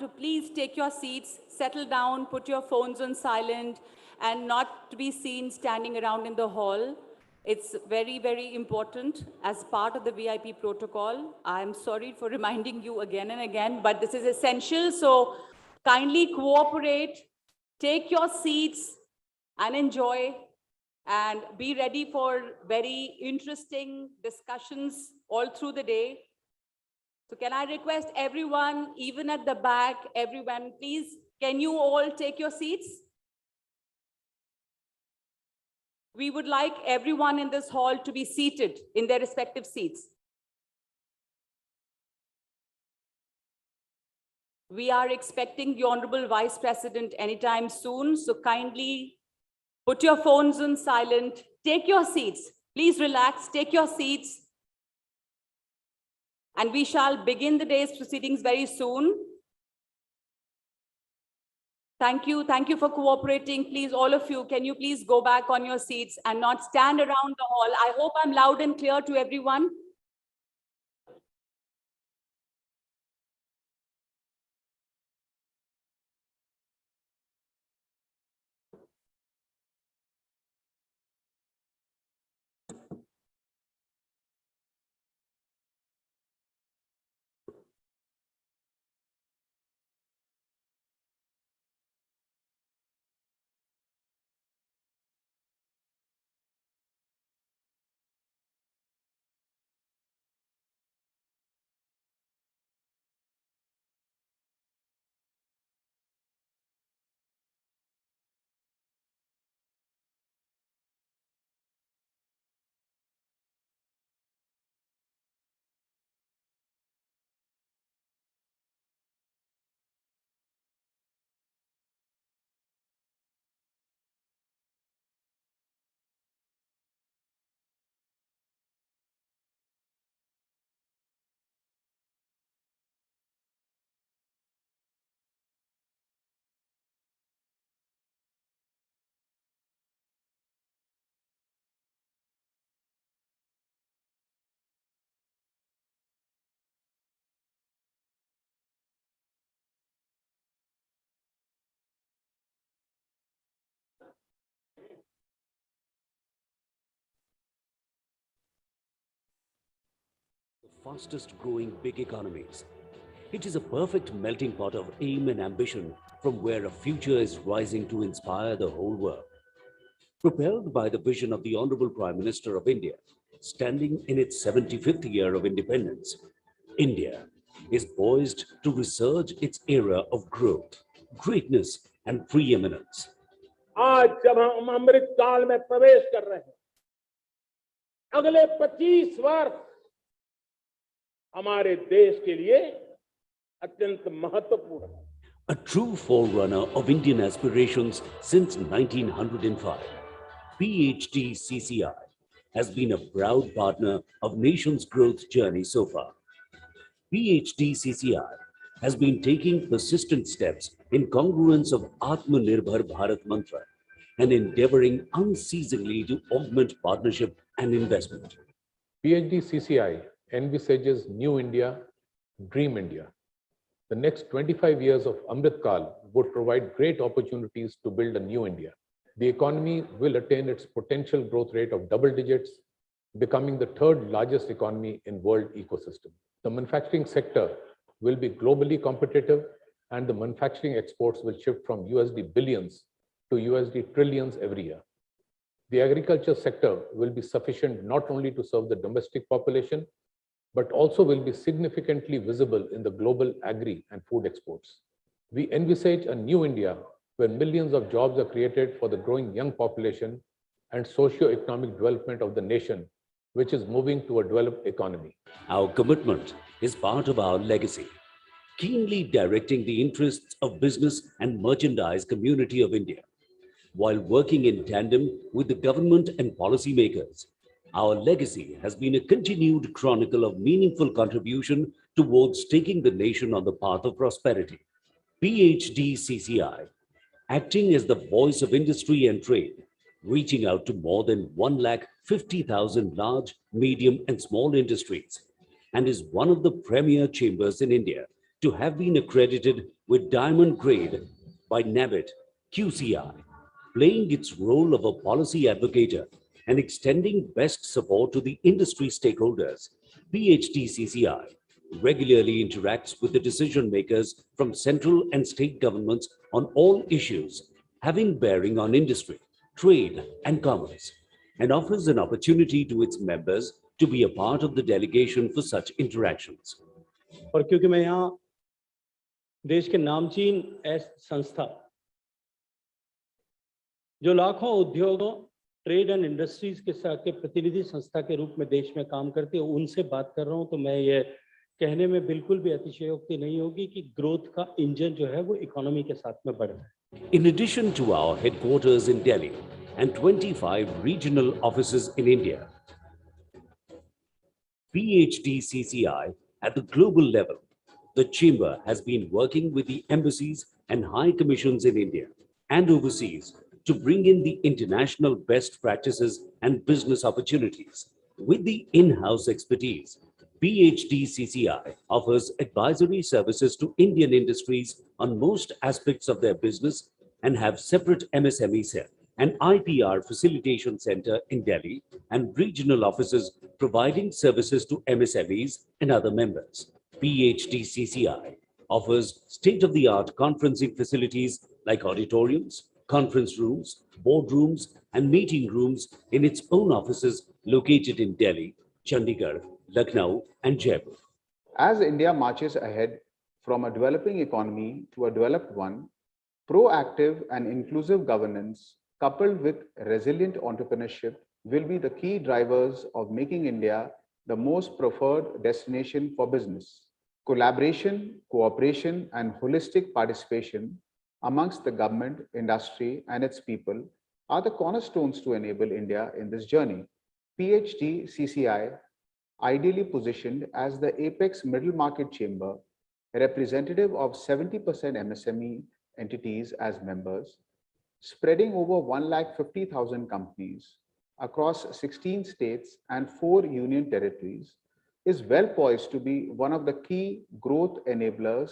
to please take your seats, settle down, put your phones on silent, and not to be seen standing around in the hall. It's very, very important as part of the VIP protocol. I'm sorry for reminding you again and again, but this is essential. So kindly cooperate, take your seats and enjoy, and be ready for very interesting discussions all through the day. So can I request everyone, even at the back, everyone, please, can you all take your seats? We would like everyone in this hall to be seated in their respective seats. We are expecting the Honorable Vice President anytime soon, so kindly put your phones on silent, take your seats. Please relax, take your seats. And we shall begin the day's proceedings very soon. Thank you for cooperating. Please, all of you, can you please go back on your seats and not stand around the hall? I hope I'm loud and clear to everyone. Fastest growing big economies. It is a perfect melting pot of aim and ambition from where a future is rising to inspire the whole world. Propelled by the vision of the Honorable Prime Minister of India, standing in its 75th year of independence, India is poised to resurge its era of growth, greatness and preeminence. आज जब हम अमृत काल में प्रवेश कर रहे हैं, अगले 25 वर्ष हमारे देश के लिए अत्यंत महत्वपूर्ण है. A true forerunner of Indian aspirations since 1905, PHDCCI has been a proud partner of nation's growth journey so far. PHDCCI has been taking persistent steps in congruence of Atmanirbhar Bharat mantra and endeavoring unceasingly to augment partnership and investment. PHDCCI envisages New India, Dream India. The next 25 years of Amrit Kal would provide great opportunities to build a new India. The economy will attain its potential growth rate of double digits, becoming the third largest economy in world ecosystem. The manufacturing sector will be globally competitive, and the manufacturing exports will shift from USD billions to USD trillions every year. The agriculture sector will be sufficient not only to serve the domestic population, but also will be significantly visible in the global agri and food exports. We envisage a new India where millions of jobs are created for the growing young population and socio-economic development of the nation, which is moving to a developed economy. Our commitment is part of our legacy, keenly directing the interests of business and merchandise community of India, while working in tandem with the government and policymakers. Our legacy has been a continued chronicle of meaningful contribution towards taking the nation on the path of prosperity. PHDCCI, acting as the voice of industry and trade, reaching out to more than 150,000 large, medium and small industries, and is one of the premier chambers in India to have been accredited with Diamond Grade by NABIT QCI, playing its role of a policy advocator and extending best support to the industry stakeholders. PHDCCI regularly interacts with the decision makers from central and state governments on all issues having bearing on industry, trade, and commerce, and offers an opportunity to its members to be a part of the delegation for such interactions. और क्योंकि मैं यहाँ देश के नामचीन संस्था जो लाखों उद्योगों ट्रेड एंड इंडस्ट्रीज के साथ के प्रतिनिधि संस्था के रूप में देश में काम करती है, उनसे बात कर रहा हूं, तो मैं ये कहने में बिल्कुल भी अतिशयोक्ति नहीं होगी कि ग्रोथ का इंजन जो है वो इकोनॉमी के साथ में बढ़ रहा है. In addition to our headquarters in Delhi and 25 regional offices in India, PHDCCI at the global level, the Chamber has been working with the embassies and high commissions in India and overseas to bring in the international best practices and business opportunities. With the in-house expertise, PHDCCI offers advisory services to Indian industries on most aspects of their business and have separate MSME cell and IPR facilitation center in Delhi and regional offices providing services to MSMEs and other members. PHDCCI offers state-of-the-art conferencing facilities like auditoriums, conference rooms, boardrooms, and meeting rooms in its own offices located in Delhi, Chandigarh, Lucknow, and Jaipur. As India marches ahead from a developing economy to a developed one, proactive and inclusive governance coupled with resilient entrepreneurship will be the key drivers of making India the most preferred destination for business. Collaboration, cooperation, and holistic participation amongst the government, industry, and its people are the cornerstones to enable India in this journey. PHDCCI, ideally positioned as the apex middle market chamber, representative of 70% MSME entities as members, spreading over 150,000 companies across 16 states and 4 union territories, is well poised to be one of the key growth enablers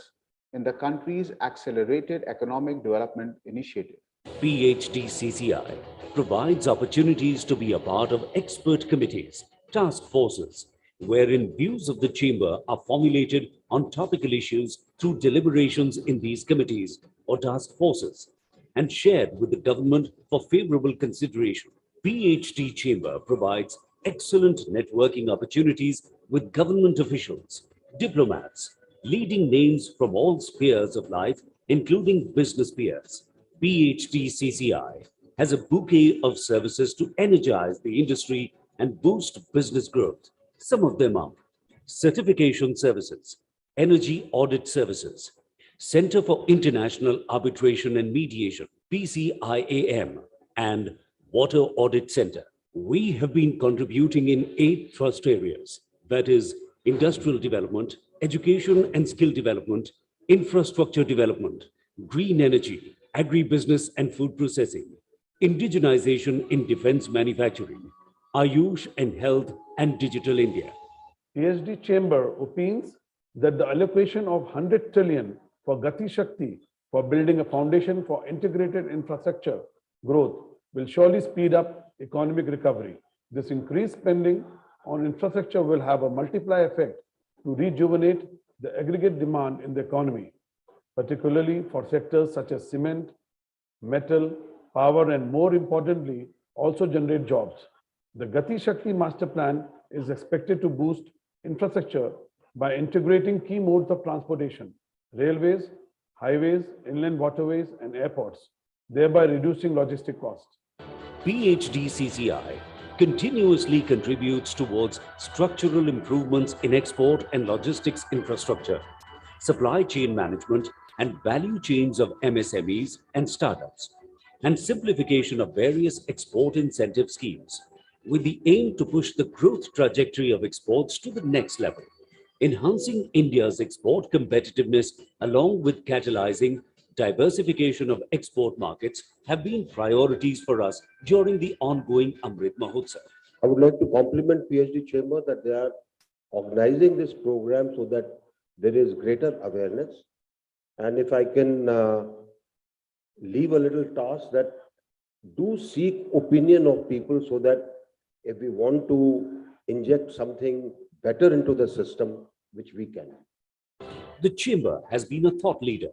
in the country's accelerated economic development initiative. PHDCCI provides opportunities to be a part of expert committees, task forces, wherein views of the chamber are formulated on topical issues through deliberations in these committees or task forces and shared with the government for favorable consideration. PHD Chamber provides excellent networking opportunities with government officials, diplomats, leading names from all spheres of life, including business peers. PHDCCI has a bouquet of services to energize the industry and boost business growth. Some of them are certification services, energy audit services, Center for International Arbitration and Mediation, PCIAM, and Water Audit Center. We have been contributing in 8 thrust areas, that is, industrial development, education and skill development, infrastructure development, green energy, agribusiness and food processing, indigenization in defense manufacturing, Ayush and health and digital India. PhD Chamber opines that the allocation of 100 trillion for Gati Shakti for building a foundation for integrated infrastructure growth will surely speed up economic recovery. This increased spending on infrastructure will have a multiplier effect to rejuvenate the aggregate demand in the economy, particularly for sectors such as cement, metal, power, and more importantly, also generate jobs. The Gati Shakti Master Plan is expected to boost infrastructure by integrating key modes of transportation, railways, highways, inland waterways, and airports, thereby reducing logistic costs. PHDCCI continuously contributes towards structural improvements in export and logistics infrastructure, supply chain management, and value chains of MSMEs and startups, and simplification of various export incentive schemes, with the aim to push the growth trajectory of exports to the next level. Enhancing India's export competitiveness along with catalyzing diversification of export markets have been priorities for us during the ongoing Amrit Mahotsav. I would like to compliment PhD Chamber that they are organizing this program so that there is greater awareness. And if I can leave a little task, that do seek opinion of people, so that if we want to inject something better into the system, which we can. The Chamber has been a thought leader,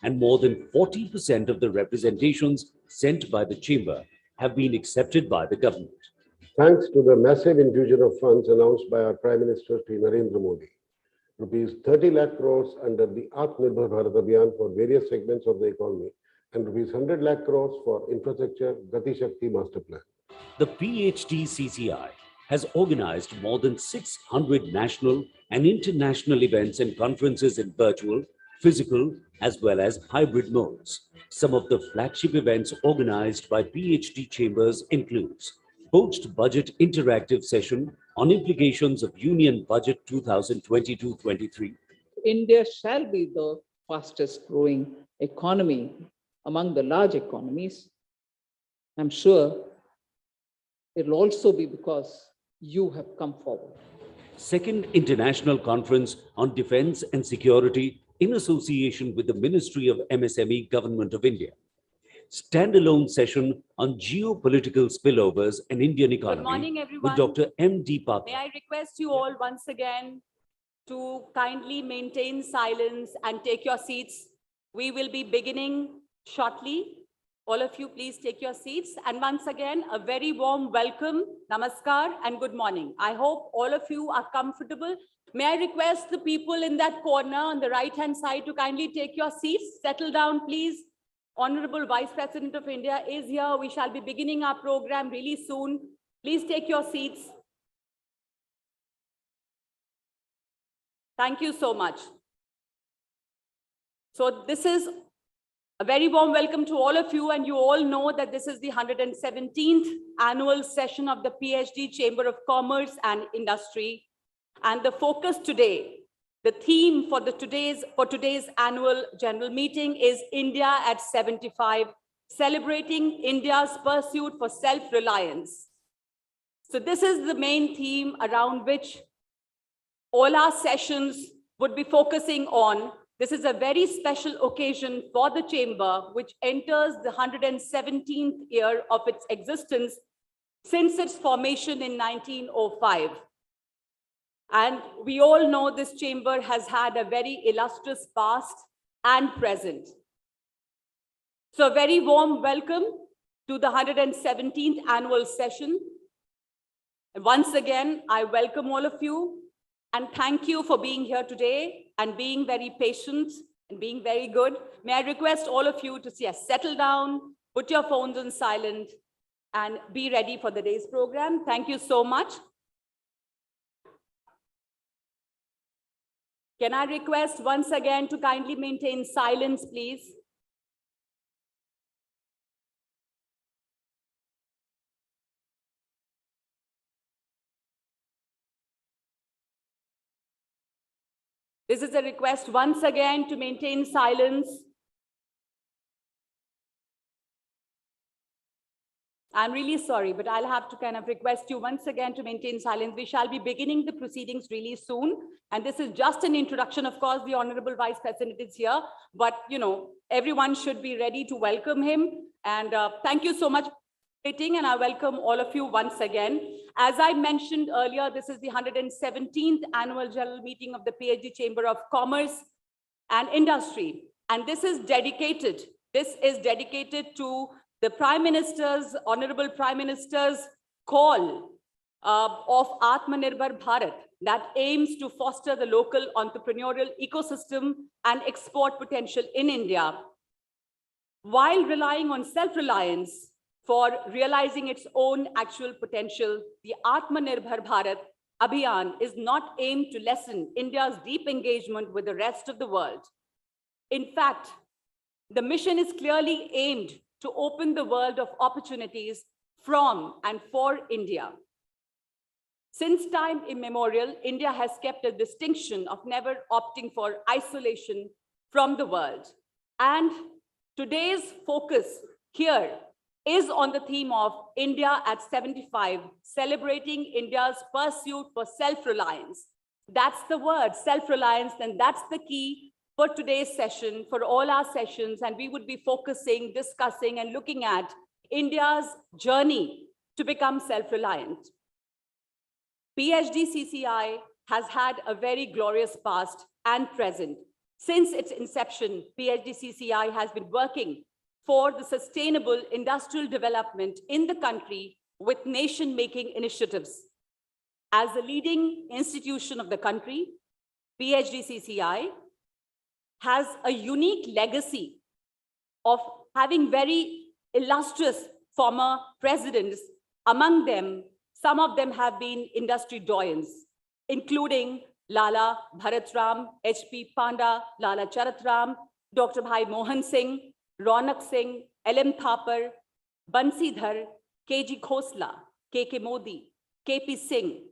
and more than 40% of the representations sent by the Chamber have been accepted by the government. Thanks to the massive infusion of funds announced by our Prime Minister Shri Narendra Modi, rupees 30 lakh crores under the Atmanirbhar Bharat Abhiyan for various segments of the economy, and rupees 100 lakh crores for infrastructure Gati Shakti Master Plan. The PHDCCI has organized more than 600 national and international events and conferences in virtual, physical, as well as hybrid modes. Some of the flagship events organized by PhD Chambers includes Post-Budget Interactive Session on Implications of Union Budget 2022-23. India shall be the fastest growing economy among the large economies. I'm sure it'll also be because you have come forward. Second International Conference on Defense and Security in association with the Ministry of MSME, Government of India. Standalone session on geopolitical spillovers and Indian economy. Good morning, everyone. With Dr. M. D. Pathak. May I request you all once again to kindly maintain silence and take your seats. We will be beginning shortly. All of you, please take your seats. And once again, a very warm welcome, namaskar, and good morning. I hope all of you are comfortable. May I request the people in that corner on the right-hand side to kindly take your seats, settle down, please. Honorable Vice President of India is here. We shall be beginning our program really soon. Please take your seats. Thank you so much. So this is a very warm welcome to all of you, and you all know that this is the 117th annual session of the PhD Chamber of Commerce and Industry. And the focus today, the theme for today's annual general meeting is India at 75, celebrating India's pursuit for self-reliance. So this is the main theme around which all our sessions would be focusing on. This is a very special occasion for the Chamber, which enters the 117th year of its existence since its formation in 1905. And we all know this Chamber has had a very illustrious past and present. So a very warm welcome to the 117th annual session. And once again, I welcome all of you and thank you for being here today and being very patient and being very good. May I request all of you to settle down, put your phones on silent, and be ready for the day's program. Thank you so much. Can I request once again to kindly maintain silence, please? This is a request once again to maintain silence. I'm really sorry, but I'll have to kind of request you once again to maintain silence. We shall be beginning the proceedings really soon. And this is just an introduction. Of course, the Honorable Vice President is here, but everyone should be ready to welcome him. And thank you so much for participating, and I welcome all of you once again. As I mentioned earlier, this is the 117th annual general meeting of the PhD Chamber of Commerce and Industry. And this is dedicated to the Prime Minister's, Honorable Prime Minister's call of Atmanirbhar Bharat that aims to foster the local entrepreneurial ecosystem and export potential in India, while relying on self-reliance for realizing its own actual potential. The Atmanirbhar Bharat Abhiyan is not aimed to lessen India's deep engagement with the rest of the world. In fact, the mission is clearly aimed to open the world of opportunities from and for India. Since time immemorial, India has kept a distinction of never opting for isolation from the world. And today's focus here is on the theme of India at 75, celebrating India's pursuit for self-reliance. That's the word, self-reliance, and that's the key for today's session, for all our sessions, and we would be focusing, discussing, and looking at India's journey to become self-reliant. PHDCCI has had a very glorious past and present. Since its inception, PHDCCI has been working for the sustainable industrial development in the country with nation-making initiatives. As a leading institution of the country, PHDCCI has a unique legacy of having very illustrious former presidents. Among them, some of them have been industry doyens, including Lala Bharatram, H.P. Panda, Lala Charatram, Dr. Bhai Mohan Singh, Ronak Singh, L.M. Thapar, Bansidhar, K.G. Khosla, K.K. Modi, K.P. Singh,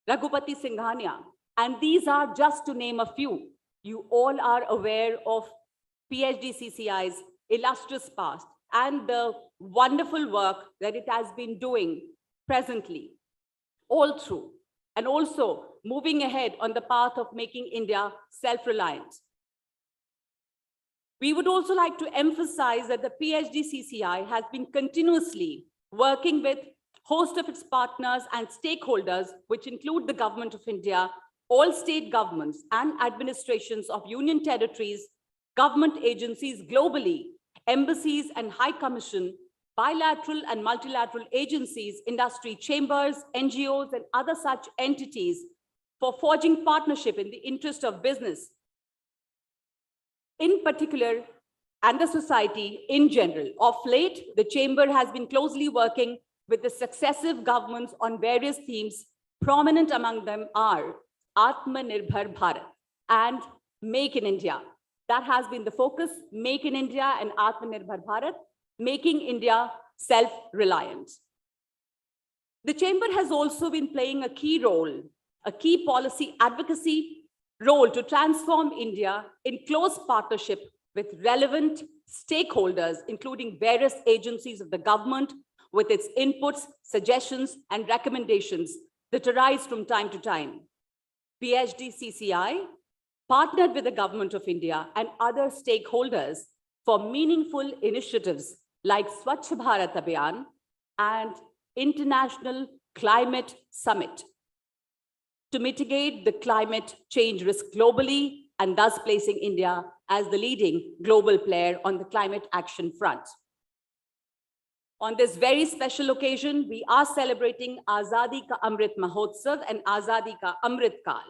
Raghupati Singhania, and these are just to name a few. You all are aware of PHDCCI's illustrious past and the wonderful work that it has been doing presently, all through, and also moving ahead on the path of making India self-reliant. We would also like to emphasize that the PHDCCI has been continuously working with host of its partners and stakeholders, which include the Government of India, all state governments and administrations of union territories, government agencies globally, embassies and high commission, bilateral and multilateral agencies, industry chambers, NGOs, and other such entities for forging partnership in the interest of business, in particular, and the society in general. Of late, the chamber has been closely working with the successive governments on various themes. Prominent among them are Atmanirbhar Bharat and Make in India. That has been the focus, Make in India and Atmanirbhar Bharat, making India self-reliant. The chamber has also been playing a key role, a key policy advocacy role to transform India in close partnership with relevant stakeholders, including various agencies of the government, with its inputs, suggestions, and recommendations that arise from time to time. PHDCCI partnered with the Government of India and other stakeholders for meaningful initiatives like Swachh Bharat Abhiyan and International Climate Summit to mitigate the climate change risk globally and thus placing India as the leading global player on the climate action front. On this very special occasion, we are celebrating Azadi Ka Amrit Mahotsav and Azadi Ka Amrit Kal.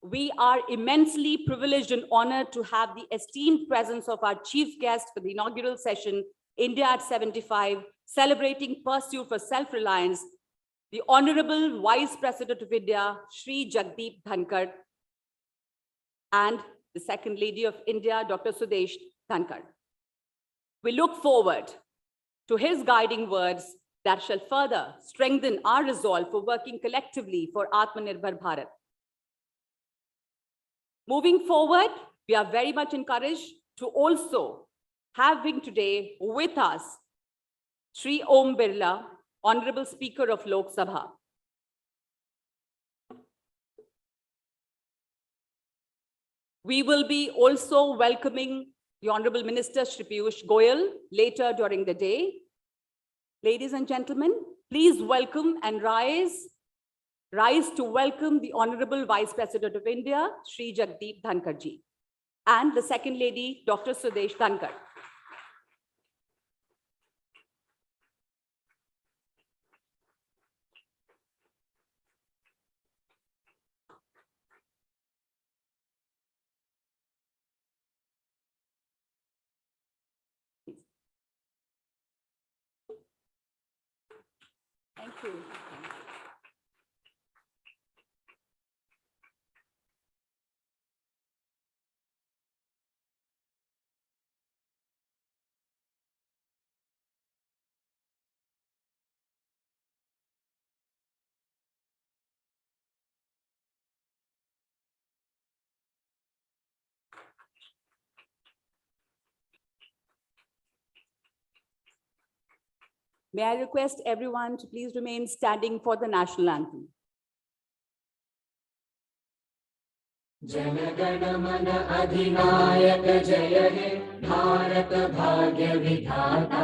We are immensely privileged and honored to have the esteemed presence of our chief guest for the inaugural session, India at 75, celebrating pursuit for self-reliance, the Honorable Vice President of India, Shri Jagdeep Dhankar, and the Second Lady of India, Dr. Sudesh Dhankar. We look forward to his guiding words that shall further strengthen our resolve for working collectively for Atmanirbhar Bharat. Moving forward, we are very much encouraged to also having today with us Shri Om Birla, Honorable Speaker of Lok Sabha. We will be also welcoming the Honorable Minister Shri Piyush Goyal later during the day. Ladies and gentlemen, please welcome and rise to welcome the Honorable Vice President of India, Shri Jagdeep Dhankar ji, and the Second Lady, Dr. Sudesh Dhankar. Thank you. May I request everyone to please remain standing for the national anthem. जनगण मन अधिनायक जय हे भारत भाग्य विधाता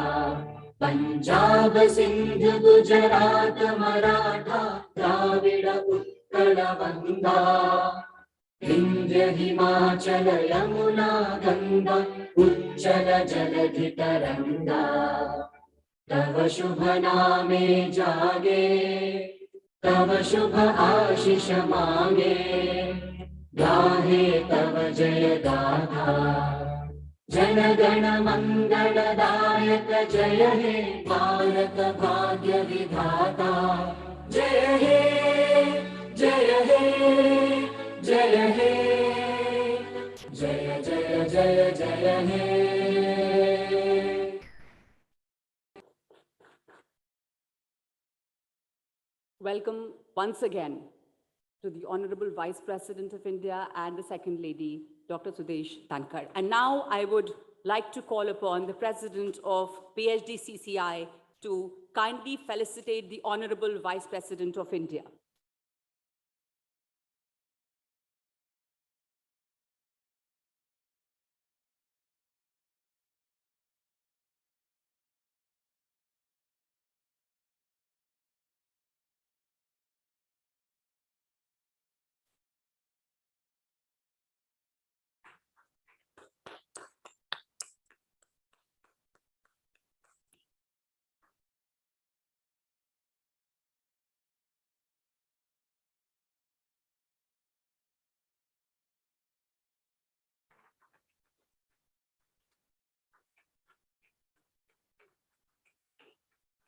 पंजाब सिंध गुजरात मराठा द्राविड़ उत्कल बंगा विंध्य हिमाचल यमुना गंगा उच्चल जलधि तरंगा तव शुभ नामे जागे तव शुभ आशीष मांगे गाहे तव जय गाथा जनगण मंगलदायक जय हे भारत भाग्य विधाता जय हे जय हे जय हे जय जय जय जय हे। Welcome once again to the Honorable Vice President of India and the Second Lady, Dr. Sudesh Thankar. And now I would like to call upon the President of PHDCCI to kindly felicitate the Honorable Vice President of India.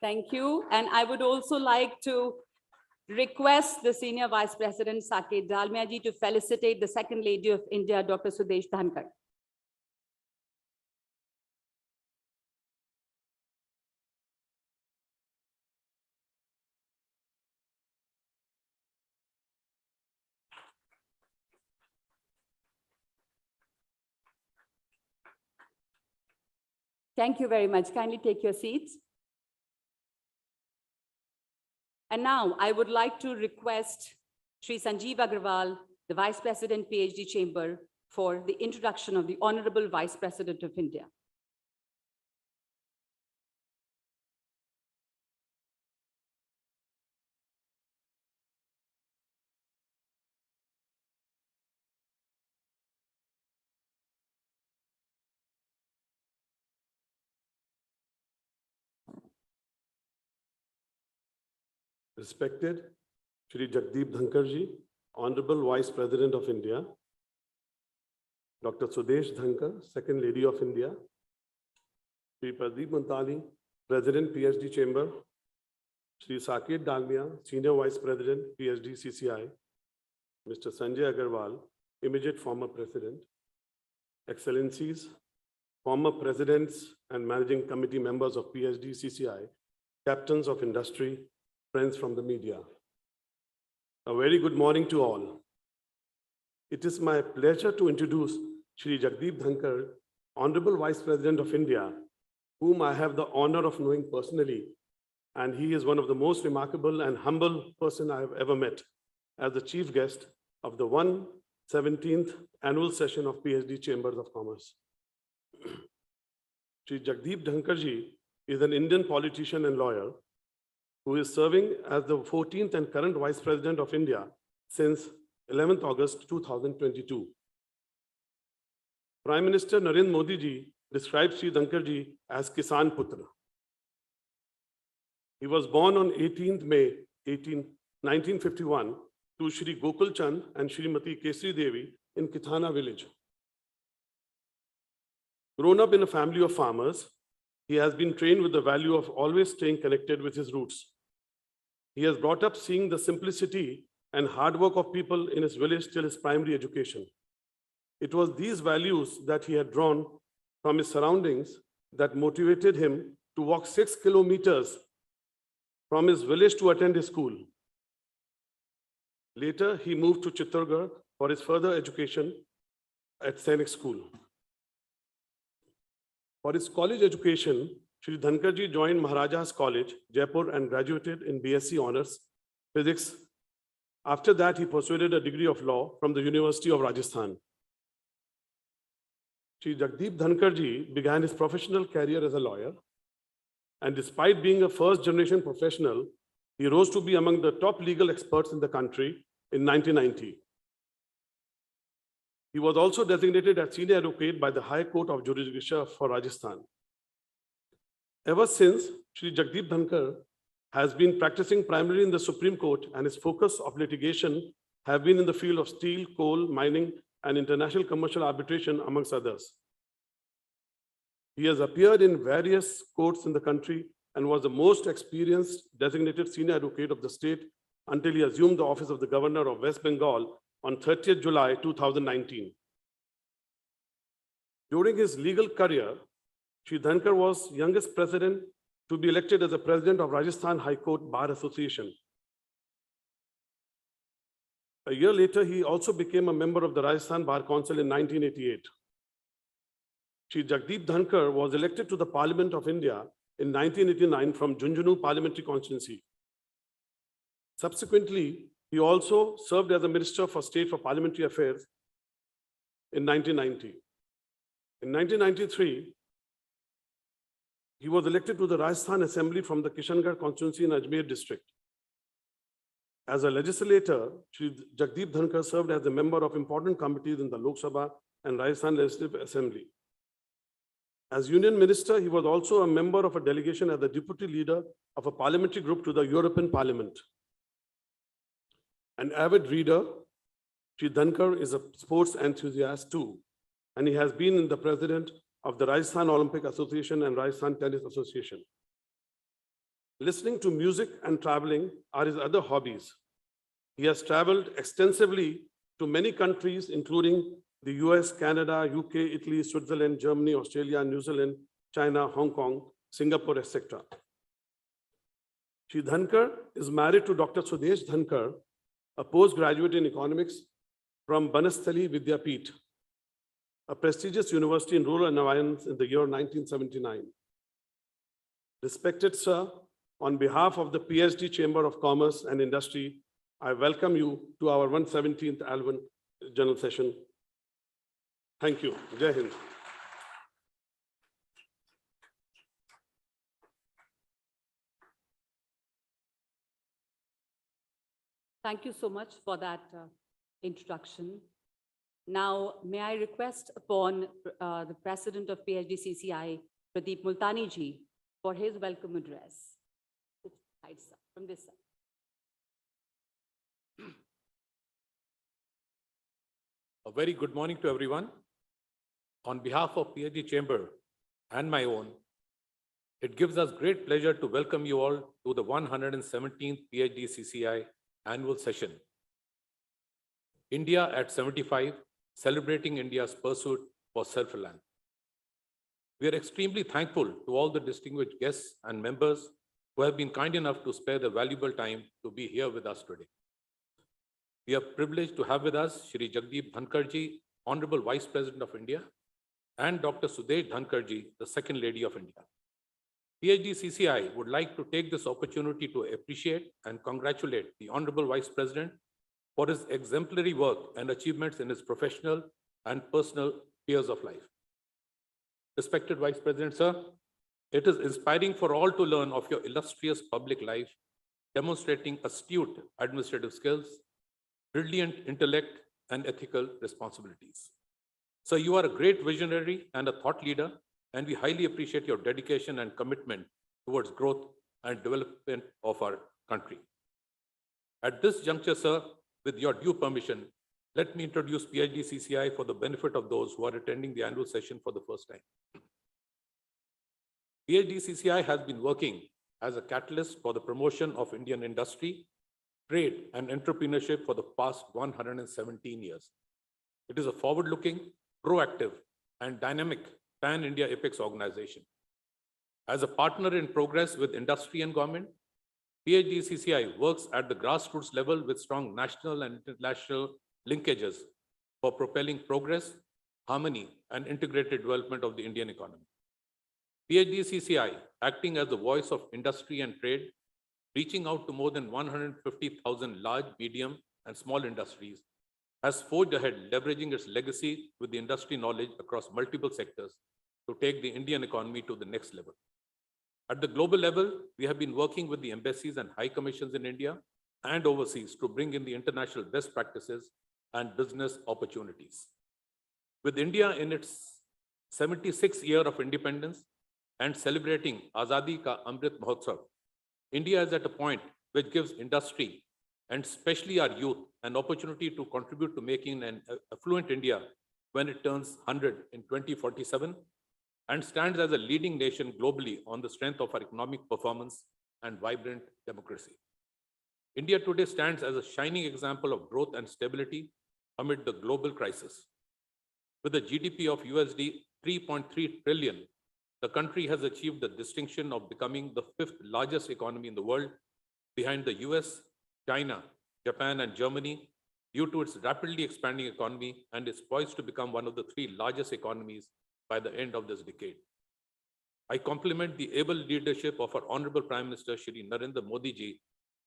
Thank you. And I would also like to request the Senior Vice President, Saket Dalmia ji, to felicitate the Second Lady of India, Dr. Sudesh Thankar. Thank you very much. Kindly take your seats. And now I would like to request Shri Sanjeev Agarwal, the Vice President, PhD Chamber, for the introduction of the Honorable Vice President of India. Respected Shri Jagdeep Dhankar ji, Honorable Vice President of India, Dr. Sudesh Dhankar, Second Lady of India, Shri Pradeep Mantali, President, PhD Chamber, Shri Saket Dalmia, Senior Vice President, PHDCCI, Mr. Sanjay Agarwal, immediate former President, Excellencies, former Presidents and Managing Committee members of PHDCCI, Captains of Industry, friends from the media. A very good morning to all. It is my pleasure to introduce Shri Jagdeep Dhankar, Honorable Vice President of India, whom I have the honor of knowing personally, and he is one of the most remarkable and humble person I have ever met as the chief guest of the 117th annual session of PhD Chambers of Commerce. Shri Jagdeep Dhankar ji is an Indian politician and lawyer who is serving as the 14th and current Vice President of India since 11th August 2022. Prime Minister Narendra Modi ji describes Shri Dhankar ji as Kisan Putra. He was born on 18th May 1951 to Shri Gokul Chand and Shrimati Kesri Devi in Kithana village. Grown up in a family of farmers, he has been trained with the value of always staying connected with his roots. He has brought up seeing the simplicity and hard work of people in his village till his primary education. It was these values that he had drawn from his surroundings that motivated him to walk 6 kilometers from his village to attend his school. Later, he moved to Chittorgarh for his further education at Sainik School. For his college education, Shri Dhankar ji joined Maharaja's College, Jaipur, and graduated in BSc Honours, Physics After that, he pursued a degree of law from the University of Rajasthan. Shri Jagdeep Dhankar ji began his professional career as a lawyer, and despite being a first-generation professional, he rose to be among the top legal experts in the country in 1990. He was also designated as senior advocate by the High Court of Jurisdiction for Rajasthan. Ever since, Shri Jagdeep Dhankar has been practicing primarily in the Supreme Court, and his focus of litigation have been in the field of steel, coal, mining, and international commercial arbitration, amongst others. He has appeared in various courts in the country and was the most experienced designated senior advocate of the state until he assumed the office of the Governor of West Bengal on 30th July 2019. During his legal career, Shri Dhankar was youngest president to be elected as the president of Rajasthan High Court Bar Association. A year later, he also became a member of the Rajasthan Bar Council in 1988. Shri Jagdeep Dhankar was elected to the Parliament of India in 1989 from Junjunu parliamentary constituency. Subsequently, he also served as a Minister for State for Parliamentary Affairs in 1990. In 1993, he was elected to the Rajasthan Assembly from the Kishangarh constituency in Ajmer district. As a legislator, Shri Jagdeep Dhankar served as a member of important committees in the Lok Sabha and Rajasthan Legislative Assembly. As Union Minister, he was also a member of a delegation as the deputy leader of a parliamentary group to the European Parliament. An avid reader, Shri Dhankar is a sports enthusiast too, and he has been the president of the Rajasthan Olympic Association and Rajasthan Tennis Association. Listening to music and traveling are his other hobbies. He has traveled extensively to many countries, including the US, Canada, UK, Italy, Switzerland, Germany, Australia, New Zealand, China, Hong Kong, Singapore, etc. Shri Dhankar is married to Dr. Sudesh Dhankar, a postgraduate in economics from Banasthali Vidyapeeth, a prestigious university in rural environs in the year 1979. Respected sir, on behalf of the PhD Chamber of Commerce and Industry, I welcome you to our 117th Annual General Session. Thank you. Jai Hind. Thank you so much for that introduction. Now, may I request upon the President of PHDCCI, Pradeep Multani ji, for his welcome address. From this side. A very good morning to everyone. On behalf of PhD Chamber and my own, it gives us great pleasure to welcome you all to the 117th PHDCCI annual session. India at 75, celebrating India's pursuit for self-reliance. We are extremely thankful to all the distinguished guests and members who have been kind enough to spare their valuable time to be here with us today. We are privileged to have with us Shri Jagdeep Dhankar ji, Honorable Vice President of India, and Dr. Sudesh Dhankar ji, the Second Lady of India. PHDCCI would like to take this opportunity to appreciate and congratulate the Honorable Vice President for his exemplary work and achievements in his professional and personal spheres of life. Respected Vice President, sir, it is inspiring for all to learn of your illustrious public life, demonstrating astute administrative skills, brilliant intellect, and ethical responsibilities. So you are a great visionary and a thought leader, and we highly appreciate your dedication and commitment towards growth and development of our country. At this juncture, sir, with your due permission, let me introduce PHDCCI for the benefit of those who are attending the annual session for the first time. PHDCCI has been working as a catalyst for the promotion of Indian industry, trade, and entrepreneurship for the past 117 years. It is a forward-looking, proactive, and dynamic pan-India apex organization. As a partner in progress with industry and government, PHDCCI works at the grassroots level with strong national and international linkages for propelling progress, harmony, and integrated development of the Indian economy. PHDCCI, acting as the voice of industry and trade, reaching out to more than 150,000 large, medium, and small industries, has forged ahead, leveraging its legacy with the industry knowledge across multiple sectors to take the Indian economy to the next level. At the global level, we have been working with the embassies and high commissions in India and overseas to bring in the international best practices and business opportunities. With India in its 76th year of independence and celebrating Azadi Ka Amrit Mahotsav, India is at a point which gives industry and especially our youth an opportunity to contribute to making an affluent India when it turns 100 in 2047 and stands as a leading nation globally on the strength of our economic performance and vibrant democracy. India today stands as a shining example of growth and stability amid the global crisis. With a GDP of USD 3.3 trillion, the country has achieved the distinction of becoming the 5th largest economy in the world, behind the US, China, Japan, and Germany, due to its rapidly expanding economy, and is poised to become one of the 3 largest economies by the end of this decade. I compliment the able leadership of our Honorable Prime Minister Shri Narendra Modi ji,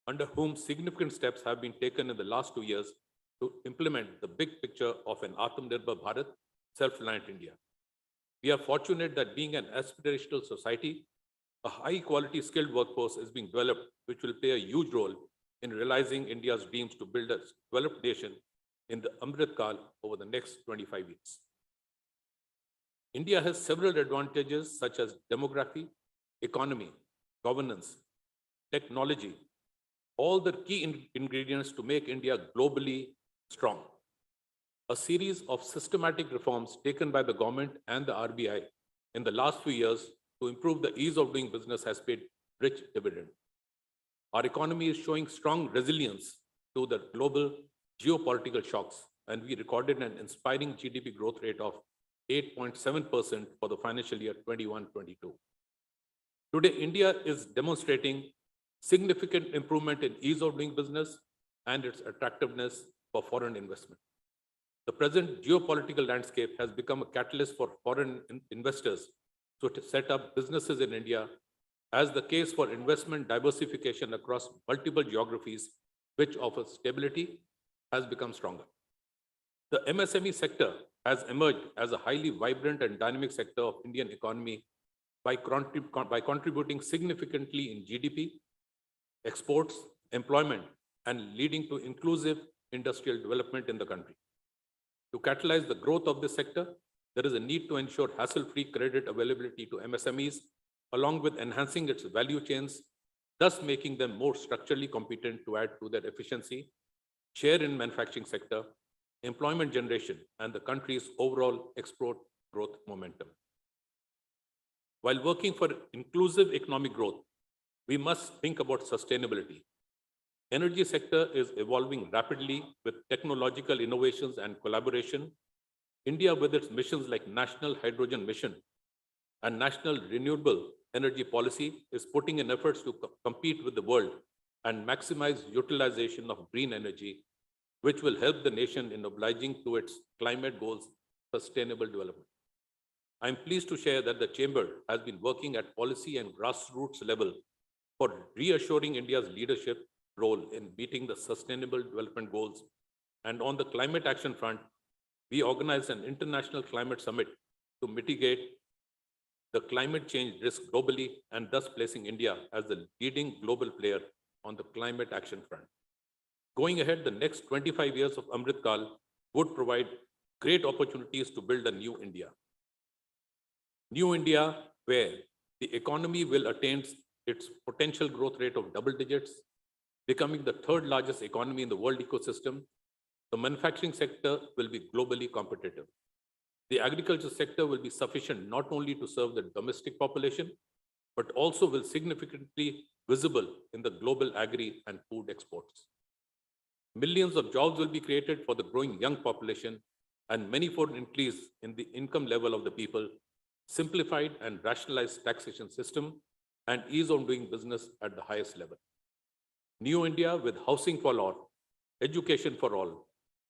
under whom significant steps have been taken in the last 2 years to implement the big picture of an Atmanirbhar Bharat, self-reliant India. We are fortunate that being an aspirational society, a high-quality skilled workforce is being developed, which will play a huge role in realizing India's dreams to build a developed nation in the Amrit Kal over the next 25 years. India has several advantages such as demography, economy, governance, technology, all the key ingredients to make India globally strong. A series of systematic reforms taken by the government and the RBI in the last few years to improve the ease of doing business has paid rich dividend. Our economy is showing strong resilience to the global geopolitical shocks, and we recorded an inspiring GDP growth rate of 8.7% for the financial year 21-22. Today, India is demonstrating significant improvement in ease of doing business and its attractiveness for foreign investment. The present geopolitical landscape has become a catalyst for foreign investors to set up businesses in India, as the case for investment diversification across multiple geographies, which offers stability, has become stronger. The MSME sector has emerged as a highly vibrant and dynamic sector of Indian economy by contributing significantly in GDP, exports, employment, and leading to inclusive industrial development in the country. To catalyze the growth of this sector, there is a need to ensure hassle-free credit availability to MSMEs, along with enhancing its value chains, thus making them more structurally competent to add to their efficiency, share in manufacturing sector, employment generation, and the country's overall export growth momentum. While working for inclusive economic growth, we must think about sustainability. Energy sector is evolving rapidly with technological innovations and collaboration. India, with its missions like National Hydrogen Mission and National Renewable Energy Policy, is putting in efforts to compete with the world and maximize utilization of green energy, which will help the nation in obliging to its climate goals, sustainable development. I am pleased to share that the Chamber has been working at policy and grassroots level for reassuring India's leadership role in meeting the sustainable development goals. And on the climate action front, we organized an international climate summit to mitigate the climate change risk globally, and thus placing India as the leading global player on the climate action front. Going ahead, the next 25 years of Amrit Kal would provide great opportunities to build a new India. New India, where the economy will attain its potential growth rate of double digits, becoming the 3rd largest economy in the world ecosystem. The manufacturing sector will be globally competitive. The agriculture sector will be sufficient not only to serve the domestic population, but also will significantly visible in the global agri and food exports. Millions of jobs will be created for the growing young population, and manifold increase in the income level of the people, simplified and rationalized taxation system, and ease of doing business at the highest level. New India with housing for all, education for all,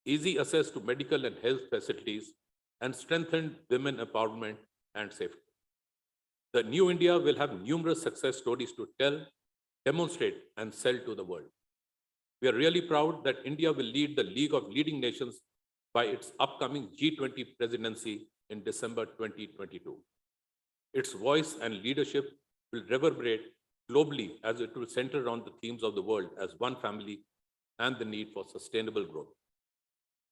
easy access to medical and health facilities, and strengthened women empowerment and safety. The new India will have numerous success stories to tell, demonstrate, and sell to the world. We are really proud that India will lead the League of Leading Nations by its upcoming G20 presidency in December 2022. Its voice and leadership will reverberate globally as it will center around the themes of the world as one family and the need for sustainable growth.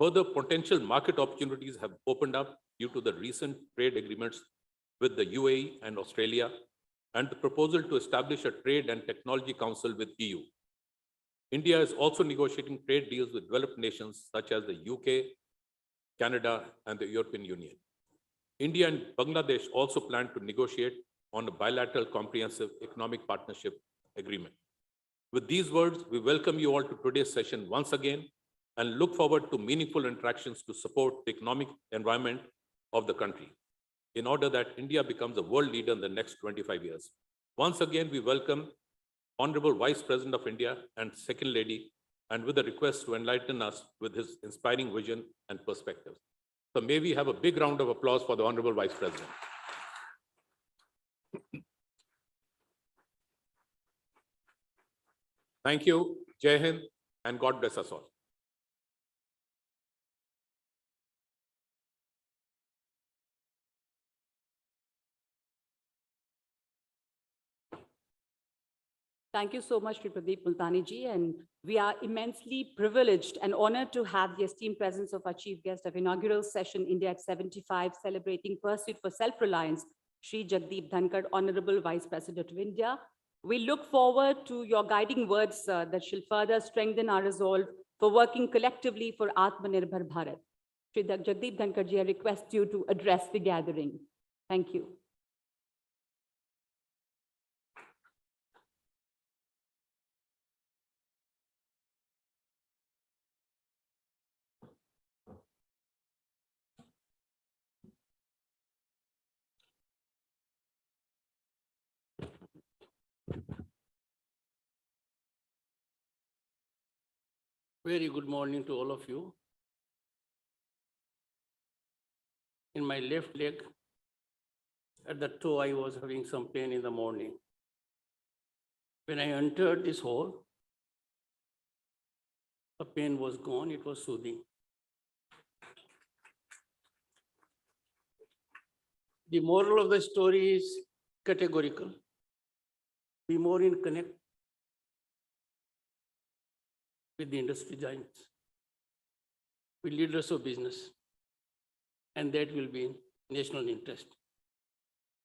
Further potential market opportunities have opened up due to the recent trade agreements with the UAE and Australia and the proposal to establish a Trade and Technology Council with EU. India is also negotiating trade deals with developed nations such as the UK, Canada, and the European Union. India and Bangladesh also plan to negotiate on a bilateral comprehensive economic partnership agreement. With these words, we welcome you all to today's session once again and look forward to meaningful interactions to support the economic environment of the country in order that India becomes a world leader in the next 25 years. Once again, we welcome Honorable Vice President of India and Second Lady, and with a request to enlighten us with his inspiring vision and perspectives. So may we have a big round of applause for the Honorable Vice President. Thank you, Jai Hind, and God bless us all. Thank you so much, Shri Pradeep Multani ji, and we are immensely privileged and honored to have the esteemed presence of our chief guest of inaugural session India at 75, celebrating pursuit for self-reliance, Shri Jagdeep Dhankar, Honorable Vice President of India. We look forward to your guiding words that shall further strengthen our resolve for working collectively for Atmanirbhar Bharat. Shri Jagdeep Dhankar ji, I request you to address the gathering. Thank you. Very good morning to all of you. In my left leg, at the toe, I was having some pain in the morning. When I entered this hall, the pain was gone, it was soothing. The moral of the story is categorical. Be more in connect with the industry giants, with leaders of business, and that will be in national interest.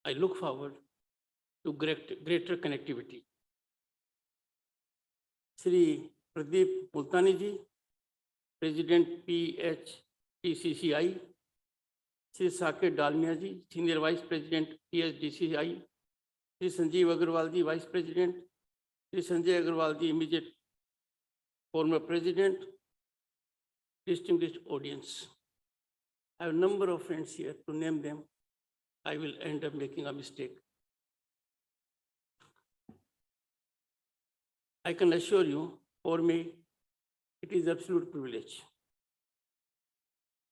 I look forward to greater connectivity. Shri Pradeep Multani ji, President PHDCCI, Shri Saket Dalmia ji, Senior Vice President PHDCCI, Shri Sanjeev Agarwal ji, Vice President, Shri Sanjay Agarwal ji, immediate former President, distinguished audience. I have a number of friends here. To name them, I will end up making a mistake. I can assure you, for me, it is absolute privilege.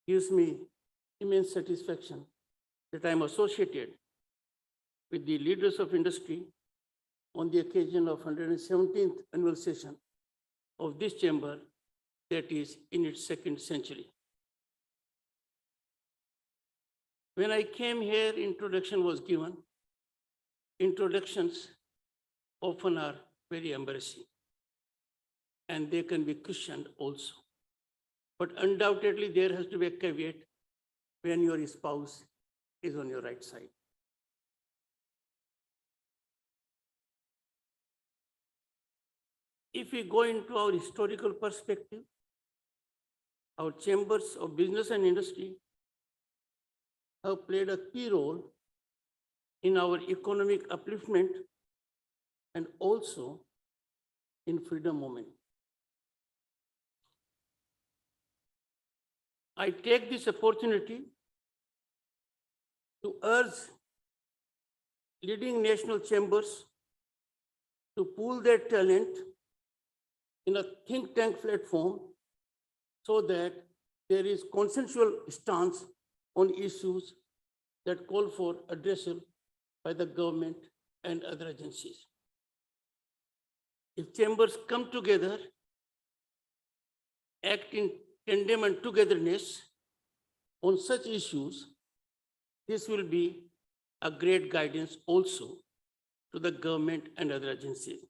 It gives me immense satisfaction that I am associated with the leaders of industry on the occasion of 117th annual session of this chamber that is in its second century. When I came here, introduction was given. Introductions often are very embarrassing, and they can be cushioned also. But undoubtedly, there has to be a caveat when your spouse is on your right side. If we go into our historical perspective, our chambers of business and industry have played a key role in our economic upliftment and also in freedom movement. I take this opportunity to urge leading national chambers to pool their talent in a think tank platform so that there is consensual stance on issues that call for addressal by the government and other agencies. If chambers come together act in tandem and togetherness on such issues, this will be a great guidance also to the government and other agencies.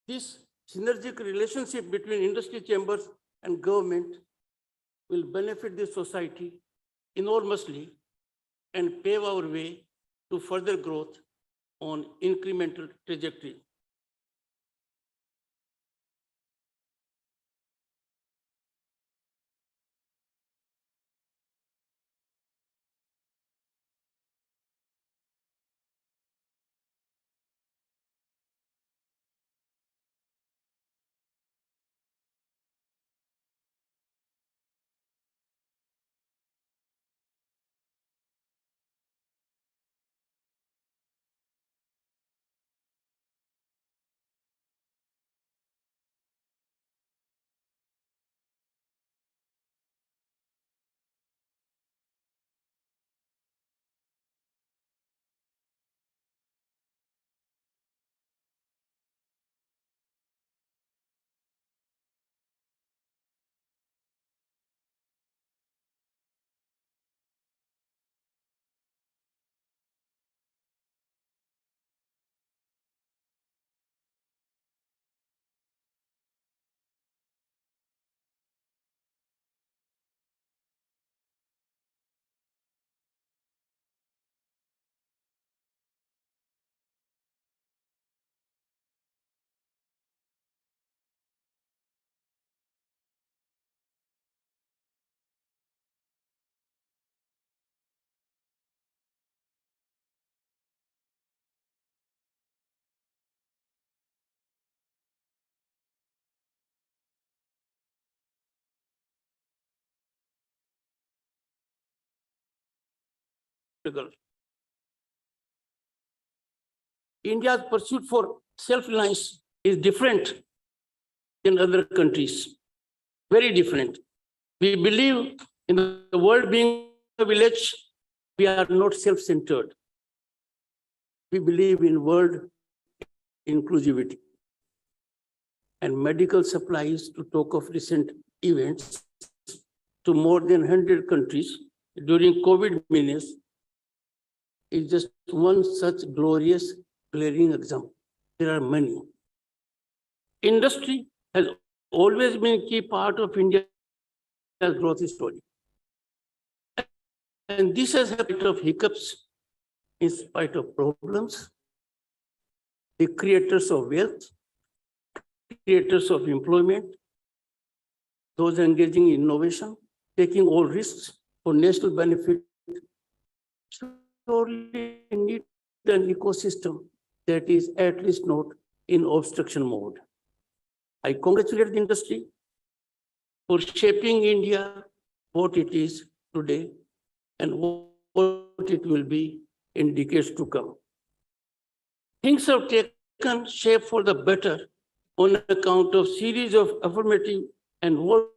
This synergic relationship between industry chambers and government will benefit the society enormously and pave our way to further growth on incremental trajectory. India's pursuit for self-reliance is different than other countries, very different. We believe in the world being a village. We are not self-centered. We believe in world inclusivity. And medical supplies, to talk of recent events, to more than 100 countries during COVID menace is just one such glorious, glaring example. There are many. Industry has always been a key part of India's growth story. And this has happened of hiccups in spite of problems. The creators of wealth, creators of employment, those engaging in innovation, taking all risks for national benefit, surely need an ecosystem that is at least not in obstruction mode. I congratulate the industry for shaping India what it is today and what it will be in decades to come. Things have taken shape for the better on account of series of affirmative and well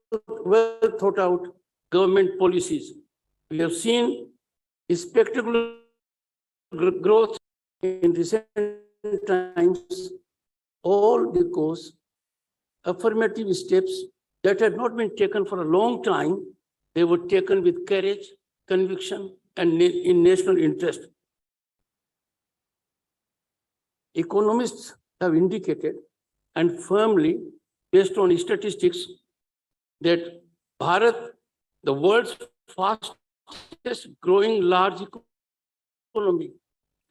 thought out government policies. We have seen spectacular growth in recent times, all because affirmative steps that had not been taken for a long time, they were taken with courage, conviction, and in national interest. Economists have indicated, and firmly based on statistics, that Bharat, the world's fastest growing large economy,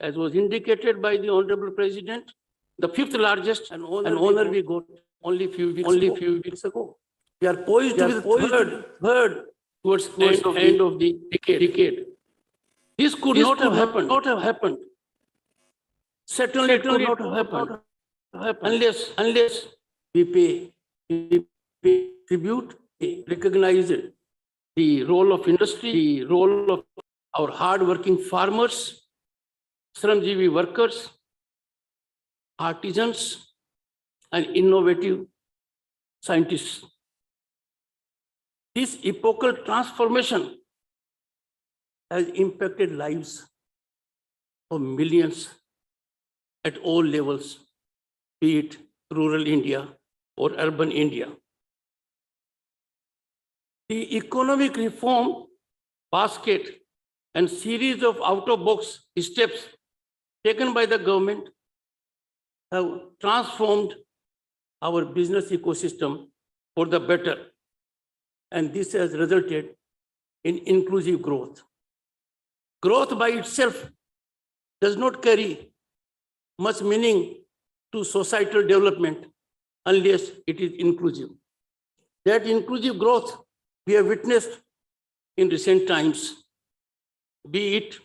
as was indicated by the Honorable President, the fifth largest, an honor we got only few weeks ago. We are poised to be the third towards the end of the decade. This could not have happened. Certainly it could not have happened unless we pay tribute, recognize the role of industry, the role of our hard-working farmers, Shramjeevi workers, artisans, and innovative scientists. This epochal transformation has impacted lives of millions at all levels, be it rural India or urban India. The economic reform basket and series of out-of-box steps taken by the government have transformed our business ecosystem for the better. And this has resulted in inclusive growth. Growth by itself does not carry much meaning to societal development unless it is inclusive. That inclusive growth we have witnessed in recent times, be it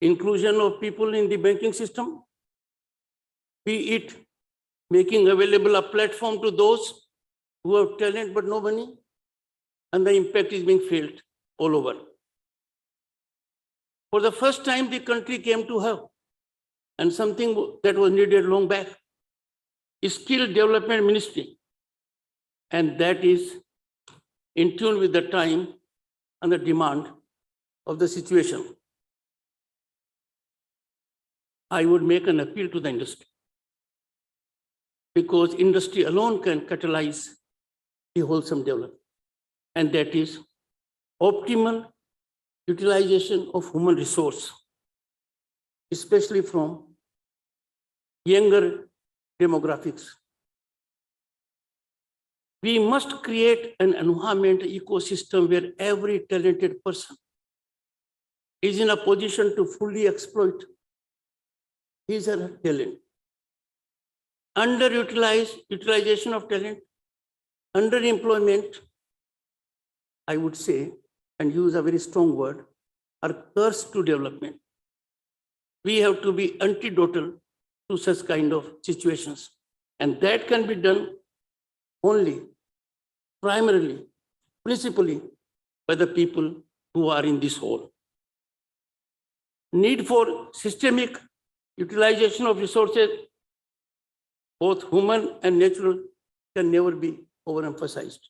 inclusion of people in the banking system, be it making available a platform to those who have talent but no money, and the impact is being felt all over. For the first time, the country came to have, and something that was needed long back, is skill development ministry, and that is in tune with the time and the demand of the situation. I would make an appeal to the industry, because industry alone can catalyze the wholesome development, and that is optimal utilization of human resource, especially from younger demographics. We must create an environment ecosystem where every talented person is in a position to fully exploit his or her talent. Utilization of talent, underemployment, I would say, and use a very strong word, are curse to development. We have to be antidotal to such kind of situations. And that can be done only, primarily, principally, by the people who are in this hall. Need for systemic utilization of resources, both human and natural, can never be overemphasized.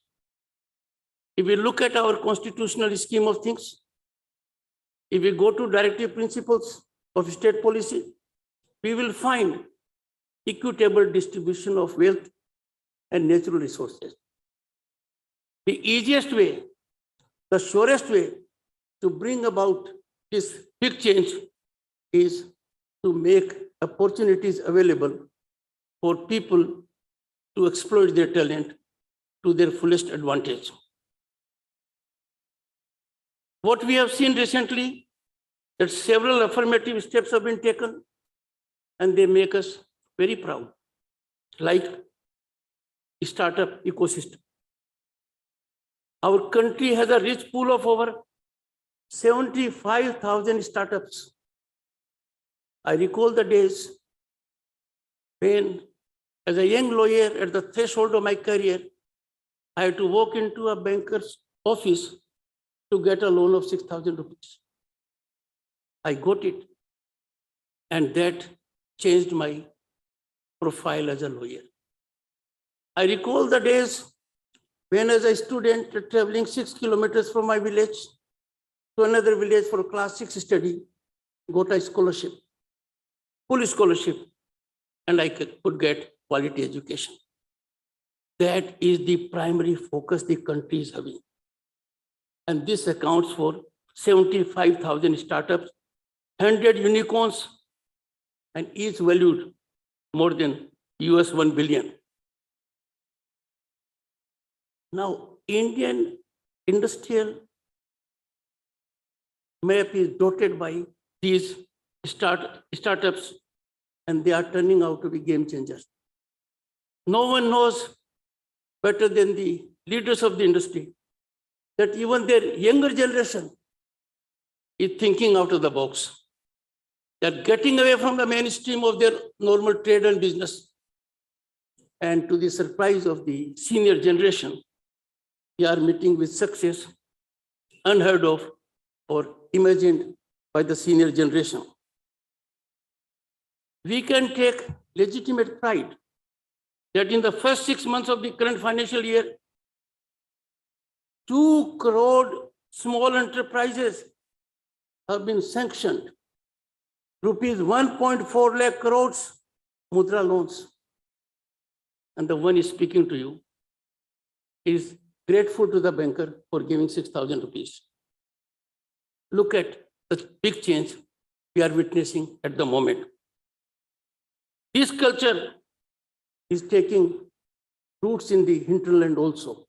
If we look at our constitutional scheme of things, if we go to directive principles of state policy, we will find equitable distribution of wealth and natural resources. The easiest way, the surest way to bring about this big change is to make opportunities available for people to exploit their talent to their fullest advantage. What we have seen recently, that several affirmative steps have been taken, and they make us very proud, like startup ecosystem. Our country has a rich pool of over 75,000 startups. I recall the days when, as a young lawyer at the threshold of my career, I had to walk into a banker's office to get a loan of 6,000 rupees. I got it, and that changed my profile as a lawyer. I recall the days when, as a student traveling 6 kilometers from my village to another village for class 6 study, got a scholarship, full scholarship, and I could get quality education. That is the primary focus the country is having. And this accounts for 75,000 startups, 100 unicorns, and each valued more than $1 billion. Now, Indian industrial map is dotted by these startups, and they are turning out to be game changers. No one knows better than the leaders of the industry that even their younger generation is thinking out of the box. They're getting away from the mainstream of their normal trade and business. And to the surprise of the senior generation, they are meeting with success unheard of or imagined by the senior generation. We can take legitimate pride that in the first 6 months of the current financial year, 2 crore small enterprises have been sanctioned. Rupees 1.4 lakh crores mudra loans. And the one is speaking to you is grateful to the banker for giving 6,000 rupees. Look at the big change we are witnessing at the moment. This culture is taking roots in the hinterland also.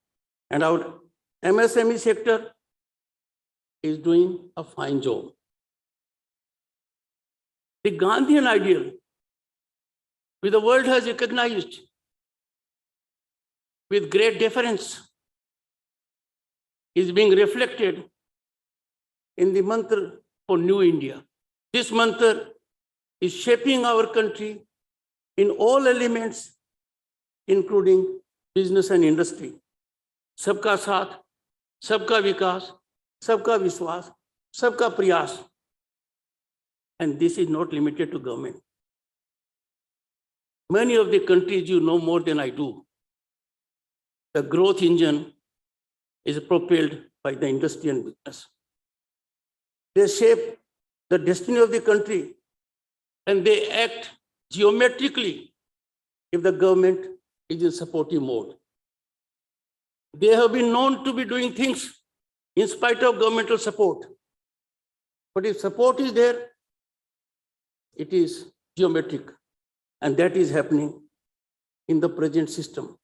And our MSME sector is doing a fine job. The Gandhian ideal, which the world has recognized with great deference, is being reflected in the mantra for New India. This mantra is shaping our country in all elements, including business and industry. Sabka saath, sabka vikas, sabka vishwas, sabka prayas. And this is not limited to government. Many of the countries you know more than I do. The growth engine is propelled by the industry and business. They shape the destiny of the country and they act geometrically if the government is in supportive mode. They have been known to be doing things in spite of governmental support. But if support is there, it is geometric. And that is happening in the present system.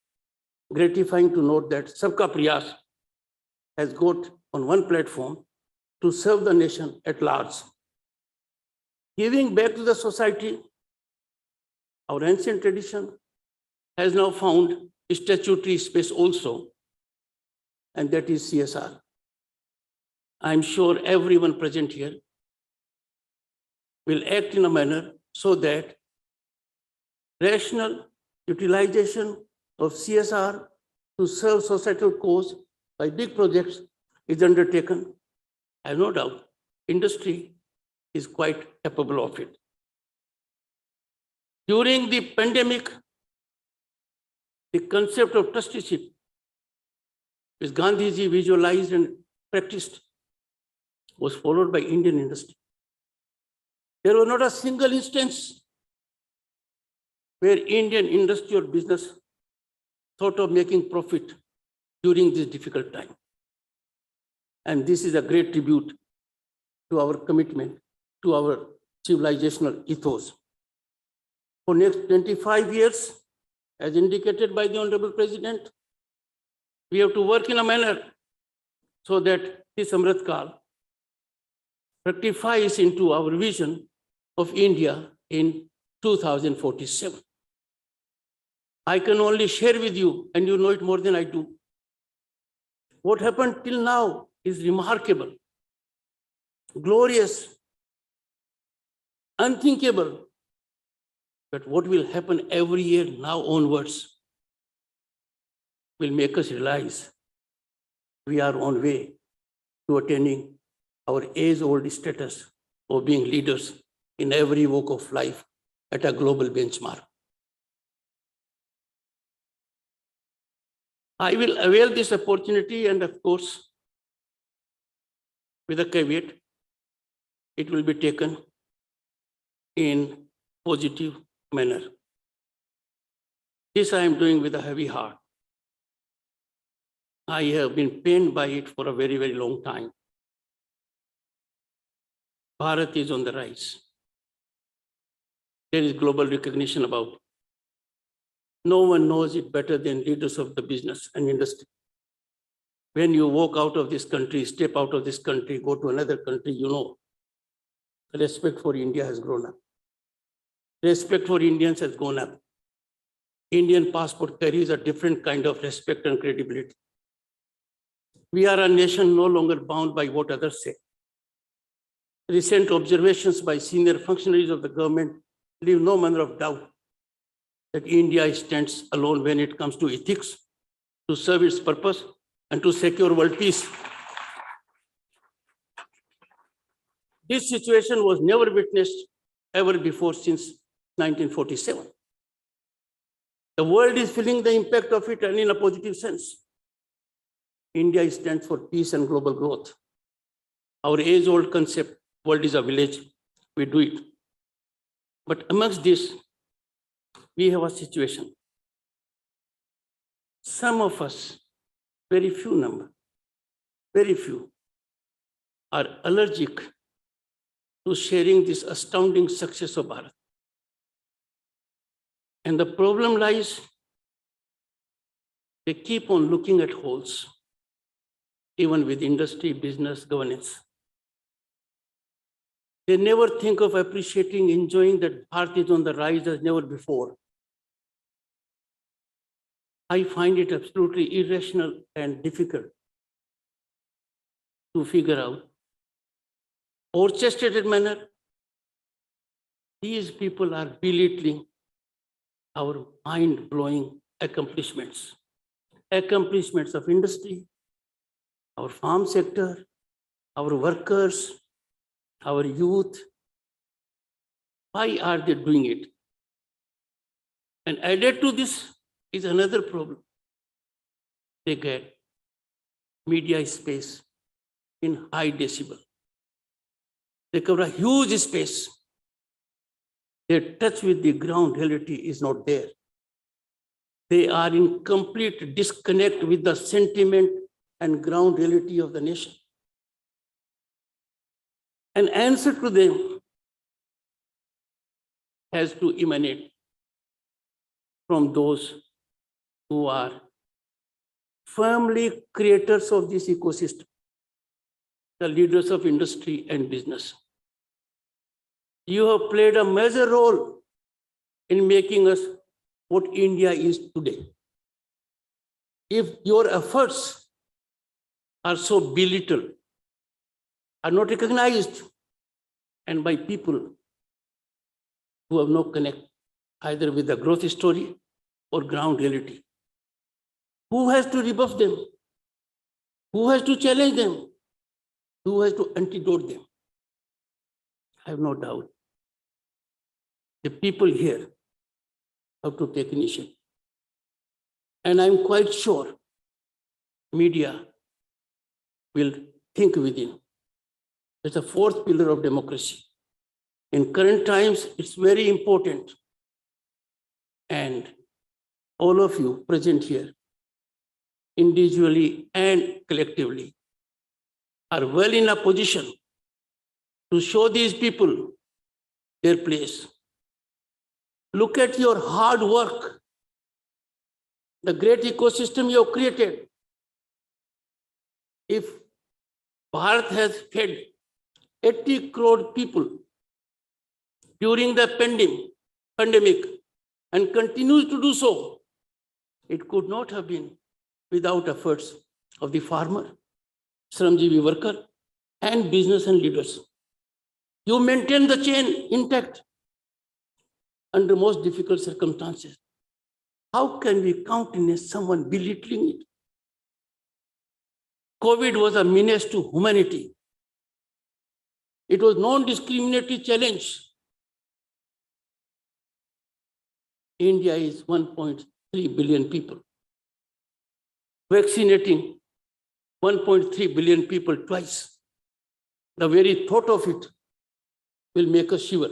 Gratifying to note that Sabka Prayas has got on one platform to serve the nation at large. Giving back to the society, our ancient tradition has now found statutory space also, and that is CSR. I'm sure everyone present here will act in a manner so that rational utilization of CSR to serve societal cause by big projects is undertaken. I have no doubt industry is quite capable of it. During the pandemic, the concept of trusteeship, which Gandhiji visualized and practiced, was followed by Indian industry. There was not a single instance where Indian industry or business thought of making profit during this difficult time. And this is a great tribute to our commitment, to our civilizational ethos. For next 25 years, as indicated by the Honorable President, we have to work in a manner so that this Amrit Kal rectifies into our vision of India in 2047. I can only share with you, and you know it more than I do. What happened till now is remarkable, glorious, unthinkable. But what will happen every year now onwards will make us realize we are on way to attaining our age-old status of being leaders in every walk of life at a global benchmark. I will avail this opportunity, and of course, with a caveat, it will be taken in positive manner. This I am doing with a heavy heart. I have been pained by it for a very, very long time. Bharat is on the rise. There is global recognition about it. No one knows it better than leaders of the business and industry. When you walk out of this country, step out of this country, go to another country, you know, respect for India has grown up. Respect for Indians has gone up. Indian passport carries a different kind of respect and credibility. We are a nation no longer bound by what others say. Recent observations by senior functionaries of the government leave no manner of doubt that India stands alone when it comes to ethics, to serve its purpose, and to secure world peace. This situation was never witnessed ever before since 1947. The world is feeling the impact of it, and in a positive sense. India stands for peace and global growth. Our age-old concept, world is a village, we do it. But amongst this, we have a situation. Some of us very few are allergic to sharing this astounding success of Bharat. And the problem lies, they keep on looking at holes, even with industry, business, governance. They never think of appreciating, enjoying that Bharat is on the rise as never before. I find it absolutely irrational and difficult to figure out. Orchestrated manner, these people are belittling our mind-blowing accomplishments of industry, our farm sector, our workers, our youth. Why are they doing it? And added to this is another problem. They get media space in high decibel. They cover a huge space. Their touch with the ground reality is not there. They are in complete disconnect with the sentiment and ground reality of the nation. An answer to them has to emanate from those who are firmly creators of this ecosystem, the leaders of industry and business. You have played a major role in making us what India is today. If your efforts are so belittled, are not recognized, and by people who have no connect either with the growth story or ground reality, who has to rebuff them? Who has to challenge them? Who has to antidote them? I have no doubt the people here have to take initiative. And I'm quite sure media will think within. It's the fourth pillar of democracy. In current times, it's very important. And all of you present here, individually and collectively, are well in a position to show these people their place. Look at your hard work, the great ecosystem you have created. If Bharat has fed 80 crore people during the pandemic and continues to do so, it could not have been without efforts of the farmer, Shramjeevi worker, and business and leaders. You maintain the chain intact under most difficult circumstances. How can we countenance someone belittling it? COVID was a menace to humanity. It was non-discriminatory challenge. India is 1.3 billion people. Vaccinating 1.3 billion people twice. The very thought of it will make us shiver.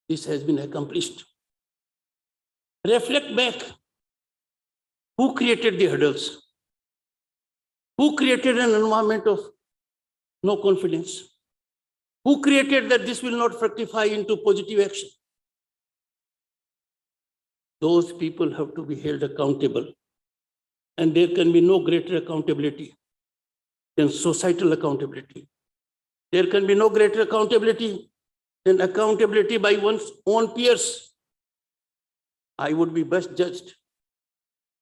This has been accomplished. Reflect back. Who created the hurdles? Who created an environment of no confidence? Who created that this will not fructify into positive action? Those people have to be held accountable. And there can be no greater accountability than societal accountability. There can be no greater accountability than accountability by one's own peers. I would be best judged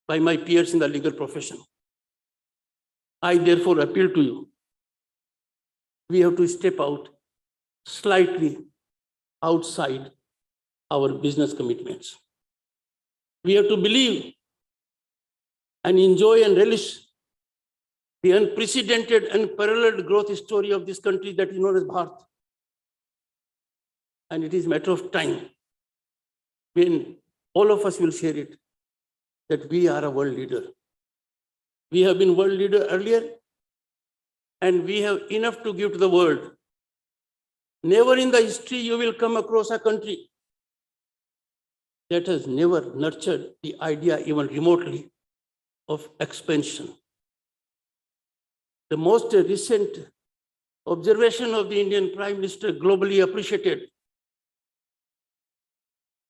by my peers in the legal profession. I therefore appeal to you. We have to step out slightly outside our business commitments. We have to believe and enjoy and relish the unprecedented and paralleled growth story of this country that is known as Bharat. And it is a matter of time when all of us will share it, that we are a world leader. We have been world leader earlier, and we have enough to give to the world. Never in the history you will come across a country that has never nurtured the idea even remotely of expansion, the most recent observation of the Indian Prime Minister, globally appreciated.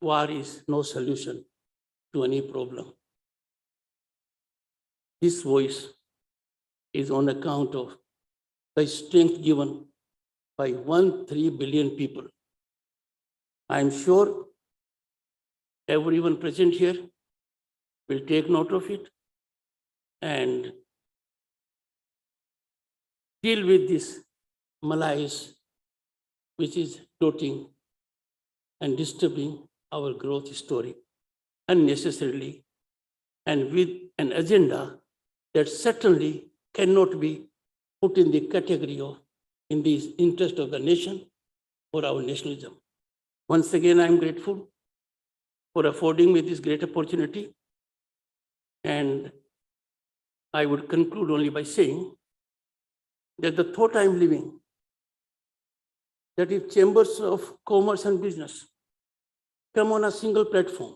War is no solution to any problem. This voice is on account of the strength given by 1.3 billion people. I am sure everyone present here will take note of it and deal with this malaise which is floating and disturbing our growth story unnecessarily, and with an agenda that certainly cannot be put in the category of in the interest of the nation or our nationalism. Once again, I am grateful for affording me this great opportunity. And I would conclude only by saying that the thought I am living, that if chambers of commerce and business come on a single platform,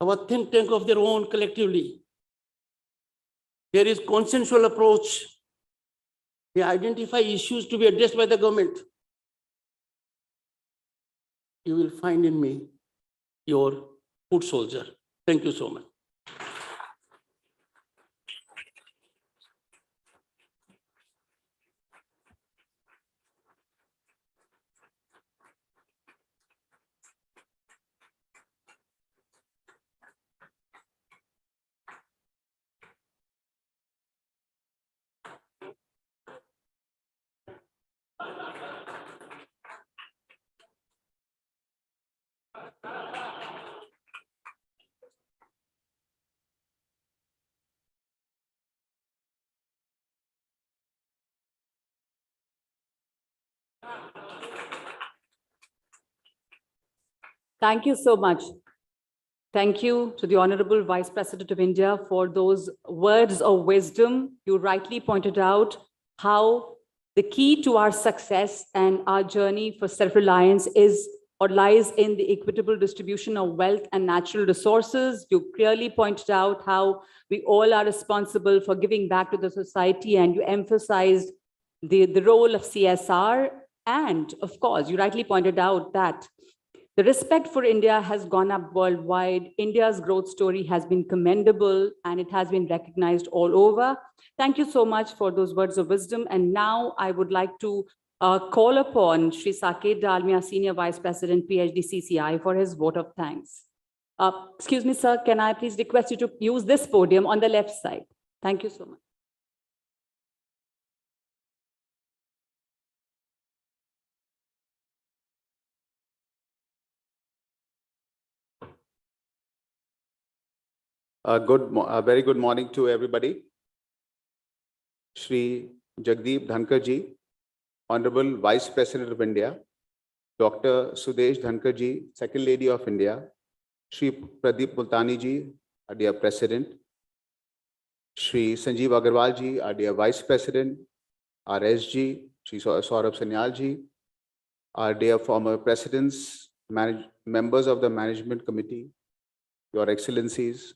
our think tank of their own collectively, there is consensual approach. They identify issues to be addressed by the government. You will find in me your foot soldier. Thank you so much. Thank you so much. Thank you to the Honorable Vice President of India for those words of wisdom. You rightly pointed out how the key to our success and our journey for self-reliance is or lies in the equitable distribution of wealth and natural resources. You clearly pointed out how we all are responsible for giving back to the society, and you emphasized the role of CSR. And of course, you rightly pointed out that the respect for India has gone up worldwide. India's growth story has been commendable and it has been recognized all over. Thank you so much for those words of wisdom. And now I would like to call upon Shri Saket Dalmia, Senior Vice President, PHDCCI, for his vote of thanks. Excuse me, sir, can I please request you to use this podium on the left side? Thank you so much. Very good morning to everybody. Shri Jagdeep Dhankar ji, Honorable Vice President of India, Dr. Sudesh Dhankar ji, Second Lady of India, Shri Pradeep Multani ji, our dear President, Shri Sanjeev Agarwal ji, our dear Vice President, RSG, Shri Saurabh Sanyal ji, our dear former Presidents, members of the Management Committee, Your Excellencies,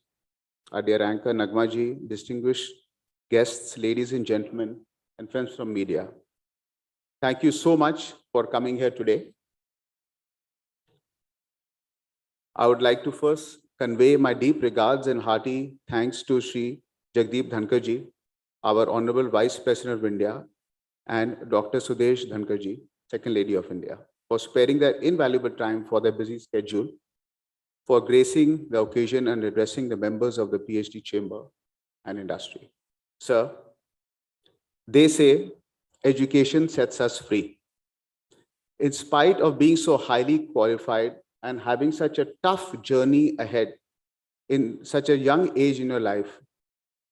our dear anchor Nagma ji, distinguished guests, ladies and gentlemen, and friends from media. Thank you so much for coming here today. I would like to first convey my deep regards and hearty thanks to Shri Jagdeep Dhankar ji, our Honorable Vice President of India, and Dr. Sudesh Dhankar ji, Second Lady of India, for sparing their invaluable time for their busy schedule, for gracing the occasion and addressing the members of the PhD chamber and industry. Sir, they say education sets us free. In spite of being so highly qualified and having such a tough journey ahead in such a young age in your life,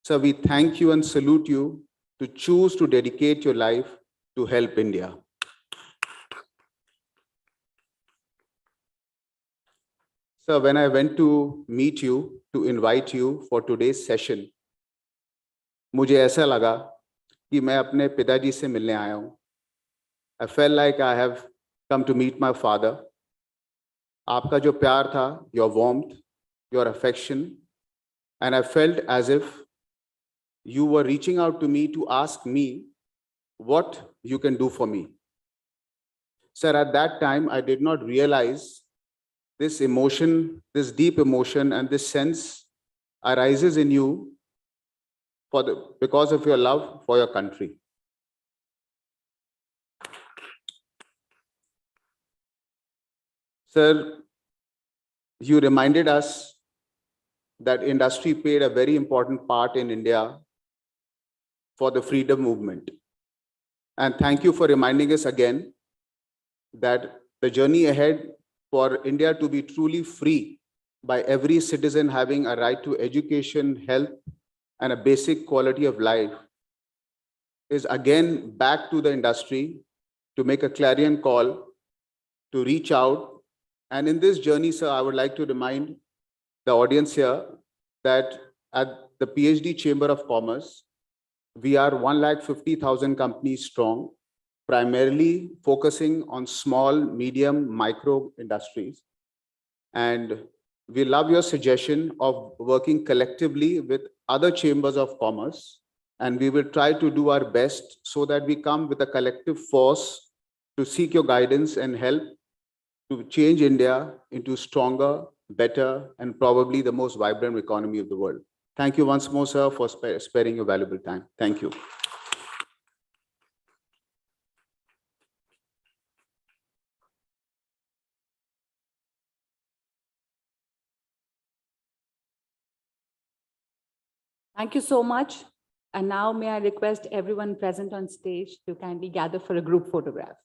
sir, we thank you and salute you to choose to dedicate your life to help India. Sir, when I went to meet you, to invite you for today's session, मुझे ऐसा लगा कि मैं अपने पिताजी से मिलने आया हूँ. I felt like I have come to meet my father. आपका जो प्यार था, your warmth, your affection, and I felt as if you were reaching out to me to ask me what you can do for me. Sir, at that time, I did not realize this emotion, this deep emotion, and this sense arises in you because of your love for your country. Sir, you reminded us that industry played a very important part in India for the freedom movement. And thank you for reminding us again that the journey ahead for India to be truly free by every citizen having a right to education, health, and a basic quality of life is again back to the industry to make a clarion call, to reach out. And in this journey, sir, I would like to remind the audience here that at the PhD Chamber of Commerce, we are 150,000 companies strong, primarily focusing on small, medium, micro industries. And we love your suggestion of working collectively with other chambers of commerce. And we will try to do our best so that we come with a collective force to seek your guidance and help to change India into stronger, better, and probably the most vibrant economy of the world. Thank you once more, sir, for sparing your valuable time. Thank you. Thank you so much. And now may I request everyone present on stage to kindly gather for a group photograph.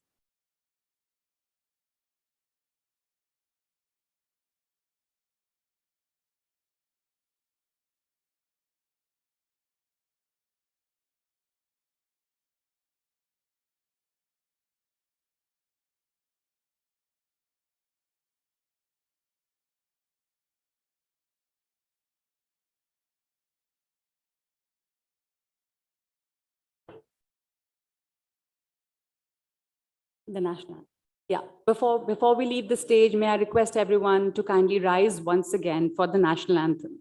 The national. Yeah, before we leave the stage, may I request everyone to kindly rise once again for the national anthem.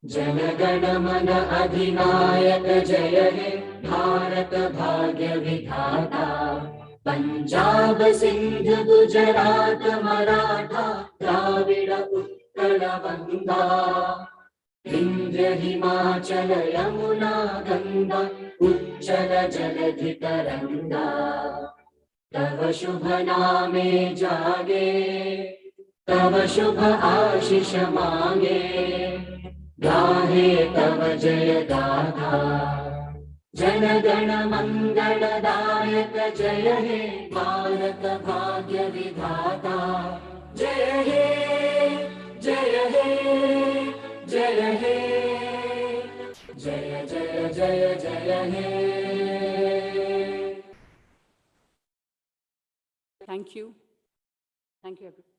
जनगण मन अधिनायक जय हे भारत भाग्य विधाता पंजाब सिंध गुजरात मराठा द्राविड़ उत्कल गंगा विंध्य हिमाचल यमुना गंगा उच्चल जलधि तरंगा तव शुभ नामे जागे तव शुभ आशीष मांगे गाहे तव जय गाथा जन गण मंगल दायक जय हे भारत भाग्य विधाता जय हे जय हे जय हे जय जय जय जय हे. Thank you. Thank you, everyone.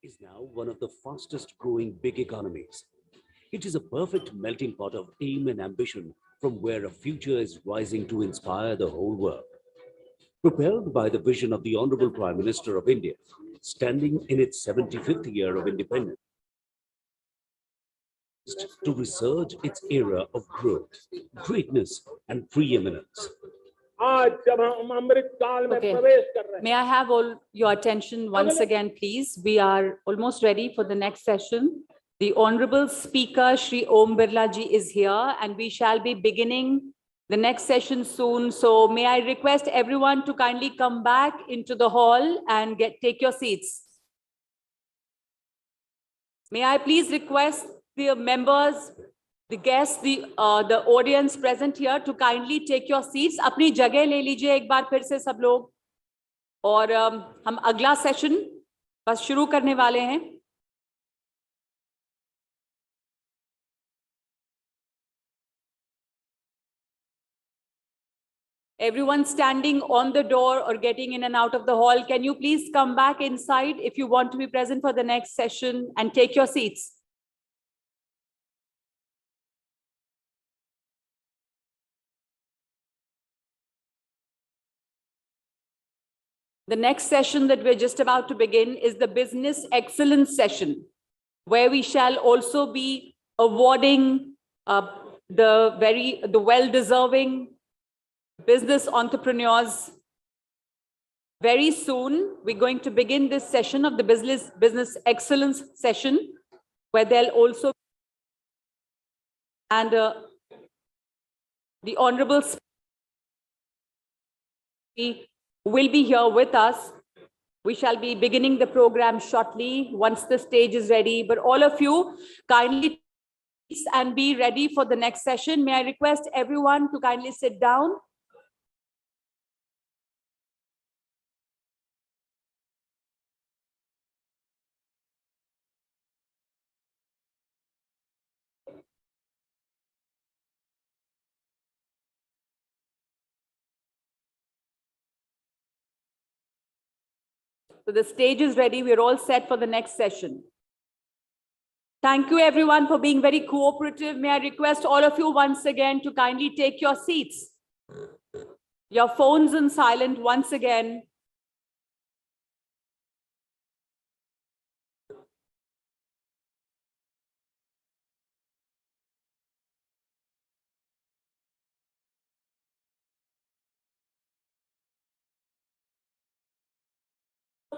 is now one of the fastest growing big economies. It is a perfect melting pot of aim and ambition from where a future is rising to inspire the whole world. Propelled by the vision of the Honorable Prime Minister of India, standing in its 75th year of independence, to resurge its era of growth, greatness, and preeminence. आज जब हम अमृत काल में Okay. प्रवेश कर रहे हैं, May I have all your attention once again, please? We are almost ready for the next session. The Honorable Speaker, Shri Om Birla Ji, is here, and we shall be beginning the next session soon. So may I request everyone to kindly come back into the hall and take your seats. May I please request the members, the guests, the audience present here to kindly take your seats. अपनी जगह ले लीजिए एक बार फिर से सब लोग, और हम अगला सेशन बस शुरू करने वाले हैं. Everyone standing on the door or getting in and out of the hall, can you please come back inside if you want to be present for the next session and take your seats? The next session that we're just about to begin is the Business Excellence session, where we shall also be awarding the well-deserving business entrepreneurs. Very soon, we're going to begin this session of the Business Excellence session, where they'll also, and the Honorable will be here with us. We shall be beginning the program shortly once the stage is ready, but all of you kindly and be ready for the next session. May I request everyone to kindly sit down. So the stage is ready. We're all set for the next session. Thank you everyone for being very cooperative. May I request all of you once again to kindly take your seats. Your phones on silent once again.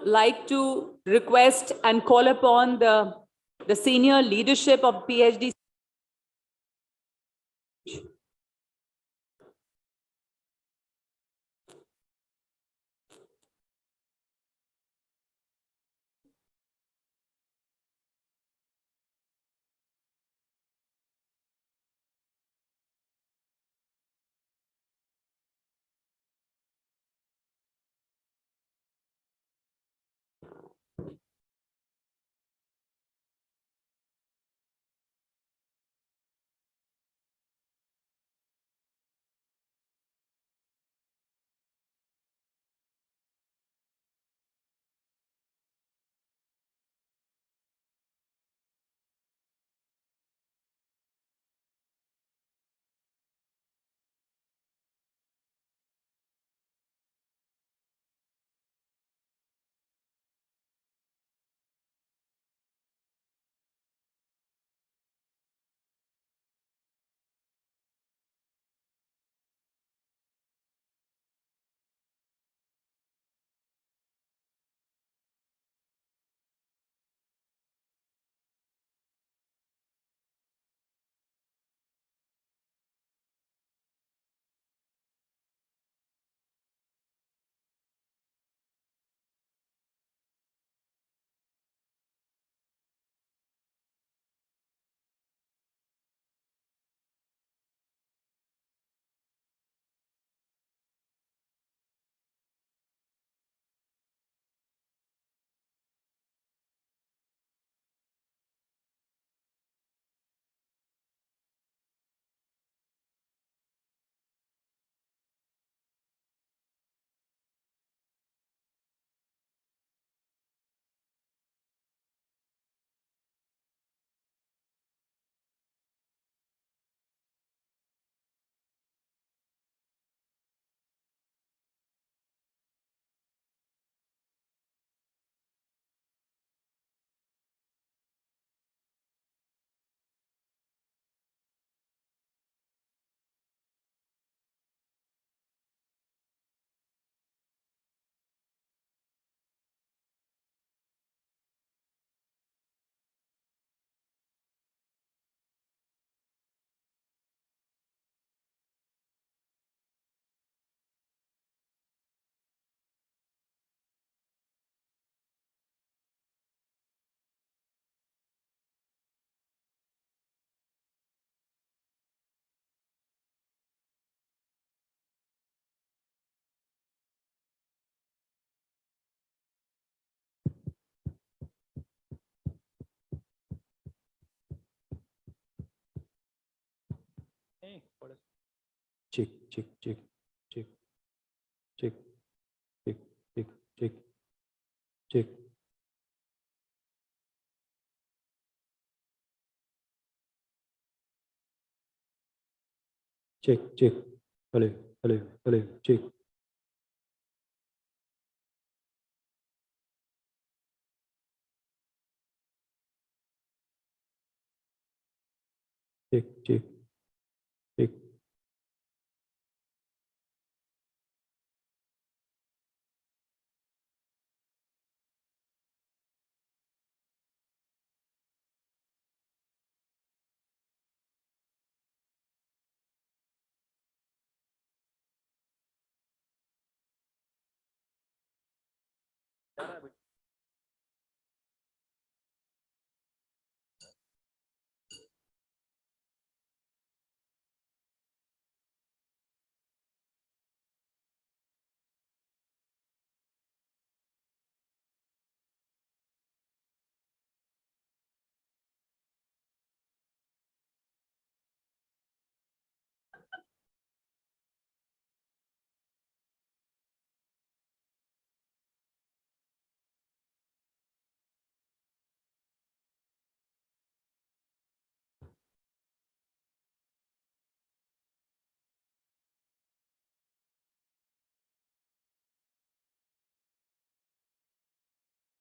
Like to request and call upon the senior leadership of PhD Check, check, check, check, check, check, check, check, check. Check, check. Hello, hello, hello, check. Check, check, check.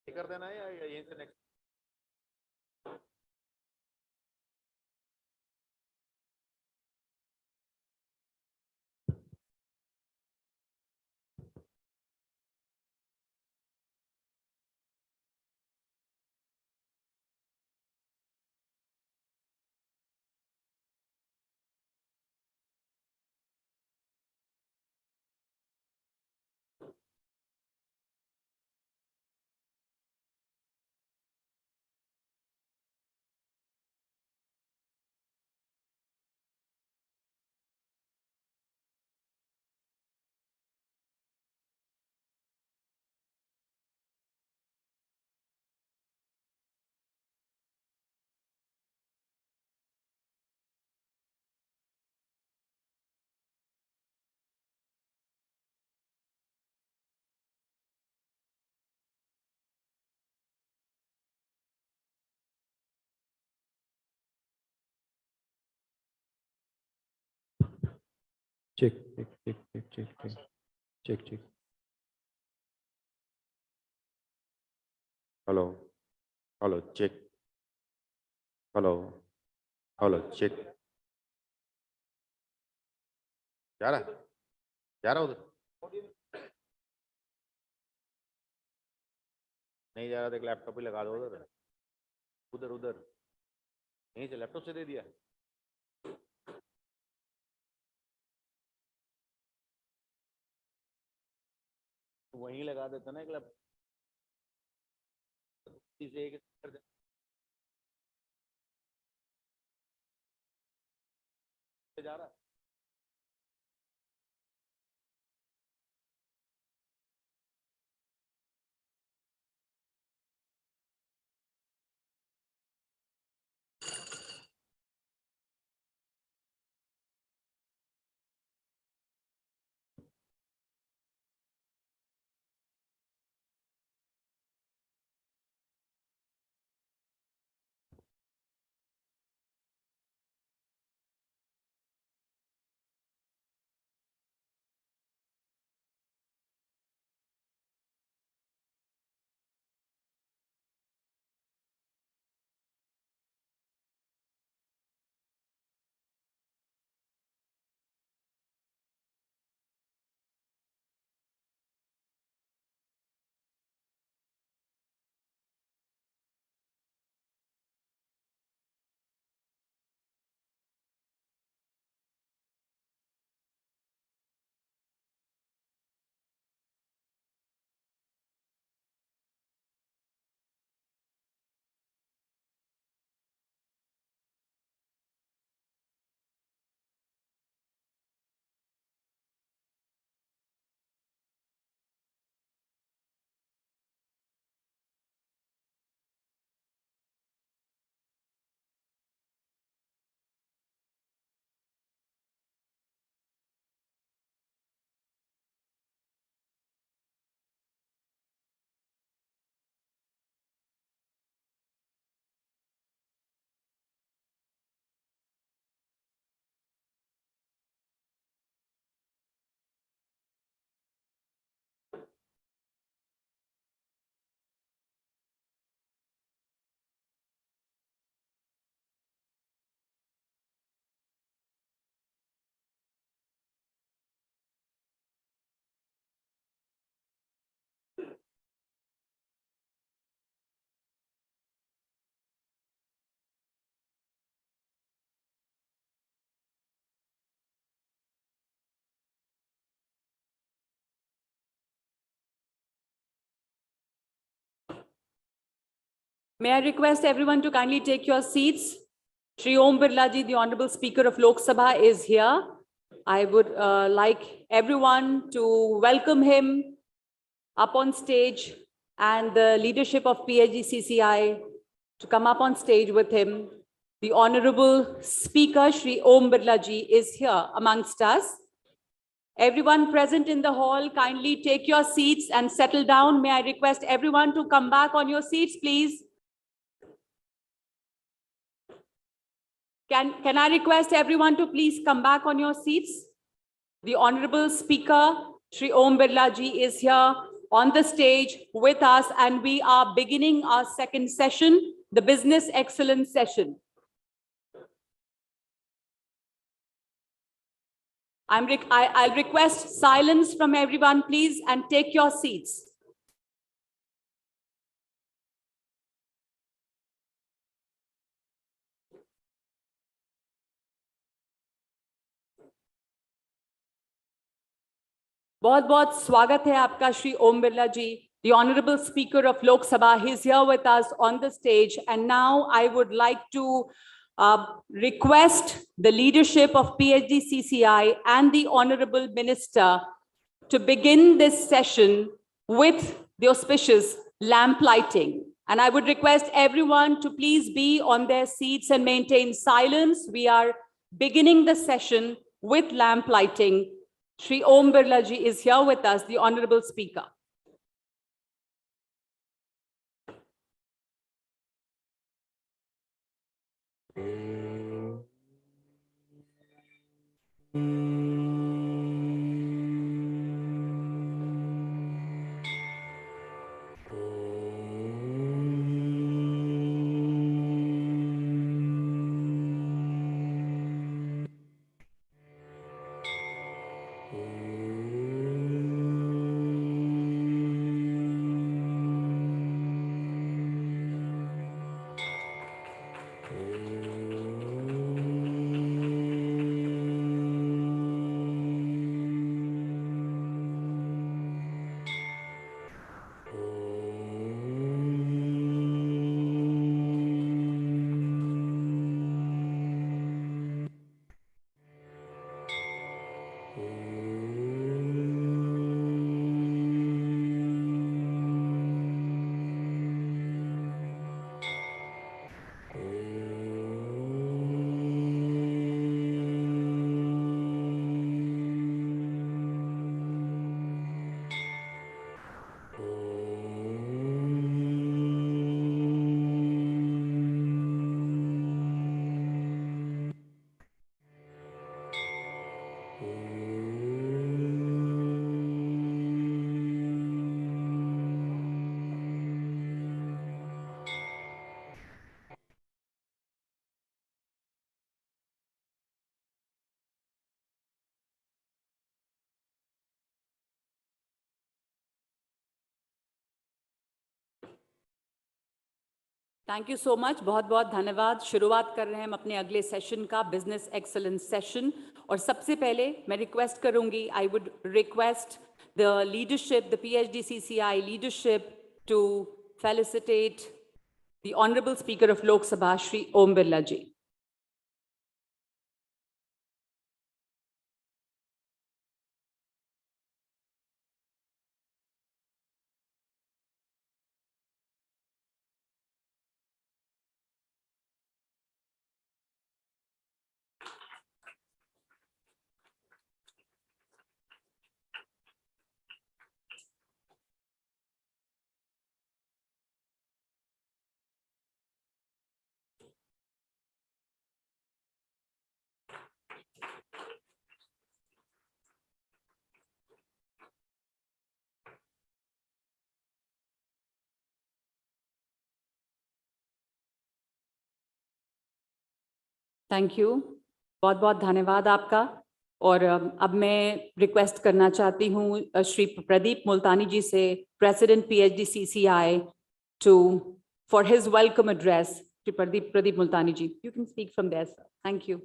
कर देना है या यहीं से next Check, check, check, check, check, check, check, check. Hello hello check hello hello check जा रहा उधर नहीं जा रहा तो एक लैपटॉप ही लगा दो उधर उधर उधर यहीं से लैपटॉप से दे दिया वहीं लगा देता ना एक लैपटॉप से एक जा रहा May I request everyone to kindly take your seats? Shri Om Birla Ji, the Honorable Speaker of Lok Sabha, is here. I would like everyone to welcome him up on stage, and the leadership of PHDCCI to come up on stage with him. The Honorable Speaker, Shri Om Birla Ji, is here amongst us. Everyone present in the hall, kindly take your seats and settle down. May I request everyone to come back on your seats, please? Can I request everyone to please come back on your seats? The Honorable Speaker, Shri Om Birla Ji, is here on the stage with us, and we are beginning our second session, the Business Excellence session. I'll request silence from everyone, please, and take your seats. बहुत बहुत स्वागत है आपका श्री ओम बिरला जी, the Honorable Speaker of Lok Sabha. He's here with us on the stage, and now I would like to request the leadership of PHDCCI and the Honorable Minister to begin this session with the auspicious lamp lighting. And I would request everyone to please be on their seats and maintain silence. We are beginning the session with lamp lighting. Shri Om Birla Ji is here with us, the Honorable Speaker. Thank you so much, बहुत बहुत धन्यवाद। शुरुआत कर रहे हैं हम अपने अगले सेशन का, बिजनेस एक्सीलेंस सेशन। और सबसे पहले मैं रिक्वेस्ट करूंगी, I would request the leadership, the PHDCCI leadership to felicitate the honourable speaker of Lok Sabha Shri Om Birla ji. Thank you, बहुत बहुत धन्यवाद आपका। और अब मैं रिक्वेस्ट करना चाहती हूँ श्री प्रदीप मुल्तानी जी से, president PHDCCI, to for his welcome address. Shri Pradeep Multani ji, you can speak from there sir. Thank you.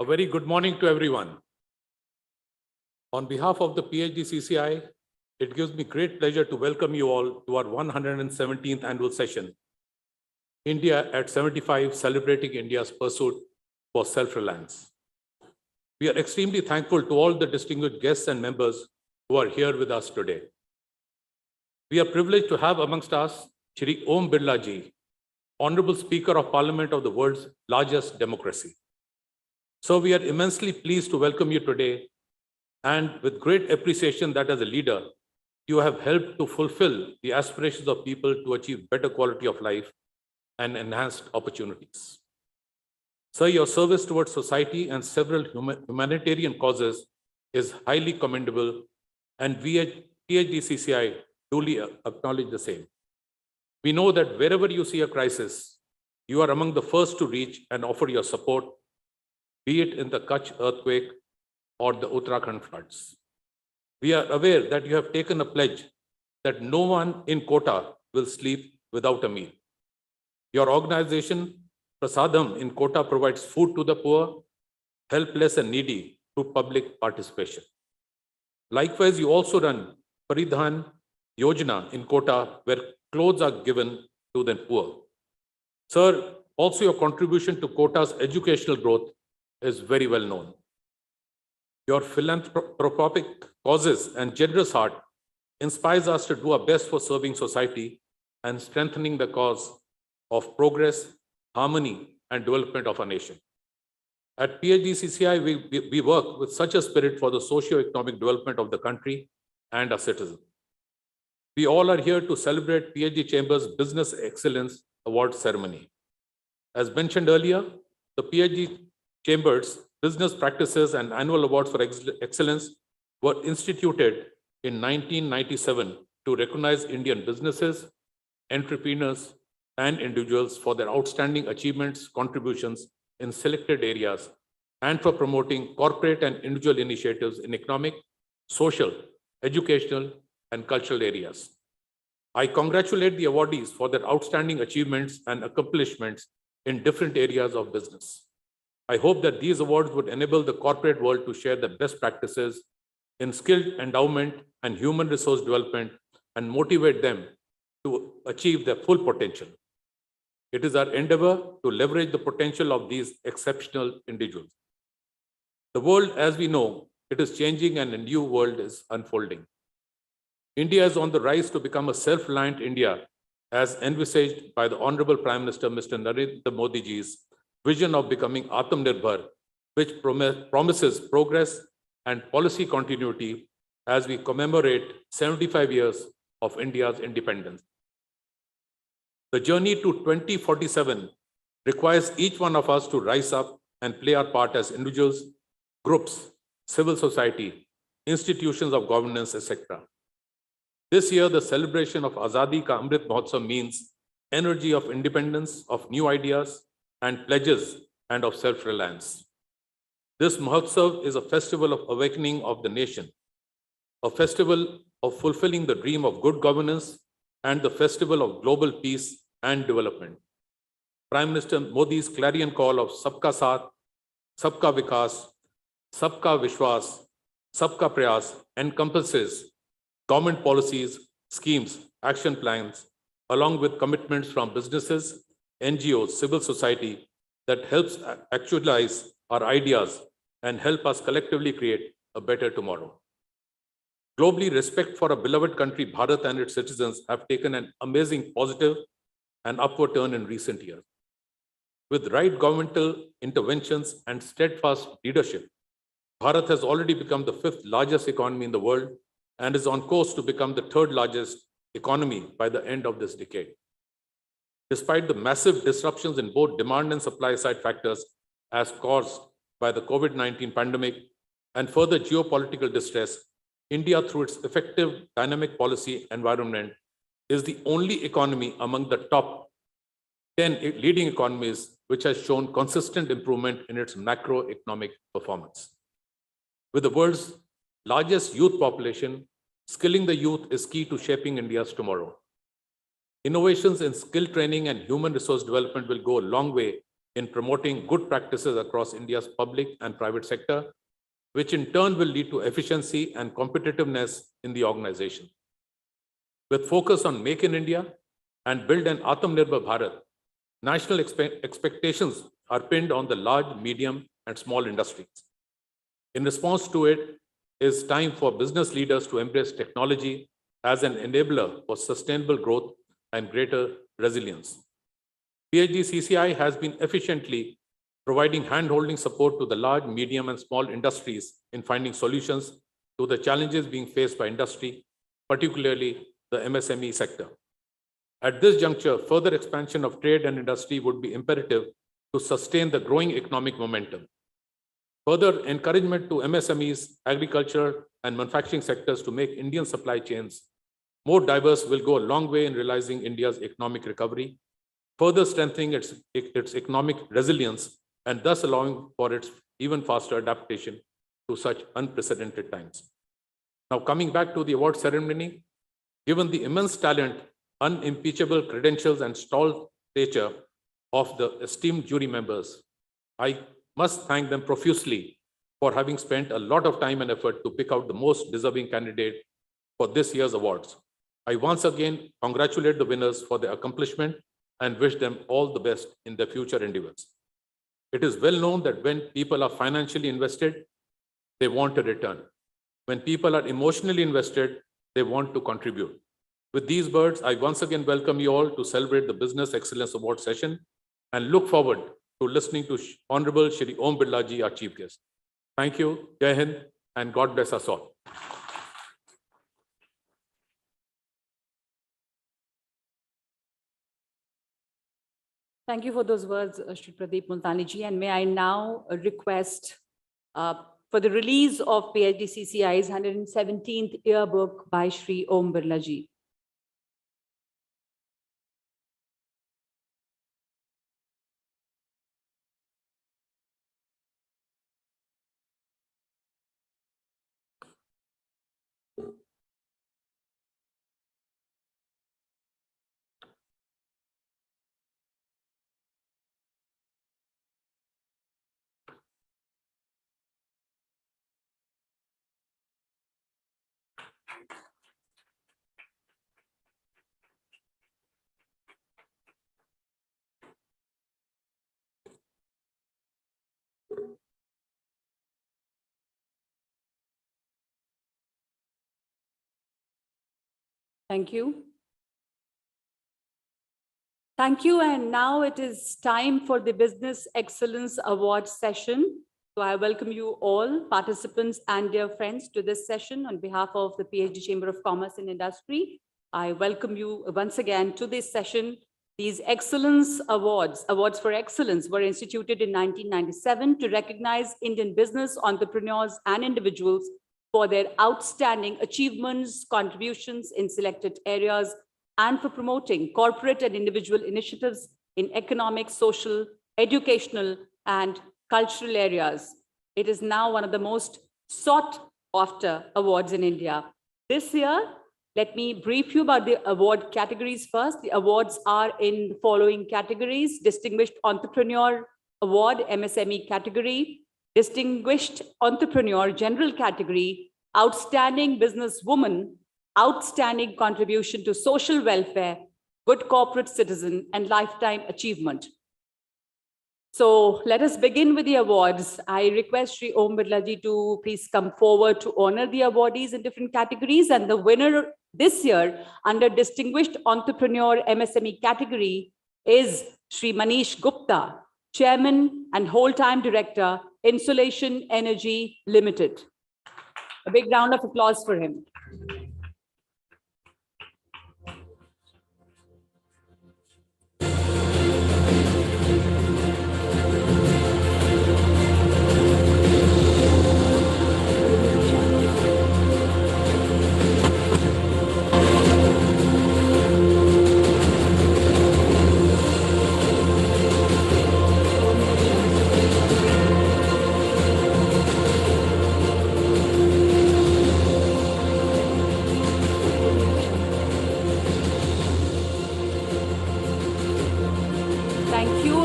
A very good morning to everyone. On behalf of the PHDCCI, it gives me great pleasure to welcome you all to our 117th annual session, India at 75, celebrating India's pursuit for self-reliance. We are extremely thankful to all the distinguished guests and members who are here with us today. We are privileged to have amongst us Shri Om Birla Ji, Honorable Speaker of Parliament of the world's largest democracy. So we are immensely pleased to welcome you today, and with great appreciation that as a leader, you have helped to fulfill the aspirations of people to achieve better quality of life and enhanced opportunities. Sir, your service towards society and several humanitarian causes is highly commendable, and we at PHDCCI duly acknowledge the same. We know that wherever you see a crisis, you are among the first to reach and offer your support, be it in the Kutch earthquake or the Uttarakhand floods. We are aware that you have taken a pledge that no one in Kota will sleep without a meal. Your organization, Prasadam in Kota, provides food to the poor, helpless and needy through public participation. Likewise, you also run Paridhan Yojana in Kota, where clothes are given to the poor. Sir, also your contribution to Kota's educational growth is very well known. Your philanthropic causes and generous heart inspires us to do our best for serving society and strengthening the cause of progress, harmony, and development of our nation. At PHDCCI, we work with such a spirit for the socio-economic development of the country and our citizens. We all are here to celebrate PhD Chamber's Business Excellence Award ceremony. As mentioned earlier, the PhD Chamber's Business Practices and Annual Awards for Excellence were instituted in 1997 to recognize Indian businesses, entrepreneurs, and individuals for their outstanding achievements, contributions in selected areas, and for promoting corporate and individual initiatives in economic, social, educational, and cultural areas. I congratulate the awardees for their outstanding achievements and accomplishments in different areas of business. I hope that these awards would enable the corporate world to share the best practices in skilled endowment and human resource development and motivate them to achieve their full potential. It is our endeavor to leverage the potential of these exceptional individuals. The world, as we know, it is changing and a new world is unfolding. India is on the rise to become a self-reliant India, as envisaged by the Honorable Prime Minister, Mr. Narendra Modi ji's vision of becoming Atmanirbhar, which promises progress and policy continuity as we commemorate 75 years of India's independence. The journey to 2047 requires each one of us to rise up and play our part as individuals, groups, civil society, institutions of governance, etc. This year, the celebration of Azadi Ka Amrit Mahotsav means energy of independence, of new ideas, and pledges, and of self-reliance. This Mahotsav is a festival of awakening of the nation, a festival of fulfilling the dream of good governance, and the festival of global peace and development. Prime Minister Modi's clarion call of Sabka Saath, Sabka Vikas, Sabka Vishwas, Sabka Prayas encompasses government policies, schemes, action plans, along with commitments from businesses, NGOs, civil society that helps actualize our ideas and help us collectively create a better tomorrow. Globally, respect for our beloved country, Bharat, and its citizens have taken an amazing positive and upward turn in recent years. With right governmental interventions and steadfast leadership, Bharat has already become the 5th largest economy in the world and is on course to become the 3rd largest economy by the end of this decade. Despite the massive disruptions in both demand and supply side factors as caused by the COVID-19 pandemic and further geopolitical distress, India, through its effective dynamic policy environment, is the only economy among the top 10 leading economies which has shown consistent improvement in its macroeconomic performance. With the world's largest youth population, skilling the youth is key to shaping India's tomorrow. Innovations in skill training and human resource development will go a long way in promoting good practices across India's public and private sector, which in turn will lead to efficiency and competitiveness in the organization. With focus on Make in India and build an Atmanirbhar Bharat, national expectations are pinned on the large, medium, and small industries. In response to it, is time for business leaders to embrace technology as an enabler for sustainable growth and greater resilience. PHDCCI has been efficiently providing hand-holding support to the large, medium, and small industries in finding solutions to the challenges being faced by industry, particularly the MSME sector. At this juncture, further expansion of trade and industry would be imperative to sustain the growing economic momentum. Further encouragement to MSMEs, agriculture, and manufacturing sectors to make Indian supply chains more diverse will go a long way in realizing India's economic recovery, further strengthening its economic resilience, and thus allowing for its even faster adaptation to such unprecedented times. Now, coming back to the award ceremony, given the immense talent, unimpeachable credentials, and stalwart stature of the esteemed jury members, I must thank them profusely for having spent a lot of time and effort to pick out the most deserving candidate for this year's awards. I once again congratulate the winners for their accomplishment and wish them all the best in their future endeavors. It is well known that when people are financially invested, they want a return. When people are emotionally invested, they want to contribute. With these words, I once again welcome you all to celebrate the Business Excellence Award session and look forward to listening to Honorable Shri Om Birla Ji, our Chief Guest. Thank you, Jai Hind, and God bless us all. Thank you for those words, Shri Pradeep Multani ji. And may I now request for the release of PHDCCI's 117th yearbook by Shri Om Birla ji. Thank you. Thank you. And now it is time for the Business Excellence Award session. So I welcome you all, participants and dear friends, to this session on behalf of the PhD Chamber of Commerce and Industry. I welcome you once again to this session. These Excellence Awards, Awards for Excellence, were instituted in 1997 to recognize Indian business entrepreneurs and individuals for their outstanding achievements, contributions in selected areas, and for promoting corporate and individual initiatives in economic, social, educational, and cultural areas. It is now one of the most sought after awards in India. This year, let me brief you about the award categories first. The awards are in the following categories: Distinguished Entrepreneur Award, MSME category; Distinguished Entrepreneur General category; Outstanding Businesswoman; Outstanding Contribution to Social Welfare; Good Corporate Citizen; and Lifetime Achievement. So let us begin with the awards. I request Shri Om Birla ji to please come forward to honor the awardees in different categories. And the winner this year under Distinguished Entrepreneur MSME category is Shri Manish Gupta, Chairman and Whole-Time Director, Insulation Energy Limited. A big round of applause for him.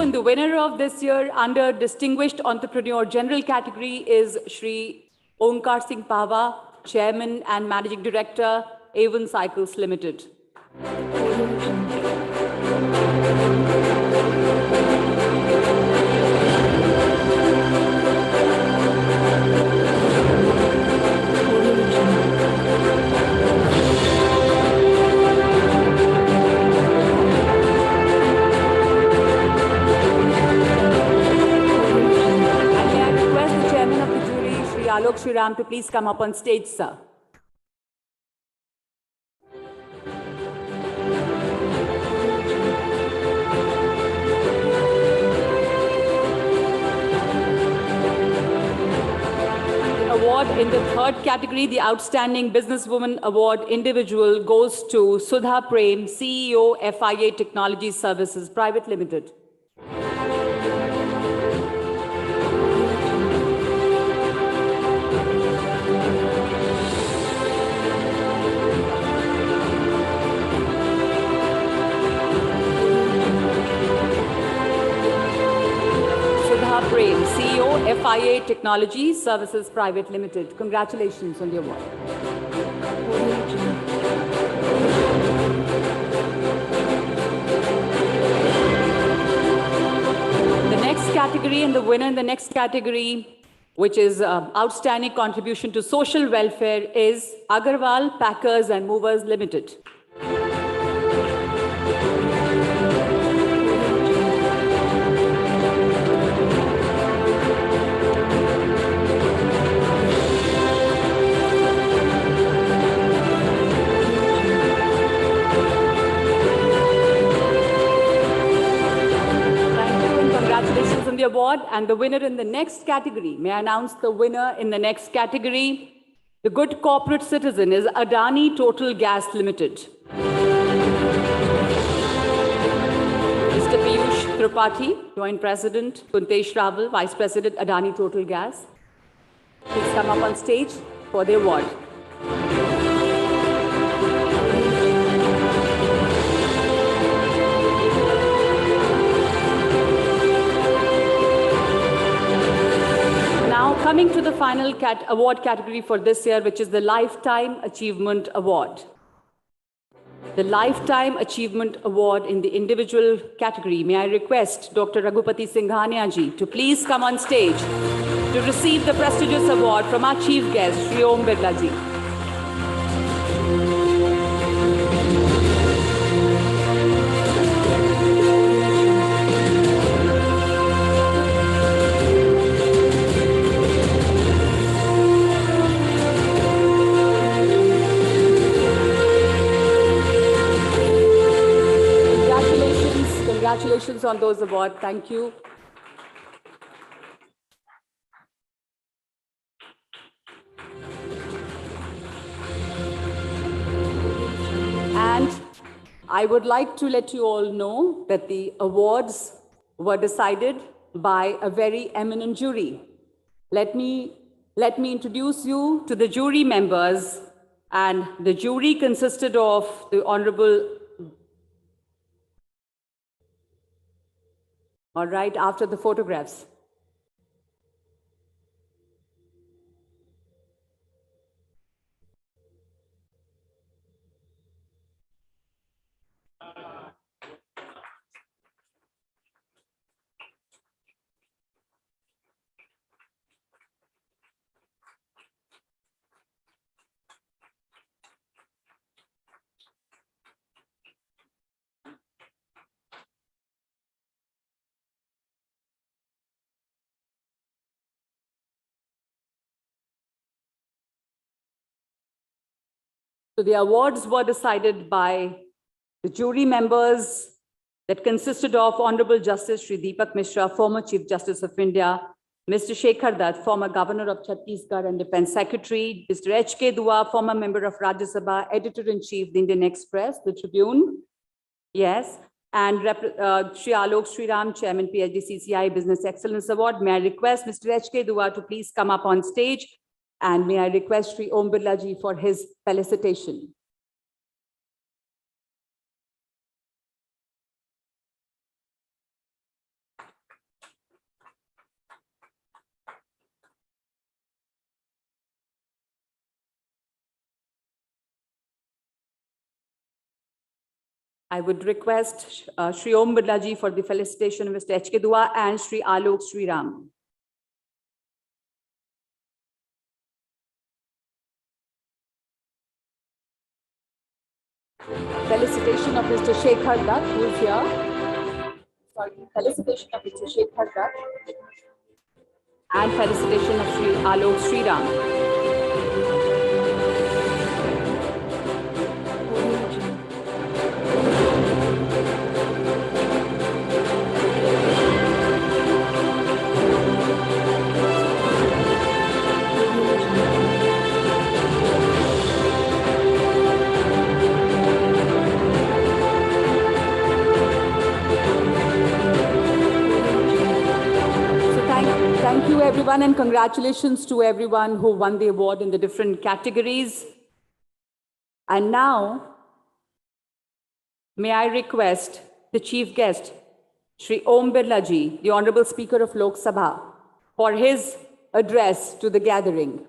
and the winner of this year under Distinguished Entrepreneur General category is Shri Onkar Singh Pahwa, Chairman and Managing Director, Avon Cycles Limited. Alok Shriram to please come up on stage, sir. The award in the third category, the Outstanding Businesswoman Award Individual, goes to Sudha Prem, CEO, FIA Technology Services Private Limited. Prem, CEO, FIA Technology Services Private Limited. Congratulations on the award. The next category and the winner in the next category, which is Outstanding Contribution to Social Welfare, is Agarwal Packers and Movers Limited. The award and the winner in the next category. May I announce the winner in the next category? The good corporate citizen is Adani Total Gas Limited. Mr. Piyush Tripathi, Joint President, Kuntesh Raval, Vice President, Adani Total Gas. Please come up on stage for the award. Coming to the final award category for this year, which is the Lifetime Achievement Award. The Lifetime Achievement Award in the individual category. May I request Dr. Raghupati Singhania ji to please come on stage to receive the prestigious award from our chief guest, Shri Om Birla ji. Congratulations on those awards. Thank you. And I would like to let you all know that the awards were decided by a very eminent jury. Let me introduce you to the jury members, and the jury consisted of the Honorable. All right, after the photographs. So the awards were decided by the jury members that consisted of Honorable Justice Shri Deepak Mishra, former Chief Justice of India, Mr. Shekhar Dutt, former Governor of Chhattisgarh and Defense Secretary, Mr. H.K. Dua, former member of Rajya Sabha, Editor-in-Chief, the Indian Express, the Tribune, yes, and Shri Alok Shriram, Chairman, PHDCCI Business Excellence Award. May I request Mr. H.K. Dua to please come up on stage, and may I request Shri Om Birla ji for his felicitation. I would request Shri Om Birla ji for the felicitation of Mr. H.K. Dua and Shri Alok Sriram. Felicitation of Mr. Shekhar Dutt, who is here. Sorry, felicitation of Mr. Shekhar Dutt. And felicitation of Shri Alok Sriram. Thank you, everyone, and congratulations to everyone who won the award in the different categories. And now, may I request the chief guest, Shri Om Birla ji, the Honorable Speaker of Lok Sabha, for his address to the gathering.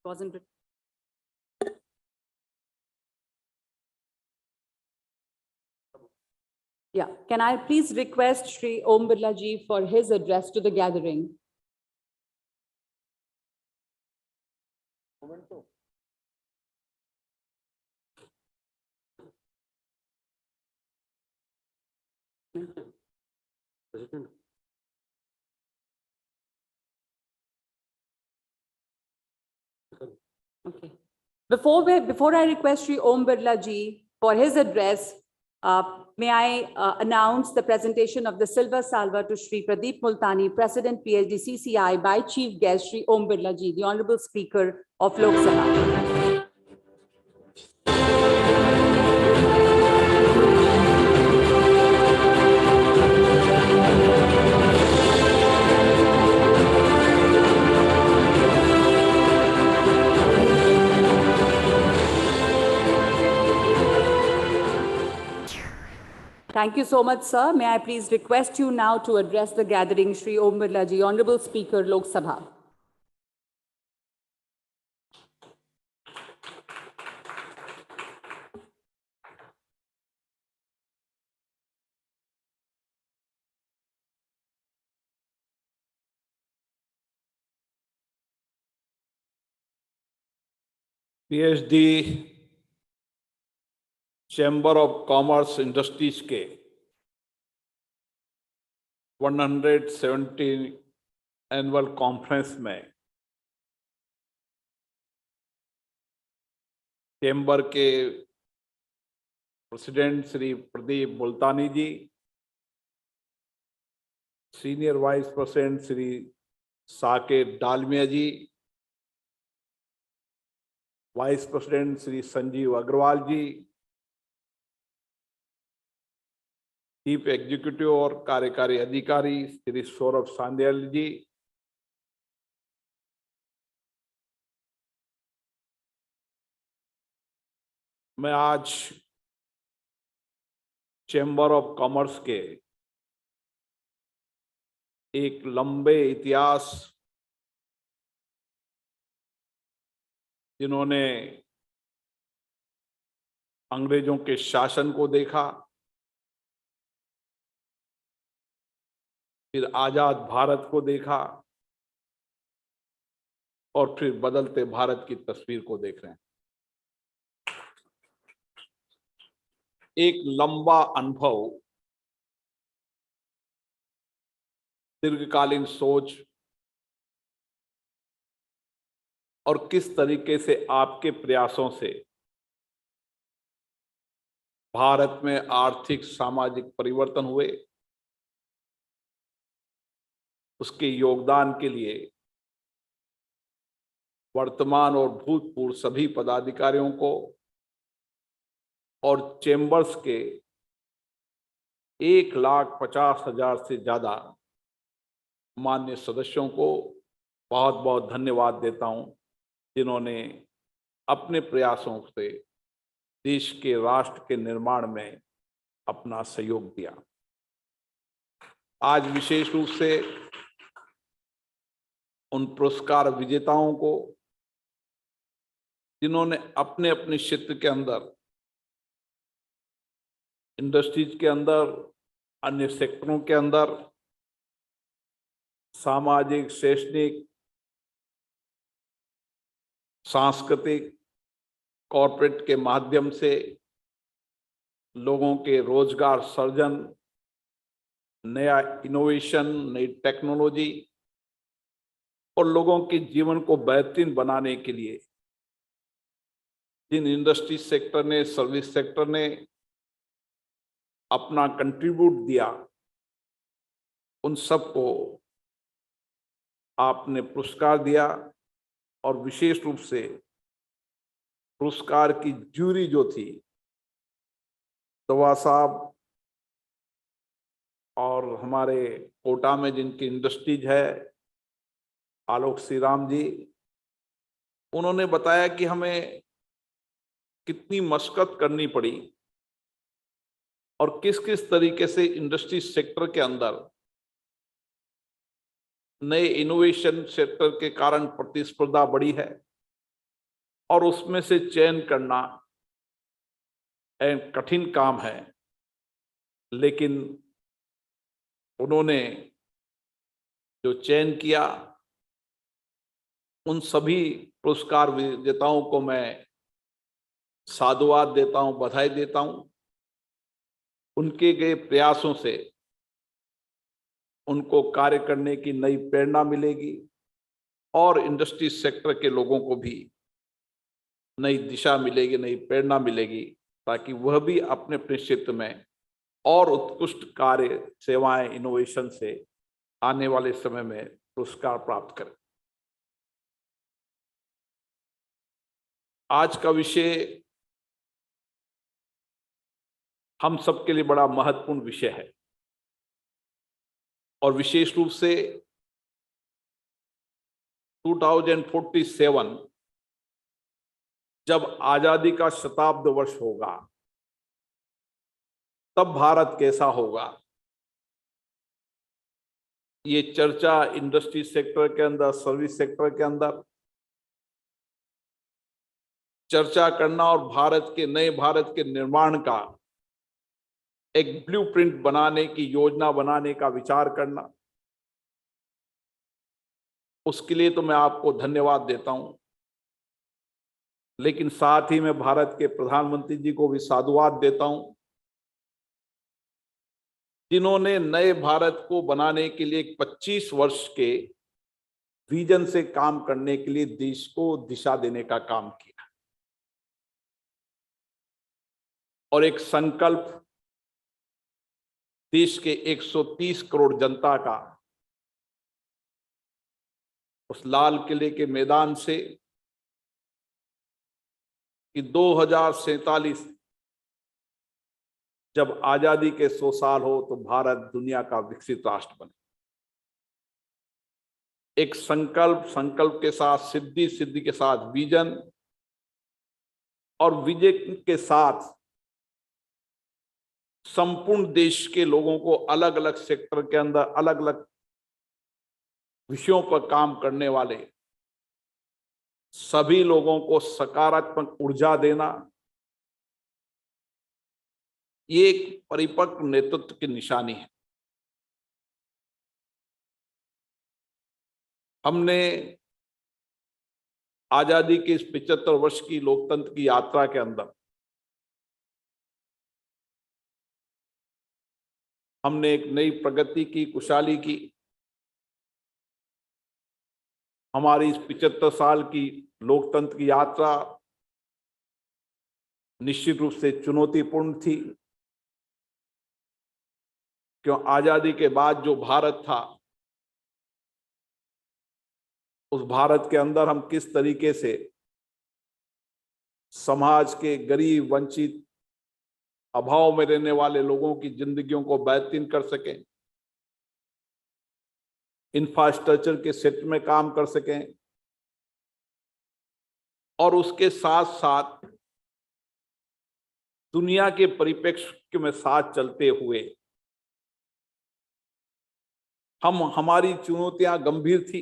Wasn't it? Yeah, can I please request Shri Om Birla ji for his address to the gathering? Okay. Before I request Shri Om Birla ji for his address, may I announce the presentation of the Silver Salva to Shri Pradeep Multani, President PHDCCI, by Chief Guest Shri Om Birla ji, the Honorable Speaker of Lok Sabha. Thank you so much, sir. May I please request you now to address the gathering, Shri Om Birla ji, Honorable Speaker, Lok Sabha. PhD chamber of commerce industries के 170 annual conference में chamber के president Shri Pradeep Multani ji, senior vice president Shri Saket Dalmia ji, vice president Shri Sanjeev Agarwal ji, chief executive और कार्यकारी अधिकारी श्री सौरभ सांदियाल जी, मैं आज chamber of commerce के एक लंबे इतिहास, जिन्होंने अंग्रेजों के शासन को देखा, फिर आजाद भारत को देखा और फिर बदलते भारत की तस्वीर को देख रहे हैं। एक लंबा अनुभव, दीर्घकालीन सोच और किस तरीके से आपके प्रयासों से भारत में आर्थिक सामाजिक परिवर्तन हुए, उसके योगदान के लिए वर्तमान और भूतपूर्व सभी पदाधिकारियों को और चैम्बर्स के 1,50,000 से ज्यादा माननीय सदस्यों को बहुत बहुत धन्यवाद देता हूं, जिन्होंने अपने प्रयासों से देश के राष्ट्र के निर्माण में अपना सहयोग दिया। आज विशेष रूप से उन पुरस्कार विजेताओं को, जिन्होंने अपने अपने क्षेत्र के अंदर, इंडस्ट्रीज के अंदर, अन्य सेक्टरों के अंदर सामाजिक, शैक्षणिक, सांस्कृतिक, कॉर्पोरेट के माध्यम से लोगों के रोजगार सर्जन, नया इनोवेशन, नई टेक्नोलॉजी और लोगों के जीवन को बेहतरीन बनाने के लिए जिन इंडस्ट्री सेक्टर ने, सर्विस सेक्टर ने अपना कंट्रीब्यूट दिया, उन सबको आपने पुरस्कार दिया। और विशेष रूप से पुरस्कार की जूरी जो थी, दवा साहब और हमारे कोटा में जिनकी इंडस्ट्रीज है, आलोक श्रीराम जी, उन्होंने बताया कि हमें कितनी मशक्कत करनी पड़ी और किस किस तरीके से इंडस्ट्री सेक्टर के अंदर नए इनोवेशन सेक्टर के कारण प्रतिस्पर्धा बढ़ी है और उसमें से चयन करना एक कठिन काम है। लेकिन उन्होंने जो चयन किया, उन सभी पुरस्कार विजेताओं को मैं साधुवाद देता हूं, बधाई देता हूं। उनके गए प्रयासों से उनको कार्य करने की नई प्रेरणा मिलेगी और इंडस्ट्री सेक्टर के लोगों को भी नई दिशा मिलेगी, नई प्रेरणा मिलेगी, ताकि वह भी अपने अपने क्षेत्र में और उत्कृष्ट कार्य, सेवाएं, इनोवेशन से आने वाले समय में पुरस्कार प्राप्त करें। आज का विषय हम सबके लिए बड़ा महत्वपूर्ण विषय है और विशेष रूप से 2047 जब आजादी का शताब्दी वर्ष होगा, तब भारत कैसा होगा, ये चर्चा इंडस्ट्री सेक्टर के अंदर, सर्विस सेक्टर के अंदर चर्चा करना और भारत के नए भारत के निर्माण का एक ब्लूप्रिंट बनाने की योजना बनाने का विचार करना, उसके लिए तो मैं आपको धन्यवाद देता हूं। लेकिन साथ ही मैं भारत के प्रधानमंत्री जी को भी साधुवाद देता हूं, जिन्होंने नए भारत को बनाने के लिए 25 वर्ष के विजन से काम करने के लिए देश को दिशा देने का काम किया और एक संकल्प देश के 130 करोड़ जनता का उस लाल किले के मैदान से कि 2047 जब आजादी के 100 साल हो तो भारत दुनिया का विकसित राष्ट्र बने। एक संकल्प के साथ सिद्धि के साथ विजन और विजय के साथ संपूर्ण देश के लोगों को अलग अलग सेक्टर के अंदर अलग अलग विषयों पर काम करने वाले सभी लोगों को सकारात्मक ऊर्जा देना, ये एक परिपक्व नेतृत्व की निशानी है। हमने आजादी के इस 75 वर्ष की लोकतंत्र की यात्रा के अंदर हमने एक नई प्रगति की, खुशहाली की। हमारी इस 75 साल की लोकतंत्र की यात्रा निश्चित रूप से चुनौतीपूर्ण थी, क्यों आजादी के बाद जो भारत था, उस भारत के अंदर हम किस तरीके से समाज के गरीब, वंचित अभाव में रहने वाले लोगों की जिंदगियों को बेहतर कर सकें, इंफ्रास्ट्रक्चर के सेक्टर में काम कर सकें और उसके साथ साथ दुनिया के परिप्रेक्ष्य में साथ चलते हुए हमारी चुनौतियां गंभीर थी,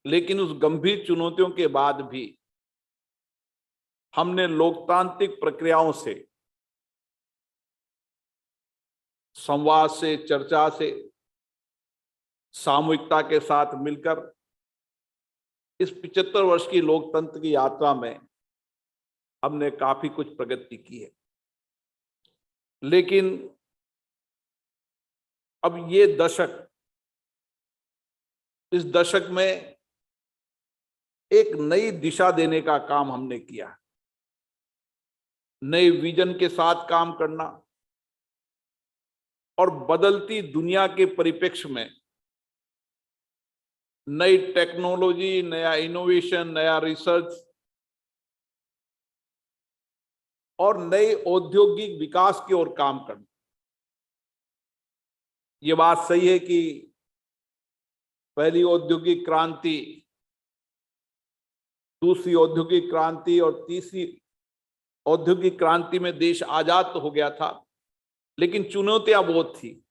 लेकिन उस गंभीर चुनौतियों के बाद भी हमने लोकतांत्रिक प्रक्रियाओं से, संवाद से, चर्चा से, सामूहिकता के साथ मिलकर इस 75 वर्ष की लोकतंत्र की यात्रा में हमने काफी कुछ प्रगति की है। लेकिन अब ये दशक, इस दशक में एक नई दिशा देने का काम हमने किया, नए विजन के साथ काम करना और बदलती दुनिया के परिप्रेक्ष्य में नई टेक्नोलॉजी, नया इनोवेशन, नया रिसर्च और नए औद्योगिक विकास की ओर काम करना। ये बात सही है कि पहली औद्योगिक क्रांति, दूसरी औद्योगिक क्रांति और तीसरी औद्योगिक क्रांति में देश आजाद तो हो गया था, लेकिन चुनौतियां बहुत थी।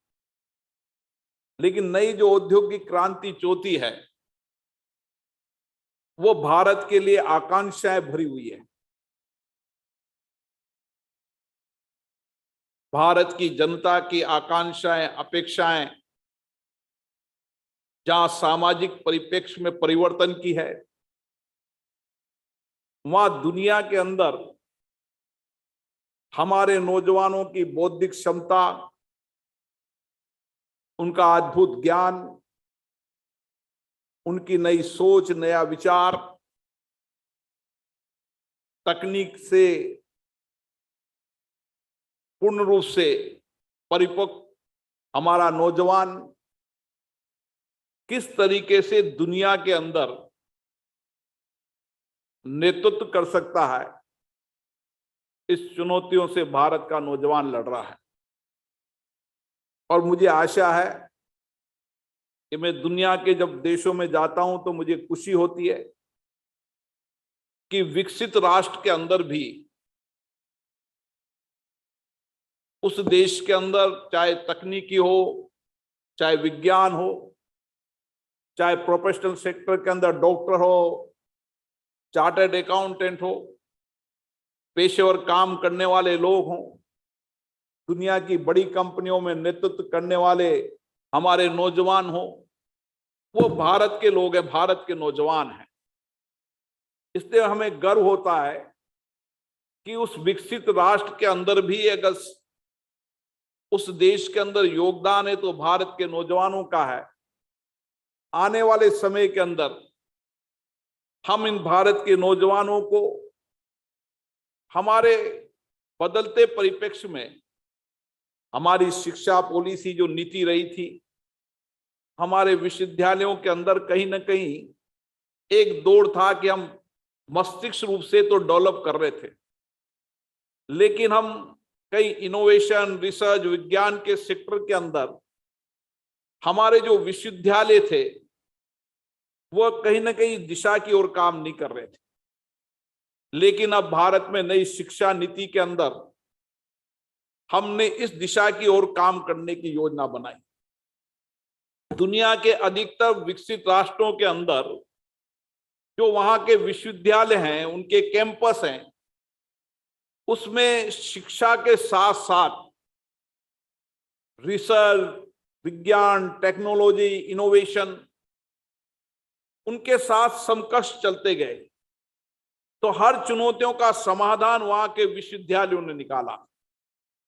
लेकिन नई जो औद्योगिक क्रांति चौथी है, वो भारत के लिए आकांक्षाएं भरी हुई है। भारत की जनता की आकांक्षाएं, अपेक्षाएं जहां सामाजिक परिप्रेक्ष्य में परिवर्तन की है, वहां दुनिया के अंदर हमारे नौजवानों की बौद्धिक क्षमता, उनका अद्भुत ज्ञान, उनकी नई सोच, नया विचार, तकनीक से पूर्ण रूप से परिपक्व हमारा नौजवान किस तरीके से दुनिया के अंदर नेतृत्व कर सकता है, इस चुनौतियों से भारत का नौजवान लड़ रहा है। और मुझे आशा है कि मैं दुनिया के जब देशों में जाता हूं तो मुझे खुशी होती है कि विकसित राष्ट्र के अंदर भी उस देश के अंदर चाहे तकनीकी हो, चाहे विज्ञान हो, चाहे प्रोफेशनल सेक्टर के अंदर डॉक्टर हो, चार्टर्ड अकाउंटेंट हो, पेशेवर काम करने वाले लोग हों, दुनिया की बड़ी कंपनियों में नेतृत्व करने वाले हमारे नौजवान हों, वो भारत के लोग हैं, भारत के नौजवान हैं। इसलिए हमें गर्व होता है कि उस विकसित राष्ट्र के अंदर भी अगर उस देश के अंदर योगदान है तो भारत के नौजवानों का है। आने वाले समय के अंदर हम इन भारत के नौजवानों को हमारे बदलते परिप्रेक्ष्य में, हमारी शिक्षा पॉलिसी जो नीति रही थी, हमारे विश्वविद्यालयों के अंदर कहीं ना कहीं एक दौड़ था कि हम मस्तिष्क रूप से तो डेवलप कर रहे थे, लेकिन हम कई इनोवेशन, रिसर्च, विज्ञान के सेक्टर के अंदर हमारे जो विश्वविद्यालय थे वो कहीं ना कहीं दिशा की ओर काम नहीं कर रहे थे। लेकिन अब भारत में नई शिक्षा नीति के अंदर हमने इस दिशा की ओर काम करने की योजना बनाई। दुनिया के अधिकतर विकसित राष्ट्रों के अंदर जो वहां के विश्वविद्यालय हैं, उनके कैंपस हैं, उसमें शिक्षा के साथ साथ रिसर्च, विज्ञान, टेक्नोलॉजी, इनोवेशन, उनके साथ समकक्ष चलते गए। तो हर चुनौतियों का समाधान वहां के विश्वविद्यालयों ने निकाला।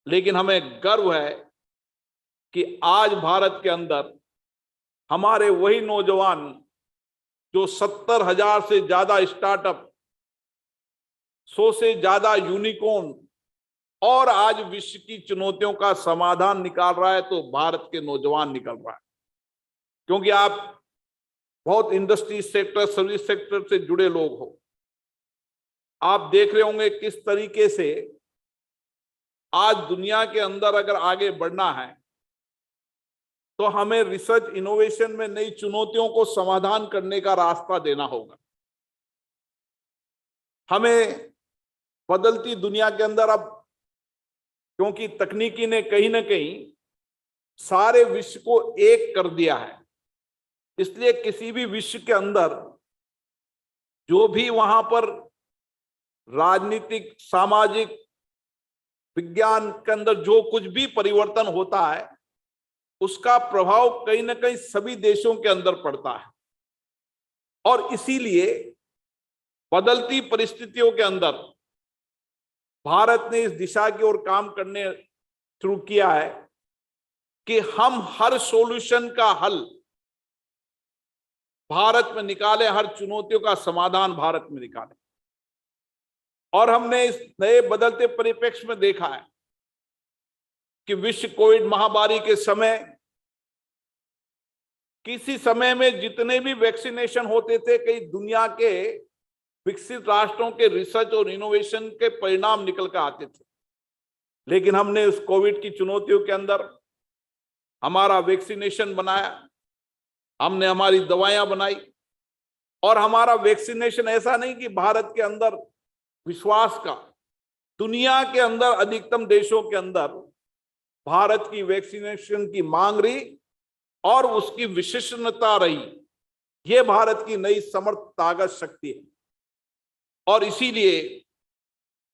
लेकिन हमें गर्व है कि आज भारत के अंदर हमारे वही नौजवान जो 70,000 से ज्यादा स्टार्टअप, 100 से ज्यादा यूनिकॉर्न और आज विश्व की चुनौतियों का समाधान निकाल रहा है, तो भारत के नौजवान निकल रहा है। क्योंकि आप बहुत इंडस्ट्री सेक्टर, सर्विस सेक्टर से जुड़े लोग हो, आप देख रहे होंगे किस तरीके से आज दुनिया के अंदर अगर आगे बढ़ना है तो हमें रिसर्च इनोवेशन में नई चुनौतियों को समाधान करने का रास्ता देना होगा। हमें बदलती दुनिया के अंदर अब, क्योंकि तकनीकी ने कहीं ना कहीं सारे विश्व को एक कर दिया है, इसलिए किसी भी विश्व के अंदर जो भी वहां पर राजनीतिक, सामाजिक, विज्ञान के अंदर जो कुछ भी परिवर्तन होता है उसका प्रभाव कहीं ना कहीं सभी देशों के अंदर पड़ता है। और इसीलिए बदलती परिस्थितियों के अंदर भारत ने इस दिशा की ओर काम करने शुरू किया है कि हम हर सॉल्यूशन का हल भारत में निकालें, हर चुनौतियों का समाधान भारत में निकालें। और हमने इस नए बदलते परिप्रेक्ष्य में देखा है कि विश्व कोविड महामारी के समय किसी समय में जितने भी वैक्सीनेशन होते थे, कई दुनिया के विकसित राष्ट्रों के रिसर्च और इनोवेशन के परिणाम निकल कर आते थे। लेकिन हमने उस कोविड की चुनौतियों के अंदर हमारा वैक्सीनेशन बनाया, हमने हमारी दवाइयां बनाई, और हमारा वैक्सीनेशन ऐसा नहीं कि भारत के अंदर विश्वास का, दुनिया के अंदर अधिकतम देशों के अंदर भारत की वैक्सीनेशन की मांग रही और उसकी विशेषणता रही। यह भारत की नई समर्थ ताकत शक्ति है। और इसीलिए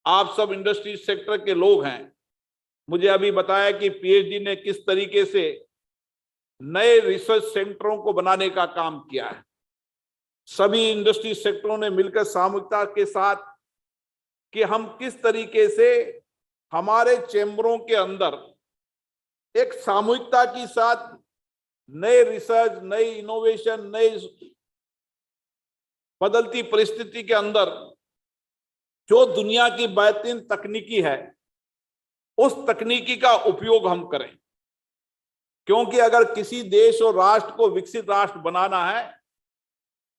आप सब इंडस्ट्री सेक्टर के लोग हैं, मुझे अभी बताया कि पीएचडी ने किस तरीके से नए रिसर्च सेंटरों को बनाने का काम किया है। सभी इंडस्ट्री सेक्टरों ने मिलकर सामूहिकता के साथ कि हम किस तरीके से हमारे चैम्बरों के अंदर एक सामूहिकता के साथ नए रिसर्च, नई इनोवेशन, नई बदलती परिस्थिति के अंदर जो दुनिया की बेहतरीन तकनीकी है उस तकनीकी का उपयोग हम करें। क्योंकि अगर किसी देश और राष्ट्र को विकसित राष्ट्र बनाना है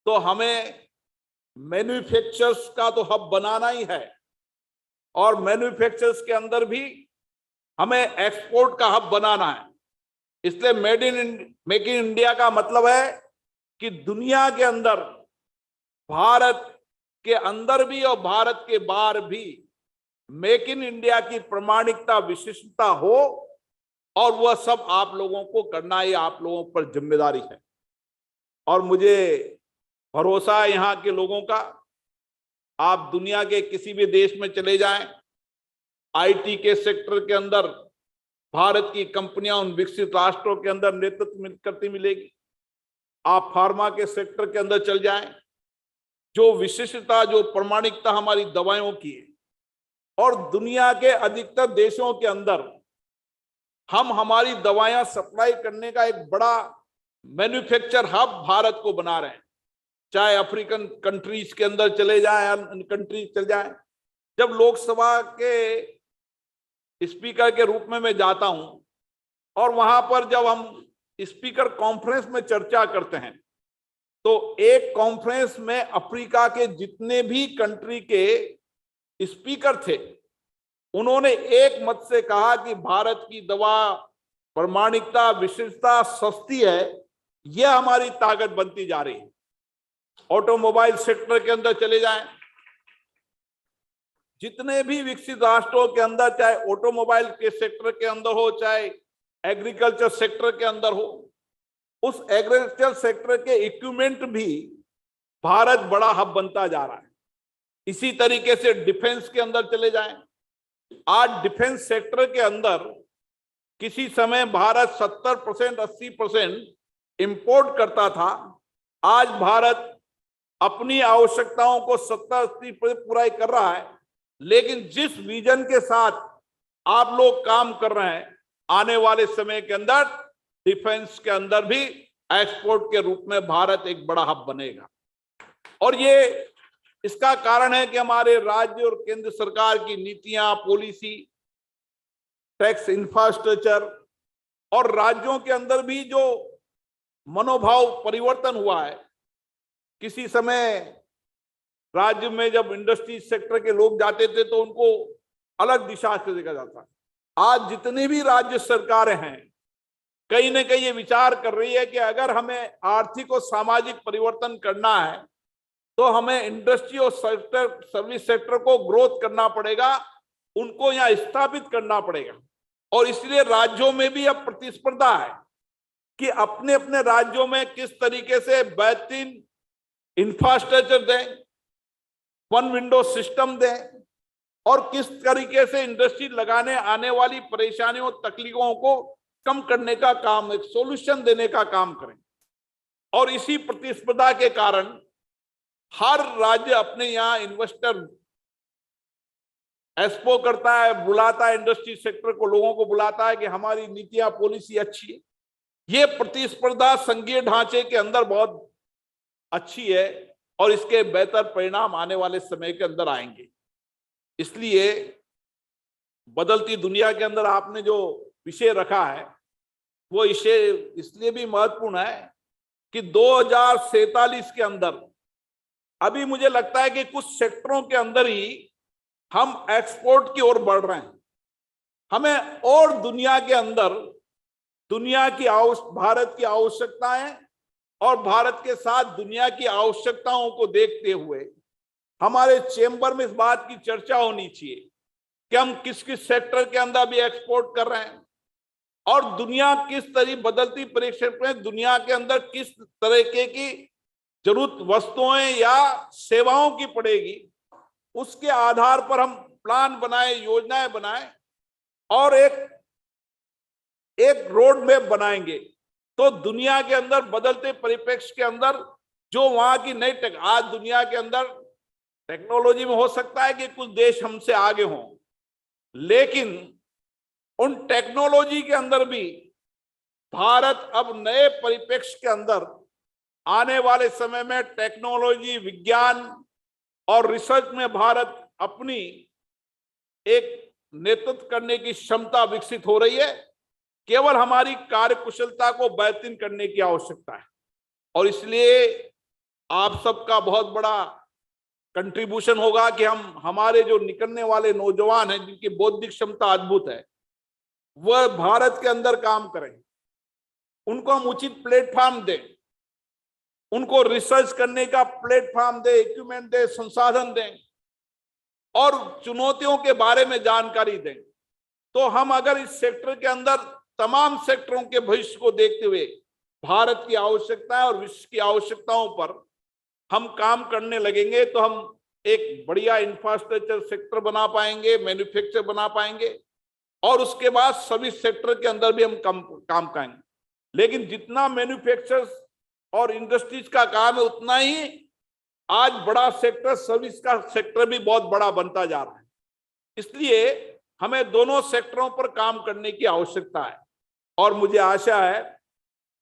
तो हमें मैन्युफैक्चरर्स का तो हब बनाना ही है, और मैन्युफैक्चरर्स के अंदर भी हमें एक्सपोर्ट का हब बनाना है। इसलिए मेक इन इंडिया का मतलब है कि दुनिया के अंदर, भारत के अंदर भी और भारत के बाहर भी मेक इन इंडिया की प्रामाणिकता, विशिष्टता हो, और वह सब आप लोगों को करना ही आप लोगों पर जिम्मेदारी है। और मुझे भरोसा है यहाँ के लोगों का, आप दुनिया के किसी भी देश में चले जाएं, आईटी के सेक्टर के अंदर भारत की कंपनियां उन विकसित राष्ट्रों के अंदर नेतृत्व करती मिलेगी। आप फार्मा के सेक्टर के अंदर चल जाएं, जो विशिष्टता, जो प्रामाणिकता हमारी दवाइयों की है, और दुनिया के अधिकतर देशों के अंदर हम हमारी दवाइयां सप्लाई करने का एक बड़ा मैन्युफैक्चर हब भारत को बना रहे हैं। चाहे अफ्रीकन कंट्रीज के अंदर चले जाएं, कंट्रीज चले जाएं। जब लोकसभा के स्पीकर के रूप में मैं जाता हूं और वहां पर जब हम स्पीकर कॉन्फ्रेंस में चर्चा करते हैं तो एक कॉन्फ्रेंस में अफ्रीका के जितने भी कंट्री के स्पीकर थे उन्होंने एक मत से कहा कि भारत की दवा प्रामाणिकता, विशिष्टता, सस्ती है, यह हमारी ताकत बनती जा रही है। ऑटोमोबाइल सेक्टर के अंदर चले जाएं, जितने भी विकसित राष्ट्रों के अंदर, चाहे ऑटोमोबाइल के सेक्टर के अंदर हो, चाहे एग्रीकल्चर सेक्टर के अंदर हो, उस एग्रीकल्चर सेक्टर के इक्विपमेंट भी भारत बड़ा हब बनता जा रहा है। इसी तरीके से डिफेंस के अंदर चले जाएं, आज डिफेंस सेक्टर के अंदर किसी समय भारत 70%, 80% इंपोर्ट करता था। आज भारत अपनी आवश्यकताओं को 70-80% पूरा कर रहा है। लेकिन जिस विजन के साथ आप लोग काम कर रहे हैं, आने वाले समय के अंदर डिफेंस के अंदर भी एक्सपोर्ट के रूप में भारत एक बड़ा हब बनेगा। और ये इसका कारण है कि हमारे राज्य और केंद्र सरकार की नीतियां, पॉलिसी, टैक्स इंफ्रास्ट्रक्चर, और राज्यों के अंदर भी जो मनोभाव परिवर्तन हुआ है। किसी समय राज्य में जब इंडस्ट्री सेक्टर के लोग जाते थे तो उनको अलग दिशा से देखा जाता है, आज जितनी भी राज्य सरकारें हैं कहीं ना कहीं ये विचार कर रही है कि अगर हमें आर्थिक और सामाजिक परिवर्तन करना है तो हमें इंडस्ट्री और सर्विस सेक्टर को ग्रोथ करना पड़ेगा, उनको यहाँ स्थापित करना पड़ेगा। और इसलिए राज्यों में भी अब प्रतिस्पर्धा है कि अपने अपने राज्यों में किस तरीके से बेहतरीन इंफ्रास्ट्रक्चर दें, वन विंडो सिस्टम दें और किस तरीके से इंडस्ट्री लगाने आने वाली परेशानियों तकलीफों को कम करने का काम, एक सॉल्यूशन देने का काम करें। और इसी प्रतिस्पर्धा के कारण हर राज्य अपने यहाँ इन्वेस्टर एक्सपो करता है, बुलाता है इंडस्ट्री सेक्टर को, लोगों को बुलाता है कि हमारी नीतियां पॉलिसी अच्छी है। ये प्रतिस्पर्धा संघीय ढांचे के अंदर बहुत अच्छी है और इसके बेहतर परिणाम आने वाले समय के अंदर आएंगे। इसलिए बदलती दुनिया के अंदर आपने जो विषय रखा है वो विषय इसलिए भी महत्वपूर्ण है कि 2047 के अंदर अभी मुझे लगता है कि कुछ सेक्टरों के अंदर ही हम एक्सपोर्ट की ओर बढ़ रहे हैं। हमें और दुनिया के अंदर भारत की आवश्यकताएं और भारत के साथ दुनिया की आवश्यकताओं को देखते हुए हमारे चेंबर में इस बात की चर्चा होनी चाहिए कि हम किस किस सेक्टर के अंदर भी एक्सपोर्ट कर रहे हैं और दुनिया किस तरह बदलती परिस्थितियों में दुनिया के अंदर किस तरीके की जरूरत वस्तुएं या सेवाओं की पड़ेगी, उसके आधार पर हम प्लान बनाए, योजनाएं बनाएं और एक रोड मैप बनाएंगे। तो दुनिया के अंदर बदलते परिप्रेक्ष्य के अंदर जो वहां की नई आज दुनिया के अंदर टेक्नोलॉजी में हो सकता है कि कुछ देश हमसे आगे हों, लेकिन उन टेक्नोलॉजी के अंदर भी भारत अब नए परिप्रेक्ष्य के अंदर आने वाले समय में टेक्नोलॉजी, विज्ञान और रिसर्च में भारत अपनी एक नेतृत्व करने की क्षमता विकसित हो रही है। केवल हमारी कार्यकुशलता को बेहतर करने की आवश्यकता है और इसलिए आप सबका बहुत बड़ा कंट्रीब्यूशन होगा कि हम हमारे जो निकलने वाले नौजवान हैं जिनकी बौद्धिक क्षमता अद्भुत है वह भारत के अंदर काम करें, उनको हम उचित प्लेटफॉर्म दें, उनको रिसर्च करने का प्लेटफॉर्म दें, इक्विपमेंट दें, संसाधन दें और चुनौतियों के बारे में जानकारी दें। तो हम अगर इस सेक्टर के अंदर तमाम सेक्टरों के भविष्य को देखते हुए भारत की आवश्यकताएं और विश्व की आवश्यकताओं पर हम काम करने लगेंगे तो हम एक बढ़िया इंफ्रास्ट्रक्चर सेक्टर बना पाएंगे, मैन्युफैक्चर बना पाएंगे और उसके बाद सभी सेक्टर के अंदर भी हम काम करेंगे। लेकिन जितना मैन्युफैक्चरर्स और इंडस्ट्रीज का काम है उतना ही आज बड़ा सेक्टर सर्विस का सेक्टर भी बहुत बड़ा बनता जा रहा है। इसलिए हमें दोनों सेक्टरों पर काम करने की आवश्यकता है और मुझे आशा है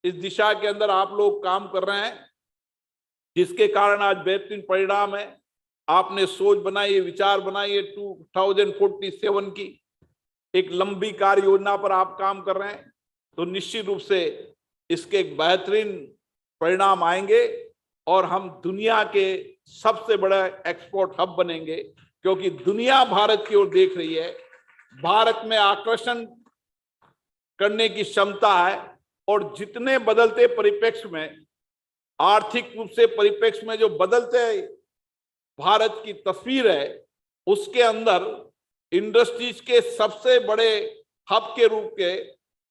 इस दिशा के अंदर आप लोग काम कर रहे हैं जिसके कारण आज बेहतरीन परिणाम है। आपने सोच बनाई है, विचार बनाई है 2047 की एक लंबी कार्य योजना पर आप काम कर रहे हैं तो निश्चित रूप से इसके एक बेहतरीन परिणाम आएंगे और हम दुनिया के सबसे बड़ा एक्सपोर्ट हब बनेंगे क्योंकि दुनिया भारत की ओर देख रही है। भारत में आकर्षण करने की क्षमता है और जितने बदलते परिप्रेक्ष्य में आर्थिक रूप से परिप्रेक्ष्य में जो बदलते भारत की तस्वीर है उसके अंदर इंडस्ट्रीज के सबसे बड़े हब के रूप के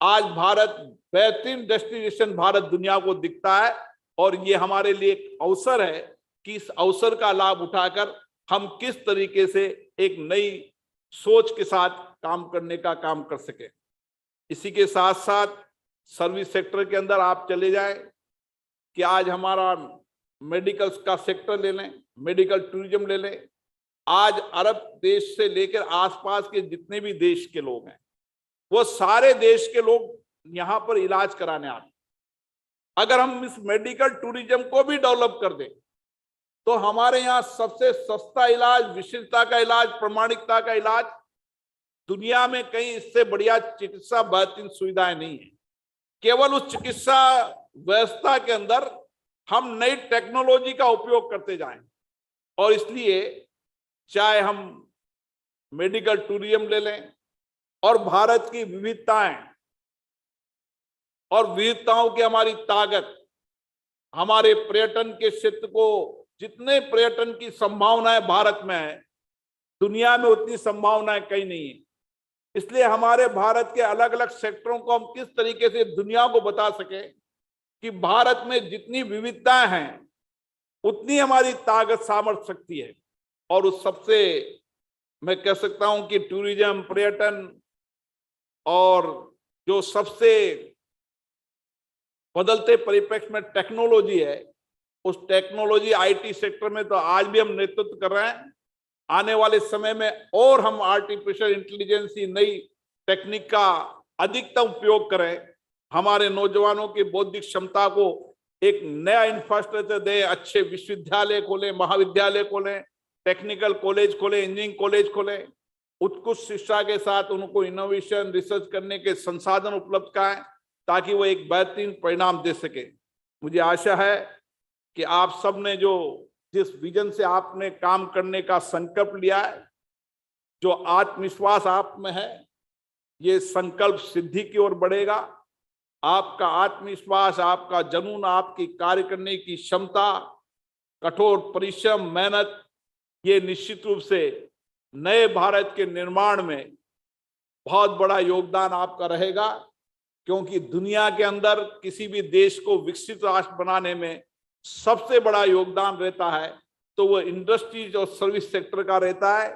आज भारत बेहतरीन डेस्टिनेशन भारत दुनिया को दिखता है और ये हमारे लिए एक अवसर है कि इस अवसर का लाभ उठाकर हम किस तरीके से एक नई सोच के साथ काम करने का काम कर सके। इसी के साथ साथ सर्विस सेक्टर के अंदर आप चले जाएं कि आज हमारा मेडिकल का सेक्टर ले लें, मेडिकल टूरिज्म ले लें। आज अरब देश से लेकर आसपास के जितने भी देश के लोग हैं वो सारे देश के लोग यहाँ पर इलाज कराने आते हैं। अगर हम इस मेडिकल टूरिज्म को भी डेवलप कर दें तो हमारे यहाँ सबसे सस्ता इलाज, विशिष्टता का इलाज, प्रामाणिकता का इलाज दुनिया में कहीं इससे बढ़िया चिकित्सा बेहतरीन सुविधाएं नहीं है। केवल उस चिकित्सा व्यवस्था के अंदर हम नई टेक्नोलॉजी का उपयोग करते जाएं और इसलिए चाहे हम मेडिकल टूरिज्म ले लें, और भारत की विविधताएं और विविधताओं की हमारी ताकत हमारे पर्यटन के क्षेत्र को, जितने पर्यटन की संभावनाएं भारत में है, दुनिया में उतनी संभावनाएं कहीं नहीं है। इसलिए हमारे भारत के अलग अलग सेक्टरों को हम किस तरीके से दुनिया को बता सके कि भारत में जितनी विविधताएं हैं उतनी हमारी ताकत सामर्थ्य शक्ति है। और उस सबसे मैं कह सकता हूं कि टूरिज्म, पर्यटन और जो सबसे बदलते परिप्रेक्ष्य में टेक्नोलॉजी है, उस टेक्नोलॉजी आईटी सेक्टर में तो आज भी हम नेतृत्व कर रहे हैं। आने वाले समय में और हम आर्टिफिशियल इंटेलिजेंस, नई टेक्निक का अधिकतम उपयोग करें, हमारे नौजवानों की बौद्धिक क्षमता को एक नया इंफ्रास्ट्रक्चर दें, अच्छे विश्वविद्यालय खोलें, महाविद्यालय खोलें, टेक्निकल कॉलेज खोलें, इंजीनियरिंग कॉलेज खोलें, उत्कृष्ट शिक्षा के साथ उनको इनोवेशन, रिसर्च करने के संसाधन उपलब्ध कराएं ताकि वो एक बेहतरीन परिणाम दे सके। मुझे आशा है कि आप सब ने जो जिस विजन से आपने काम करने का संकल्प लिया है, जो आत्मविश्वास आप में है, ये संकल्प सिद्धि की ओर बढ़ेगा। आपका आत्मविश्वास, आपका जुनून, आपकी कार्य करने की क्षमता, कठोर परिश्रम, मेहनत, ये निश्चित रूप से नए भारत के निर्माण में बहुत बड़ा योगदान आपका रहेगा। क्योंकि दुनिया के अंदर किसी भी देश को विकसित राष्ट्र बनाने में सबसे बड़ा योगदान रहता है तो वो इंडस्ट्रीज और सर्विस सेक्टर का रहता है।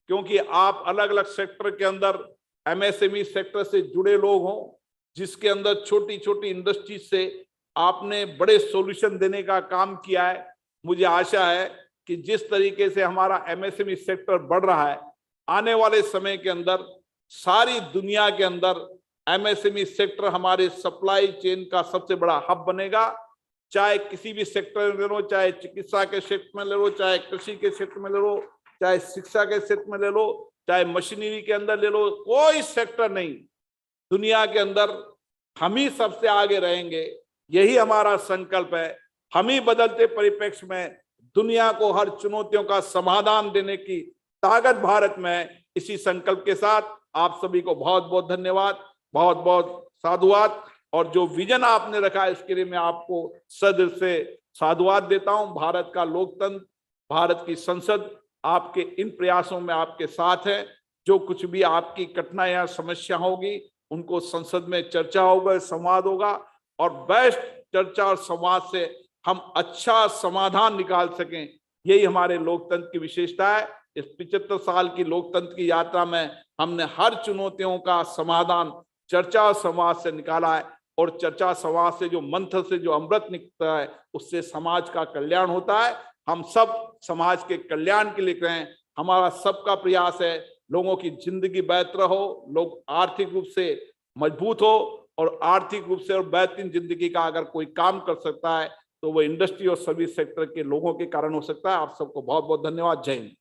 क्योंकि आप अलग अलग सेक्टर के अंदर एमएसएमई सेक्टर से जुड़े लोग हों, जिसके अंदर छोटी छोटी इंडस्ट्रीज से आपने बड़े सॉल्यूशन देने का काम किया है। मुझे आशा है कि जिस तरीके से हमारा एमएसएमई सेक्टर बढ़ रहा है, आने वाले समय के अंदर सारी दुनिया के अंदर एमएसएमई सेक्टर हमारे सप्लाई चेन का सबसे बड़ा हब बनेगा। चाहे किसी भी सेक्टर में ले लो, चाहे चिकित्सा के क्षेत्र में ले लो, चाहे कृषि के क्षेत्र में ले लो, चाहे शिक्षा के क्षेत्र में ले लो, चाहे मशीनरी के अंदर ले लो, कोई सेक्टर नहीं, दुनिया के अंदर हम ही सबसे आगे रहेंगे। यही हमारा संकल्प है। हम ही बदलते परिप्रेक्ष्य में दुनिया को हर चुनौतियों का समाधान देने की ताकत भारत में है। इसी संकल्प के साथ आप सभी को बहुत बहुत धन्यवाद, बहुत बहुत साधुवाद। और जो विजन आपने रखा है इसके लिए मैं आपको सदिल से साधुवाद देता हूं। भारत का लोकतंत्र, भारत की संसद आपके इन प्रयासों में आपके साथ है। जो कुछ भी आपकी कठिनाइयां, समस्या होगी, उनको संसद में चर्चा होगा, संवाद होगा और बेस्ट चर्चा और संवाद से हम अच्छा समाधान निकाल सकें। यही हमारे लोकतंत्र की विशेषता है। इस 75 साल की लोकतंत्र की यात्रा में हमने हर चुनौतियों का समाधान चर्चा और संवाद से निकाला है। और चर्चा संवाद से जो मंत्र से जो अमृत निकलता है, उससे समाज का कल्याण होता है। हम सब समाज के कल्याण के लिए करें। हमारा सबका प्रयास है लोगों की जिंदगी बेहतर हो, लोग आर्थिक रूप से मजबूत हो और आर्थिक रूप से और बेहतरीन जिंदगी का अगर कोई काम कर सकता है तो वो इंडस्ट्री और सर्विस सेक्टर के लोगों के कारण हो सकता है। आप सबको बहुत बहुत धन्यवाद। जय हिंद।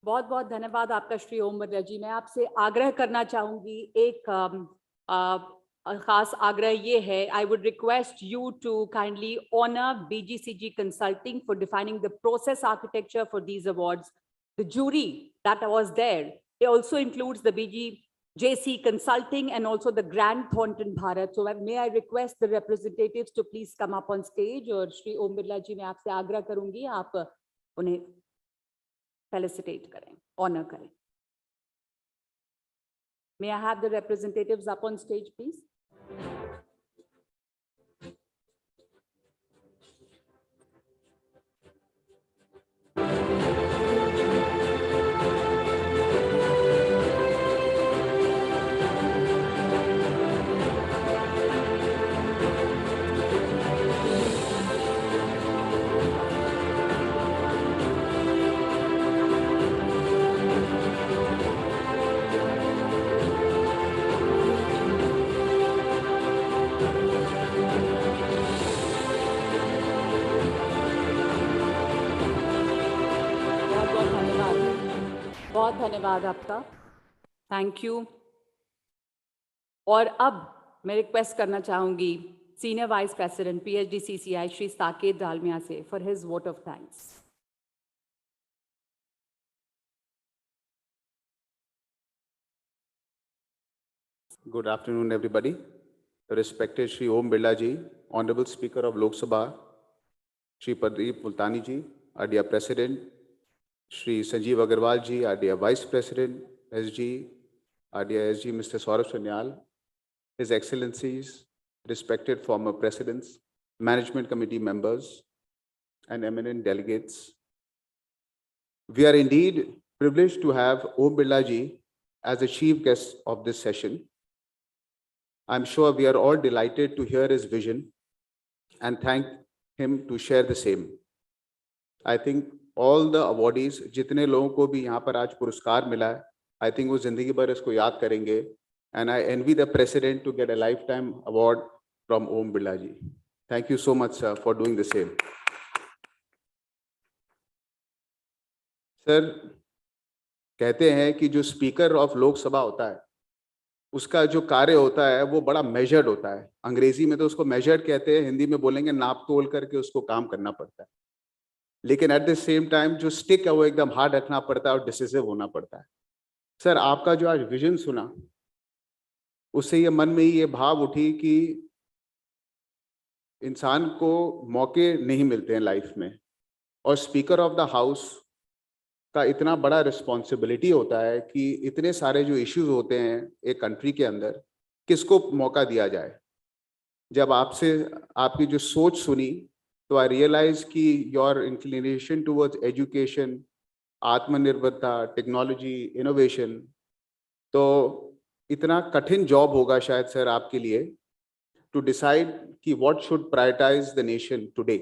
बहुत बहुत धन्यवाद आपका श्री ओम बिरला जी। मैं आपसे आग्रह करना चाहूंगी, एक खास आग्रह ये है, I would request you to kindly honour BGCG Consulting for defining the process architecture for these awards. The jury that was there, it also includes the BGJC Consulting and also the Grand Thornton Bharat. So may I request the representatives to please come up on stage। और श्री ओम बिरला जी, मैं आपसे आग्रह करूंगी आप उन्हें felicitate करें, honor करें। May I have the representatives up on stage, please? बहुत धन्यवाद आपका, थैंक यू। और अब मैं रिक्वेस्ट करना चाहूंगी Senior Vice President, PHDCCI, Shri Saket Dalmia se, for his vote of thanks. Good afternoon, everybody. Respected Shri Om Birla Ji, Honorable Speaker of Lok Sabha, Shri Pradeep Multani Ji, our dear President, Shri Sanjeev Agarwal Ji, our dear Vice President, SG, our dear SG, Mr. Saurabh Sanyal, His Excellencies, respected former Presidents, Management Committee members, and eminent delegates. We are indeed privileged to have Om Birla Ji as the chief guest of this session. I'm sure we are all delighted to hear his vision and thank him to share the same. I think all the awardees, जितने लोगों को भी यहाँ पर आज पुरस्कार मिला है, I think वो जिंदगी भर इसको याद करेंगे. And I envy the president to get a lifetime award from Om Birla Ji. Thank you so much, sir, for doing the same. Sir, कहते हैं कि जो स्पीकर ऑफ लोकसभा होता है उसका जो कार्य होता है वो बड़ा मेजर्ड होता है. अंग्रेजी में तो उसको मेजर्ड कहते हैं, हिंदी में बोलेंगे नाप तोल करके उसको काम करना पड़ता है. लेकिन एट द सेम टाइम जो स्टिक है वो एकदम हार्ड रखना पड़ता है और डिसिसिव होना पड़ता है. सर, आपका जो आज विजन सुना उससे ये मन में ही ये भाव उठी कि इंसान को मौके नहीं मिलते हैं लाइफ में, और स्पीकर ऑफ द हाउस का इतना बड़ा रिस्पॉन्सिबिलिटी होता है कि इतने सारे जो इश्यूज होते हैं एक कंट्री के अंदर, किसको मौका दिया जाए. जब आपसे आपकी जो सोच सुनी तो आई रियलाइज कि योर इंक्लिनेशन टुवर्ड्स एजुकेशन, आत्मनिर्भरता, टेक्नोलॉजी, इनोवेशन, तो इतना कठिन जॉब होगा शायद सर आपके लिए टू डिसाइड कि what should prioritise the nation today.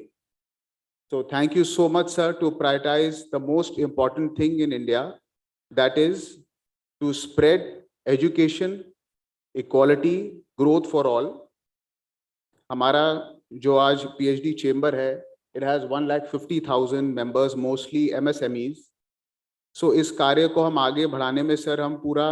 So thank you so much, sir, to prioritize the most important thing in India, that is to spread education, equality, growth for all. हमारा जो आज PhD chamber है, it has 1,50,000 members, mostly MSMEs. So इस कार्य को हम आगे बढ़ाने में सर हम पूरा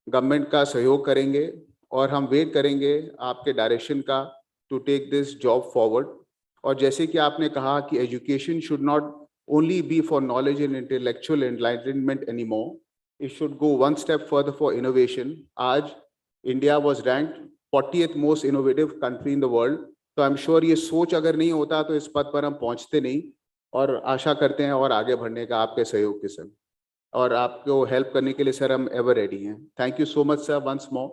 गवर्नमेंट का सहयोग करेंगे और हम वेट करेंगे आपके डायरेक्शन का to take this job forward. और जैसे कि आपने कहा कि education should not only be for knowledge and intellectual enlightenment anymore, it should go one step further for innovation. आज India was ranked 40th most innovative country in the world. तो I am sure ये सोच अगर नहीं होता तो इस पद पर हम पहुंचते नहीं, और आशा करते हैं और आगे बढ़ने का आपके सहयोग के संग, और आपको हेल्प करने के लिए सर हम एवर रेडी हैं. Thank you so much sir once more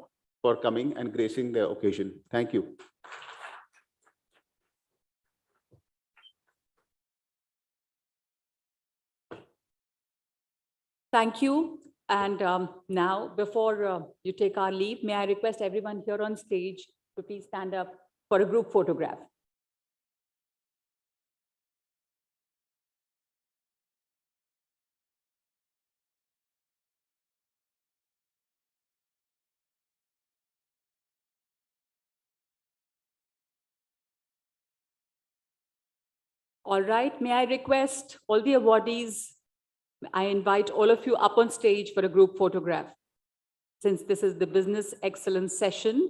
for coming and gracing the occasion. Thank you. Thank you. And now, before you take our leave, may I request everyone here on stage to please stand up for a group photograph. All right, may I request all the awardees, I invite all of you up on stage for a group photograph. Since this is the business excellence session,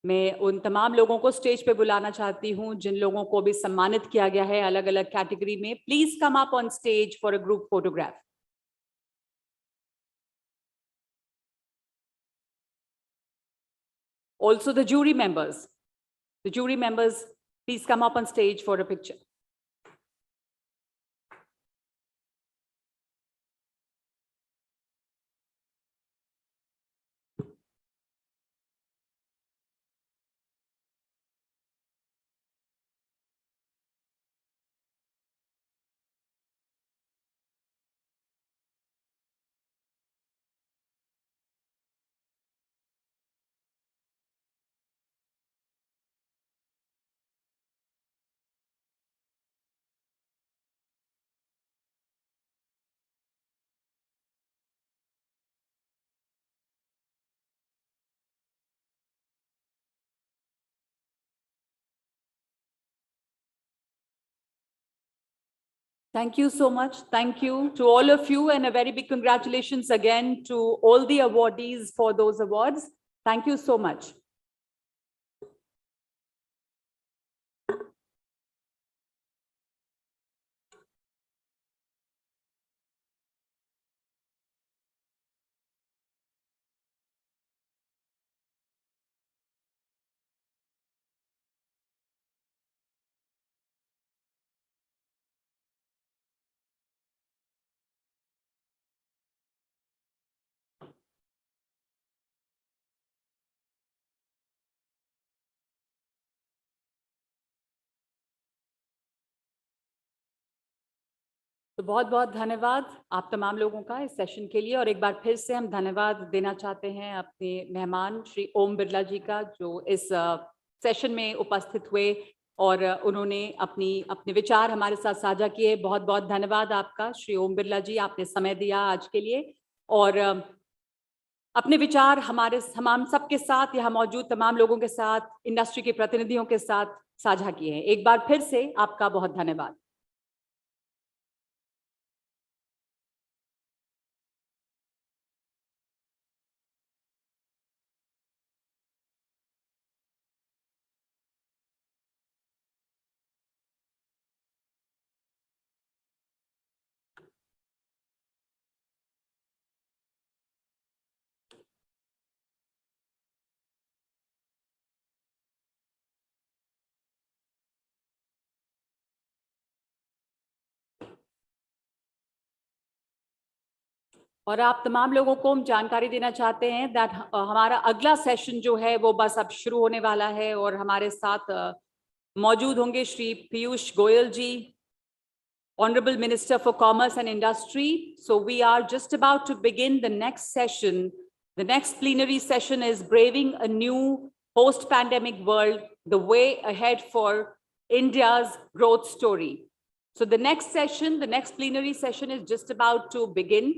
मैं उन तमाम लोगों को stage पे बुलाना चाहती हूँ जिन लोगों को भी सम्मानित किया गया है अलग अलग कैटेगरी में. Please come up on stage for a group photograph. Also the jury members. The jury members, please come up on stage for a picture. Thank you so much. Thank you to all of you, and a very big congratulations again to all the awardees for those awards. Thank you so much. तो बहुत बहुत धन्यवाद आप तमाम लोगों का इस session के लिए, और एक बार फिर से हम धन्यवाद देना चाहते हैं अपने मेहमान श्री ओम बिरला जी का, जो इस सेशन में उपस्थित हुए और उन्होंने अपने विचार हमारे साथ साझा किए। बहुत बहुत धन्यवाद आपका श्री ओम बिरला जी, आपने समय दिया आज के लिए और अपने विचार हम सबके साथ, यहाँ मौजूद तमाम लोगों के साथ, इंडस्ट्री के प्रतिनिधियों के साथ साझा किए हैं। एक बार फिर से आपका बहुत धन्यवाद। और आप तमाम लोगों को हम जानकारी देना चाहते हैं दैट हमारा अगला सेशन जो है वो बस अब शुरू होने वाला है, और हमारे साथ मौजूद होंगे श्री पीयूष गोयल जी, Honorable Minister for Commerce and Industry. So we are just about to begin the next session. The next plenary session is Braving a New Post-Pandemic World, the Way Ahead for India's Growth Story. So the next session, the next plenary session is just about to begin.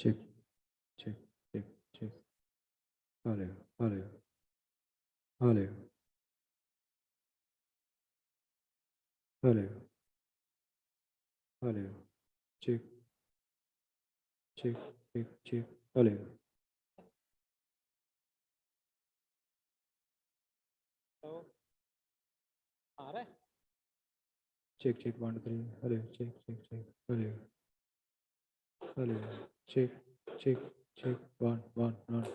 check, check, check, check. Hello, hello, hello, hello, hello, check, check, check, check, hello. Check, check, 1, 2, 3, hello, check, check, check, hello, hello, check, check, check, 1, 1, 1.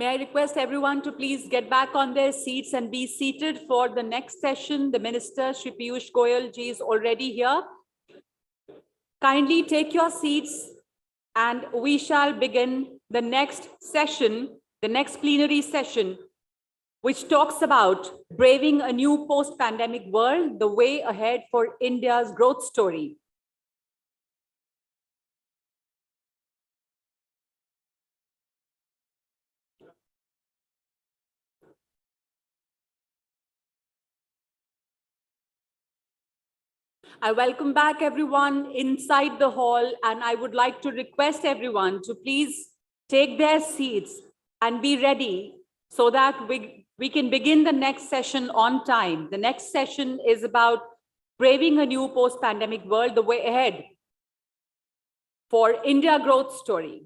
May I request everyone to please get back on their seats and be seated for the next session. The Minister, Shri Piyush Goyal ji, is already here. Kindly take your seats and we shall begin the next session, the next plenary session, which talks about braving a new post-pandemic world, the way ahead for India's growth story. I welcome back everyone inside the hall, and I would like to request everyone to please take their seats and be ready so that we can begin the next session on time. The next session is about braving a new post-pandemic world, the way ahead for India growth story.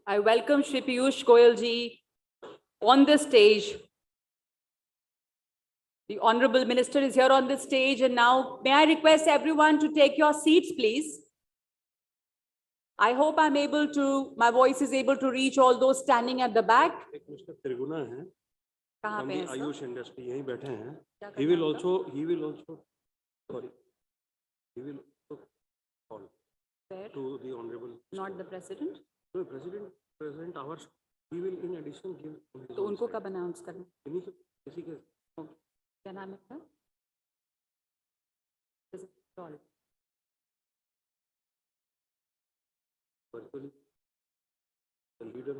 I welcome Shri Piyush Goyal ji on the stage. The Honorable Minister is here on the stage, and now may I request everyone to take your seats, please. I hope my voice is able to reach all those standing at the back. Mr. Triguna है, कहाँ from पे the हैं सब? Ayush industry यहीं बैठे हैं. क्या He करना will होगा? also call Where? to the honorable. Not the president? No, President ours. He will in addition give. his तो own उनको side. कब अनाउंस करना? इन्हीं के किसी के क्या नाम है उसका? Call. virtually the leader.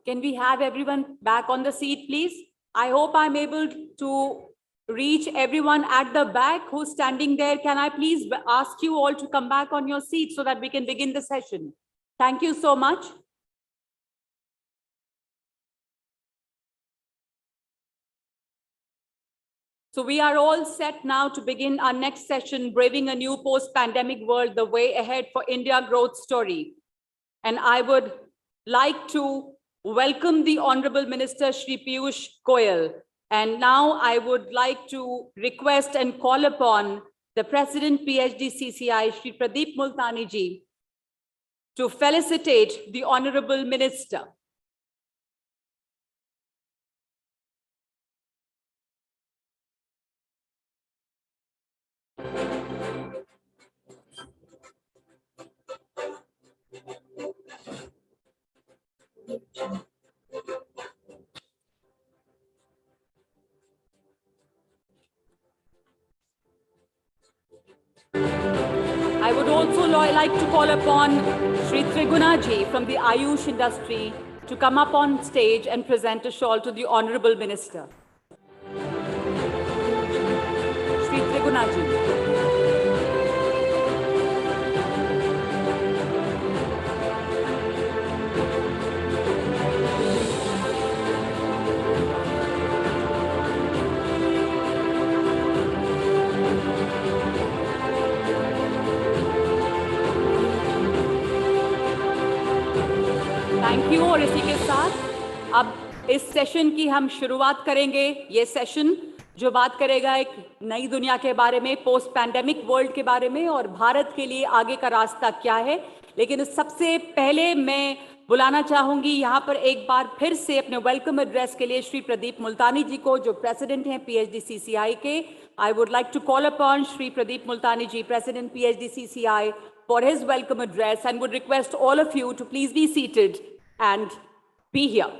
Can we have everyone back on the seat, please? I hope I'm able to reach everyone at the back who's standing there. Can I please ask you all to come back on your seats so that we can begin the session? Thank you so much. So we are all set now to begin our next session, Braving a New Post-Pandemic World, the Way Ahead for India Growth Story. And I would like to welcome the Honorable Minister, Shri Piyush Goyal. And now I would like to request and call upon the President, PHDCCI, Shri Pradeep Multani ji, to felicitate the Honorable Minister. I would also like to call upon Shri Triguna ji from the Ayush industry to come up on stage and present a shawl to the Honorable Minister. Shri Triguna ji. Thank you. और इसी के साथ अब इस session की हम शुरुआत करेंगे। ये सेशन जो बात करेगा एक नई दुनिया के बारे में, पोस्ट पैंडेमिक वर्ल्ड के बारे में और भारत के लिए आगे का रास्ता क्या है। लेकिन सबसे पहले मैं बुलाना चाहूंगी यहाँ पर एक बार फिर से अपने वेलकम एड्रेस के लिए श्री प्रदीप मुल्तानी जी को, जो प्रेसिडेंट हैं PHDCCI के। I would like to call upon Shri Pradeep Multani ji, president PHDCCI, for his welcome address, and would request all of you to please be seated and be here.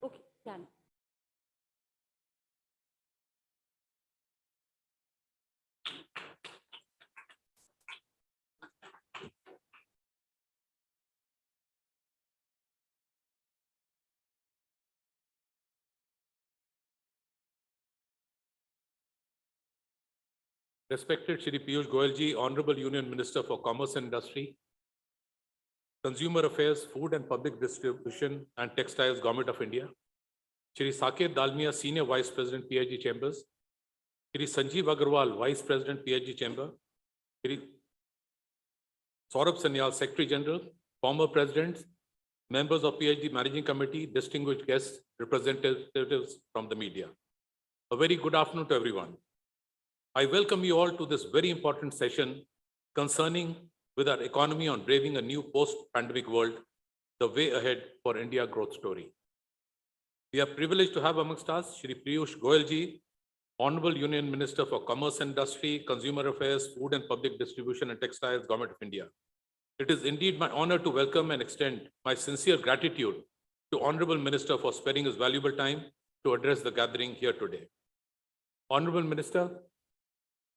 Okay, done. Respected Shri Piyush Goyal ji, Honorable Union Minister for Commerce and Industry, Consumer Affairs, Food and Public Distribution and Textiles, Government of India, Shri Saket Dalmia, Senior Vice President, PHD Chambers, Shri Sanjeev Agarwal, Vice President, PHD Chamber, Shri Saurabh Sanyal, Secretary General, former Presidents, members of PHD Managing Committee, distinguished guests, representatives from the media. A very good afternoon to everyone. I welcome you all to this very important session concerning with our economy on braving a new post-pandemic world, the way ahead for India growth story. We are privileged to have amongst us Shri Piyush Goyal ji, Honorable Union Minister for Commerce and Industry, Consumer Affairs, Food and Public Distribution and Textiles, Government of India. It is indeed my honor to welcome and extend my sincere gratitude to Honorable Minister for sparing his valuable time to address the gathering here today. Honorable Minister,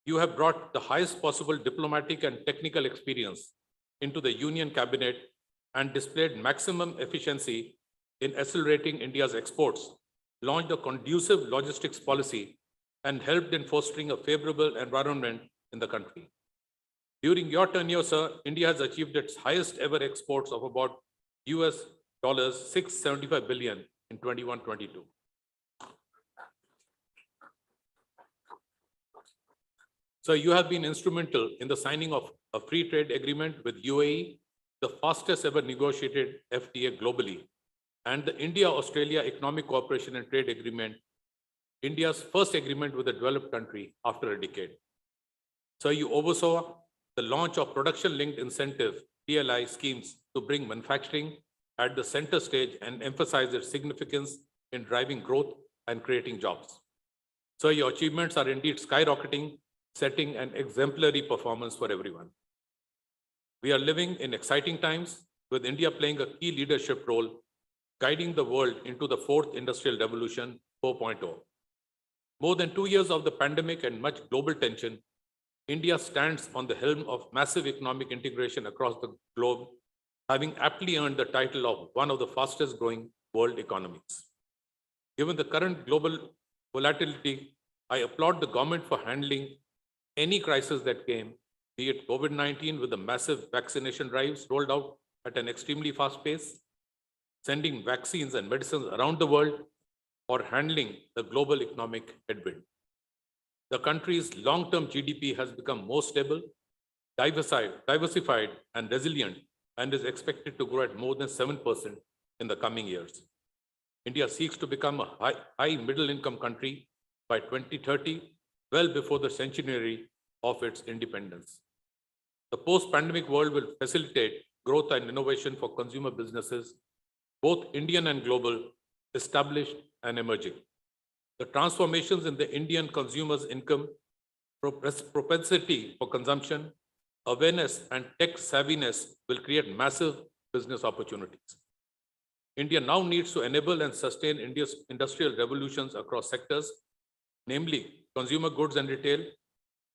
you have brought the highest possible diplomatic and technical experience into the Union Cabinet and displayed maximum efficiency in accelerating India's exports, launched a conducive logistics policy, and helped in fostering a favorable environment in the country. During your tenure, sir, India has achieved its highest ever exports of about US $675 billion in 21-22. So you have been instrumental in the signing of a free trade agreement with UAE, the fastest ever negotiated FTA globally, and the India-Australia Economic Cooperation and Trade Agreement, India's first agreement with a developed country after a decade. So you oversaw the launch of production-linked incentive PLI schemes to bring manufacturing at the center stage and emphasize its significance in driving growth and creating jobs. So your achievements are indeed skyrocketing, setting an exemplary performance for everyone. We are living in exciting times, with India playing a key leadership role, guiding the world into the fourth industrial revolution 4.0. More than 2 years of the pandemic and much global tension, India stands on the helm of massive economic integration across the globe, having aptly earned the title of one of the fastest growing world economies. Given the current global volatility, I applaud the government for handling any crisis that came, be it COVID-19 with the massive vaccination drives rolled out at an extremely fast pace, sending vaccines and medicines around the world, or handling the global economic headwind. The country's long-term GDP has become more stable, diversified and resilient, and is expected to grow at more than 7% in the coming years. India seeks to become a high middle-income country by 2030, well before the centenary of its independence. The post-pandemic world will facilitate growth and innovation for consumer businesses, both Indian and global, established and emerging. The transformations in the Indian consumer's income, propensity for consumption, awareness, and tech savviness will create massive business opportunities. India now needs to enable and sustain India's industrial revolutions across sectors, namely consumer goods and retail,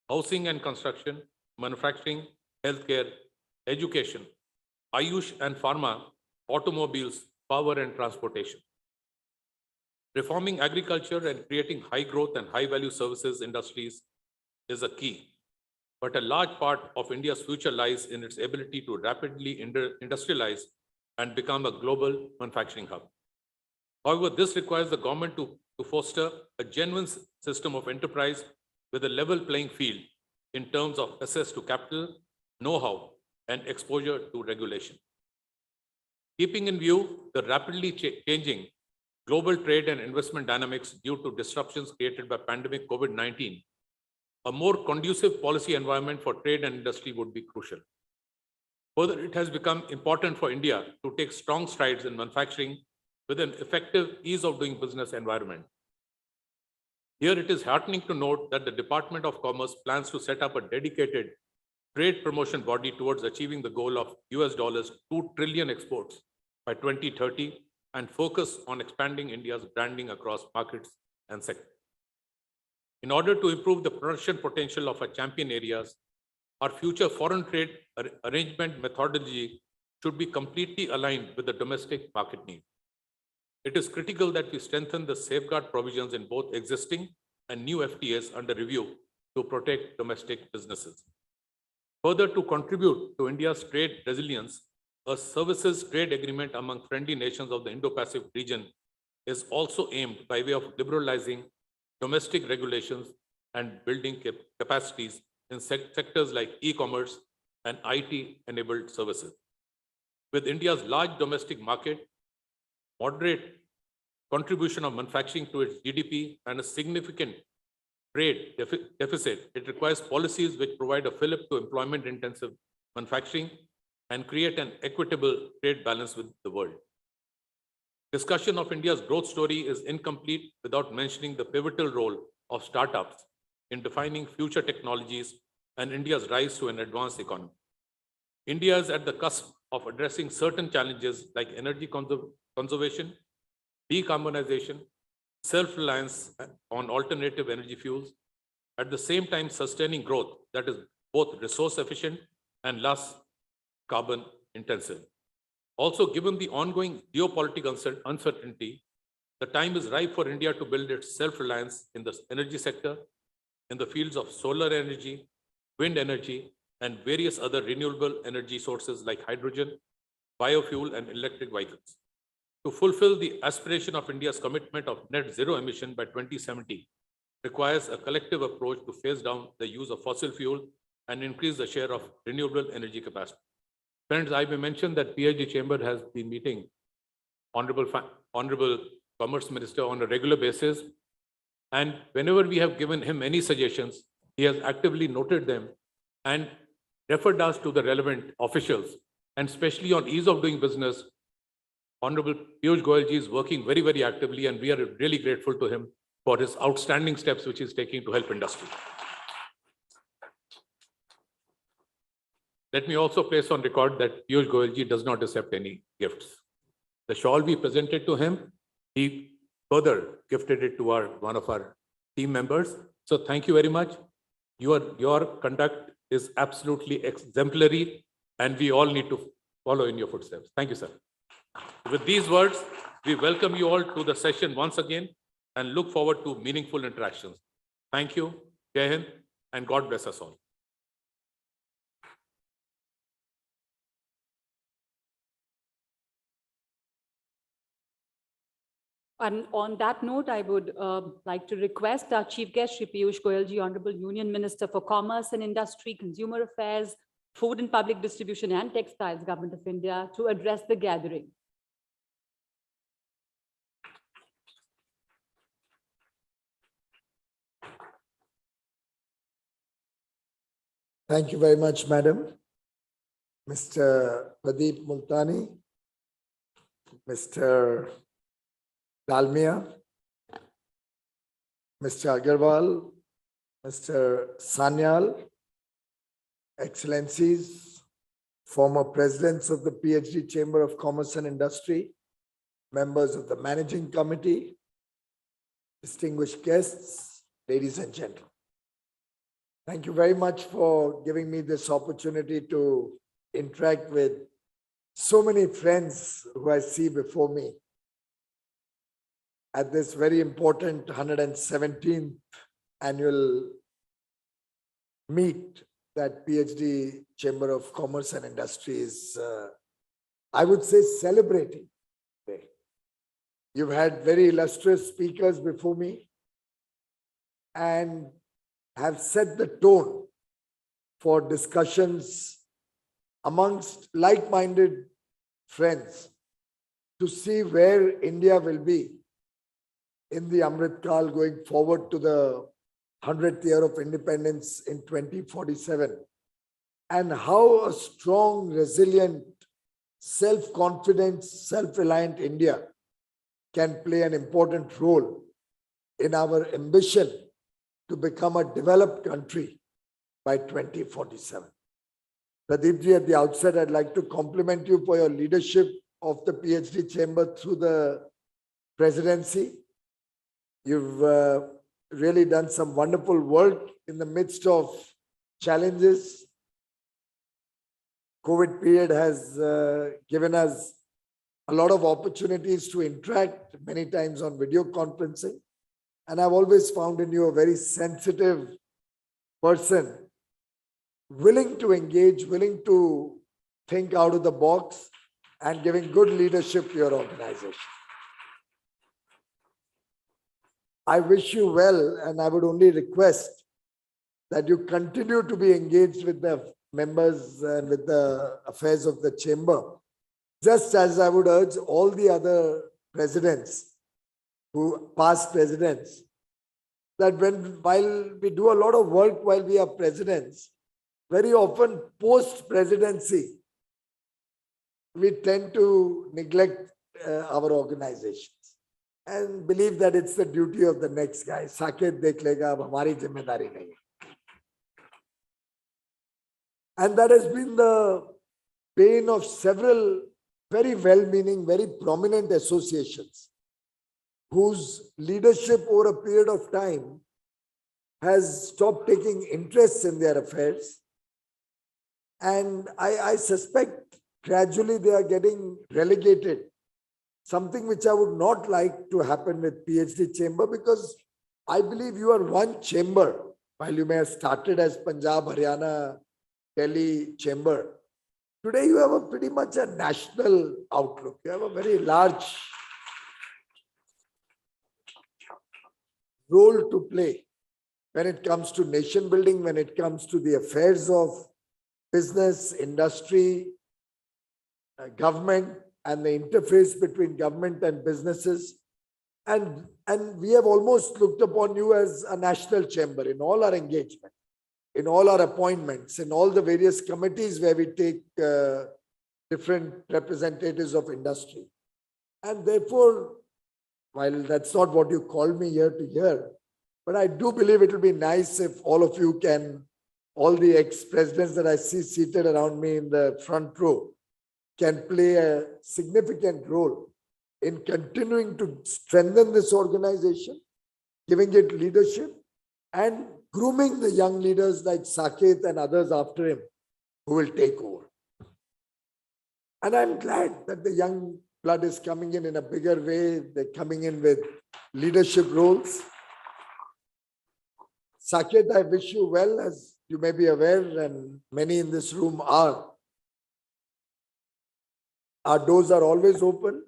housing and construction, manufacturing, healthcare, education, Ayush and pharma, automobiles, power and transportation. Reforming agriculture and creating high growth and high value services industries is a key, but a large part of India's future lies in its ability to rapidly industrialize and become a global manufacturing hub. However, this requires the government to foster a genuine system of enterprise with a level playing field in terms of access to capital, know-how, and exposure to regulation. Keeping in view the rapidly changing global trade and investment dynamics due to disruptions created by pandemic COVID-19, a more conducive policy environment for trade and industry would be crucial. Further, it has become important for India to take strong strides in manufacturing with an effective ease of doing business environment. Here, it is heartening to note that the Department of Commerce plans to set up a dedicated trade promotion body towards achieving the goal of $2 trillion exports by 2030 and focus on expanding India's branding across markets and sectors. In order to improve the production potential of our champion areas, our future foreign trade arrangement methodology should be completely aligned with the domestic market need. It is critical that we strengthen the safeguard provisions in both existing and new FTAs under review to protect domestic businesses. Further, to contribute to India's trade resilience, a services trade agreement among friendly nations of the Indo-Pacific region is also aimed by way of liberalizing domestic regulations and building capacities in sectors like e-commerce and IT-enabled services. With India's large domestic market, moderate contribution of manufacturing to its GDP, and a significant trade deficit, it requires policies which provide a fillip to employment-intensive manufacturing and create an equitable trade balance with the world. Discussion of India's growth story is incomplete without mentioning the pivotal role of startups in defining future technologies and India's rise to an advanced economy. India is at the cusp of addressing certain challenges like energy conservation, decarbonization, self-reliance on alternative energy fuels, at the same time sustaining growth that is both resource efficient and less carbon intensive. Also, given the ongoing geopolitical uncertainty, the time is ripe for India to build its self-reliance in the energy sector, in the fields of solar energy, wind energy, and various other renewable energy sources like hydrogen, biofuel, and electric vehicles. To fulfill the aspiration of India's commitment of net zero emission by 2070 requires a collective approach to phase down the use of fossil fuel and increase the share of renewable energy capacity. Friends, I may mention that PhD Chamber has been meeting Honorable Commerce Minister on a regular basis. And whenever we have given him any suggestions, he has actively noted them and referred us to the relevant officials. And especially on ease of doing business, Honorable Piyush Goyal ji is working very, very actively, and we are really grateful to him for his outstanding steps which he is taking to help industry. Let me also place on record that Piyush Goyal ji does not accept any gifts. The shawl we presented to him, he further gifted it to one of our team members. So thank you very much. Your conduct is absolutely exemplary, and we all need to follow in your footsteps. Thank you, sir. With these words, we welcome you all to the session once again and look forward to meaningful interactions. Thank you, Jai Hind, and God bless us all. And on that note, I would like to request our Chief Guest, Shri Piyush Goyal ji, Honorable Union Minister for Commerce and Industry, Consumer Affairs, Food and Public Distribution and Textiles, Government of India, to address the gathering. Thank you very much, Madam. Mr. Pradeep Multani, Mr. Dalmia, Mr. Agarwal, Mr. Sanyal, Excellencies, former presidents of the PhD Chamber of Commerce and Industry, members of the Managing Committee, distinguished guests, ladies and gentlemen. Thank you very much for giving me this opportunity to interact with so many friends who I see before me at this very important 117th annual meet that PhD Chamber of Commerce and Industry is, I would say, celebrating today. You've had very illustrious speakers before me and have set the tone for discussions amongst like-minded friends to see where India will be in the Amrit Kal going forward to the 100th year of independence in 2047, and how a strong, resilient, self-confident, self-reliant India can play an important role in our ambition to become a developed country by 2047. Pradeep ji, at the outset, I'd like to compliment you for your leadership of the PhD Chamber through the presidency. You've really done some wonderful work in the midst of challenges. COVID period has given us a lot of opportunities to interact, many times on video conferencing. And I've always found in you a very sensitive person, willing to engage, willing to think out of the box, and giving good leadership to your organization. I wish you well, and I would only request that you continue to be engaged with the members and with the affairs of the chamber, just as I would urge all the other presidents, past presidents, that while we do a lot of work while we are presidents, very often post-presidency, we tend to neglect our organizations and believe that it's the duty of the next guy. Saket dekh lega, ab hamari zimmedari nahi. And that has been the pain of several very well-meaning, very prominent associations whose leadership over a period of time has stopped taking interest in their affairs. And I suspect gradually they are getting relegated, something which I would not like to happen with PhD chamber, because I believe you are one chamber. While you may have started as Punjab, Haryana, Delhi chamber, today you have a pretty much a national outlook. You have a very large role to play when it comes to nation building, when it comes to the affairs of business, industry, government, and the interface between government and businesses. And we have almost looked upon you as a national chamber in all our engagement, in all our appointments, in all the various committees where we take different representatives of industry. And therefore, while that's not what you called me here to hear, but I do believe it will be nice if all of you can, all the ex-presidents that I see seated around me in the front row, can play a significant role in continuing to strengthen this organization, giving it leadership, and grooming the young leaders like Saket and others after him who will take over. And I'm glad that the young blood is coming in a bigger way. They're coming in with leadership roles. Saket, I wish you well. As you may be aware, and many in this room are, our doors are always open.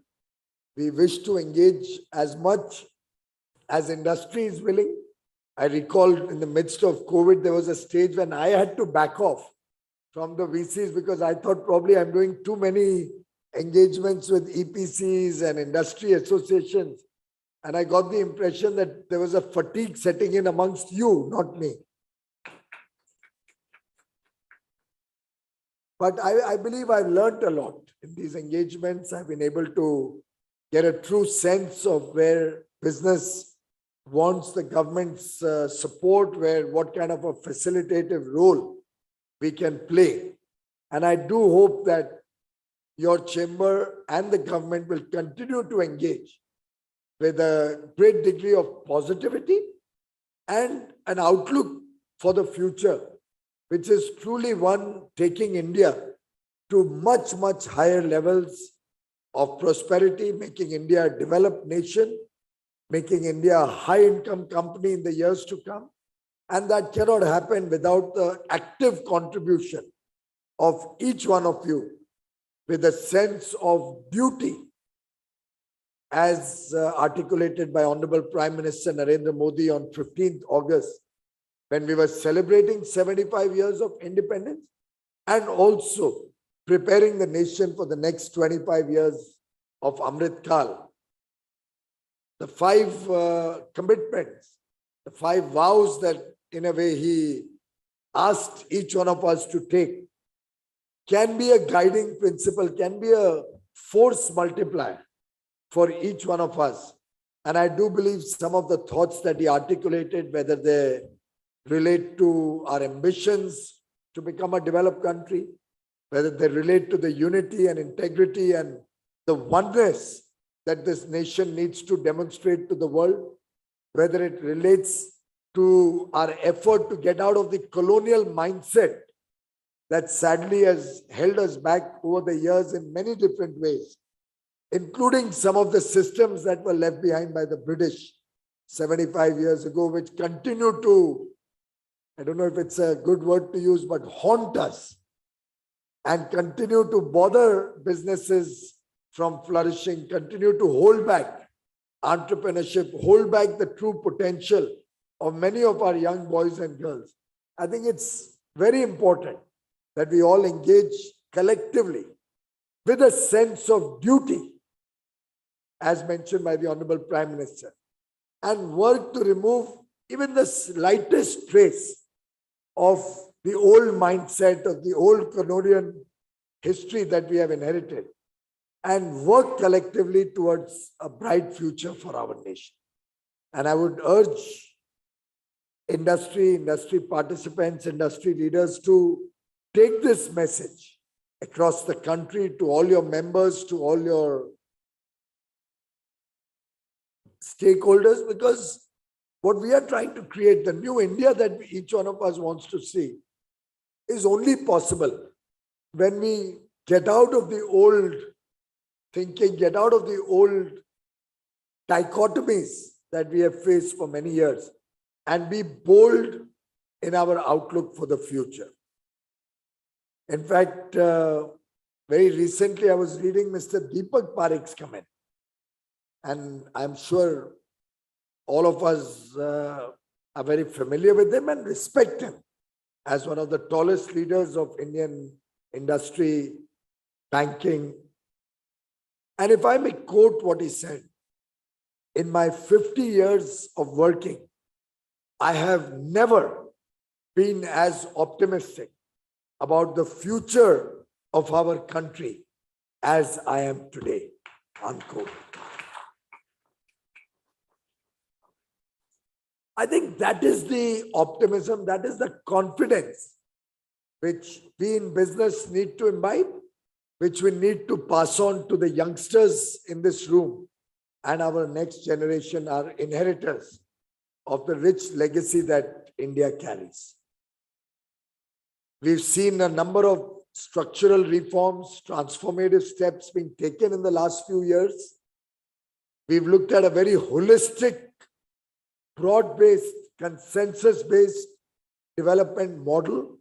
We wish to engage as much as industry is willing. I recall in the midst of COVID, there was a stage when I had to back off from the VCs because I thought probably I'm doing too many engagements with EPCs and industry associations. And I got the impression that there was a fatigue setting in amongst you, not me. But I believe I've learned a lot in these engagements. I've been able to get a true sense of where business wants the government's support, what kind of a facilitative role we can play. And I do hope that your chamber and the government will continue to engage with a great degree of positivity and an outlook for the future, which is truly one taking India to much, much higher levels of prosperity, making India a developed nation, making India a high-income company in the years to come. And that cannot happen without the active contribution of each one of you with a sense of duty as articulated by Honorable Prime Minister Narendra Modi on 15th August, when we were celebrating 75 years of independence and also preparing the nation for the next 25 years of Amrit Kal. The 5 commitments, the 5 vows that in a way he asked each one of us to take can be a guiding principle, can be a force multiplier for each one of us. And I do believe some of the thoughts that he articulated, whether they relate to our ambitions to become a developed country, whether they relate to the unity and integrity and the oneness that this nation needs to demonstrate to the world, whether it relates to our effort to get out of the colonial mindset that sadly has held us back over the years in many different ways, including some of the systems that were left behind by the British 75 years ago, which continue to, I don't know if it's a good word to use, but haunt us and continue to bother businesses from flourishing, continue to hold back entrepreneurship, hold back the true potential of many of our young boys and girls. I think it's very important that we all engage collectively with a sense of duty, as mentioned by the Honorable Prime Minister, and work to remove even the slightest trace of the old mindset of the old colonial history that we have inherited, and work collectively towards a bright future for our nation. And I would urge industry participants, industry leaders to take this message across the country, to all your members, to all your stakeholders, because what we are trying to create, the new India that each one of us wants to see, is only possible when we get out of the old thinking, get out of the old dichotomies that we have faced for many years, and be bold in our outlook for the future. In fact, very recently I was reading Mr. Deepak Parikh's comment, and I'm sure all of us are very familiar with him and respect him as one of the tallest leaders of Indian industry, banking. And if I may quote what he said, in my 50 years of working, I have never been as optimistic about the future of our country as I am today, unquote. I think that is the optimism, that is the confidence which we in business need to imbibe, which we need to pass on to the youngsters in this room and our next generation, our inheritors of the rich legacy that India carries. We've seen a number of structural reforms, transformative steps being taken in the last few years. We've looked at a very holistic, broad-based, consensus-based development model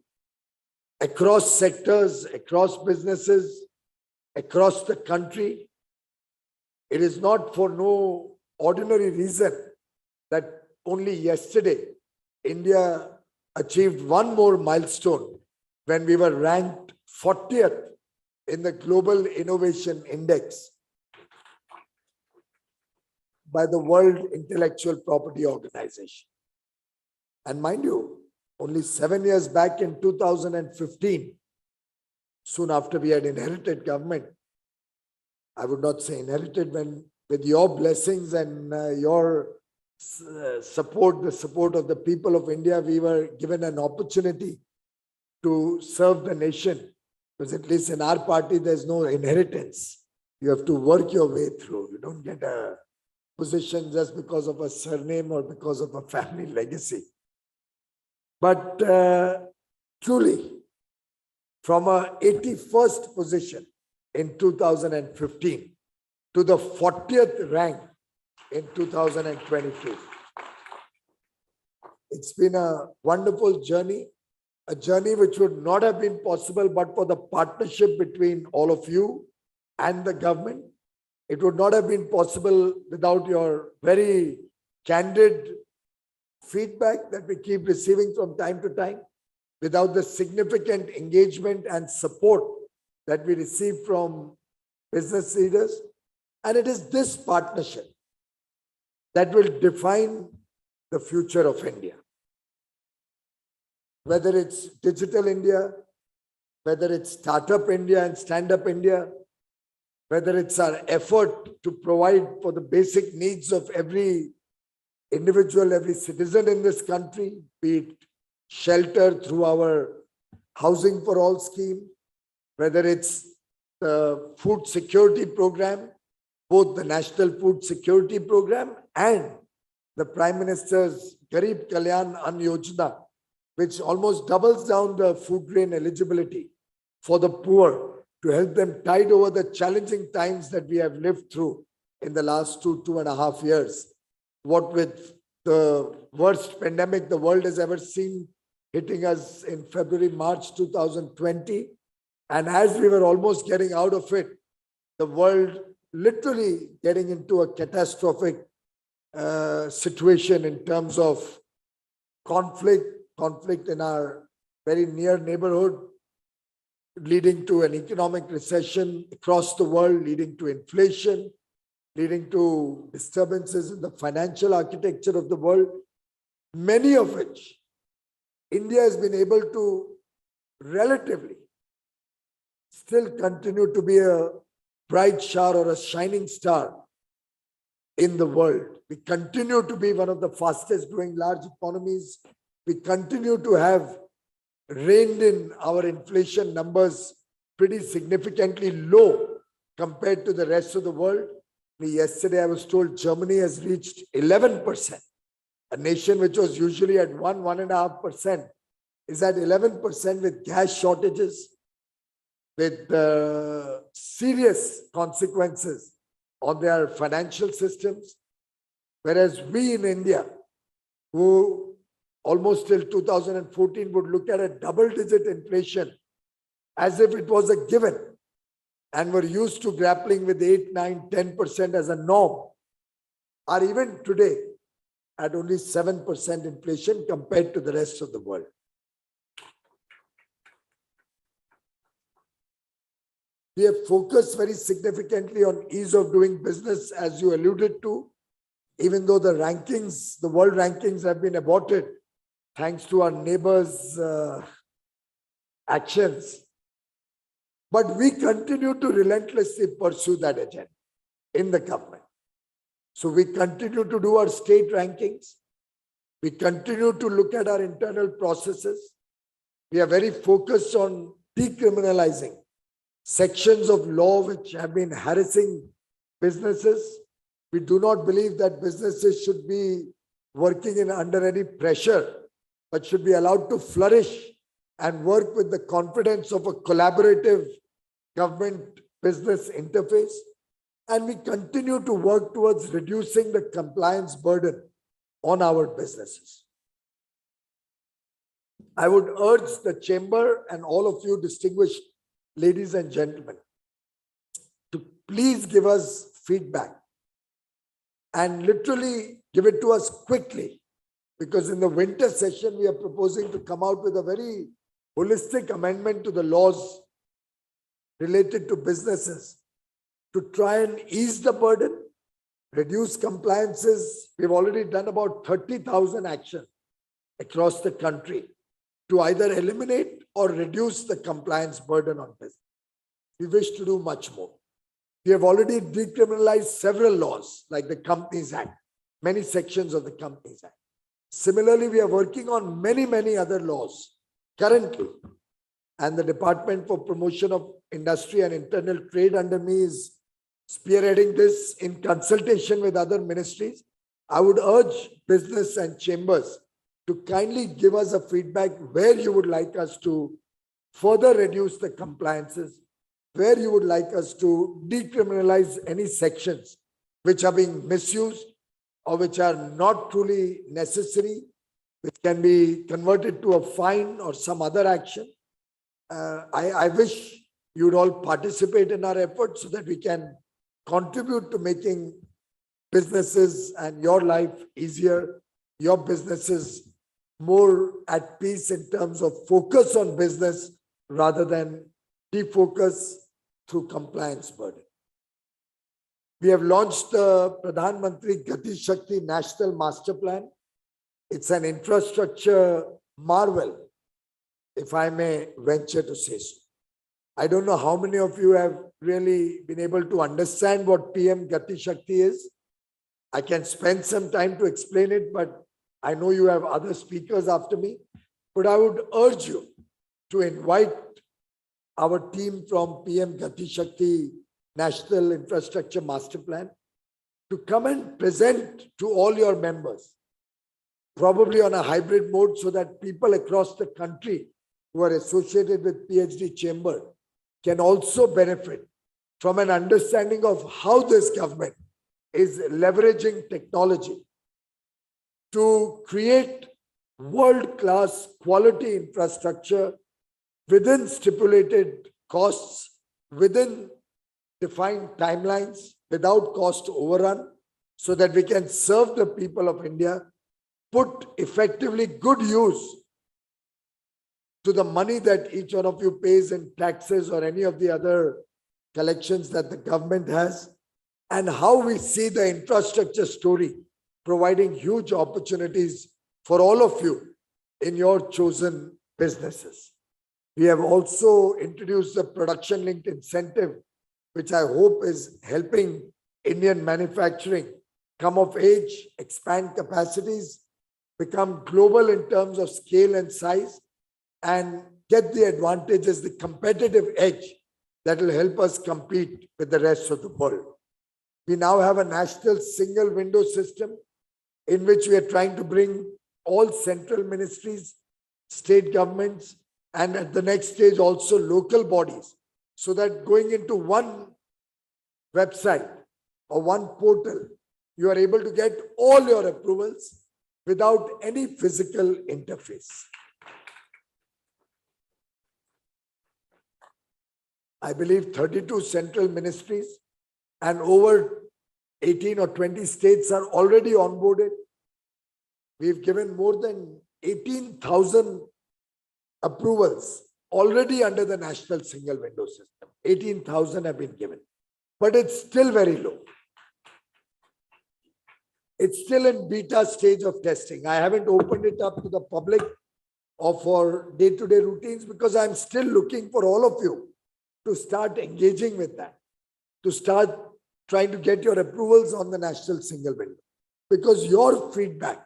across sectors, across businesses, across the country. It is not for no ordinary reason that only yesterday India achieved one more milestone when we were ranked 40th in the Global Innovation Index by the World Intellectual Property Organization. And mind you, only 7 years back in 2015, soon after we had inherited government, I would not say inherited, when with your blessings and your support, the support of the people of India, we were given an opportunity to serve the nation. Because at least in our party, there's no inheritance. You have to work your way through. You don't get a position just because of a surname or because of a family legacy. But truly, from a 81st position in 2015 to the 40th rank in 2022. It's been a wonderful journey, a journey which would not have been possible but for the partnership between all of you and the government. It would not have been possible without your very candid feedback that we keep receiving from time to time, without the significant engagement and support that we receive from business leaders. And it is this partnership that will define the future of India. Whether it's Digital India, whether it's Startup India and Stand Up India, whether it's our effort to provide for the basic needs of every individual, every citizen in this country, be it shelter through our Housing for All scheme, whether it's the food security program, both the National Food Security Program and the Prime Minister's Garib Kalyan Ann Yojana, which almost doubles down the food grain eligibility for the poor to help them tide over the challenging times that we have lived through in the last 2.5 years. What with the worst pandemic the world has ever seen hitting us in February, March 2020. And as we were almost getting out of it, the world literally getting into a catastrophic situation in terms of conflict in our very near neighborhood, leading to an economic recession across the world, leading to inflation, leading to disturbances in the financial architecture of the world, many of which India has been able to relatively still continue to be a bright star or a shining star in the world. We continue to be one of the fastest growing large economies. We continue to have reined in our inflation numbers pretty significantly low compared to the rest of the world. Yesterday, I was told Germany has reached 11%. A nation which was usually at 1.5%, is at 11% with gas shortages, with serious consequences on their financial systems. Whereas we in India, who almost till 2014 would look at a double-digit inflation as if it was a given, and were used to grappling with 8, 9, 10% as a norm, are even today at only 7% inflation compared to the rest of the world. We have focused very significantly on ease of doing business, as you alluded to, even though the rankings, the world rankings have been aborted thanks to our neighbors' actions. But we continue to relentlessly pursue that agenda in the government. So we continue to do our state rankings. We continue to look at our internal processes. We are very focused on decriminalizing sections of law which have been harassing businesses. We do not believe that businesses should be working under any pressure, but should be allowed to flourish and work with the confidence of a collaborative government-business interface. And we continue to work towards reducing the compliance burden on our businesses. I would urge the chamber and all of you distinguished ladies and gentlemen to please give us feedback and literally give it to us quickly, because in the winter session, we are proposing to come out with a very holistic amendment to the laws related to businesses to try and ease the burden, reduce compliances. We've already done about 30,000 actions across the country to either eliminate or reduce the compliance burden on business. We wish to do much more. We have already decriminalized several laws like the Companies Act, many sections of the Companies Act. Similarly, we are working on many other laws currently, and the Department for Promotion of Industry and Internal Trade under me is spearheading this in consultation with other ministries. I would urge business and chambers to kindly give us a feedback where you would like us to further reduce the compliances, where you would like us to decriminalize any sections which are being misused or which are not truly necessary, which can be converted to a fine or some other action. I wish you would all participate in our efforts so that we can contribute to making businesses and your life easier, your businesses more at peace in terms of focus on business rather than defocus through compliance burden. We have launched the Pradhan Mantri Gati Shakti National Master Plan. It's an infrastructure marvel, if I may venture to say so. I don't know how many of you have really been able to understand what PM Gati Shakti is. I can spend some time to explain it, but I know you have other speakers after me. But I would urge you to invite our team from PM Gati Shakti National Infrastructure Master Plan to come and present to all your members, probably on a hybrid mode, so that people across the country who are associated with PhD Chamber can also benefit from an understanding of how this government is leveraging technology to create world-class quality infrastructure within stipulated costs, within defined timelines, without cost overrun, so that we can serve the people of India, put effectively good use to the money that each one of you pays in taxes or any of the other collections that the government has, and how we see the infrastructure story providing huge opportunities for all of you in your chosen businesses. We have also introduced the production-linked incentive, which I hope is helping Indian manufacturing come of age, expand capacities, become global in terms of scale and size, and get the advantages, the competitive edge that will help us compete with the rest of the world. We now have a national single window system in which we are trying to bring all central ministries, state governments, and at the next stage also local bodies, so that going into one website or one portal, you are able to get all your approvals without any physical interface. I believe 32 central ministries and over 18 or 20 states are already onboarded. We've given more than 18,000 approvals already under the national single window system. 18,000 have been given, but it's still very low. It's still in beta stage of testing. I haven't opened it up to the public or for day-to-day routines because I'm still looking for all of you to start engaging with that, to start trying to get your approvals on the national single window. Because your feedback,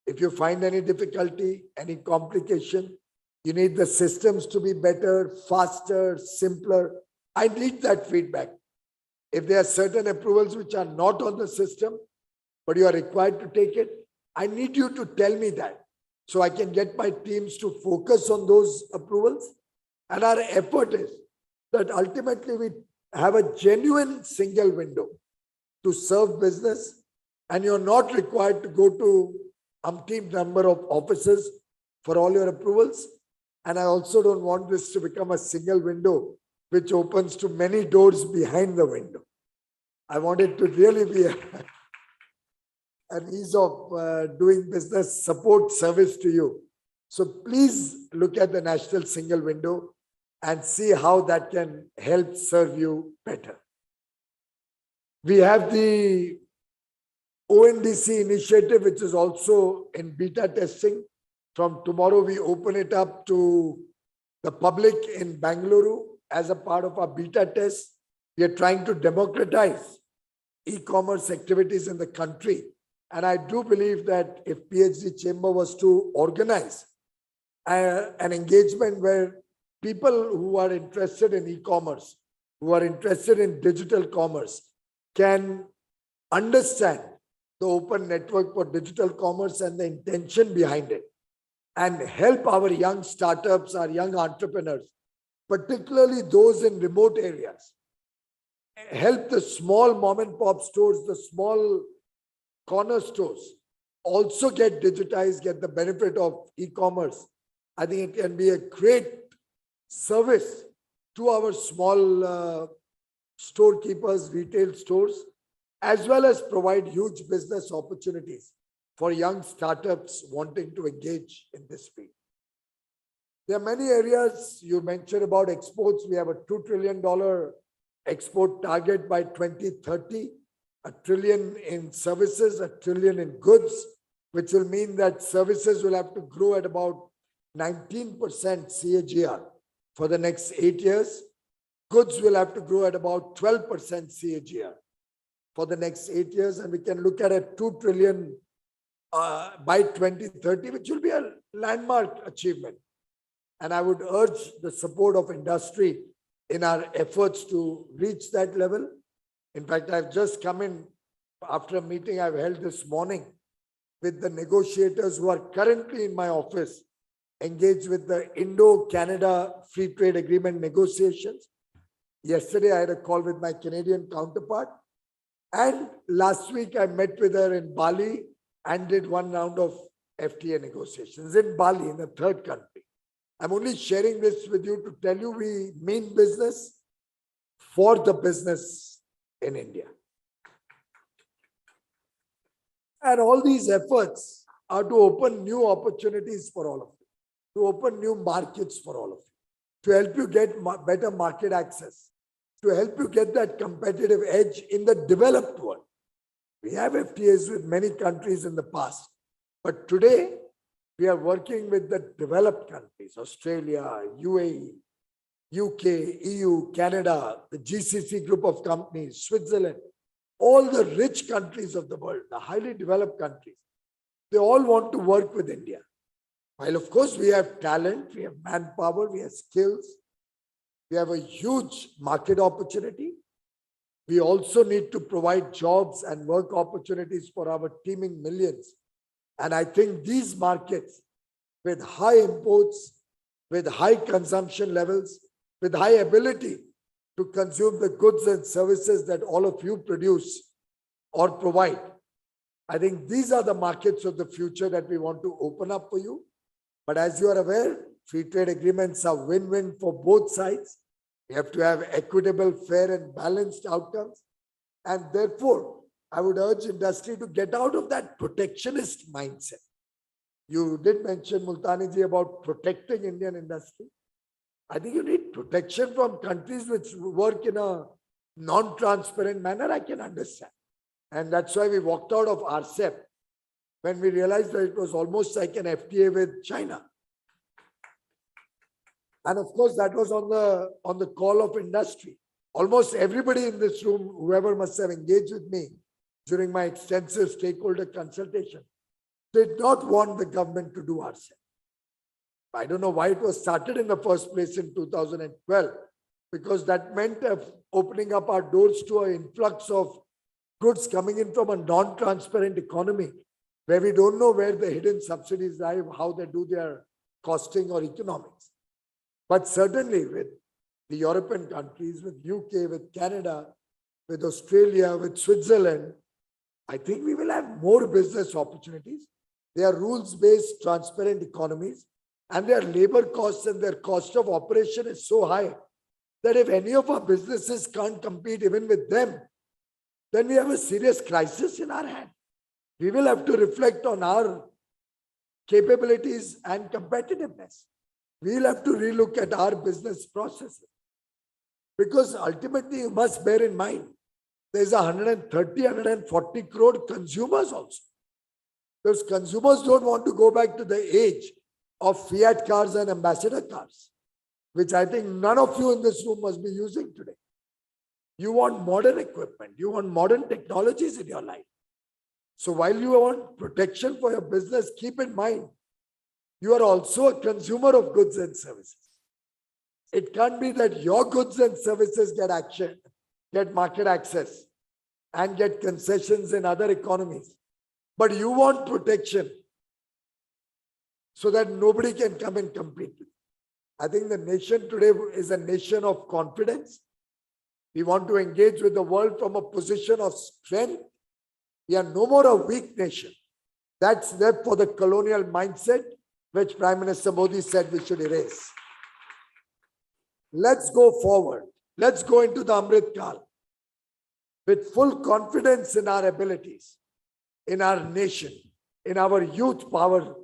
if you find any difficulty, any complication, you need the systems to be better, faster, simpler. I need that feedback. If there are certain approvals which are not on the system, but you are required to take it, I need you to tell me that so I can get my teams to focus on those approvals. And our effort is that ultimately we have a genuine single window to serve business, and you're not required to go to umpteen number of offices for all your approvals. And I also don't want this to become a single window which opens to many doors behind the window. I want it to really be an ease of doing business support service to you. So please look at the national single window and see how that can help serve you better. We have the ONDC initiative, which is also in beta testing. From tomorrow, we open it up to the public in Bangalore as a part of our beta test. We are trying to democratize e-commerce activities in the country. And I do believe that if PhD Chamber was to organize an engagement where people who are interested in e-commerce, who are interested in digital commerce, can understand the open network for digital commerce and the intention behind it, and help our young startups, our young entrepreneurs, particularly those in remote areas, help the small mom and pop stores, the small corner stores also get digitized, get the benefit of e-commerce. I think it can be a great service to our small storekeepers, retail stores, as well as provide huge business opportunities for young startups wanting to engage in this field. There are many areas you mentioned about exports. We have a $2 trillion export target by 2030, $1 trillion in services, $1 trillion in goods, which will mean that services will have to grow at about 19% CAGR for the next 8 years. Goods will have to grow at about 12% CAGR for the next 8 years. And we can look at a $2 trillion by 2030, which will be a landmark achievement. And I would urge the support of industry in our efforts to reach that level. In fact, I've just come in after a meeting I've held this morning with the negotiators who are currently in my office, engaged with the Indo-Canada Free Trade Agreement negotiations. Yesterday, I had a call with my Canadian counterpart. And last week, I met with her in Bali and did one round of FTA negotiations in Bali, in a third country. I'm only sharing this with you to tell you we mean business for the business in India. And all these efforts are to open new opportunities for all of you, to open new markets for all of you, to help you get better market access, to help you get that competitive edge in the developed world. We have FTAs with many countries in the past, but today we are working with the developed countries, Australia, UAE, UK, EU, Canada, the GCC group of companies, Switzerland, all the rich countries of the world, the highly developed countries. They all want to work with India. While of course we have talent, we have manpower, we have skills, We have a huge market opportunity. We also need to provide jobs and work opportunities for our teeming millions. And I think these markets with high imports, with high consumption levels, with high ability to consume the goods and services that all of you produce or provide. I think these are the markets of the future that we want to open up for you. But as you are aware, free trade agreements are win-win for both sides. We have to have equitable, fair and balanced outcomes. And therefore, I would urge industry to get out of that protectionist mindset. You did mention, Multaniji, about protecting Indian industry. I think you need protection from countries which work in a non-transparent manner. I can understand. And that's why we walked out of RCEP when we realized that it was almost like an FTA with China. And of course, that was on the call of industry. Almost everybody in this room, whoever must have engaged with me during my extensive stakeholder consultation, did not want the government to do RCEP. I don't know why it was started in the first place in 2012, because that meant opening up our doors to an influx of goods coming in from a non-transparent economy, where we don't know where the hidden subsidies lie, how they do their costing or economics. But certainly with the European countries, with UK, with Canada, with Australia, with Switzerland, I think we will have more business opportunities. They are rules-based, transparent economies, and their labor costs and their cost of operation is so high that if any of our businesses can't compete even with them, then we have a serious crisis in our hand. We will have to reflect on our capabilities and competitiveness. We'll have to relook at our business processes. Because ultimately, you must bear in mind, there's 130, 140 crore consumers also. Those consumers don't want to go back to the age of Fiat cars and ambassador cars, which I think none of you in this room must be using today. You want modern equipment, you want modern technologies in your life. So while you want protection for your business, keep in mind, you are also a consumer of goods and services. It can't be that your goods and services get market access and get concessions in other economies. But you want protection so that nobody can come and compete. I think the nation today is a nation of confidence. We want to engage with the world from a position of strength. We are no more a weak nation. That's there for the colonial mindset, which Prime Minister Modi said we should erase. Let's go forward. Let's go into the Amrit Kal with full confidence in our abilities, in our nation, in our youth power.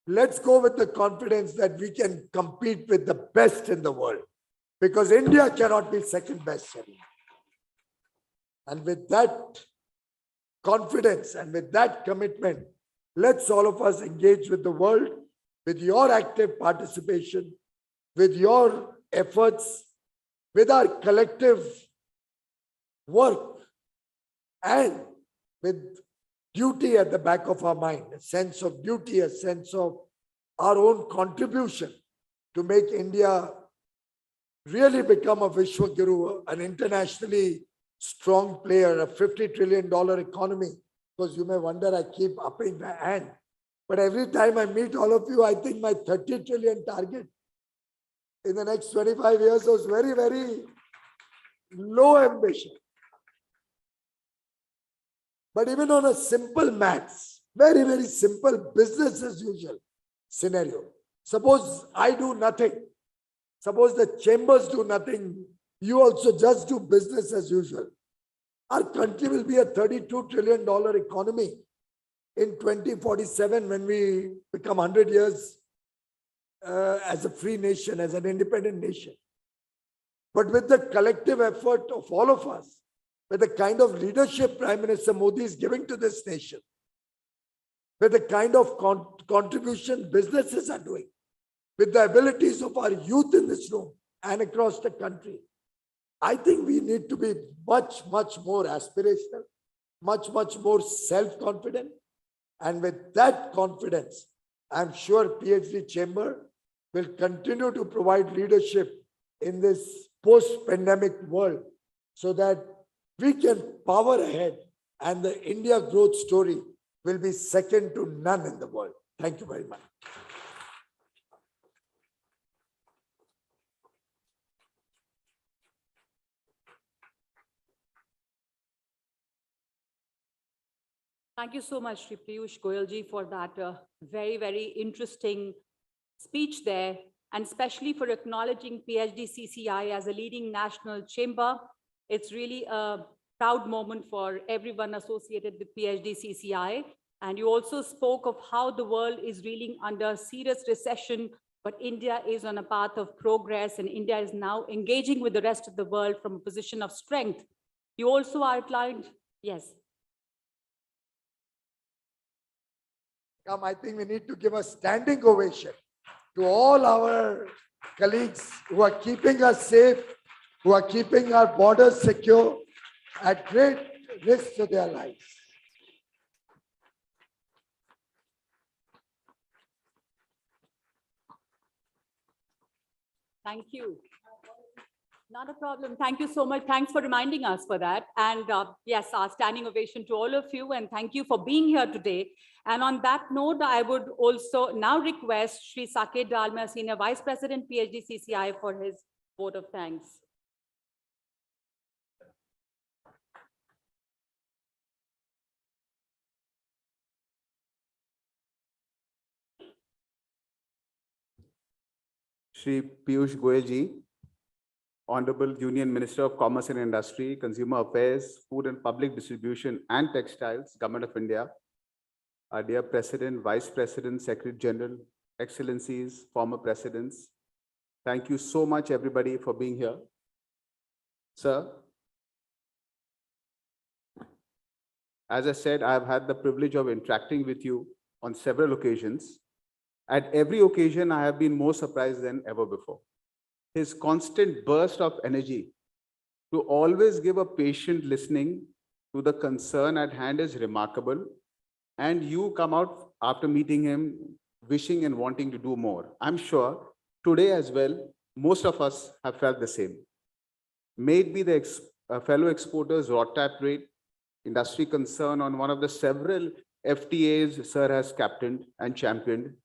Let's go with the confidence that we can compete with the best in the world, because India cannot be second best anymore. And with that confidence and with that commitment, let's all of us engage with the world with your active participation, with your efforts, with our collective work, and with duty at the back of our mind, a sense of duty, a sense of our own contribution to make India really become a Vishwaguru, an internationally strong player, a $50 trillion economy. Because you may wonder, I keep upping the hand. But every time I meet all of you, I think my 30 trillion target in the next 25 years was very, very low ambition. But even on a simple maths, very, very simple business as usual scenario. Suppose I do nothing. Suppose the chambers do nothing. You also just do business as usual. Our country will be a $32 trillion economy in 2047 when we become 100 years as a free nation, as an independent nation. But with the collective effort of all of us, with the kind of leadership Prime Minister Modi is giving to this nation, with the kind of contribution businesses are doing, with the abilities of our youth in this room and across the country, I think we need to be much, much more aspirational, much, much more self-confident. And with that confidence, I'm sure PhD Chamber will continue to provide leadership in this post-pandemic world so that we can power ahead and the India growth story will be second to none in the world. Thank you very much. Thank you so much, Shri Piyush Goyalji, for that very, very interesting speech there, and especially for acknowledging PHDCCI as a leading national chamber. It's really a proud moment for everyone associated with PHDCCI. And you also spoke of how the world is reeling under serious recession, but India is on a path of progress, and India is now engaging with the rest of the world from a position of strength. You also outlined, yes. I think we need to give a standing ovation to all our colleagues who are keeping us safe, who are keeping our borders secure at great risk to their lives. Thank you. Not a problem. Thank you so much. Thanks for reminding us for that. And yes, our standing ovation to all of you, and thank you for being here today. And on that note, I would also now request Shri Saket Dalmia, Senior Vice President, PHDCCI, for his vote of thanks. Shri Piyush Goyalji, Honorable Union Minister of Commerce and Industry, Consumer Affairs, Food and Public Distribution and Textiles, Government of India, our dear President, Vice President, Secretary General, Excellencies, former Presidents, thank you so much, everybody, for being here. Sir, as I said, I've had the privilege of interacting with you on several occasions. At every occasion, I have been more surprised than ever before. His constant burst of energy to always give a patient listening to the concern at hand is remarkable. And you come out after meeting him wishing and wanting to do more. I'm sure today as well, most of us have felt the same. May it be the fellow exporters' rod tap rate, industry concern on one of the several FTAs Sir has captained and championed,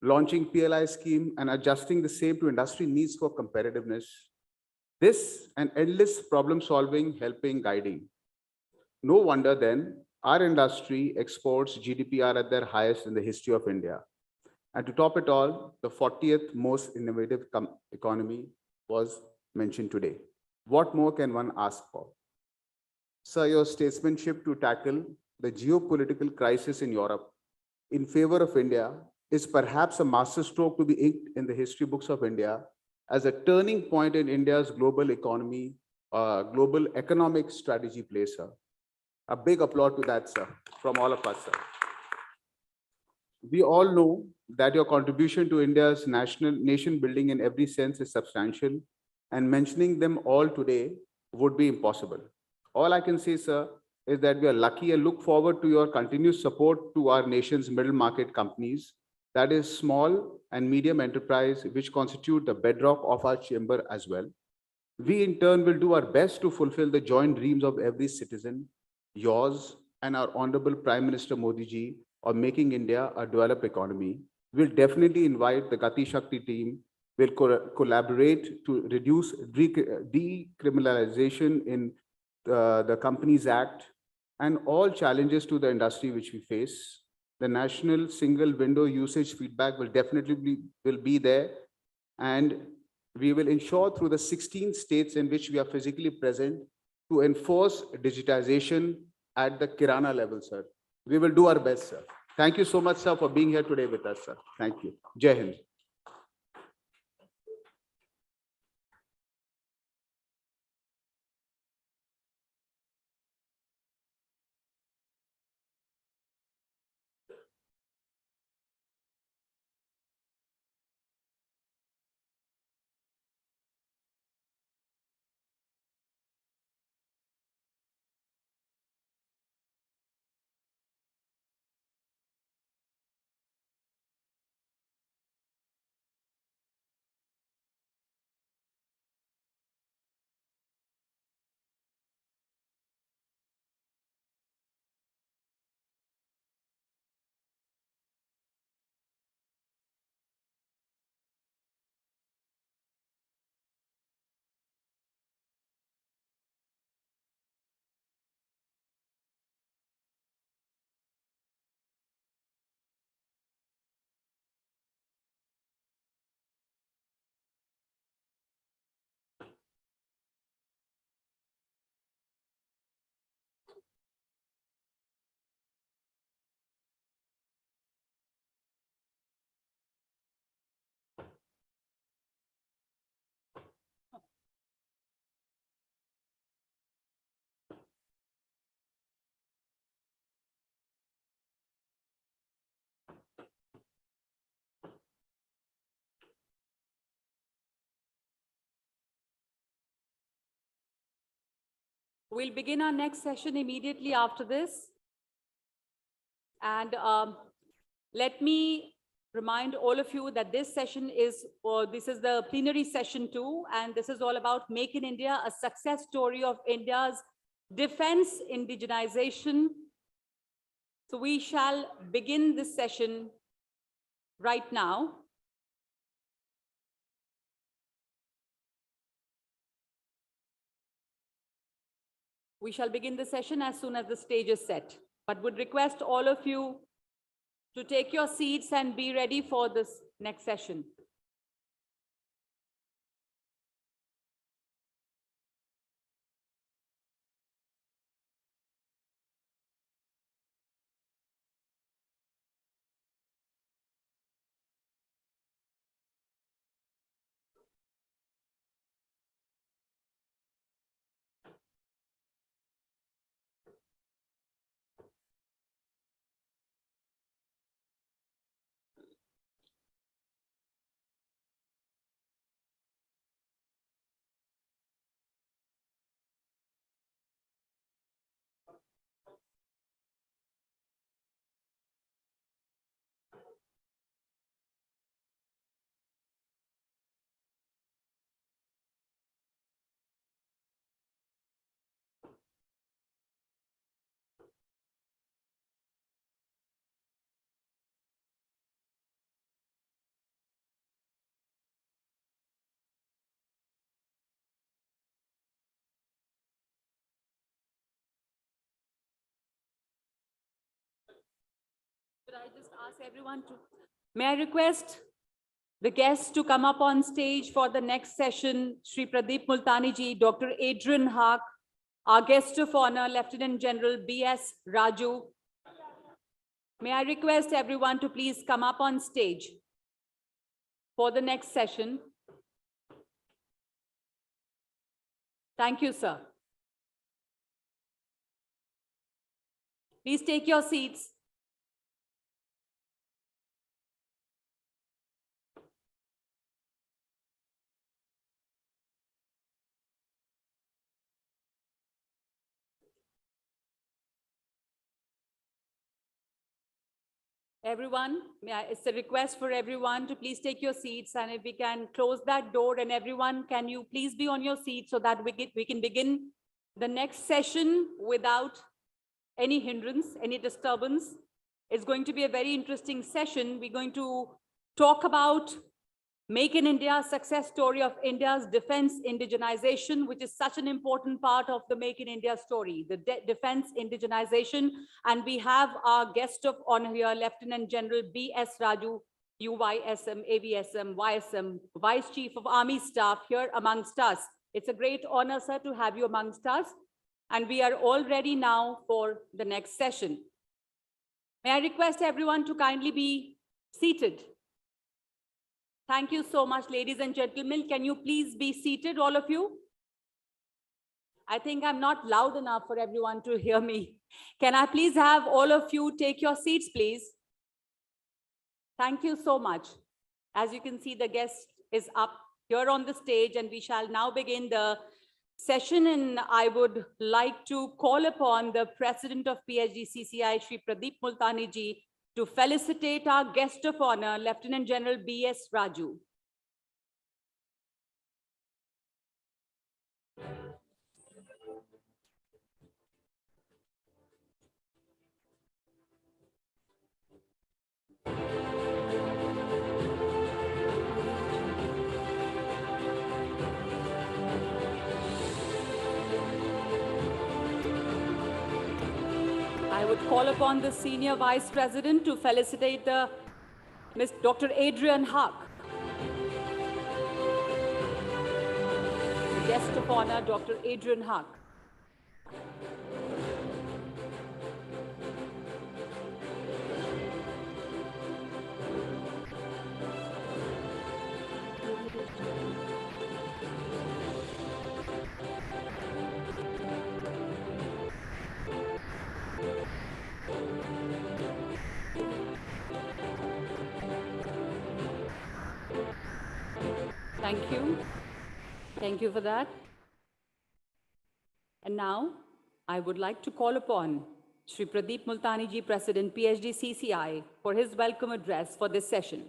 launching PLI scheme and adjusting the same to industry needs for competitiveness. This and endless problem solving, helping, guiding. No wonder then our industry exports GDP are at their highest in the history of India. And to top it all, the 40th most innovative economy was mentioned today. What more can one ask for? Sir, your statesmanship to tackle the geopolitical crisis in Europe in favor of India is perhaps a masterstroke to be inked in the history books of India as a turning point in India's global economy, global economic strategy play, sir. A big applause to that, sir, from all of us, sir. We all know that your contribution to India's nation building in every sense is substantial, and mentioning them all today would be impossible. All I can say, sir, is that we are lucky and look forward to your continued support to our nation's middle market companies, that is small and medium enterprise, which constitute the bedrock of our chamber as well. We in turn will do our best to fulfill the joint dreams of every citizen, yours and our Honorable Prime Minister Modi ji, of making India a developed economy. We'll definitely invite the Gati Shakti team, will collaborate to reduce decriminalization in the Companies Act and all challenges to the industry which we face. The national single window usage feedback will definitely be there, and we will ensure through the 16 states in which we are physically present to enforce digitization at the Kirana level, sir. We will do our best, sir. Thank you so much, sir, for being here today with us, sir. Thank you. Jai Hind. We'll begin our next session immediately after this. And let me remind all of you that this session is, this is the plenary session 2, and this is all about Make in India, a success story of India's defense indigenization. So we shall begin this session right now. We shall begin the session as soon as the stage is set, but would request all of you to take your seats and be ready for this next session. Should I just ask everyone to, may I request the guests to come up on stage for the next session? Shri Pradeep Multani ji, Dr. Adrian Haque, our guest of honor, Lieutenant General B.S. Raju. May I request everyone to please come up on stage for the next session? Thank you, sir. Please take your seats. Everyone, it's a request for everyone to please take your seats, and if we can close that door, and everyone, can you please be on your seats so that we can begin the next session without any hindrance, any disturbance. It's going to be a very interesting session. We're going to talk about Make in India, success story of India's defense indigenization, which is such an important part of the Make in India story, the defense indigenization. And we have our guest of honor here, Lieutenant General B.S. Raju, UYSM, AVSM, YSM, Vice Chief of Army Staff here amongst us. It's a great honor, sir, to have you amongst us. And we are all ready now for the next session. May I request everyone to kindly be seated? Thank you so much, ladies and gentlemen. Can you please be seated, all of you? I think I'm not loud enough for everyone to hear me. Can I please have all of you take your seats, please? Thank you so much. As you can see, the guest is up here on the stage, and we shall now begin the session. And I would like to call upon the President of PHDCCI, Shri Pradeep Multani ji, to felicitate our guest of honor, Lieutenant General B.S. Raju. I would call upon the Senior Vice President to felicitate the Dr. Adrian Haque. The guest of honor, Dr. Adrian Haque. Thank you. Thank you for that. And now I would like to call upon Shri Pradeep Multani ji, President PHDCCI, for his welcome address for this session.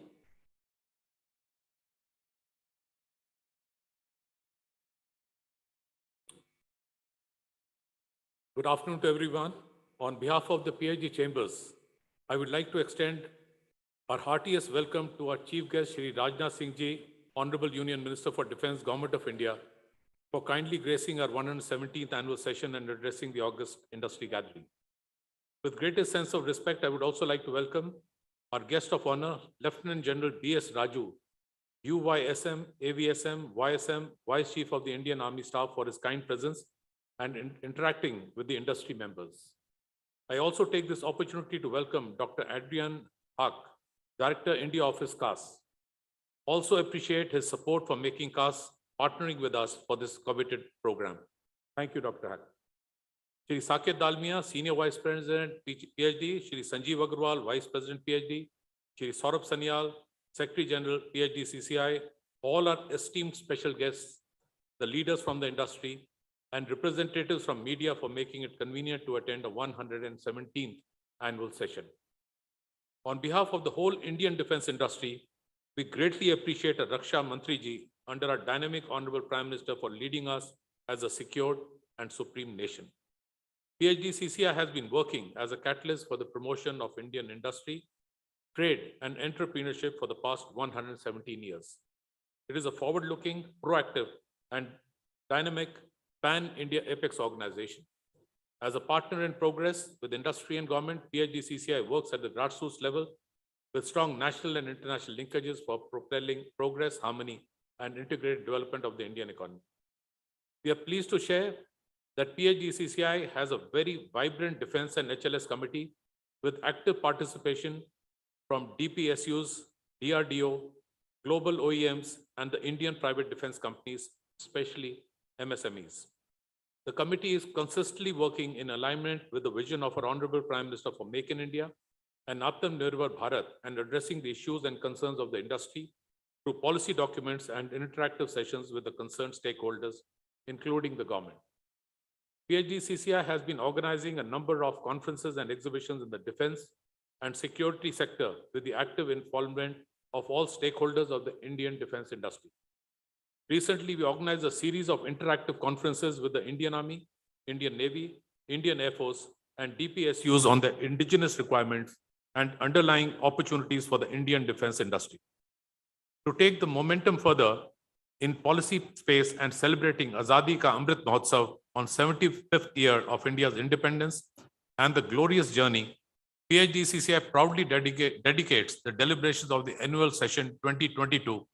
Good afternoon to everyone. On behalf of the PhD Chambers, I would like to extend our heartiest welcome to our Chief Guest, Shri Rajnath Singh ji, Honorable Union Minister for Defence, Government of India, for kindly gracing our 117th annual session and addressing the August industry gathering. With greatest sense of respect, I would also like to welcome our guest of honor, Lieutenant General B.S. Raju, UYSM, AVSM, YSM, Vice Chief of the Indian Army Staff, for his kind presence and interacting with the industry members. I also take this opportunity to welcome Dr. Adrian Hack, Director, India Office CAS. Also appreciate his support for making CAS partnering with us for this coveted program. Thank you, Dr. Hack. Shri Saket Dalmia, Senior Vice President, PhD, Shri Sanjeev Agarwal, Vice President, PhD, Shri Saurabh Sanyal, Secretary General, PHDCCI, all our esteemed special guests, the leaders from the industry, and representatives from media for making it convenient to attend the 117th annual session. On behalf of the whole Indian defense industry, we greatly appreciate Raksha Mantri ji under our dynamic Honorable Prime Minister for leading us as a secured and supreme nation. PHDCCI has been working as a catalyst for the promotion of Indian industry, trade, and entrepreneurship for the past 117 years. It is a forward-looking, proactive, and dynamic pan-India apex organization. As a partner in progress with industry and government, PHDCCI works at the grassroots level with strong national and international linkages for propelling progress, harmony, and integrated development of the Indian economy. We are pleased to share that PHDCCI has a very vibrant defense and HLS committee with active participation from DPSUs, DRDO, global OEMs, and the Indian private defense companies, especially MSMEs. The committee is consistently working in alignment with the vision of our Honorable Prime Minister for Make in India and Atmanirbhar Bharat, and addressing the issues and concerns of the industry through policy documents and interactive sessions with the concerned stakeholders, including the government. PHDCCI has been organizing a number of conferences and exhibitions in the defense and security sector with the active involvement of all stakeholders of the Indian defense industry. Recently, we organized a series of interactive conferences with the Indian Army, Indian Navy, Indian Air Force, and DPSUs on the indigenous requirements and underlying opportunities for the Indian defense industry. To take the momentum further in policy space and celebrating Azadi Ka Amrit Mahotsav on 75th year of India's independence and the glorious journey, PHDCCI proudly dedicates the deliberations of the annual session 2022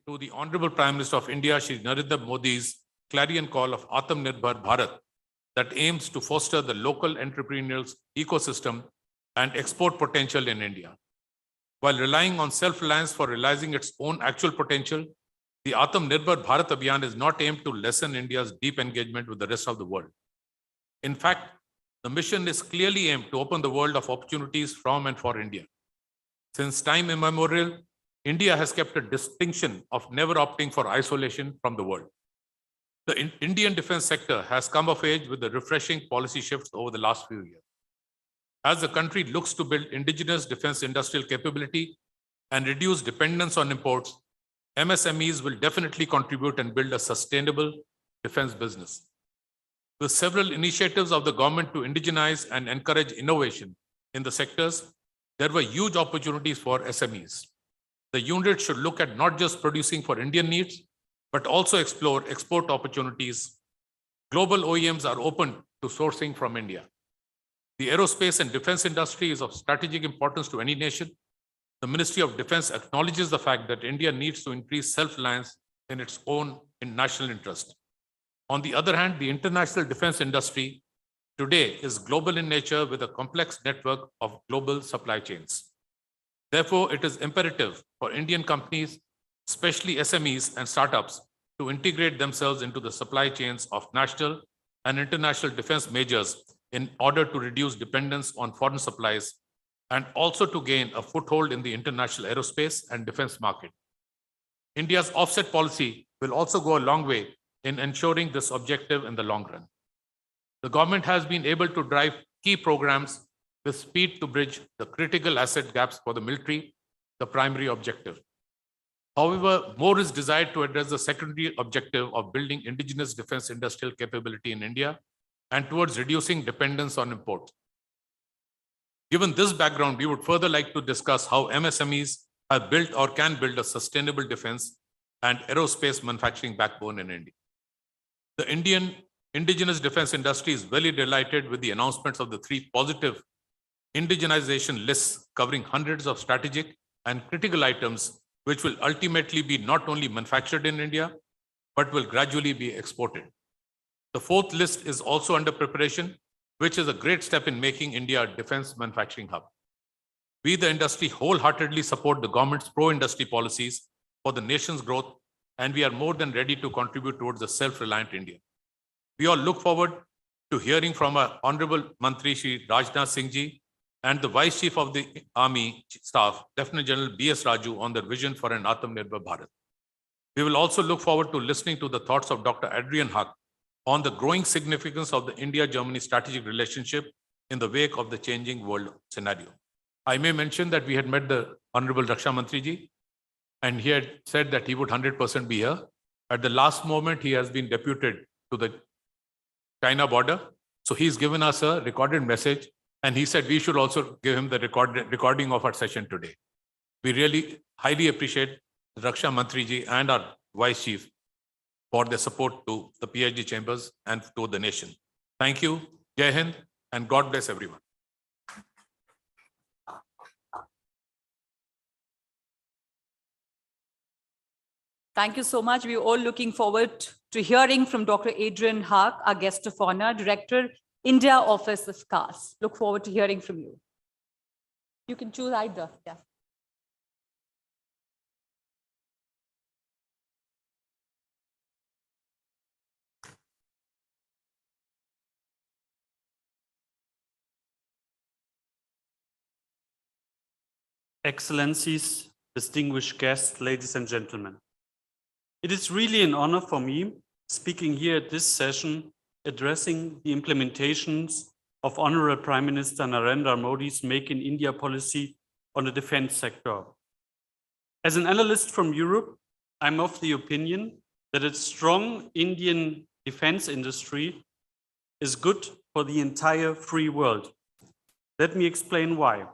to the Honorable Prime Minister of India, Shri Narendra Modi's clarion call of Atmanirbhar Bharat that aims to foster the local entrepreneurial ecosystem and export potential in India. While relying on self-reliance for realizing its own actual potential, the Atmanirbhar Bharat Abhiyan is not aimed to lessen India's deep engagement with the rest of the world. In fact, the mission is clearly aimed to open the world of opportunities from and for India. Since time immemorial, India has kept a distinction of never opting for isolation from the world. The Indian defense sector has come of age with the refreshing policy shifts over the last few years. As the country looks to build indigenous defense industrial capability and reduce dependence on imports, MSMEs will definitely contribute and build a sustainable defense business. With several initiatives of the government to indigenize and encourage innovation in the sectors, there were huge opportunities for SMEs. The unit should look at not just producing for Indian needs, but also explore export opportunities. Global OEMs are open to sourcing from India. The aerospace and defense industry is of strategic importance to any nation. The Ministry of Defense acknowledges the fact that India needs to increase self-reliance in its own national interest. On the other hand, the international defense industry today is global in nature with a complex network of global supply chains. Therefore, it is imperative for Indian companies, especially SMEs and startups, to integrate themselves into the supply chains of national and international defense majors in order to reduce dependence on foreign supplies and also to gain a foothold in the international aerospace and defense market. India's offset policy will also go a long way in ensuring this objective in the long run. The government has been able to drive key programs with speed to bridge the critical asset gaps for the military, the primary objective. However, more is desired to address the secondary objective of building indigenous defense industrial capability in India and towards reducing dependence on imports. Given this background, we would further like to discuss how MSMEs have built or can build a sustainable defense and aerospace manufacturing backbone in India. The Indian indigenous defense industry is very delighted with the announcements of the 3 positive indigenization lists covering hundreds of strategic and critical items which will ultimately be not only manufactured in India, but will gradually be exported. The 4th list is also under preparation, which is a great step in making India a defense manufacturing hub. We, the industry, wholeheartedly support the government's pro-industry policies for the nation's growth, and we are more than ready to contribute towards a self-reliant India. We all look forward to hearing from our Honorable Mantri Shri Rajnath Singh Ji and the Vice Chief of the Army Staff, Lieutenant General B.S. Raju, on their vision for an Atmanirbhar Bharat. We will also look forward to listening to the thoughts of Dr. Adrian Huq on the growing significance of the India-Germany strategic relationship in the wake of the changing world scenario. I may mention that we had met the Honorable Raksha Mantri Ji, and he had said that he would 100% be here. At the last moment, he has been deputed to the China border. So he's given us a recorded message, and he said we should also give him the recording of our session today. We really highly appreciate Raksha Mantri Ji and our Vice Chief for their support to the PhD chambers and to the nation. Thank you, Jai Hind, and God bless everyone. Thank you so much. We're all looking forward to hearing from Dr. Adrian Huq, our guest of honor, Director, India Office of CAS. Look forward to hearing from you. You can choose either. Yeah. Excellencies, distinguished guests, ladies and gentlemen. It is really an honor for me speaking here at this session, addressing the implementations of Honorable Prime Minister Narendra Modi's Make in India policy on the defense sector. As an analyst from Europe, I'm of the opinion that a strong Indian defense industry is good for the entire free world. Let me explain why.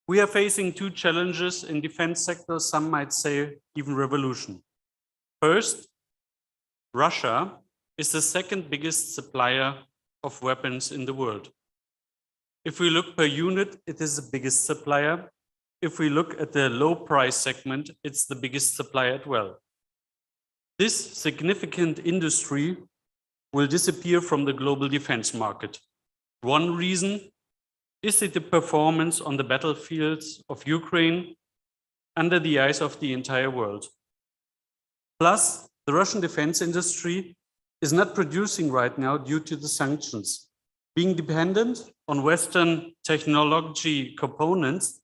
We are facing 2 challenges in defense sector, some might say even revolution. First, Russia is the 2nd biggest supplier of weapons in the world. If we look per unit, it is the biggest supplier. If we look at the low price segment, it's the biggest supplier as well. This significant industry will disappear from the global defense market. One reason is the performance on the battlefields of Ukraine under the eyes of the entire world. Plus, the Russian defense industry is not producing right now due to the sanctions. Being dependent on Western technology components,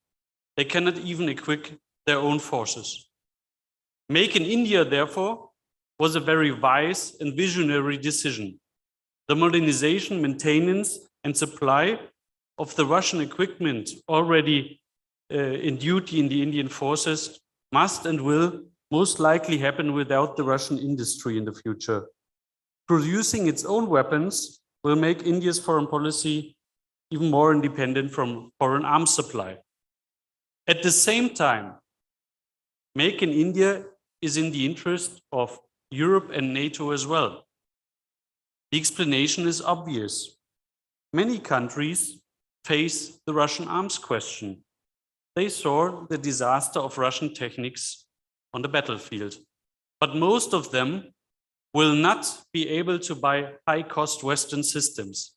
they cannot even equip their own forces. Make in India, therefore, was a very wise and visionary decision. The modernization, maintenance, and supply of the Russian equipment already in duty in the Indian forces must and will most likely happen without the Russian industry in the future. Producing its own weapons will make India's foreign policy even more independent from foreign arms supply. At the same time, Make in India is in the interest of Europe and NATO as well. The explanation is obvious. Many countries face the Russian arms question. They saw the disaster of Russian techniques on the battlefield, but most of them will not be able to buy high-cost Western systems.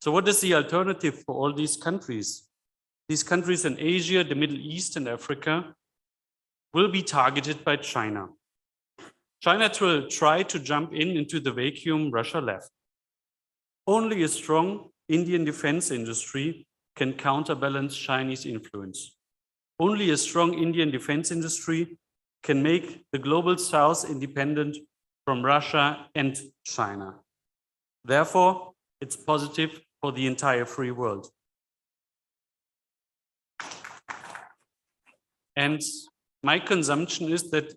So what is the alternative for all these countries? These countries in Asia, the Middle East, and Africa will be targeted by China. China will try to jump into the vacuum Russia left. Only a strong Indian defense industry can counterbalance Chinese influence. Only a strong Indian defense industry can make the global South independent from Russia and China. Therefore, it's positive for the entire free world. And my consumption is that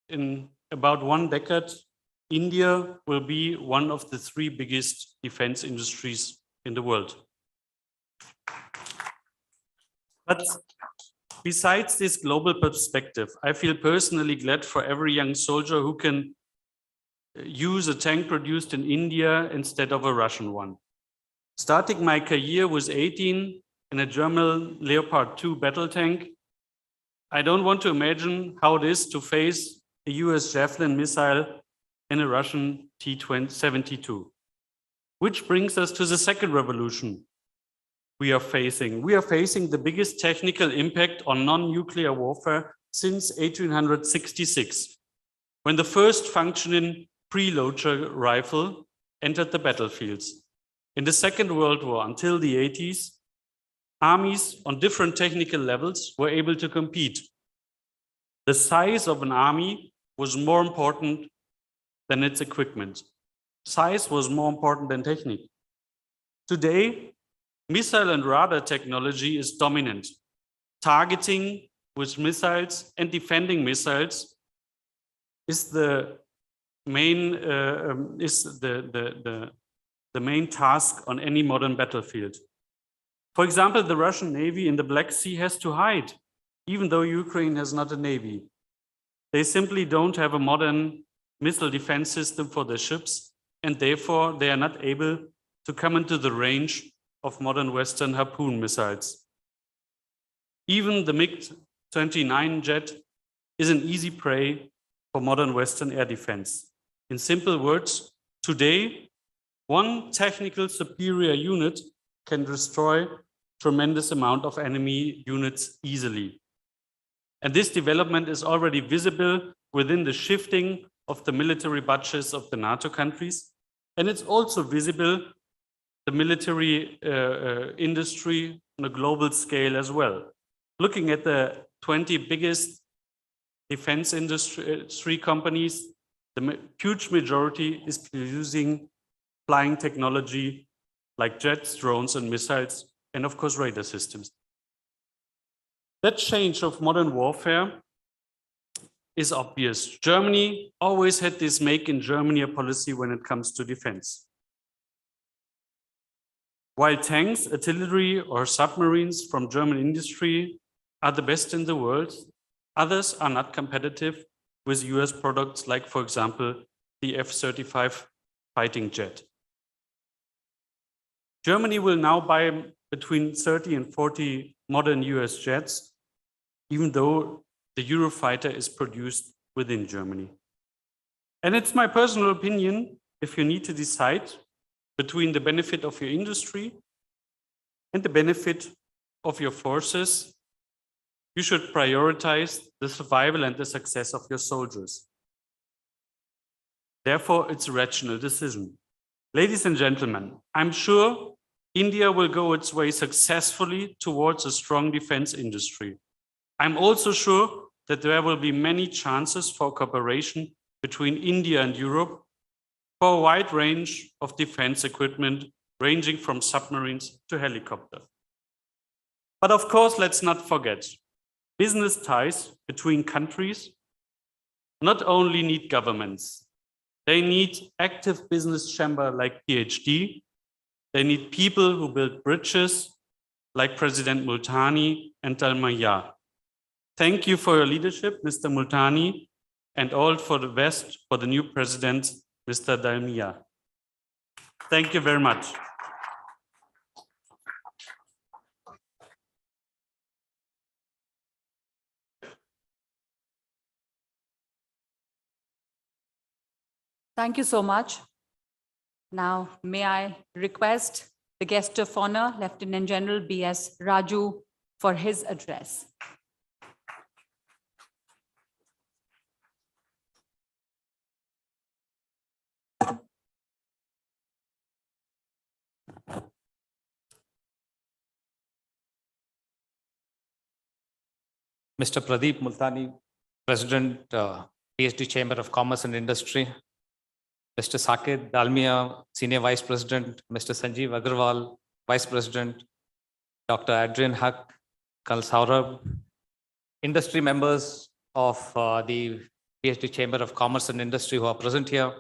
in about 1 decade, India will be one of the 3 biggest defense industries in the world. But besides this global perspective, I feel personally glad for every young soldier who can use a tank produced in India instead of a Russian one. Starting my career with 18 in a German Leopard 2 battle tank, I don't want to imagine how it is to face a US Javelin missile in a Russian T-72. Which brings us to the second revolution we are facing. We are facing the biggest technical impact on non-nuclear warfare since 1866, when the first functioning preloader rifle entered the battlefields. In the Second World War until the 80s, armies on different technical levels were able to compete. The size of an army was more important than its equipment. Size was more important than technique. Today, missile and radar technology is dominant. Targeting with missiles and defending missiles is the main the main task on any modern battlefield. For example, the Russian Navy in the Black Sea has to hide, even though Ukraine has not a navy. They simply don't have a modern missile defense system for their ships, and therefore they are not able to come into the range of modern Western Harpoon missiles. Even the MiG-29 jet is an easy prey for modern Western air defense. In simple words, today, one technical superior unit can destroy tremendous amount of enemy units easily. And this development is already visible within the shifting of the military budgets of the NATO countries. And it's also visible the military industry on a global scale as well. Looking at the 20 biggest defense industry companies, the huge majority is producing flying technology like jets, drones, and missiles, and of course radar systems. That change of modern warfare is obvious. Germany always had this make in Germany policy when it comes to defense. While tanks, artillery, or submarines from German industry are the best in the world, others are not competitive with US products like, for example, the F-35 fighting jet. Germany will now buy between 30 and 40 modern US jets, even though the Eurofighter is produced within Germany. And it's my personal opinion, if you need to decide between the benefit of your industry and the benefit of your forces, you should prioritize the survival and the success of your soldiers. Therefore, it's a rational decision. Ladies and gentlemen, I'm sure India will go its way successfully towards a strong defense industry. I'm also sure that there will be many chances for cooperation between India and Europe for a wide range of defense equipment, ranging from submarines to helicopters. But of course, let's not forget, business ties between countries not only need governments, they need active business chamber like PhD, they need people who build bridges like President Multani and Dalmaya. Thank you for your leadership, Mr. Multani, and all for the best for the new president, Mr. Dalmia. Thank you very much. Thank you so much. Now, may I request the guest of honor, Lieutenant General B.S. Raju, for his address. Mr. Pradeep Multani, President, PhD Chamber of Commerce and Industry, Mr. Sakit Dalmia, Senior Vice President, Mr. Sanjeev Agarwal, Vice President, Dr. Adrian Huck, Kal Saurabh, industry members of the PhD Chamber of Commerce and Industry who are present here,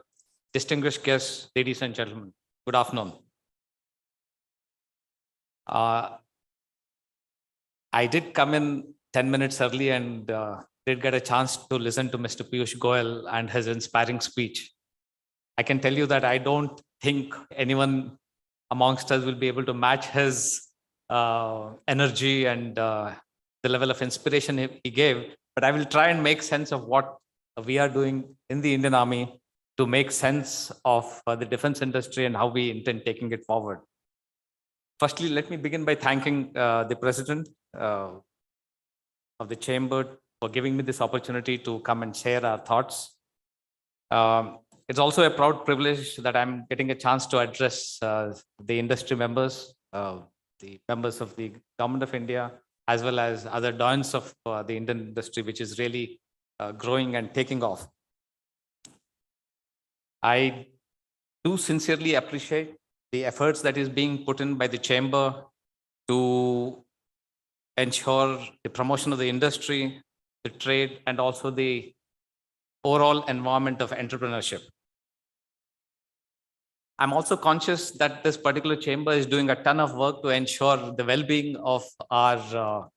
distinguished guests, ladies and gentlemen, good afternoon. I did come in 10 minutes early and did get a chance to listen to Mr. Piyush Goyal and his inspiring speech. I can tell you that I don't think anyone amongst us will be able to match his energy and the level of inspiration he gave, but I will try and make sense of what we are doing in the Indian Army to make sense of the defense industry and how we intend taking it forward. Firstly, let me begin by thanking the President of the Chamber for giving me this opportunity to come and share our thoughts. It's also a proud privilege that I'm getting a chance to address the industry members, the members of the Government of India, as well as other doyens of the Indian industry, which is really growing and taking off. I do sincerely appreciate the efforts that is being put in by the Chamber to ensure the promotion of the industry, the trade, and also the overall environment of entrepreneurship. I'm also conscious that this particular chamber is doing a ton of work to ensure the well-being of our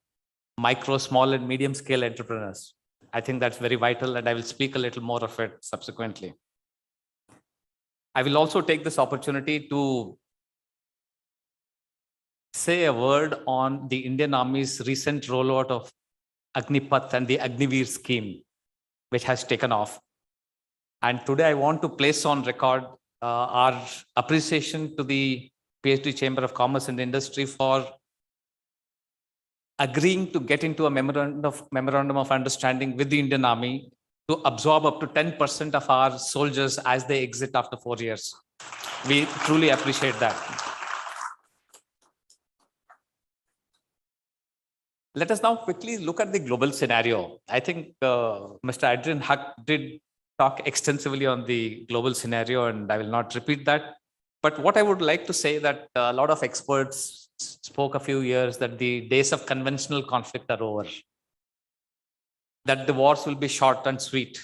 micro, small, and medium-scale entrepreneurs. I think that's very vital, and I will speak a little more of it subsequently. I will also take this opportunity to say a word on the Indian Army's recent rollout of Agnipath and the Agniveer scheme, which has taken off. And today I want to place on record our appreciation to the PhD Chamber of Commerce and Industry for agreeing to get into a memorandum of understanding with the Indian Army to absorb up to 10% of our soldiers as they exit after 4 years. We truly appreciate that. Let us now quickly look at the global scenario. I think Mr. Adrian Huck did talk extensively on the global scenario, and I will not repeat that. But what I would like to say that a lot of experts spoke a few years that the days of conventional conflict are over, that the wars will be short and sweet,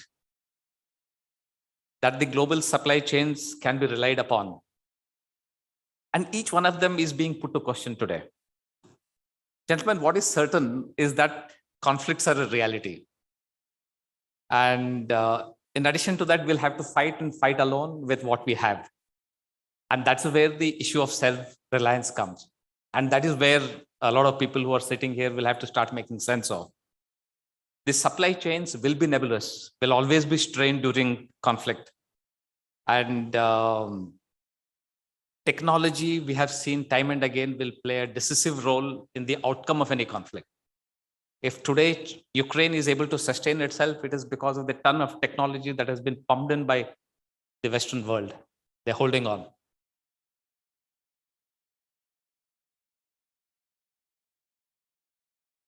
that the global supply chains can be relied upon. And each one of them is being put to question today. Gentlemen, what is certain is that conflicts are a reality. And in addition to that, we'll have to fight and fight alone with what we have. And that's where the issue of self-reliance comes. And that is where a lot of people who are sitting here will have to start making sense of. The supply chains will be nebulous, will always be strained during conflict. And technology, we have seen time and again, will play a decisive role in the outcome of any conflict. If today Ukraine is able to sustain itself, it is because of the ton of technology that has been pumped in by the Western world. They're holding on.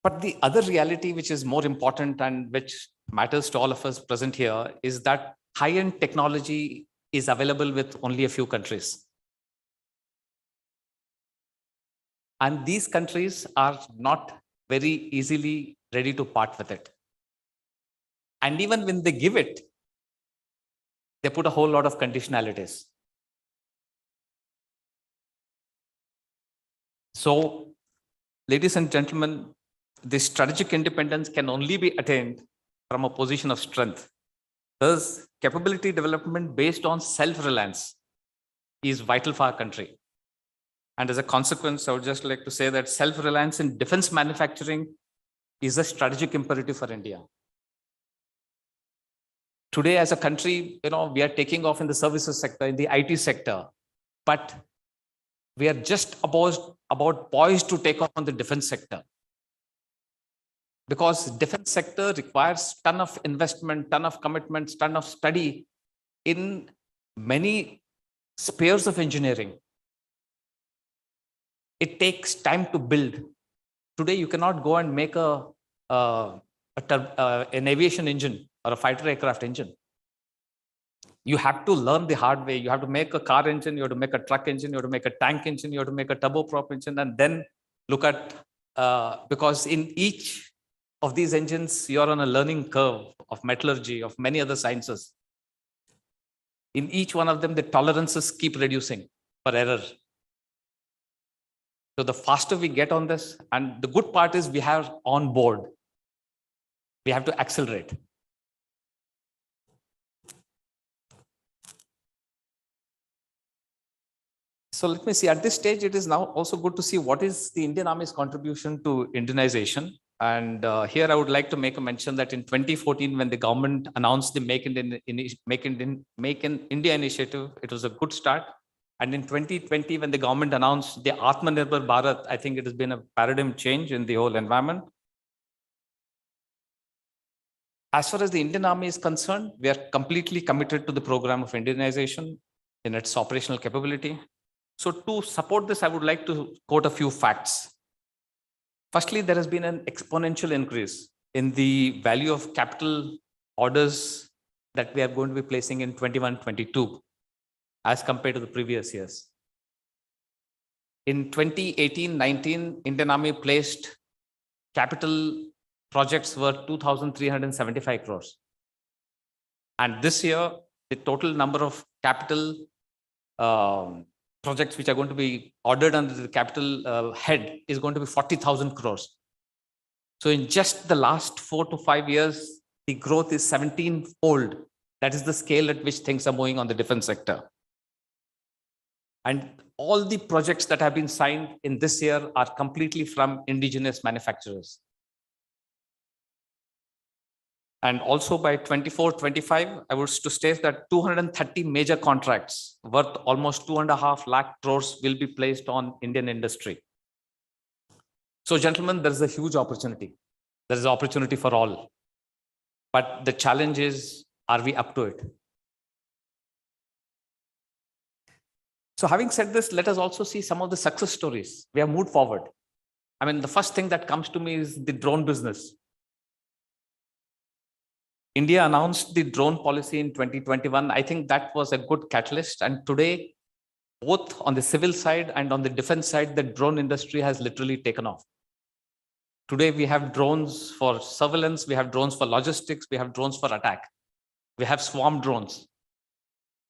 But the other reality, which is more important and which matters to all of us present here, is that high-end technology is available with only a few countries. And these countries are not very easily ready to part with it. And even when they give it, they put a whole lot of conditionalities. So, ladies and gentlemen, this strategic independence can only be attained from a position of strength. Thus, capability development based on self-reliance is vital for our country. And as a consequence, I would just like to say that self-reliance in defense manufacturing is a strategic imperative for India. Today, as a country, we are taking off in the services sector, in the IT sector, but we are just about poised to take off on the defense sector. Because defense sector requires ton of investment, ton of commitments, ton of study in many spheres of engineering. It takes time to build. Today, you cannot go and make an aviation engine or a fighter aircraft engine. You have to learn the hard way. You have to make a car engine, you have to make a truck engine, you have to make a tank engine, you have to make a turboprop engine, and then look at, because in each of these engines, you're on a learning curve of metallurgy, of many other sciences. In each one of them, the tolerances keep reducing for error. So the faster we get on this, and the good part is we have on board, we have to accelerate. So let me see, at this stage, it is now also good to see what is the Indian Army's contribution to Indianization. And here I would like to make a mention that in 2014, when the government announced the Make in India initiative, it was a good start. And in 2020, when the government announced the Atmanirbhar Bharat, I think it has been a paradigm change in the whole environment. As far as the Indian Army is concerned, we are completely committed to the program of Indianization in its operational capability. So to support this, I would like to quote a few facts. Firstly, there has been an exponential increase in the value of capital orders that we are going to be placing in 21-22 as compared to the previous years. In 2018-19, Indian Army placed capital projects worth 2,375 crores. And this year, the total number of capital projects which are going to be ordered under the capital head is going to be 40,000 crores. So in just the last 4 to 5 years, the growth is 17-fold. That is the scale at which things are moving on the defense sector. And all the projects that have been signed in this year are completely from indigenous manufacturers. And also by 24-25, I was to state that 230 major contracts worth almost 2.5 lakh crores will be placed on Indian industry. So gentlemen, there is a huge opportunity. There is an opportunity for all. But the challenge is, are we up to it? So having said this, let us also see some of the success stories. We have moved forward. I mean, the first thing that comes to me is the drone business. India announced the drone policy in 2021. I think that was a good catalyst. And today, both on the civil side and on the defense side, the drone industry has literally taken off. Today, we have drones for surveillance, we have drones for logistics, we have drones for attack. We have swarm drones.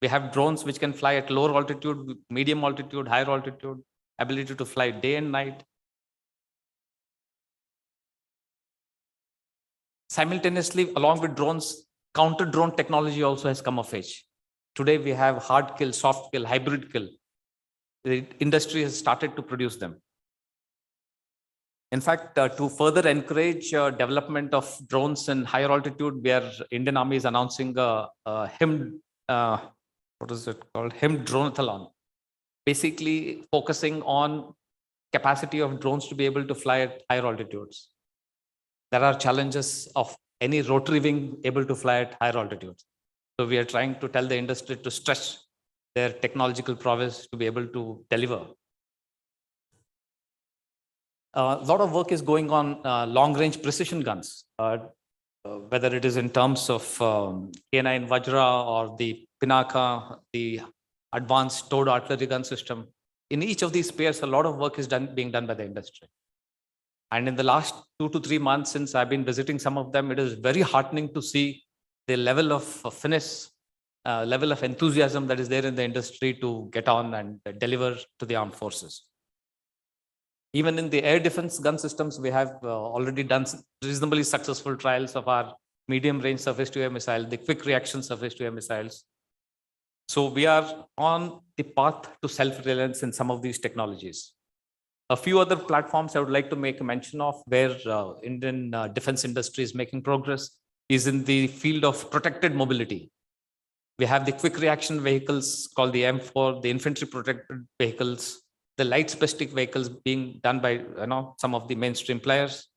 We have drones which can fly at lower altitude, medium altitude, higher altitude, ability to fly day and night. Simultaneously, along with drones, counter-drone technology also has come of age. Today, we have hard kill, soft kill, hybrid kill. The industry has started to produce them. In fact, to further encourage development of drones in higher altitude, where Indian Army is announcing a HIM, what is it called? HIM Dronathlon. Basically focusing on capacity of drones to be able to fly at higher altitudes. There are challenges of any rotary wing able to fly at higher altitudes. So we are trying to tell the industry to stretch their technological prowess to be able to deliver. A lot of work is going on long-range precision guns, whether it is in terms of K9 Vajra or the Pinaka, the advanced towed artillery gun system. In each of these spheres, a lot of work is being done by the industry. And in the last 2 to 3 months, since I've been visiting some of them, it is very heartening to see the level of finesse, level of enthusiasm that is there in the industry to get on and deliver to the armed forces. Even in the air defense gun systems, we have already done reasonably successful trials of our medium-range surface-to-air missile, the quick reaction surface-to-air missiles. So we are on the path to self-reliance in some of these technologies. A few other platforms I would like to make a mention of where Indian defense industry is making progress is in the field of protected mobility. We have the quick reaction vehicles called the M4, the infantry protected vehicles, the light specific vehicles being done by some of the mainstream players.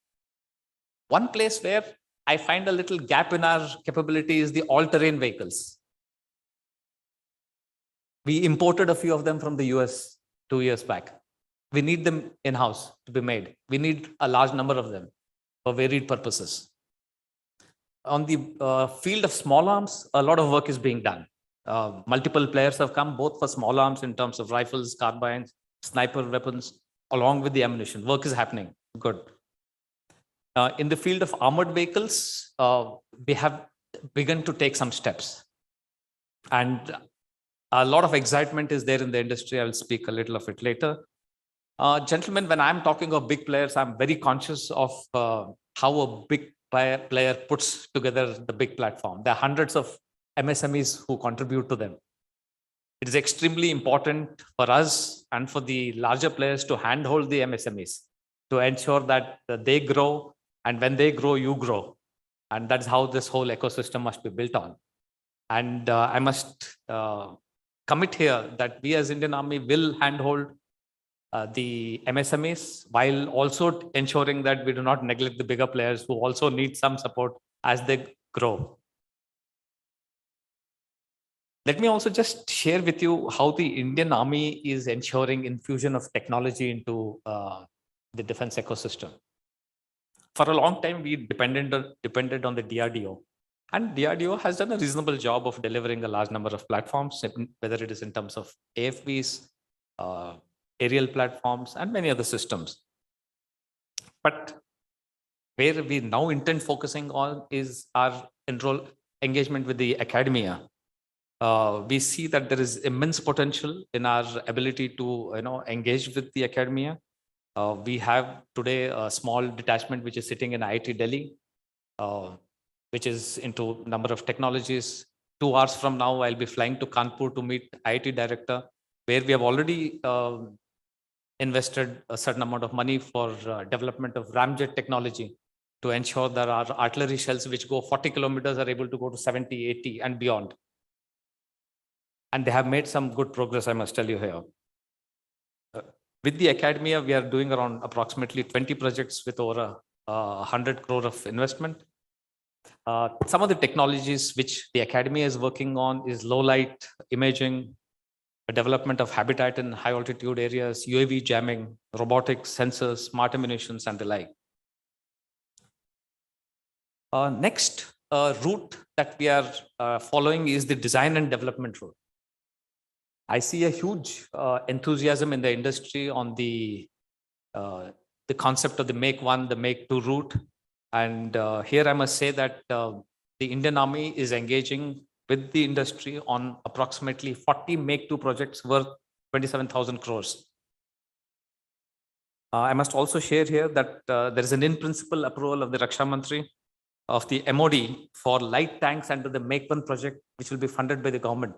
One place where I find a little gap in our capability is the all-terrain vehicles. We imported a few of them from the US 2 years back. We need them in-house to be made. We need a large number of them for varied purposes. On the field of small arms, a lot of work is being done. multiple players have come, both for small arms in terms of rifles, carbines, sniper weapons, along with the ammunition. Work is happening. Good. In the field of armored vehicles, we have begun to take some steps. And a lot of excitement is there in the industry. I will speak a little of it later. Gentlemen, when I'm talking of big players, I'm very conscious of how a big player puts together the big platform. There are hundreds of MSMEs who contribute to them. It is extremely important for us and for the larger players to handhold the MSMEs to ensure that they grow, and when they grow, you grow. And that's how this whole ecosystem must be built on. And I must commit here that we as Indian Army will handhold the MSMEs while also ensuring that we do not neglect the bigger players who also need some support as they grow. Let me also just share with you how the Indian Army is ensuring infusion of technology into the defense ecosystem. For a long time, we depended on the DRDO. And DRDO has done a reasonable job of delivering a large number of platforms, whether it is in terms of AFVs, aerial platforms, and many other systems. But where we now intend focusing on is our engagement with the academia. We see that there is immense potential in our ability to engage with the academia. We have today a small detachment which is sitting in IIT Delhi, which is into number of technologies. 2 hours from now, I'll be flying to Kanpur to meet IIT director, where we have already invested a certain amount of money for development of ramjet technology to ensure that our artillery shells, which go 40 kilometers, are able to go to 70, 80 and beyond. And they have made some good progress, I must tell you here. With the academia, we are doing around approximately 20 projects with over 100 crore of investment. Some of the technologies which the academia is working on is low light imaging, development of habitat in high altitude areas, UAV jamming, robotics, sensors, smart ammunitions, and the like. Next route that we are following is the design and development route. I see a huge enthusiasm in the industry on the concept of the Make One, the Make Two route. And here I must say that the Indian Army is engaging with the industry on approximately 40 Make Two projects worth 27,000 crores. I must also share here that there is an in-principle approval of the Raksha Mantri of the MOD for light tanks under the Make One project, which will be funded by the government.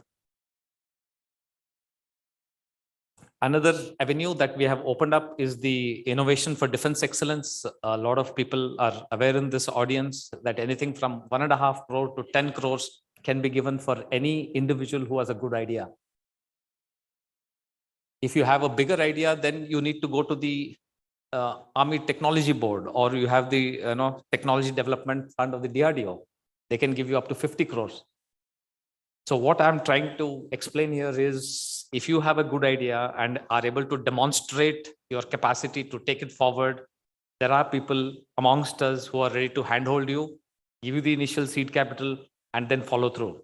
Another avenue that we have opened up is the innovation for defense excellence. A lot of people are aware in this audience that anything from 1.5 crore to 10 crores can be given for any individual who has a good idea. If you have a bigger idea, then you need to go to the Army Technology Board, or you have the Technology Development Fund of the DRDO. They can give you up to 50 crores. So what I'm trying to explain here is, if you have a good idea and are able to demonstrate your capacity to take it forward, there are people amongst us who are ready to handhold you, give you the initial seed capital, and then follow through.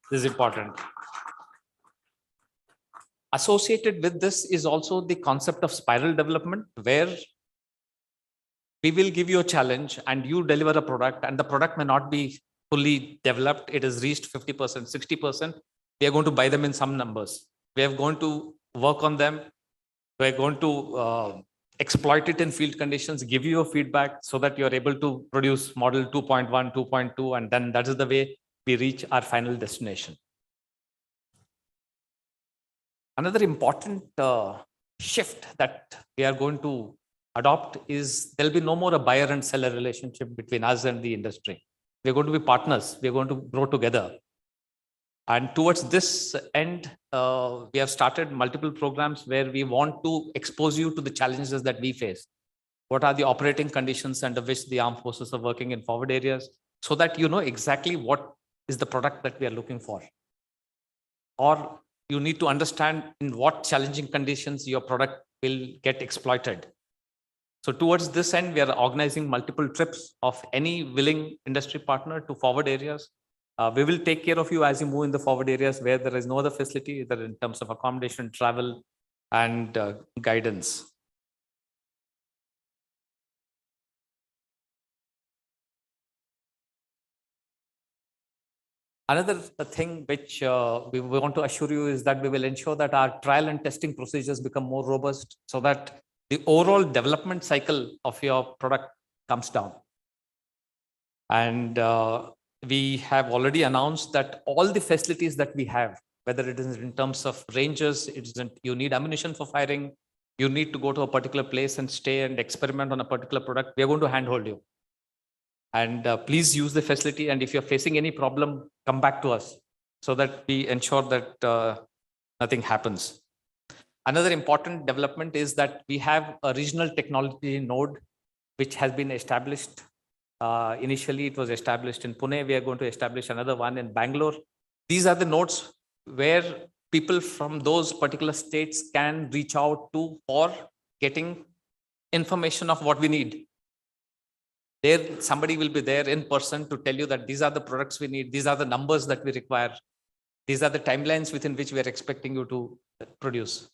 This is important. Associated with this is also the concept of spiral development, where we will give you a challenge and you deliver a product, and the product may not be fully developed. It has reached 50%, 60%. We are going to buy them in some numbers. We are going to work on them. We are going to exploit it in field conditions, give you a feedback so that you're able to produce model 2.1, 2.2, and then that is the way we reach our final destination. Another important shift that we are going to adopt is there'll be no more a buyer and seller relationship between us and the industry. We're going to be partners. We're going to grow together. And towards this end, we have started multiple programs where we want to expose you to the challenges that we face. What are the operating conditions under which the armed forces are working in forward areas, so that you know exactly what is the product that we are looking for. Or you need to understand in what challenging conditions your product will get exploited. So towards this end, we are organizing multiple trips of any willing industry partner to forward areas We will take care of you as you move in the forward areas where there is no other facility, either in terms of accommodation, travel, and guidance. Another thing which we want to assure you is that we will ensure that our trial and testing procedures become more robust so that the overall development cycle of your product comes down. And we have already announced that all the facilities that we have, whether it is in terms of ranges, you need ammunition for firing, you need to go to a particular place and stay and experiment on a particular product, we are going to handhold you. And please use the facility. And if you're facing any problem, come back to us so that we ensure that nothing happens. Another important development is that we have a regional technology node which has been established. Initially, it was established in Pune. We are going to establish another one in Bangalore. These are the nodes where people from those particular states can reach out to for getting information of what we need. There, somebody will be there in person to tell you that these are the products we need, these are the numbers that we require, these are the timelines within which we are expecting you to produce.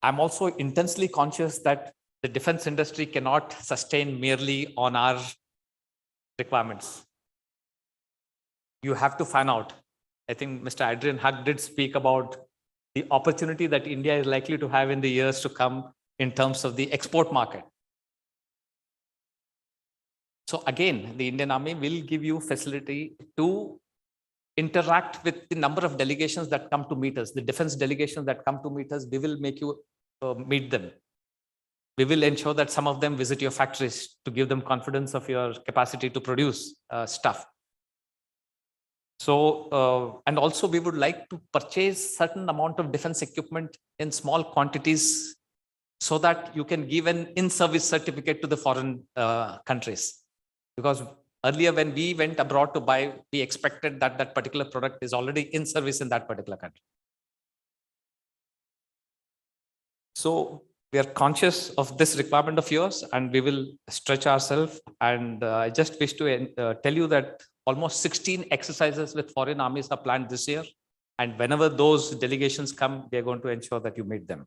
I'm also intensely conscious that the defense industry cannot sustain merely on our requirements. You have to fan out. I think Mr. Adrian Hug did speak about the opportunity that India is likely to have in the years to come in terms of the export market. So again, the Indian Army will give you facility to interact with the number of delegations that come to meet us. The defense delegations that come to meet us, we will make you meet them. We will ensure that some of them visit your factories to give them confidence of your capacity to produce stuff. So, and also we would like to purchase certain amount of defense equipment in small quantities so that you can give an in-service certificate to the foreign countries. Because earlier when we went abroad to buy, we expected that that particular product is already in service in that particular country. So we are conscious of this requirement of yours and we will stretch ourselves. And I just wish to tell you that almost 16 exercises with foreign armies are planned this year. And whenever those delegations come, we are going to ensure that you meet them.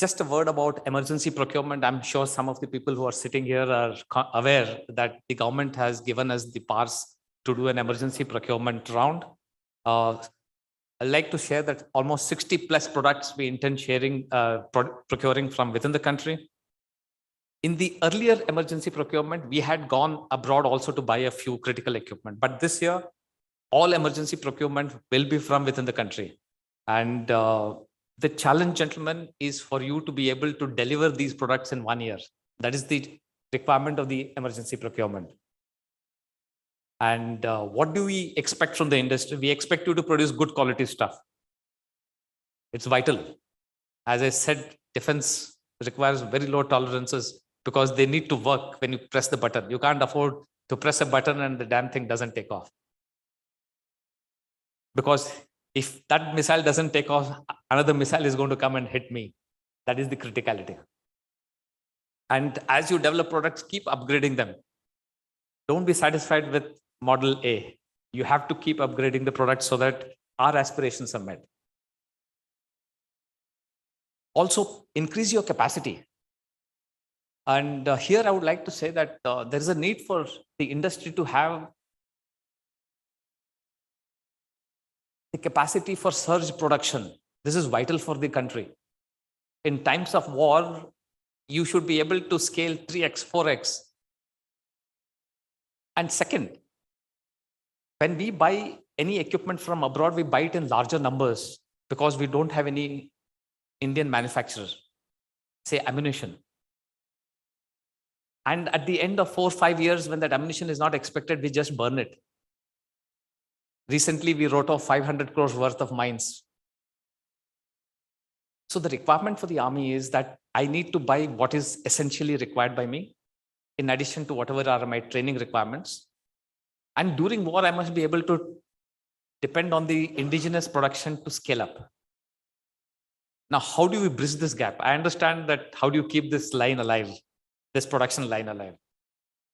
Just a word about emergency procurement. I'm sure some of the people who are sitting here are aware that the government has given us the powers to do an emergency procurement round. I'd like to share that almost 60 plus products we intend procuring from within the country. In the earlier emergency procurement, we had gone abroad also to buy a few critical equipment. But this year, all emergency procurement will be from within the country. And the challenge, gentlemen, is for you to be able to deliver these products in 1 year. That is the requirement of the emergency procurement. And what do we expect from the industry? We expect you to produce good quality stuff. It's vital. As I said, defense requires very low tolerances because they need to work when you press the button. You can't afford to press a button and the damn thing doesn't take off. Because if that missile doesn't take off, another missile is going to come and hit me. That is the criticality. And as you develop products, keep upgrading them. Don't be satisfied with model A. You have to keep upgrading the product so that our aspirations are met. Also, increase your capacity. And here I would like to say that there is a need for the industry to have the capacity for surge production. This is vital for the country. In times of war, you should be able to scale 3x, 4x. And second, when we buy any equipment from abroad, we buy it in larger numbers because we don't have any Indian manufacturers, say ammunition. And at the end of 4 or 5 years, when that ammunition is not expected, we just burn it. Recently, we wrote off 500 crores worth of mines. So the requirement for the army is that I need to buy what is essentially required by me, in addition to whatever are my training requirements. And during war, I must be able to depend on the indigenous production to scale up. Now, how do we bridge this gap? I understand that how do you keep this line alive? this production line alive.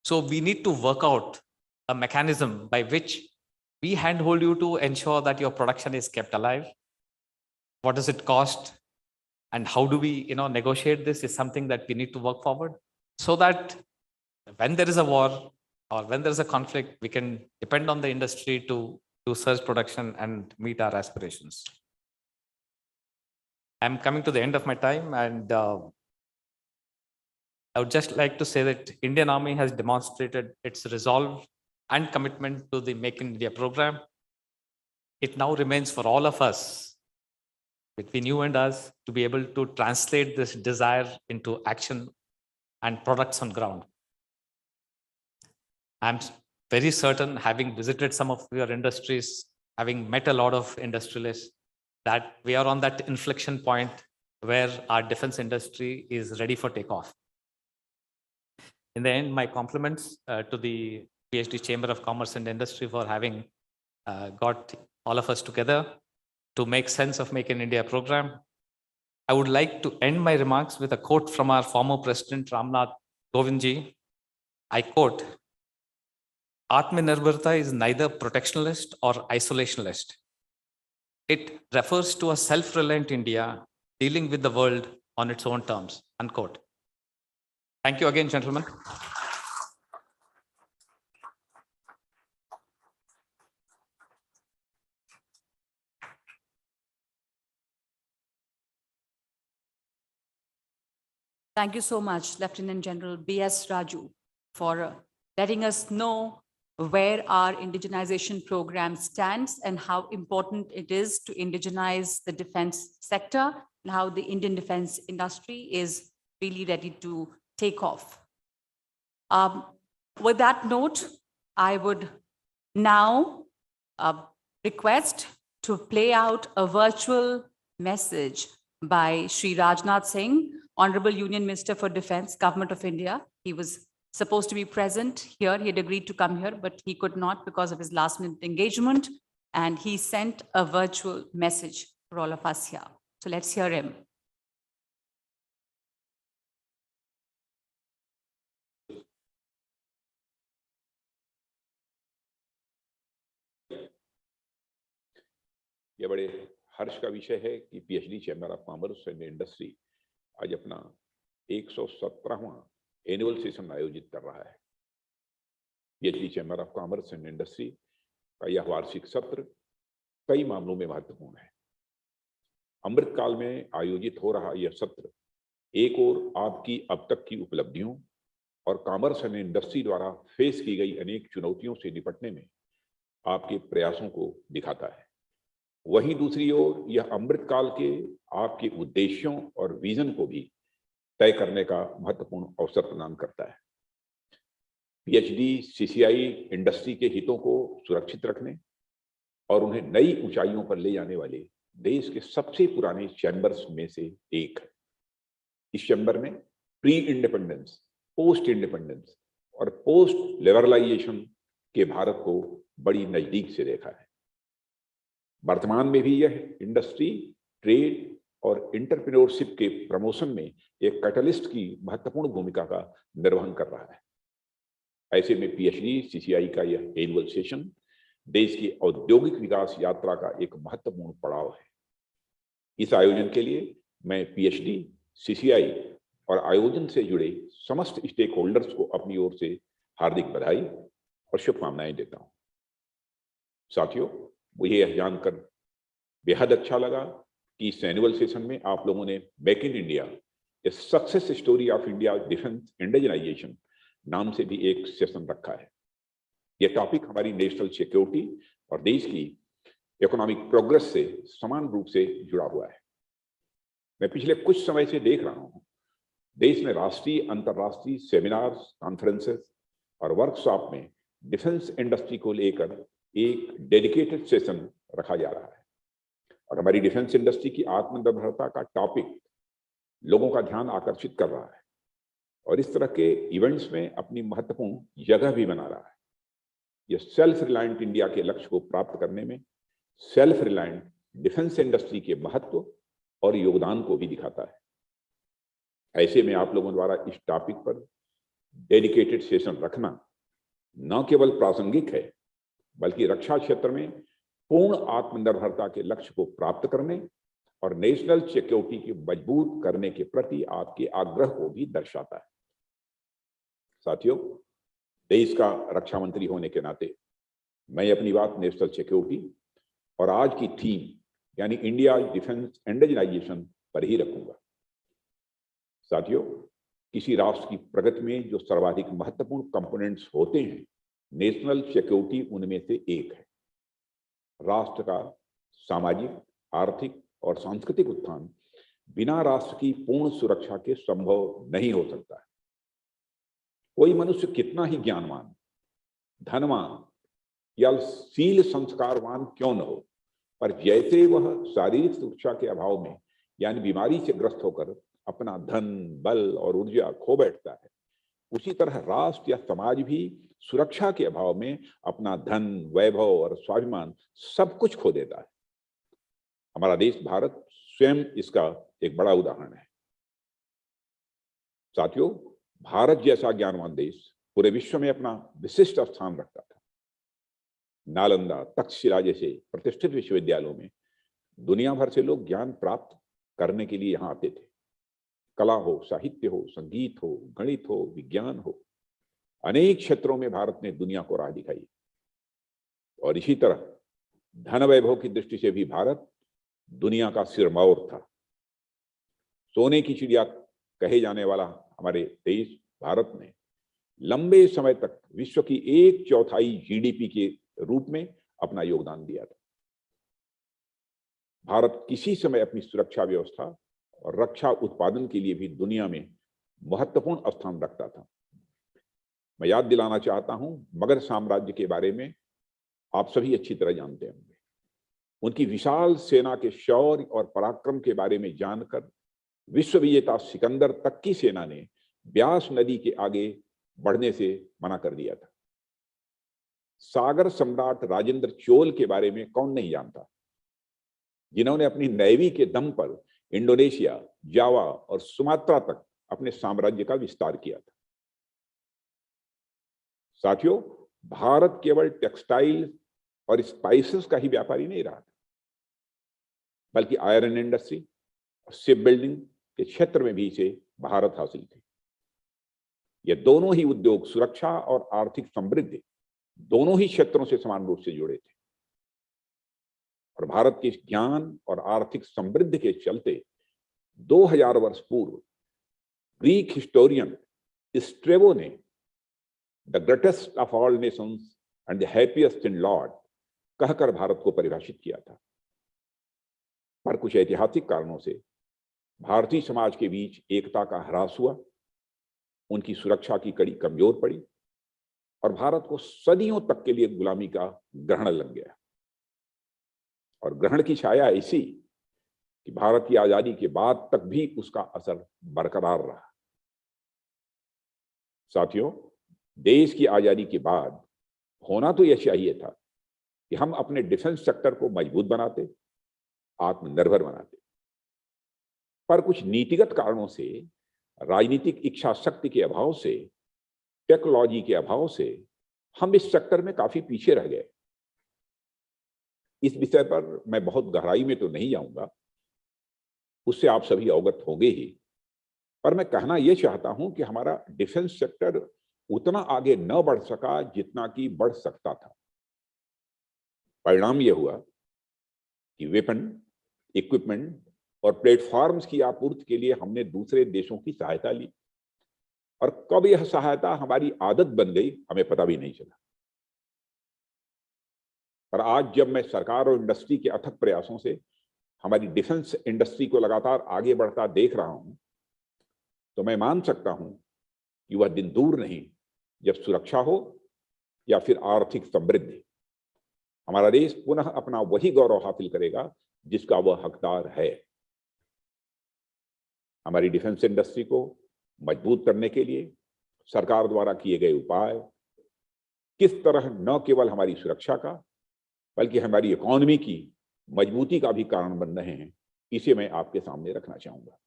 So we need to work out a mechanism by which we handhold you to ensure that your production is kept alive. What does it cost? And how do we, negotiate this is something that we need to work forward so that when there is a war or when there is a conflict, we can depend on the industry to surge production and meet our aspirations. I'm coming to the end of my time, and I would just like to say that Indian Army has demonstrated its resolve and commitment to the Make in India program. It now remains for all of us, between you and us, to be able to translate this desire into action and products on ground. I'm very certain, having visited some of your industries, having met a lot of industrialists, that we are on that inflection point where our defense industry is ready for takeoff. In the end, my compliments to the PhD Chamber of Commerce and Industry for having got all of us together to make sense of Make in India program. I would like to end my remarks with a quote from our former President Ramnath Kovindji. I quote, "Atmanirbharta is neither protectionist or isolationist. It refers to a self-reliant India dealing with the world on its own terms," unquote. Thank you again, gentlemen. Thank you so much, Lieutenant General B.S. Raju, for letting us know where our indigenization program stands and how important it is to indigenize the defense sector and how the Indian defense industry is really ready to take off. With that note, I would now request to play out a virtual message by Shri Rajnath Singh, Honorable Union Minister for Defense, Government of India. He was supposed to be present here. He had agreed to come here, but he could not because of his last-minute engagement. And he sent a virtual message for all of us here. So let's hear him. यह बड़े हर्ष का विषय है कि PhD chamber of commerce and industry आज अपना 117वां annual session आयोजित कर रहा है। PhD chamber of commerce and industry का यह वार्षिक सत्र कई मामलों में महत्वपूर्ण है। अमृतकाल में आयोजित हो रहा यह सत्र एक ओर आपकी अब तक की उपलब्धियों और कॉमर्स एंड इंडस्ट्री द्वारा फेस की गई अनेक चुनौतियों से निपटने में आपके प्रयासों को दिखाता है, वहीं दूसरी ओर यह अमृतकाल के आपके उद्देश्यों और विजन को भी तय करने का महत्वपूर्ण अवसर प्रदान करता है। पीएचडी सीसीआई इंडस्ट्री के हितों को सुरक्षित रखने और उन्हें नई ऊंचाइयों पर ले जाने वाले देश के सबसे पुराने चैम्बर्स में से एक है। इस चैम्बर ने प्री इंडिपेंडेंस, पोस्ट इंडिपेंडेंस और पोस्ट लिबरलाइजेशन के भारत को बड़ी नजदीक से देखा है। वर्तमान में भी यह इंडस्ट्री, ट्रेड और एंटरप्रेन्योरशिप के प्रमोशन में एक कैटलिस्ट की महत्वपूर्ण भूमिका का निर्वहन कर रहा है। ऐसे में पीएचडी सीसीआई का यह एनुअल सेशन देश की औद्योगिक विकास यात्रा का एक महत्वपूर्ण पड़ाव है। इस आयोजन के लिए मैं पीएचडी सीसीआई और आयोजन से जुड़े समस्त स्टेक होल्डर्स को अपनी ओर से हार्दिक बधाई और शुभकामनाएं देता हूं। साथियों, मुझे यह जानकर बेहद अच्छा लगा कि इस एनुअल सेशन में आप लोगों ने make in India, a success story of India defence indigenisation नाम से भी एक सेशन रखा है। यह टॉपिक हमारी नेशनल सिक्योरिटी और देश की इकोनॉमिक प्रोग्रेस से समान रूप से जुड़ा हुआ है। मैं पिछले कुछ समय से देख रहा हूं, देश में राष्ट्रीय, अंतर्राष्ट्रीय सेमिनार्स, कॉन्फ्रेंसेस और वर्कशॉप में डिफेंस इंडस्ट्री को लेकर एक डेडिकेटेड सेशन रखा जा रहा है और हमारी डिफेंस इंडस्ट्री की आत्मनिर्भरता का टॉपिक लोगों का ध्यान आकर्षित कर रहा है और इस तरह के इवेंट्स में अपनी महत्वपूर्ण जगह भी बना रहा है। यह सेल्फ रिलायंट इंडिया के लक्ष्य को प्राप्त करने में सेल्फ रिलायंट डिफेंस इंडस्ट्री के महत्व और योगदान को भी दिखाता है। ऐसे में आप लोगों द्वारा इस टॉपिक पर डेडिकेटेड सेशन रखना न केवल प्रासंगिक है, बल्कि रक्षा क्षेत्र में पूर्ण आत्मनिर्भरता के लक्ष्य को प्राप्त करने और नेशनल सिक्योरिटी की मजबूत करने के प्रति आपके आग्रह को भी दर्शाता है। साथियों, देश का रक्षा मंत्री होने के नाते मैं अपनी बात नेशनल सिक्योरिटी और आज की थीम यानी इंडिया डिफेंस इंडियनाइजेशन पर ही रखूंगा। साथियों, किसी राष्ट्र की प्रगति में जो सर्वाधिक महत्वपूर्ण कंपोनेंट्स होते हैं, नेशनल सिक्योरिटी उनमें से एक है। राष्ट्र का सामाजिक, आर्थिक और सांस्कृतिक उत्थान बिना राष्ट्र की पूर्ण सुरक्षा के संभव नहीं हो सकता है। कोई मनुष्य कितना ही ज्ञानवान, धनवान या शील संस्कारवान क्यों न हो, पर जैसे वह शारीरिक सुरक्षा के अभाव में यानी बीमारी से ग्रस्त होकर अपना धन, बल और ऊर्जा खो बैठता है, उसी तरह राष्ट्र या समाज भी सुरक्षा के अभाव में अपना धन, वैभव और स्वाभिमान सब कुछ खो देता है। हमारा देश भारत स्वयं इसका एक बड़ा उदाहरण है। साथियों, भारत जैसा ज्ञानवान देश पूरे विश्व में अपना विशिष्ट स्थान रखता था। नालंदा, तक्षशिला जैसे प्रतिष्ठित विश्वविद्यालयों में दुनिया भर से लोग ज्ञान प्राप्त करने के लिए यहाँ आते थे। कला हो, साहित्य हो, संगीत हो, गणित हो, विज्ञान हो, अनेक क्षेत्रों में भारत ने दुनिया को राह दिखाई। और इसी तरह धन वैभव की दृष्टि से भी भारत दुनिया का सिरमौर था। सोने की चिड़िया कहे जाने वाला हमारे देश भारत ने लंबे समय तक विश्व की 1/4 जीडीपी के रूप में अपना योगदान दिया था। भारत किसी समय अपनी सुरक्षा व्यवस्था और रक्षा उत्पादन के लिए भी दुनिया में महत्वपूर्ण स्थान रखता था। मैं याद दिलाना चाहता हूं, मगध साम्राज्य के बारे में आप सभी अच्छी तरह जानते होंगे। उनकी विशाल सेना के शौर्य और पराक्रम के बारे में जानकर विश्व विजेता सिकंदर तक की सेना ने ब्यास नदी के आगे बढ़ने से मना कर दिया था। सागर सम्राट राजेंद्र चोल के बारे में कौन नहीं जानता, जिन्होंने अपनी नेवी के दम पर इंडोनेशिया, जावा और सुमात्रा तक अपने साम्राज्य का विस्तार किया था। साथियों, भारत केवल टेक्सटाइल और स्पाइसेस का ही व्यापारी नहीं रहा था, बल्कि आयरन इंडस्ट्री और शिप बिल्डिंग के क्षेत्र में भी इसे महारत हासिल थी। ये दोनों ही उद्योग सुरक्षा और आर्थिक समृद्धि दोनों ही क्षेत्रों से समान रूप से जुड़े थे। और भारत के ज्ञान और आर्थिक समृद्धि के चलते 2000 वर्ष पूर्व ग्रीक हिस्टोरियन स्ट्रेबो ने the greatest of all Nations and the happiest in Lord कहकर भारत को परिभाषित किया था। पर कुछ ऐतिहासिक कारणों से भारतीय समाज के बीच एकता का ह्रास हुआ, उनकी सुरक्षा की कड़ी कमजोर पड़ी और भारत को सदियों तक के लिए गुलामी का ग्रहण लग गया। और ग्रहण की छाया ऐसी कि भारत की आजादी के बाद तक भी उसका असर बरकरार रहा। साथियों, देश की आजादी के बाद होना तो यह चाहिए था कि हम अपने डिफेंस सेक्टर को मजबूत बनाते, आत्मनिर्भर बनाते। पर कुछ नीतिगत कारणों से, राजनीतिक इच्छा शक्ति के अभाव से, टेक्नोलॉजी के अभाव से हम इस सेक्टर में काफी पीछे रह गए। इस विषय पर मैं बहुत गहराई में तो नहीं जाऊंगा, उससे आप सभी अवगत होंगे ही। पर मैं कहना यह चाहता हूं कि हमारा डिफेंस सेक्टर उतना आगे न बढ़ सका जितना कि बढ़ सकता था। परिणाम यह हुआ कि वेपन, इक्विपमेंट और प्लेटफॉर्म्स की आपूर्ति के लिए हमने दूसरे देशों की सहायता ली, और कब यह सहायता हमारी आदत बन गई हमें पता भी नहीं चला। पर आज जब मैं सरकार और इंडस्ट्री के अथक प्रयासों से हमारी डिफेंस इंडस्ट्री को लगातार आगे बढ़ता देख रहा हूं, तो मैं मान सकता हूं कि वह दिन दूर नहीं जब सुरक्षा हो या फिर आर्थिक समृद्धि, हमारा देश पुनः अपना वही गौरव हासिल करेगा जिसका वह हकदार है। हमारी डिफेंस इंडस्ट्री को मजबूत करने के लिए सरकार द्वारा किए गए उपाय किस तरह न केवल हमारी सुरक्षा का बल्कि हमारी इकोनॉमी की मजबूती का भी कारण बन रहे हैं, इसे मैं आपके सामने रखना चाहूंगा।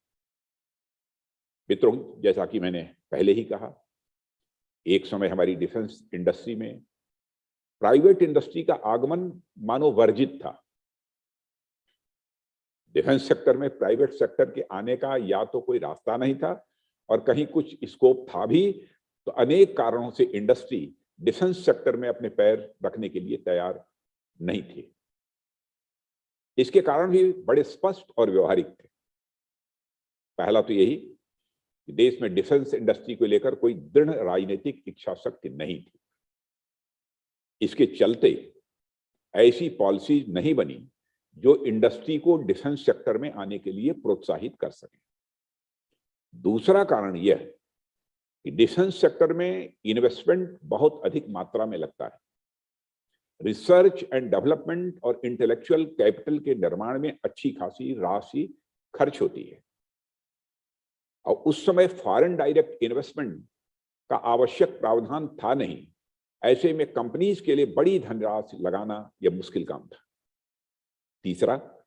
मित्रों, जैसा कि मैंने पहले ही कहा, एक समय हमारी डिफेंस इंडस्ट्री में प्राइवेट इंडस्ट्री का आगमन मानो वर्जित था। डिफेंस सेक्टर में प्राइवेट सेक्टर के आने का या तो कोई रास्ता नहीं था और कहीं कुछ स्कोप था भी तो अनेक कारणों से इंडस्ट्री डिफेंस सेक्टर में अपने पैर रखने के लिए तैयार नहीं थी। इसके कारण भी बड़े स्पष्ट और व्यवहारिक थे। पहला तो यही कि देश में डिफेंस इंडस्ट्री को लेकर कोई दृढ़ राजनीतिक इच्छा शक्ति नहीं थी। इसके चलते ऐसी पॉलिसी नहीं बनी जो इंडस्ट्री को डिफेंस सेक्टर में आने के लिए प्रोत्साहित कर सके। दूसरा कारण यह है कि डिफेंस सेक्टर में इन्वेस्टमेंट बहुत अधिक मात्रा में लगता है। रिसर्च एंड डेवलपमेंट और इंटेलेक्चुअल कैपिटल के निर्माण में अच्छी खासी राशि खर्च होती है और उस समय फॉरेन डायरेक्ट इन्वेस्टमेंट का आवश्यक प्रावधान था नहीं। ऐसे में कंपनीज के लिए बड़ी धनराशि लगाना यह मुश्किल काम था। तीसरा,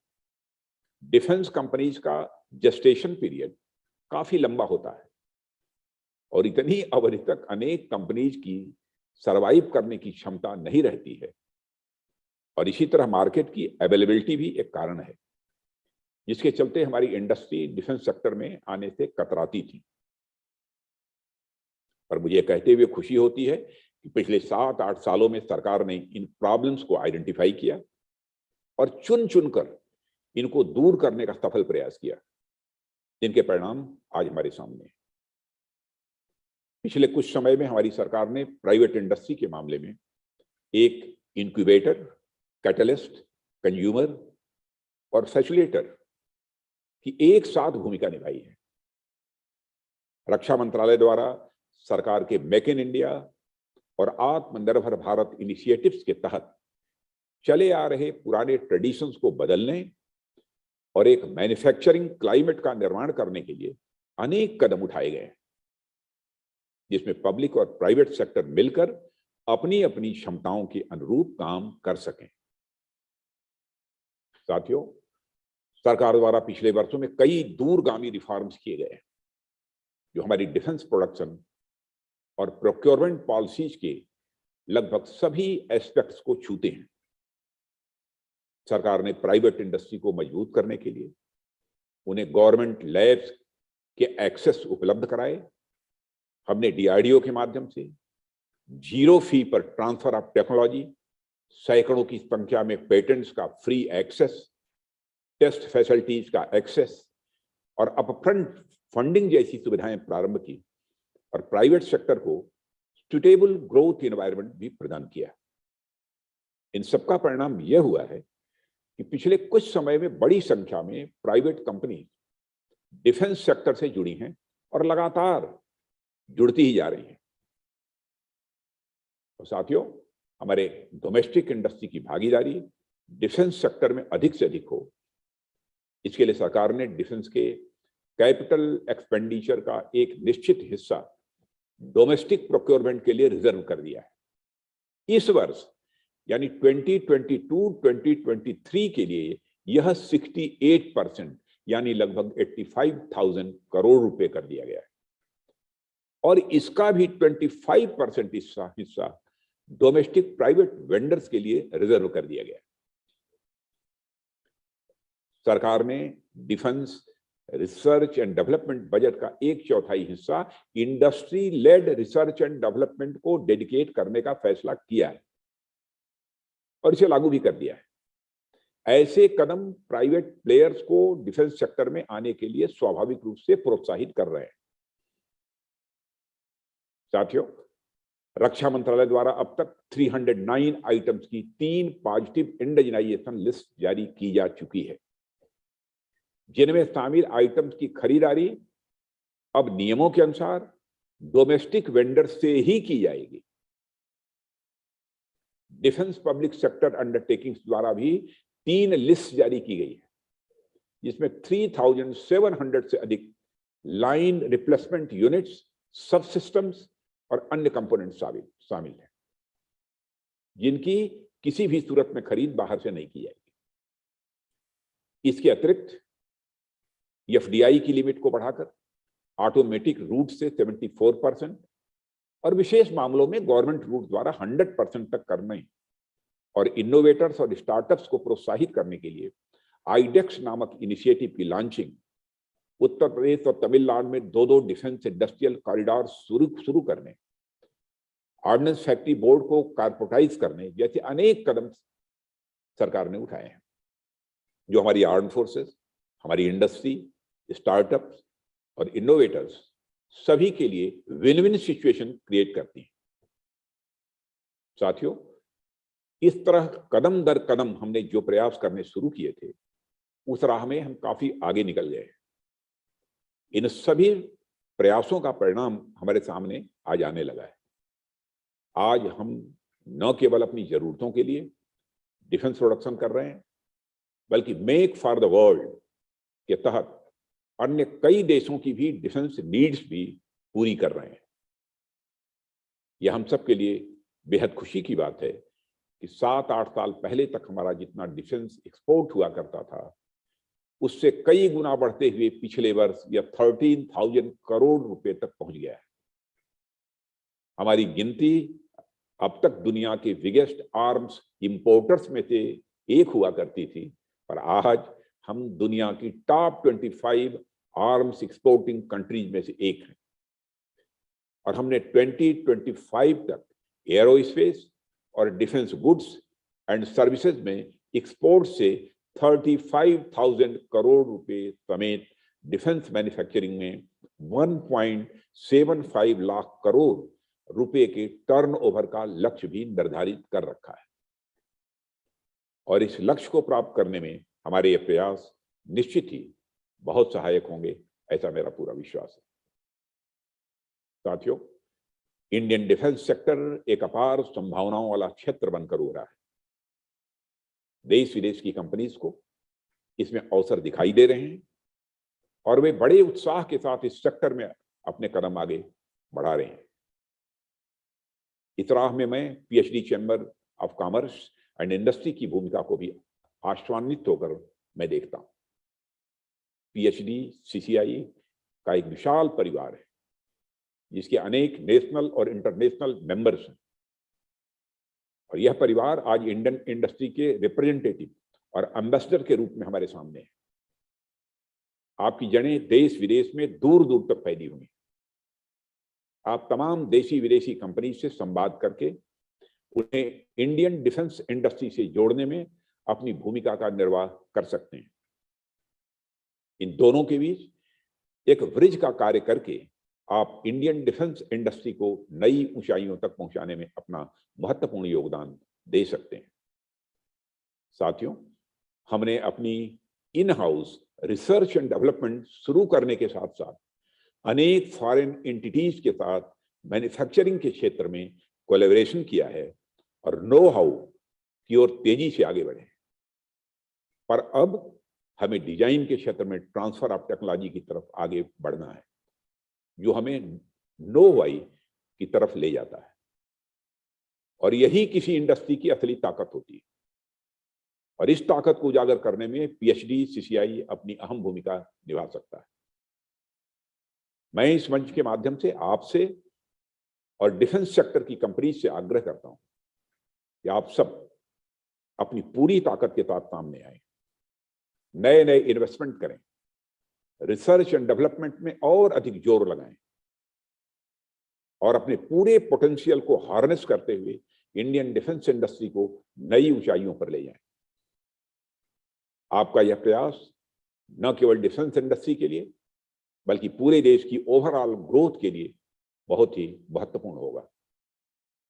डिफेंस कंपनीज का जेस्टेशन पीरियड काफी लंबा होता है और इतनी अवधि तक अनेक कंपनीज की सरवाइव करने की क्षमता नहीं रहती है और इसी तरह मार्केट की अवेलेबिलिटी भी एक कारण है जिसके चलते हमारी इंडस्ट्री डिफेंस सेक्टर में आने से कतराती थी। पर मुझे कहते हुए खुशी होती है कि पिछले 7-8 सालों में सरकार ने इन प्रॉब्लम्स को आइडेंटिफाई किया और चुन चुनकर इनको दूर करने का सफल प्रयास किया, जिनके परिणाम आज हमारे सामने हैं। पिछले कुछ समय में हमारी सरकार ने प्राइवेट इंडस्ट्री के मामले में एक इनक्यूबेटर, कैटलिस्ट, कंज्यूमर और फैसिलिटेटर की एक साथ भूमिका निभाई है। रक्षा मंत्रालय द्वारा सरकार के मेक इन इंडिया और आत्मनिर्भर भारत इनिशिएटिव्स के तहत चले आ रहे पुराने ट्रेडिशंस को बदलने और एक मैन्युफैक्चरिंग क्लाइमेट का निर्माण करने के लिए अनेक कदम उठाए गए हैं, जिसमें पब्लिक और प्राइवेट सेक्टर मिलकर अपनी अपनी क्षमताओं के अनुरूप काम कर सकें। साथियों, सरकार द्वारा पिछले वर्षों में कई दूरगामी रिफॉर्म्स किए गए हैं जो हमारी डिफेंस प्रोडक्शन और प्रोक्योरमेंट पॉलिसीज के लगभग सभी एस्पेक्ट्स को छूते हैं। सरकार ने प्राइवेट इंडस्ट्री को मजबूत करने के लिए उन्हें गवर्नमेंट लैब्स के एक्सेस उपलब्ध कराए। हमने डीआरडीओ के माध्यम से जीरो फी पर ट्रांसफर ऑफ टेक्नोलॉजी, सैकड़ों की संख्या में पेटेंट्स का फ्री एक्सेस, टेस्ट फैसिलिटीज का एक्सेस और अपफ्रंट फंडिंग जैसी सुविधाएं प्रारंभ की और प्राइवेट सेक्टर को सुटेबल ग्रोथ एनवायरनमेंट भी प्रदान किया। इन सबका परिणाम यह हुआ है कि पिछले कुछ समय में बड़ी संख्या में प्राइवेट कंपनी डिफेंस सेक्टर से जुड़ी हैं और लगातार जुड़ती ही जा रही हैं। और साथियों, हमारे डोमेस्टिक इंडस्ट्री की भागीदारी डिफेंस सेक्टर में अधिक से अधिक हो, इसके लिए सरकार ने डिफेंस के कैपिटल एक्सपेंडिचर का एक निश्चित हिस्सा डोमेस्टिक प्रोक्योरमेंट के लिए रिजर्व कर दिया है। इस वर्ष यानी 2022-2023 के लिए यह 68% यानी लगभग 85,000 करोड़ रुपए कर दिया गया है और इसका भी 25% हिस्सा डोमेस्टिक प्राइवेट वेंडर्स के लिए रिजर्व कर दिया गया है। सरकार ने defence research and development budget का 1/4 हिस्सा industry led research and development को डेडिकेट करने का फैसला किया है और इसे लागू भी कर दिया है। ऐसे कदम प्राइवेट प्लेयर्स को डिफेंस सेक्टर में आने के लिए स्वाभाविक रूप से प्रोत्साहित कर रहे हैं। साथियों, रक्षा मंत्रालय द्वारा अब तक 309 आइटम्स की 3 पॉजिटिव इंडियनाइजेशन लिस्ट जारी की जा चुकी है, जिनमें शामिल आइटम्स की खरीदारी अब नियमों के अनुसार डोमेस्टिक वेंडर से ही की जाएगी। डिफेंस पब्लिक सेक्टर अंडरटेकिंग्स द्वारा भी 3 लिस्ट जारी की गई है, जिसमें 3,700 से अधिक लाइन रिप्लेसमेंट यूनिट्स, सब सिस्टम्स और अन्य कंपोनेंट शामिल हैं, जिनकी किसी भी सूरत में खरीद बाहर से नहीं की जाएगी। इसके अतिरिक्त एफडीआई की लिमिट को बढ़ाकर ऑटोमेटिक रूट से 74%, और विशेष मामलों में गवर्नमेंट रूट द्वारा 100% तक करने और इनोवेटर्स और स्टार्टअप्स को प्रोत्साहित करने के लिए आईडेक्स नामक इनिशिएटिव की लॉन्चिंग, उत्तर प्रदेश और तमिलनाडु में 2 डिफेंस इंडस्ट्रियल कॉरिडोर शुरू करने, ऑर्डिनेंस फैक्ट्री बोर्ड को कारपोरेटाइज करने जैसे अनेक कदम सरकार ने उठाए हैं, जो हमारी आर्म फोर्सेस, हमारी इंडस्ट्री, स्टार्टअप्स और इनोवेटर्स सभी के लिए विन विन सिचुएशन क्रिएट करती हैं। साथियों, इस तरह कदम दर कदम हमने जो प्रयास करने शुरू किए थे, उस राह में हम काफी आगे निकल गए। इन सभी प्रयासों का परिणाम हमारे सामने आज आने लगा है। आज हम न केवल अपनी जरूरतों के लिए डिफेंस प्रोडक्शन कर रहे हैं, बल्कि मेक फॉर द वर्ल्ड के तहत अन्य कई देशों की भी डिफेंस नीड्स भी पूरी कर रहे हैं। यह हम सब के लिए बेहद खुशी की बात है कि 7-8 साल पहले तक हमारा जितना डिफेंस एक्सपोर्ट हुआ करता था, उससे कई गुना बढ़ते हुए पिछले वर्ष यह 13,000 करोड़ रुपए तक पहुंच गया है। हमारी गिनती अब तक दुनिया के बिगेस्ट आर्म्स इंपोर्टर्स में से एक हुआ करती थी, पर आज हम दुनिया की टॉप 25 आर्म्स एक्सपोर्टिंग कंट्रीज में से एक हैं। और हमने 2025 तक एरोस्पेस और डिफेंस गुड्स एंड सर्विसेज में एक्सपोर्ट से 35,000 करोड़ रुपए समेत डिफेंस मैन्युफैक्चरिंग में 1.75 लाख करोड़ रुपए के टर्नओवर का लक्ष्य भी निर्धारित कर रखा है। और इस लक्ष्य को प्राप्त करने में हमारे ये प्रयास निश्चित ही बहुत सहायक होंगे, ऐसा मेरा पूरा विश्वास है। साथियों, इंडियन डिफेंस सेक्टर एक अपार संभावनाओं वाला क्षेत्र बनकर उभरा है। देश विदेश की कंपनीज को इसमें अवसर दिखाई दे रहे हैं और वे बड़े उत्साह के साथ इस सेक्टर में अपने कदम आगे बढ़ा रहे हैं। इस राह में मैं PhD chamber of commerce and industry की भूमिका को भी आश्वान्वित होकर मैं देखता हूं। PHDCCI का एक विशाल परिवार है, जिसके अनेक नेशनल और इंटरनेशनल मेंबर्स हैं, और यह परिवार आज इंडियन इंडस्ट्री के रिप्रेजेंटेटिव और एम्बेसडर के रूप में हमारे सामने है। आपकी जड़ें देश विदेश में दूर दूर तक फैली हुई हैं। आप तमाम देशी विदेशी कंपनी से संवाद करके उन्हें इंडियन डिफेंस इंडस्ट्री से जोड़ने में अपनी भूमिका का निर्वाह कर सकते हैं। इन दोनों के बीच एक ब्रिज का कार्य करके आप इंडियन डिफेंस इंडस्ट्री को नई ऊंचाइयों तक पहुंचाने में अपना महत्वपूर्ण योगदान दे सकते हैं। साथियों, हमने अपनी in house research and development शुरू करने के साथ साथ अनेक फॉरेन एंटिटीज के साथ मैन्युफैक्चरिंग के क्षेत्र में कोलैबोरेशन किया है और नो हाउ की ओर तेजी से आगे बढ़े। पर अब हमें डिजाइन के क्षेत्र में ट्रांसफर ऑफ टेक्नोलॉजी की तरफ आगे बढ़ना है, जो हमें नो वाई की तरफ ले जाता है। और यही किसी इंडस्ट्री की असली ताकत होती है। और इस ताकत को उजागर करने में PHDCCI अपनी अहम भूमिका निभा सकता है। मैं इस मंच के माध्यम से आपसे और डिफेंस सेक्टर की कंपनी से आग्रह करता हूं कि आप सब अपनी पूरी ताकत के साथ सामने आए, नए नए इन्वेस्टमेंट करें, रिसर्च एंड डेवलपमेंट में और अधिक जोर लगाएं और अपने पूरे पोटेंशियल को हार्नेस करते हुए इंडियन डिफेंस इंडस्ट्री को नई ऊंचाइयों पर ले जाएं। आपका यह प्रयास न केवल डिफेंस इंडस्ट्री के लिए बल्कि पूरे देश की ओवरऑल ग्रोथ के लिए बहुत ही महत्वपूर्ण होगा।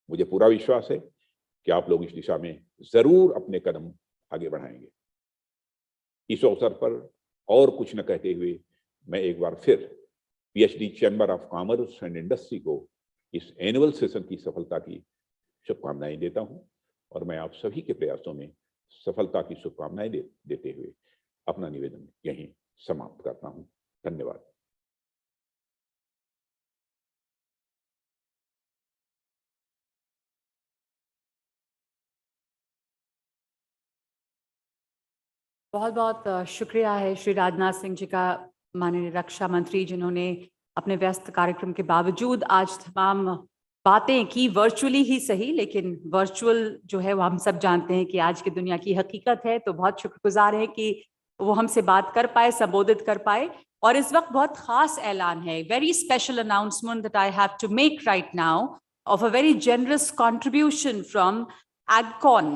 मुझे पूरा विश्वास है कि आप लोग इस दिशा में जरूर अपने कदम आगे बढ़ाएंगे। इस अवसर पर और कुछ न कहते हुए मैं एक बार फिर PHD chamber of commerce and industry को इस एनुअल सेशन की सफलता की शुभकामनाएं देता हूं और मैं आप सभी के प्रयासों में सफलता की शुभकामनाएं देते हुए अपना निवेदन यहीं समाप्त करता हूं। धन्यवाद। बहुत बहुत शुक्रिया है श्री राजनाथ सिंह जी का, माननीय रक्षा मंत्री, जिन्होंने अपने व्यस्त कार्यक्रम के बावजूद आज तमाम बातें की वर्चुअली ही सही, लेकिन वर्चुअल जो है वो हम सब जानते हैं कि आज की दुनिया की हकीकत है, तो बहुत शुक्रगुजार है कि वो हमसे बात कर पाए, संबोधित कर पाए। और इस वक्त बहुत खास ऐलान है, very special announcement that I have to make right now of a very generous contribution from AgCon.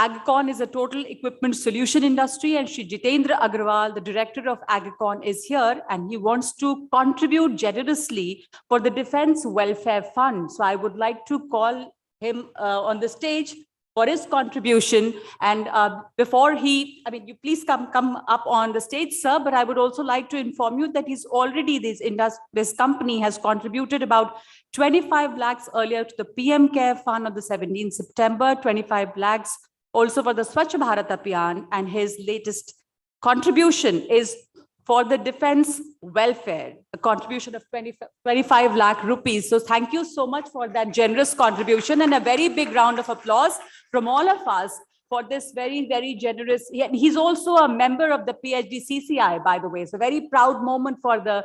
AgCon is a total equipment solution industry, and Shri Jitendra Agarwal, the director of AgCon, is here, and he wants to contribute generously for the Defense Welfare Fund. So I would like to call him on the stage for his contribution. And before you please come up on the stage, sir, but I would also like to inform you that he's already, this company has contributed about 25 lakhs earlier to the PM Care Fund on the 17th September, 25 lakhs also for the Swachh Bharat Abhiyan, and his latest contribution is for the defense welfare, a contribution of 25 lakh rupees. So thank you so much for that generous contribution, and a very big round of applause from all of us for this very, very generous. He's also a member of the PHDCCI, by the way. It's a very proud moment for the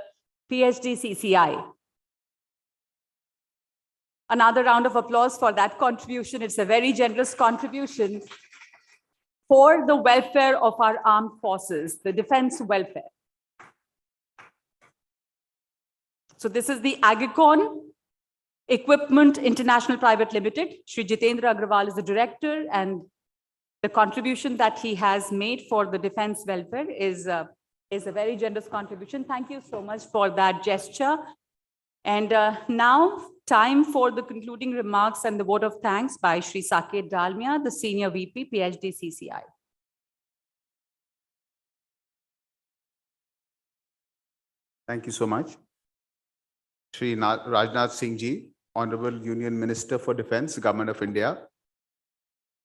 PHDCCI. Another round of applause for that contribution. It's a very generous contribution for the welfare of our armed forces, the defense welfare. So this is the AgCon Equipment International Private Limited. Shri Jitendra Agarwal is the director, and the contribution that he has made for the defense welfare is a very generous contribution. Thank you so much for that gesture. And now, time for the concluding remarks and the vote of thanks by Shri Saket Dalmia, the Senior VP, PHDCCI. Thank you so much. Shri Rajnath Singh Ji, Honorable Union Minister for Defence, Government of India.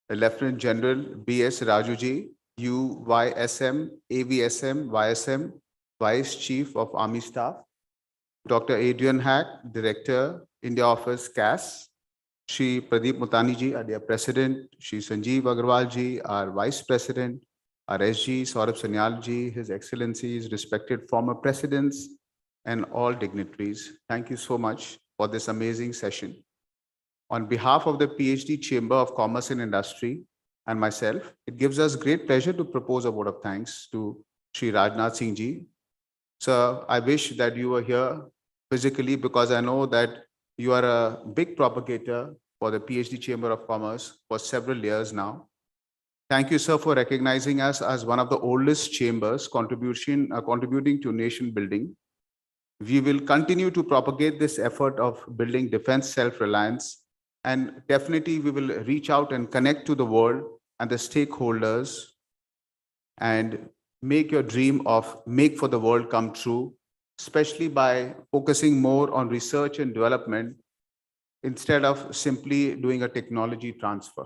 Lieutenant General B.S. Raju Ji, UYSM, AVSM, YSM, Vice Chief of Army Staff. Dr. Adrian Hack, Director, India Office, CAS. Shri Pradeep Mutani Ji, our dear President. Shri Sanjeev Agarwal Ji, our Vice President. Our SG, Saurabh Sanyal Ji, His Excellencies, respected former presidents, and all dignitaries. Thank you so much for this amazing session. On behalf of the PhD Chamber of Commerce and Industry and myself, it gives us great pleasure to propose a vote of thanks to Shri Rajnath Singh Ji. Sir, I wish that you were here physically, because I know that you are a big propagator for the PhD Chamber of Commerce for several years now. Thank you, sir, for recognizing us as one of the oldest chambers contributing to nation building. We will continue to propagate this effort of building defense self-reliance, and definitely we will reach out and connect to the world and the stakeholders and make your dream of make for the world come true, especially by focusing more on research and development instead of simply doing a technology transfer.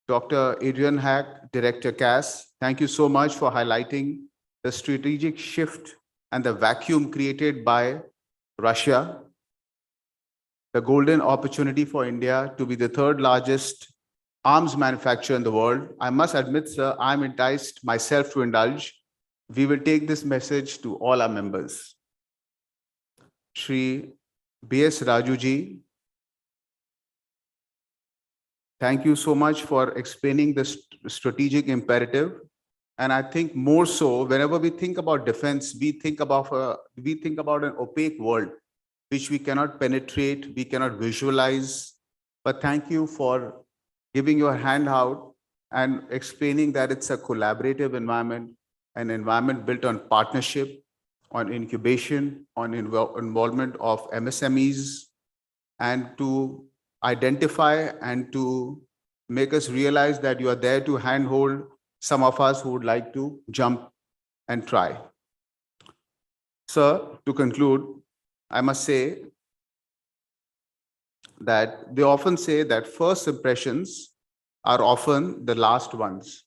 Dr. Adrian Hack, Director CAS, thank you so much for highlighting the strategic shift and the vacuum created by Russia, the golden opportunity for India to be the third largest arms manufacturer in the world. I must admit, sir, I'm enticed myself to indulge. We will take this message to all our members. Shri B.S. Raju Ji, thank you so much for explaining the strategic imperative. And I think more so, whenever we think about defense, we think about an opaque world, which we cannot penetrate, we cannot visualize. But thank you for giving your hand out and explaining that it's a collaborative environment, an environment built on partnership, on incubation, on involvement of MSMEs, and to identify and to make us realize that you are there to handhold some of us who would like to jump and try. Sir, to conclude, I must say that they often say that first impressions are often the last ones.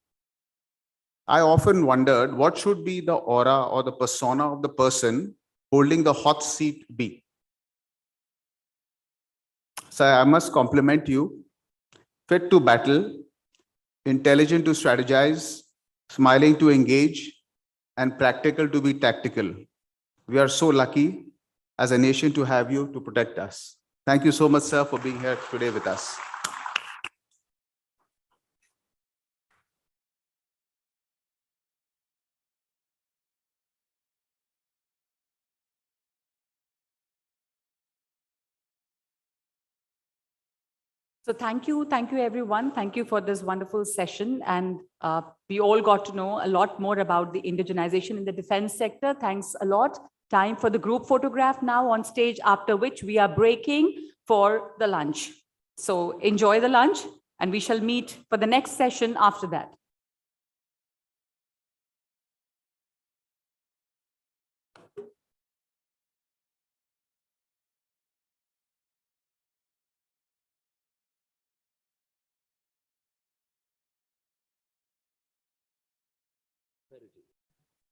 I often wondered what should be the aura or the persona of the person holding the hot seat be. So I must compliment you, fit to battle, intelligent to strategize, smiling to engage, and practical to be tactical. We are so lucky as a nation to have you to protect us. Thank you so much, sir, for being here today with us. So thank you everyone. Thank you for this wonderful session. And we all got to know a lot more about the indigenization in the defense sector. Thanks a lot. Time for the group photograph now on stage, after which we are breaking for the lunch. So enjoy the lunch and we shall meet for the next session after that.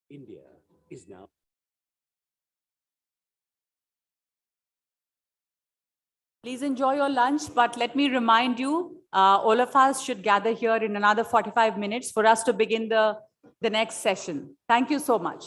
India is now Please enjoy your lunch, but let me remind you, all of us should gather here in another 45 minutes for us to begin the next session. Thank you so much.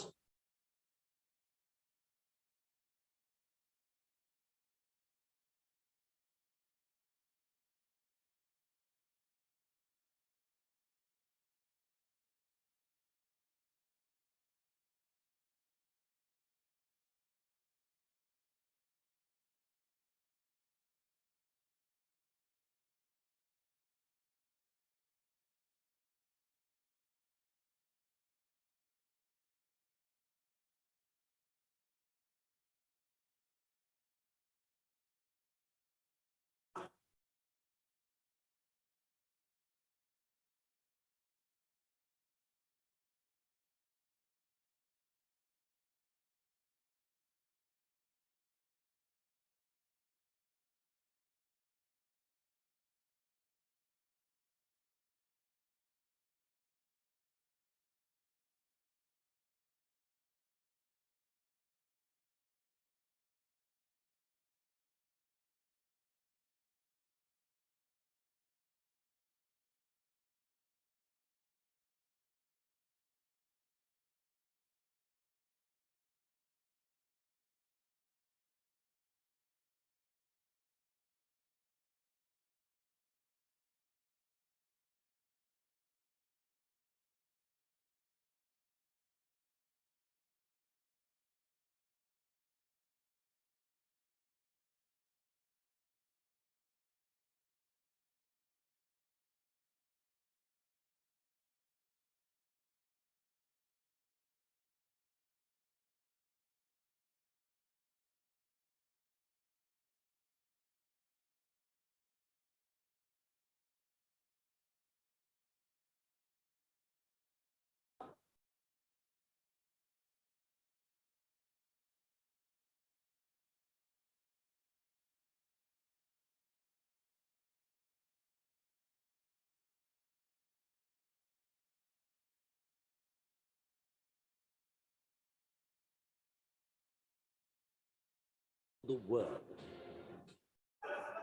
the world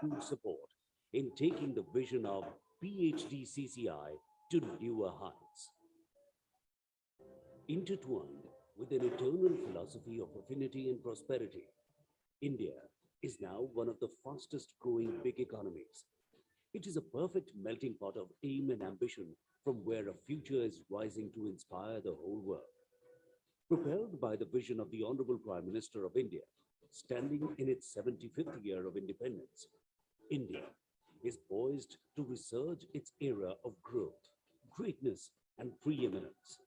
to support in taking the vision of PHDCCI to newer heights. Intertwined with an eternal philosophy of affinity and prosperity, India is now one of the fastest growing big economies. It is a perfect melting pot of aim and ambition from where a future is rising to inspire the whole world. Propelled by the vision of the Honorable Prime Minister of India, standing in its 75th year of independence, India is poised to resurge its era of growth, greatness, and preeminence.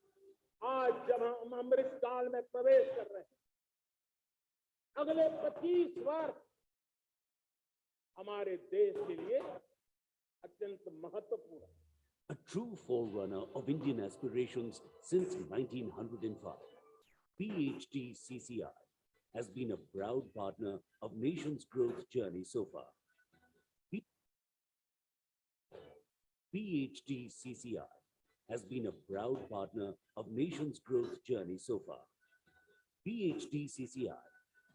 आज जब हम अमृत काल में प्रवेश कर रहे हैं, अगले 25 वर्ष हमारे देश के लिए अत्यंत महत्वपूर्ण है. A true forerunner of Indian aspirations since 1905, PHDCCI has been a proud partner of nation's growth journey so far. PHDCCI has been a proud partner of nation's growth journey so far. PHDCCI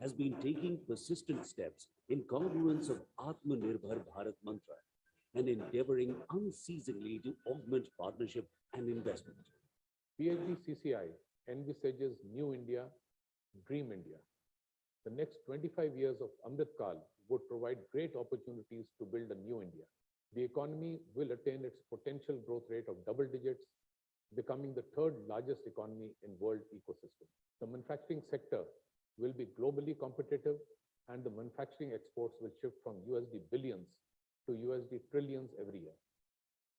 has been taking persistent steps in congruence of Atmanirbhar Bharat mantra and endeavoring unceasingly to augment partnership and investment. PHDCCI envisages New India, Dream India. The next 25 years of Amrit Kal would provide great opportunities to build a new India. The economy will attain its potential growth rate of double digits, becoming the third largest economy in world ecosystem. The manufacturing sector will be globally competitive, and the manufacturing exports will shift from USD billions to USD trillions every year.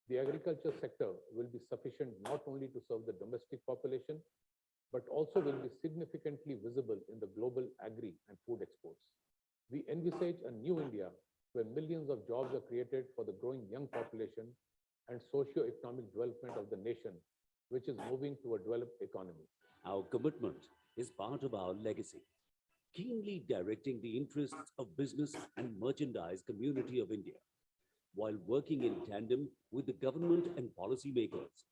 The agriculture sector will be sufficient not only to serve the domestic population, but also will be significantly visible in the global agri and food exports. We envisage a new India where millions of jobs are created for the growing young population and socio-economic development of the nation, which is moving to a developed economy. Our commitment is part of our legacy, keenly directing the interests of business and merchandise community of India, while working in tandem with the government and policymakers.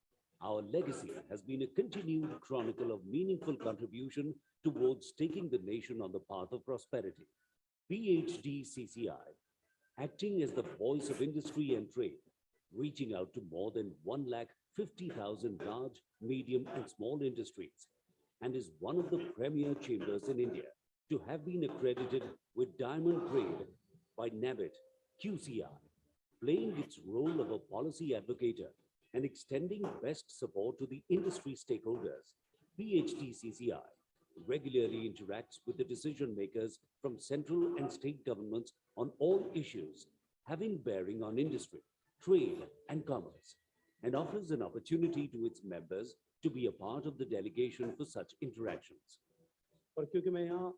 Our legacy has been a continued chronicle of meaningful contribution towards taking the nation on the path of prosperity. PHDCCI, acting as the voice of industry and trade, reaching out to more than 150,000 large, medium, and small industries, and is one of the premier chambers in India to have been accredited with Diamond Grade by NABIT QCI, playing its role of a policy advocator and extending best support to the industry stakeholders. PHDCCI regularly interacts with the decision makers from central and state governments on all issues having bearing on industry, trade, and commerce, and offers an opportunity to its members to be a part of the delegation for such interactions. और क्योंकि मैं यहाँ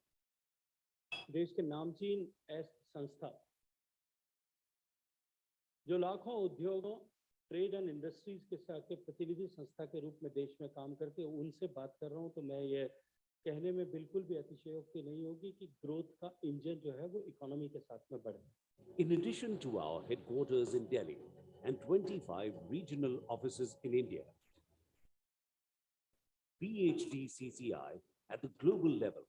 देश के नामचीन संस्था जो लाखों उद्योगों, ट्रेड एंड इंडस्ट्रीज के साथ के प्रतिनिधि संस्था के रूप में देश में काम करते हैं, उनसे बात कर रहा हूं, तो मैं ये कहने में बिल्कुल भी अतिशयोक्ति नहीं होगी कि ग्रोथ का इंजन जो है वो इकोनॉमी के साथ में बढ़े. In addition to our headquarters in Delhi and 25 regional offices in India, PHDCCI at the global level,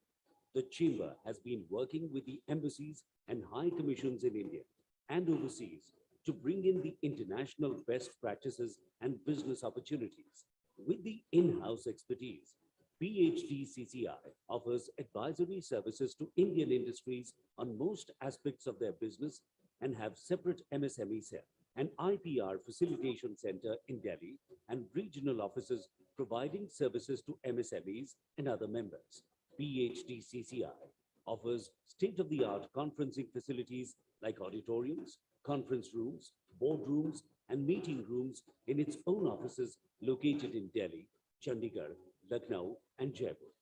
the Chamber has been working with the embassies and high commissions in India and overseas to bring in the international best practices and business opportunities. With the in-house expertise, PHDCCI offers advisory services to Indian industries on most aspects of their business and have separate MSME cell, an IPR facilitation center in Delhi, and regional offices providing services to MSMEs and other members. PHDCCI offers state-of-the-art conferencing facilities like auditoriums, conference rooms, boardrooms, and meeting rooms in its own offices located in Delhi, Chandigarh, Lucknow, and Jaipur.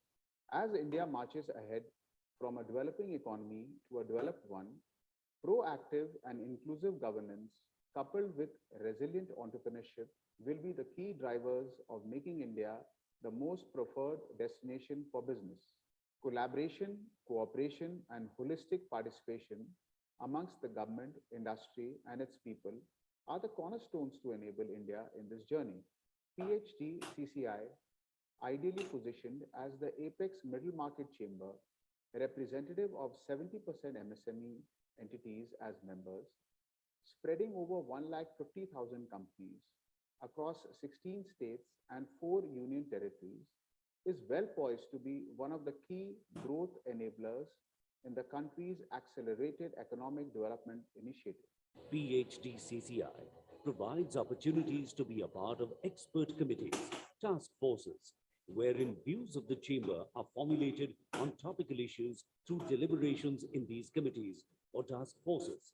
As India marches ahead from a developing economy to a developed one, proactive and inclusive governance coupled with resilient entrepreneurship will be the key drivers of making India the most preferred destination for business. Collaboration, cooperation, and holistic participation amongst the government, industry, and its people are the cornerstones to enable India in this journey. PHDCCI, ideally positioned as the apex middle market chamber, representative of 70% MSME entities as members, spreading over 150,000 companies across 16 states and 4 union territories, is well poised to be one of the key growth enablers in the country's accelerated economic development initiative. PHDCCI provides opportunities to be a part of expert committees, task forces, wherein views of the chamber are formulated on topical issues through deliberations in these committees or task forces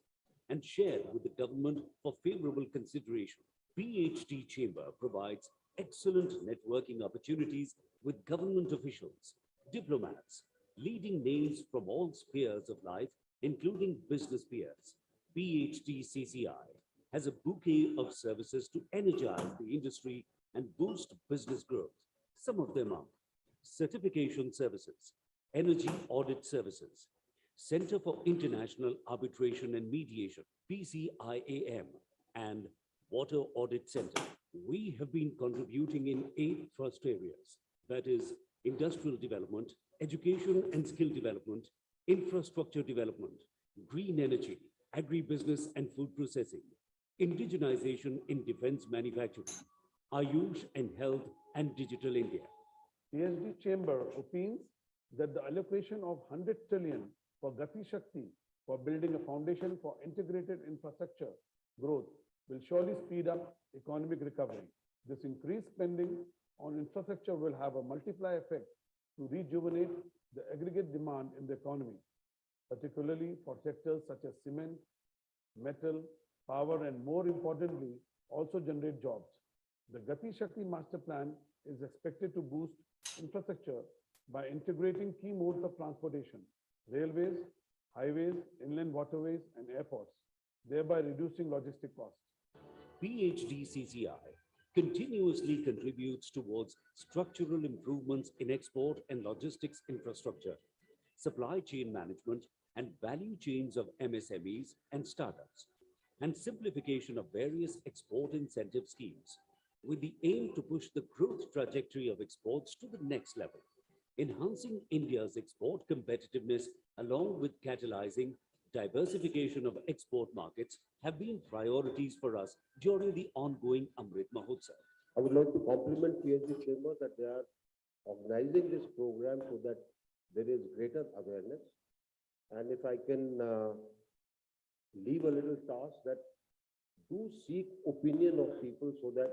and shared with the government for favorable consideration. PHD Chamber provides excellent networking opportunities with government officials, diplomats, leading names from all spheres of life, including business peers. PHDCCI has a bouquet of services to energize the industry and boost business growth. Some of them are certification services, energy audit services, Center for International Arbitration and Mediation, PCIAM, and Water Audit Center. We have been contributing in 8 thrust areas, that is, industrial development, education and skill development, infrastructure development, green energy, agribusiness and food processing, indigenization in defense manufacturing, Ayush and health and digital India. PhD Chamber opines that the allocation of 100 trillion for Gati Shakti for building a foundation for integrated infrastructure growth will surely speed up economic recovery. This increased spending on infrastructure will have a multiplier effect to rejuvenate the aggregate demand in the economy, particularly for sectors such as cement, metal, power, and more importantly, also generate jobs. The Gati Shakti Master Plan is expected to boost infrastructure by integrating key modes of transportation, railways, highways, inland waterways, and airports, thereby reducing logistic costs. PHDCCI continuously contributes towards structural improvements in export and logistics infrastructure, supply chain management, and value chains of MSMEs and startups, and simplification of various export incentive schemes, with the aim to push the growth trajectory of exports to the next level. Enhancing India's export competitiveness along with catalyzing diversification of export markets have been priorities for us during the ongoing Amrit Mahotsav. I would like to compliment PhD Chamber that they are organizing this program so that there is greater awareness. And if I can leave a little task, that do seek opinion of people so that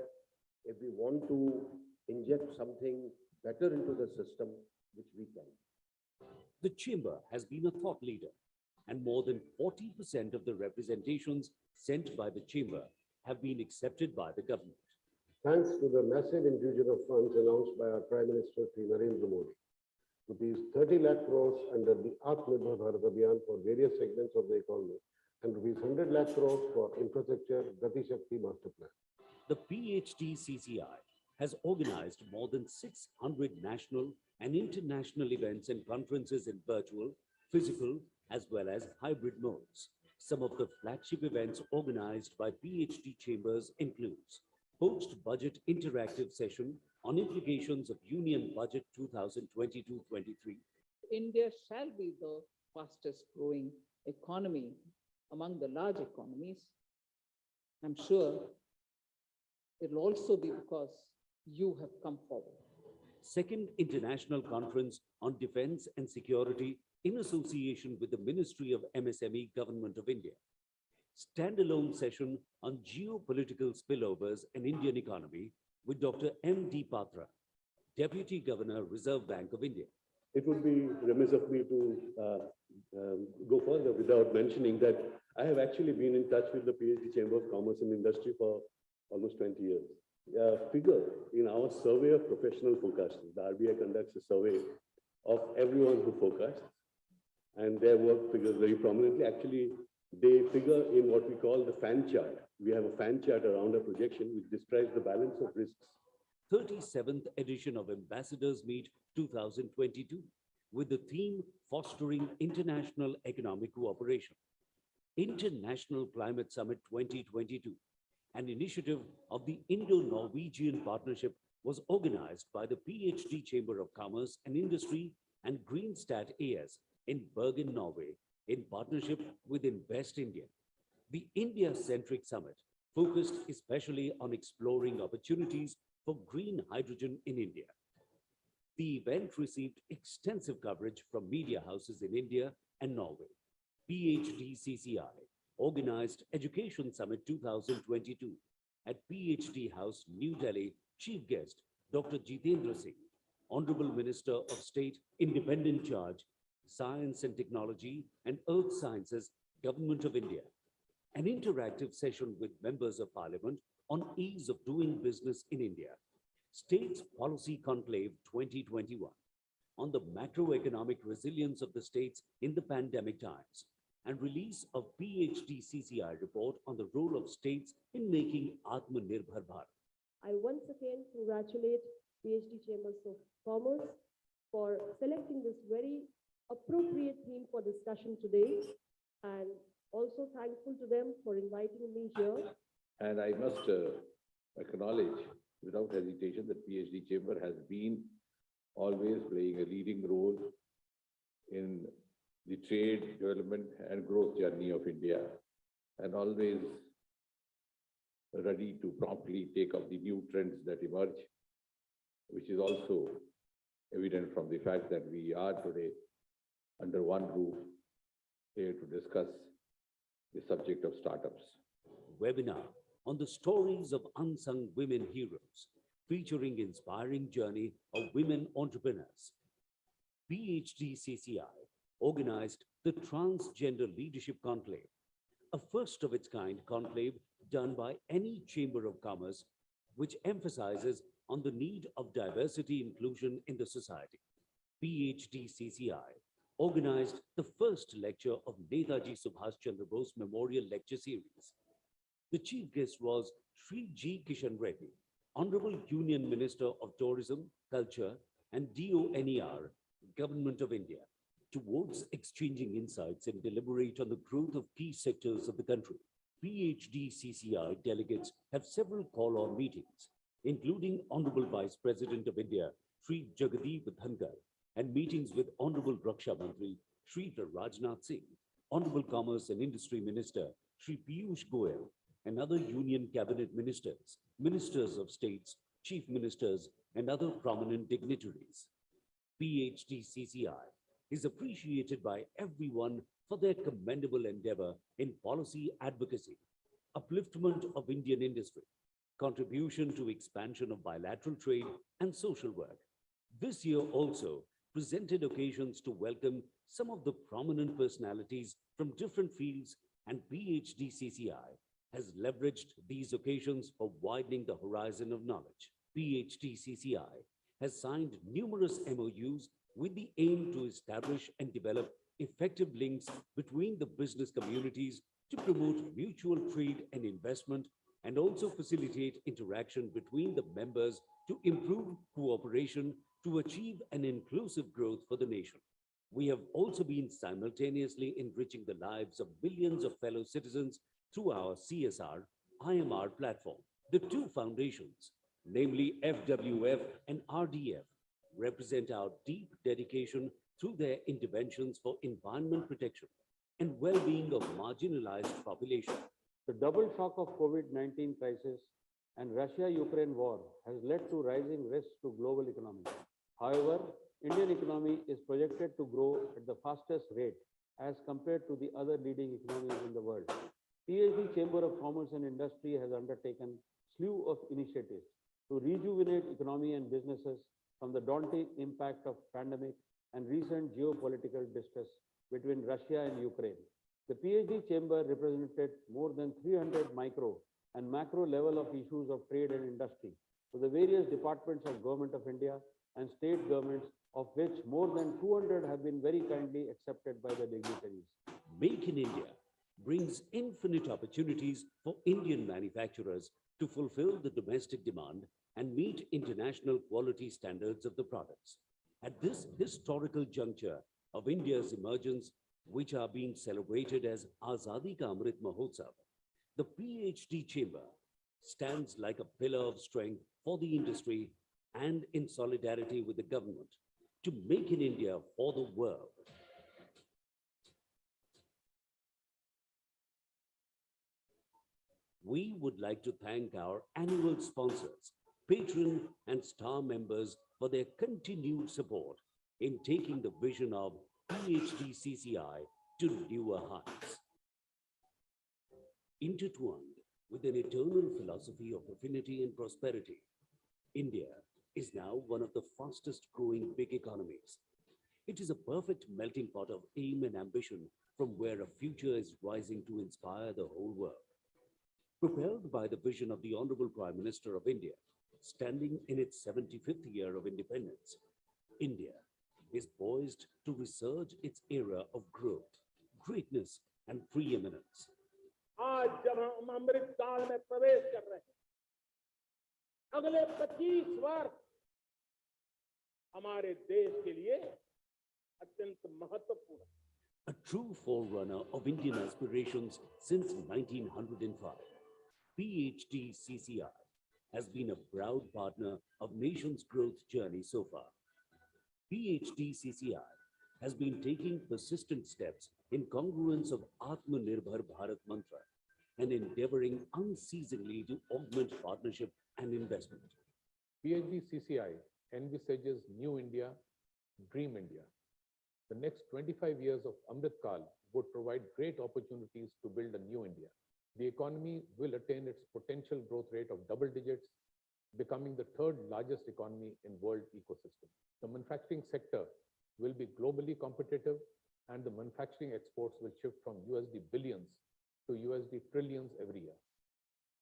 if we want to inject something better into the system, which we can. The Chamber has been a thought leader, and more than 40% of the representations sent by the Chamber have been accepted by the government. Thanks to the massive infusion of funds announced by our Prime Minister Sri Narendra Modi, rupees 30 lakh crores under the Atmanirbhar Bharat Abhiyan for various segments of the economy, and rupees 100 lakh crores for infrastructure Gati Shakti Master Plan. The PHDCCI has organized more than 600 national and international events and conferences in virtual, physical, as well as hybrid modes. Some of the flagship events organized by PhD Chambers includes post-budget interactive session on implications of Union Budget 2022-23. India shall be the fastest growing economy among the large economies. I'm sure it'll also be because you have come forward. Second International Conference on Defense and Security in association with the Ministry of MSME Government of India. Standalone session on geopolitical spillovers and Indian economy with Dr. M.D. Patra, Deputy Governor, Reserve Bank of India. It would be remiss of me to go further without mentioning that I have actually been in touch with the PhD Chamber of Commerce and Industry for almost 20 years. Figure in our survey of professional forecasters, the RBI conducts a survey of everyone who forecasts, and their work figures very prominently. Actually, they figure in what we call the fan chart. We have a fan chart around a projection which describes the balance of risks. 37th edition of Ambassadors Meet 2022 with the theme Fostering International Economic Cooperation. International Climate Summit 2022, an initiative of the Indo-Norwegian Partnership, was organized by the PhD Chamber of Commerce and Industry and Greenstat AS in Bergen, Norway, in partnership with Invest India. The India-centric summit focused especially on exploring opportunities for green hydrogen in India. The event received extensive coverage from media houses in India and Norway. PHDCCI organized Education Summit 2022 at PhD House, New Delhi. Chief guest, Dr. Jitendra Singh, Honorable Minister of State, Independent Charge, Science and Technology and Earth Sciences, Government of India. An interactive session with members of Parliament on ease of doing business in India. States Policy Conclave 2021 on the macroeconomic resilience of the states in the pandemic times, and release of PHDCCI report on the role of states in making Atmanirbhar Bharat. I once again congratulate PhD Chambers of Commerce for selecting this very appropriate theme for discussion today, and also thankful to them for inviting me here. And I must acknowledge without hesitation that PhD Chamber has been always playing a leading role in the trade, development and growth journey of India, and always ready to promptly take up the new trends that emerge, which is also evident from the fact that we are today under one roof here to discuss the subject of startups. Webinar on the stories of unsung women heroes, featuring inspiring journey of women entrepreneurs. PHDCCI organized the Transgender Leadership Conclave, a first of its kind conclave done by any Chamber of Commerce, which emphasizes on the need of diversity inclusion in the society. PHDCCI organized the first lecture of Netaji Subhash Chandra Bose Memorial Lecture Series. The chief guest was Sri G. Kishan Reddy, Honorable Union Minister of Tourism, Culture and DONER, Government of India, towards exchanging insights and deliberate on the growth of key sectors of the country. PHDCCI delegates have several call-on meetings, including Honorable Vice President of India, Sri Jagdeep Dhankar, and meetings with Honorable Raksha Mantri, Sri Rajnath Singh, Honorable Commerce and Industry Minister, Sri Piyush Goyal, and other Union Cabinet Ministers, Ministers of States, Chief Ministers, and other prominent dignitaries. PHDCCI is appreciated by everyone for their commendable endeavor in policy advocacy, upliftment of Indian industry, contribution to expansion of bilateral trade and social work. This year also presented occasions to welcome some of the prominent personalities from different fields, and PHDCCI has leveraged these occasions for widening the horizon of knowledge. PHDCCI has signed numerous MOUs with the aim to establish and develop effective links between the business communities to promote mutual trade and investment, and also facilitate interaction between the members to improve cooperation to achieve an inclusive growth for the nation. We have also been simultaneously enriching the lives of billions of fellow citizens through our CSR IMR platform. The two foundations, namely FWF and RDF, represent our deep dedication through their interventions for environment protection and well-being of marginalized population. The double shock of COVID-19 crisis and Russia-Ukraine war has led to rising risks to global economy. However, Indian economy is projected to grow at the fastest rate as compared to the other leading economies in the world. PhD Chamber of Commerce and Industry has undertaken slew of initiatives to rejuvenate economy and businesses from the daunting impact of pandemic and recent geopolitical distress between Russia and Ukraine. The PhD Chamber represented more than 300 micro and macro level of issues of trade and industry to the various departments of Government of India and state governments, of which more than 200 have been very kindly accepted by the dignitaries. Make in India brings infinite opportunities for Indian manufacturers to fulfill the domestic demand and meet international quality standards of the products. At this historical juncture of India's emergence, which are being celebrated as Azadi Ka Amrit Mahotsav, the PhD Chamber stands like a pillar of strength for the industry and in solidarity with the government to make in India for the world. We would like to thank our annual sponsors, patron and star members for their continued support in taking the vision of PHDCCI to newer heights. Intertwined with an eternal philosophy of affinity and prosperity, India is now one of the fastest growing big economies. It is a perfect melting pot of aim and ambition from where a future is rising to inspire the whole world. Propelled by the vision of the Honorable Prime Minister of India, standing in its 75th year of independence, India is poised to resurge its era of growth, greatness, and preeminence. आज जब हम अमृत काल में प्रवेश कर रहे हैं, अगले 25 वर्ष हमारे देश के लिए अत्यंत महत्वपूर्ण है. A true forerunner of Indian aspirations since 1905, PHDCCI has been a proud partner of nation's growth journey so far. PHDCCI has been taking persistent steps in congruence of Atmanirbhar Bharat mantra and endeavoring unceasingly to augment partnership and investment. PHDCCI envisages New India, Dream India. The next 25 years of Amrit Kal would provide great opportunities to build a new India. The economy will attain its potential growth rate of double digits, becoming the third largest economy in world ecosystem. The manufacturing sector will be globally competitive, and the manufacturing exports will shift from USD billions to USD trillions every year.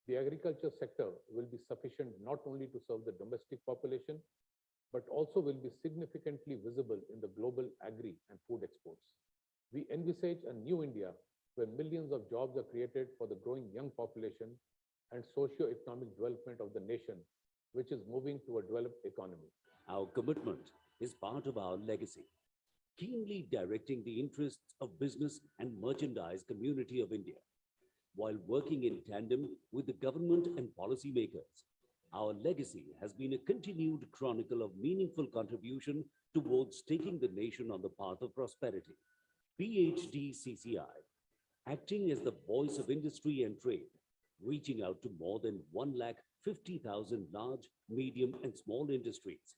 The agriculture sector will be sufficient not only to serve the domestic population, but also will be significantly visible in the global agri and food exports. We envisage a new India where millions of jobs are created for the growing young population and socio-economic development of the nation, which is moving to a developed economy. Our commitment is part of our legacy, keenly directing the interests of business and merchandise community of India, while working in tandem with the government and policymakers. Our legacy has been a continued chronicle of meaningful contribution towards taking the nation on the path of prosperity. PHDCCI, acting as the voice of industry and trade, reaching out to more than 150,000 large, medium, and small industries,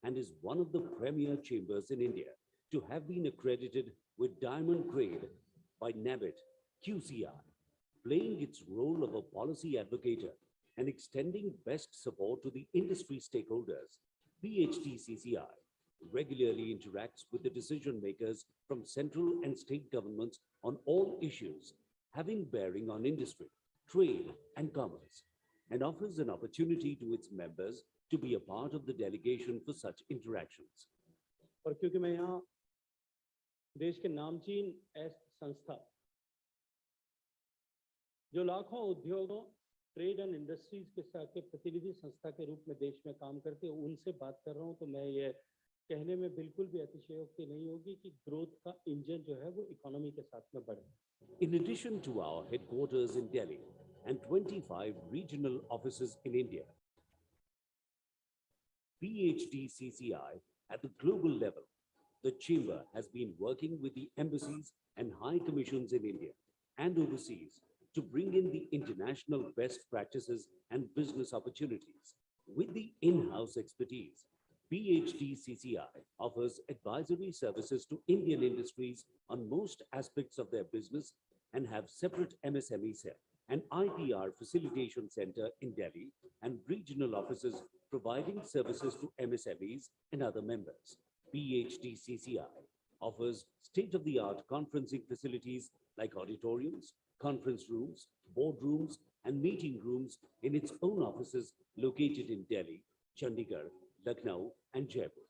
and is one of the premier chambers in India to have been accredited with Diamond Grade by NABIT QCI, playing its role of a policy advocate and extending best support to the industry stakeholders. PHDCCI regularly interacts with the decision makers from central and state governments on all issues having bearing on industry, trade, and commerce, and offers an opportunity to its members to be a part of the delegation for such interactions. और क्योंकि मैं यहाँ देश के नामचीन संस्था जो लाखों उद्योगों, ट्रेड एंड इंडस्ट्रीज के साथ के प्रतिनिधि संस्था के रूप में देश में काम करते हैं, उनसे बात कर रहा हूं, तो मैं ये कहने में बिल्कुल भी अतिशयोक्ति नहीं होगी कि ग्रोथ का इंजन जो है वो इकोनॉमी के साथ में बढ़े. In addition to our headquarters in Delhi and 25 regional offices in India, PHDCCI at the global level, the Chamber has been working with the embassies and high commissions in India and overseas to bring in the international best practices and business opportunities. With the in-house expertise, PHDCCI offers advisory services to Indian industries on most aspects of their business and have separate MSME cell and IPR facilitation center in Delhi and regional offices providing services to MSMEs and other members. PHDCCI offers state-of-the-art conferencing facilities like auditoriums, conference rooms, boardrooms, and meeting rooms in its own offices located in Delhi, Chandigarh, Lucknow, and Jaipur.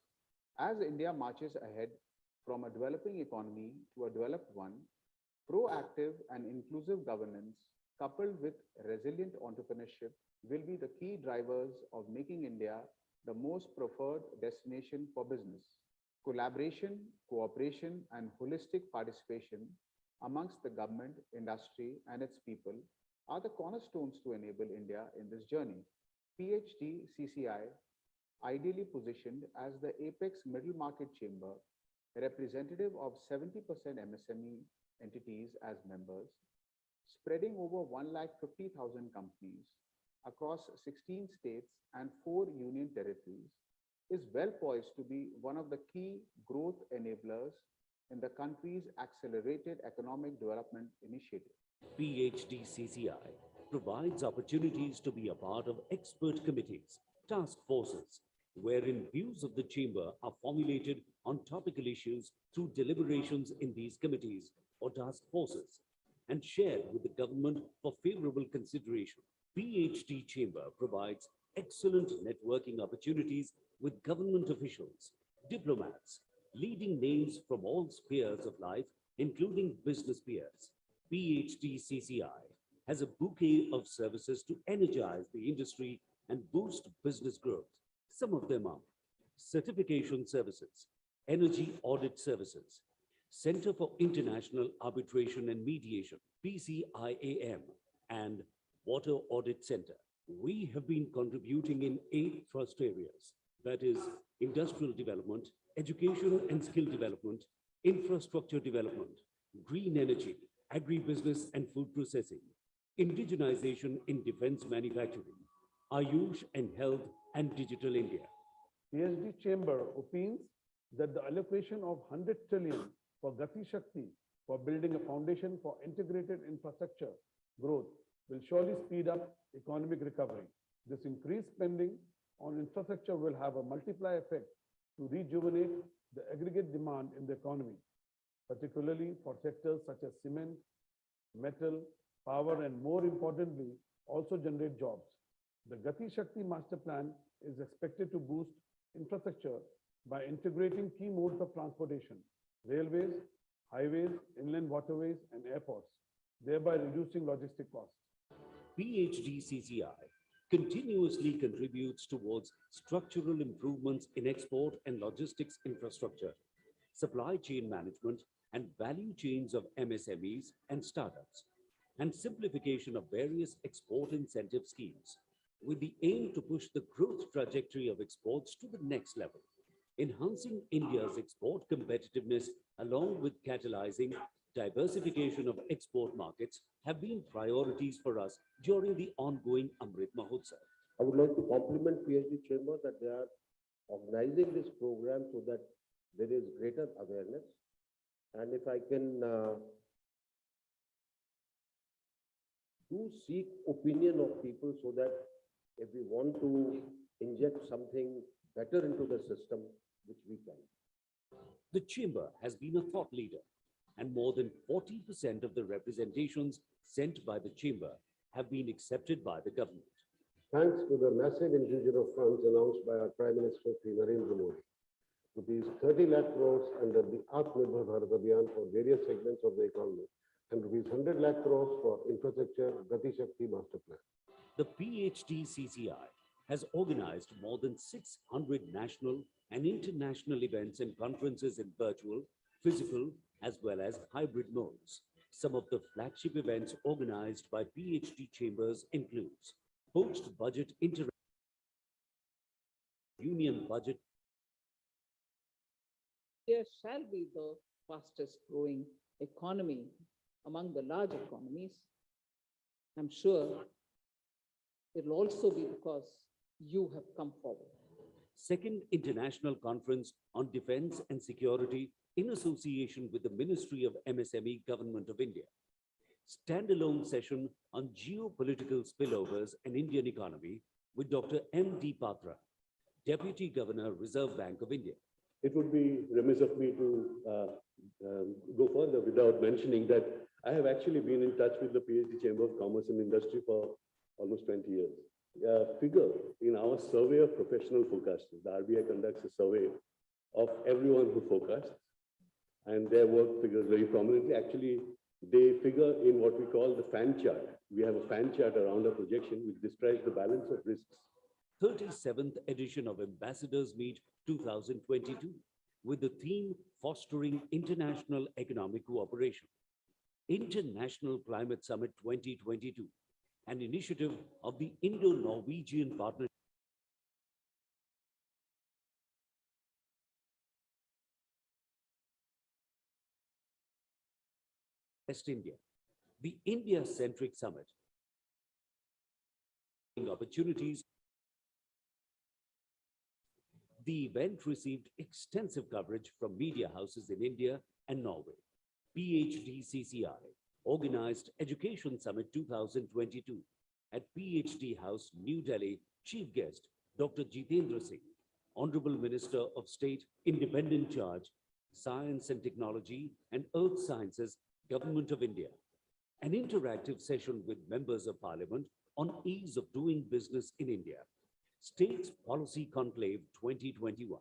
As India marches ahead from a developing economy to a developed one, proactive and inclusive governance coupled with resilient entrepreneurship will be the key drivers of making India the most preferred destination for business. Collaboration, cooperation, and holistic participation amongst the government, industry, and its people are the cornerstones to enable India in this journey. PHDCCI, ideally positioned as the apex middle market chamber, representative of 70% MSME entities as members, spreading over 150,000 companies across 16 states and 4 union territories, is well poised to be one of the key growth enablers in the country's accelerated economic development initiative. PHDCCI provides opportunities to be a part of expert committees, task forces, wherein views of the chamber are formulated on topical issues through deliberations in these committees or task forces and shared with the government for favorable consideration. PHD Chamber provides excellent networking opportunities with government officials, diplomats, leading names from all spheres of life, including business peers. PHDCCI has a bouquet of services to energize the industry and boost business growth. Some of them are certification services, energy audit services, Center for International Arbitration and Mediation, PCIAM, and Water Audit Center. We have been contributing in 8 thrust areas, that is, industrial development, education and skill development, infrastructure development, green energy, agribusiness and food processing, indigenization in defense manufacturing, Ayush and health and digital India. PhD Chamber opines that the allocation of 100 trillion for Gati Shakti for building a foundation for integrated infrastructure growth will surely speed up economic recovery. This increased spending on infrastructure will have a multiplier effect to rejuvenate the aggregate demand in the economy, particularly for sectors such as cement, metal, power, and more importantly, also generate jobs. The Gati Shakti Master Plan is expected to boost infrastructure by integrating key modes of transportation, railways, highways, inland waterways, and airports, thereby reducing logistic costs. PHDCCI continuously contributes towards structural improvements in export and logistics infrastructure, supply chain management, and value chains of MSMEs and startups, and simplification of various export incentive schemes, with the aim to push the growth trajectory of exports to the next level. Enhancing India's export competitiveness along with catalyzing diversification of export markets have been priorities for us during the ongoing Amrit Mahotsav. I would like to compliment PhD Chamber that they are organizing this program so that there is greater awareness. And if I can do seek opinion of people so that if we want to inject something better into the system, which we can. The Chamber has been a thought leader, and more than 40% of the representations sent by the Chamber have been accepted by the government. Thanks to the massive infusion of funds announced by our Prime Minister Shri Narendra Modi, rupees 30 lakh crores under the Atmanirbhar Bharat Abhiyan for various segments of the economy, and rupees 100 lakh crores for infrastructure Gati Shakti Master Plan. The PHDCCI has organized more than 600 national and international events and conferences in virtual, physical, as well as hybrid modes. Some of the flagship events organized by PhD Chambers includes post-budget union budget. India shall be the fastest growing economy among the large economies. I'm sure it'll also be because you have come forward. Second International Conference on Defense and Security in association with the Ministry of MSME Government of India. Standalone session on geopolitical spillovers and Indian economy with Dr. M.D. Patra, Deputy Governor, Reserve Bank of India. It would be remiss of me to go further without mentioning that I have actually been in touch with the PhD Chamber of Commerce and Industry for almost 20 years. Figure in our survey of professional forecasters, the RBI conducts a survey of everyone who forecasts, and their work figures very prominently. Actually, they figure in what we call the fan chart. We have a fan chart around our projection which describes the balance of risks. 37th edition of Ambassadors Meet 2022 with the theme Fostering International Economic Cooperation. International Climate Summit 2022, an initiative of the Indo-Norwegian Partnership. West India, the India-centric summit. Opportunities. The event received extensive coverage from media houses in India and Norway. PHDCCI organized Education Summit 2022 at PhD House, New Delhi. Chief guest, Dr. Jitendra Singh, Honorable Minister of State, Independent Charge, Science and Technology and Earth Sciences, Government of India. An interactive session with members of Parliament on ease of doing business in India. States Policy Conclave 2021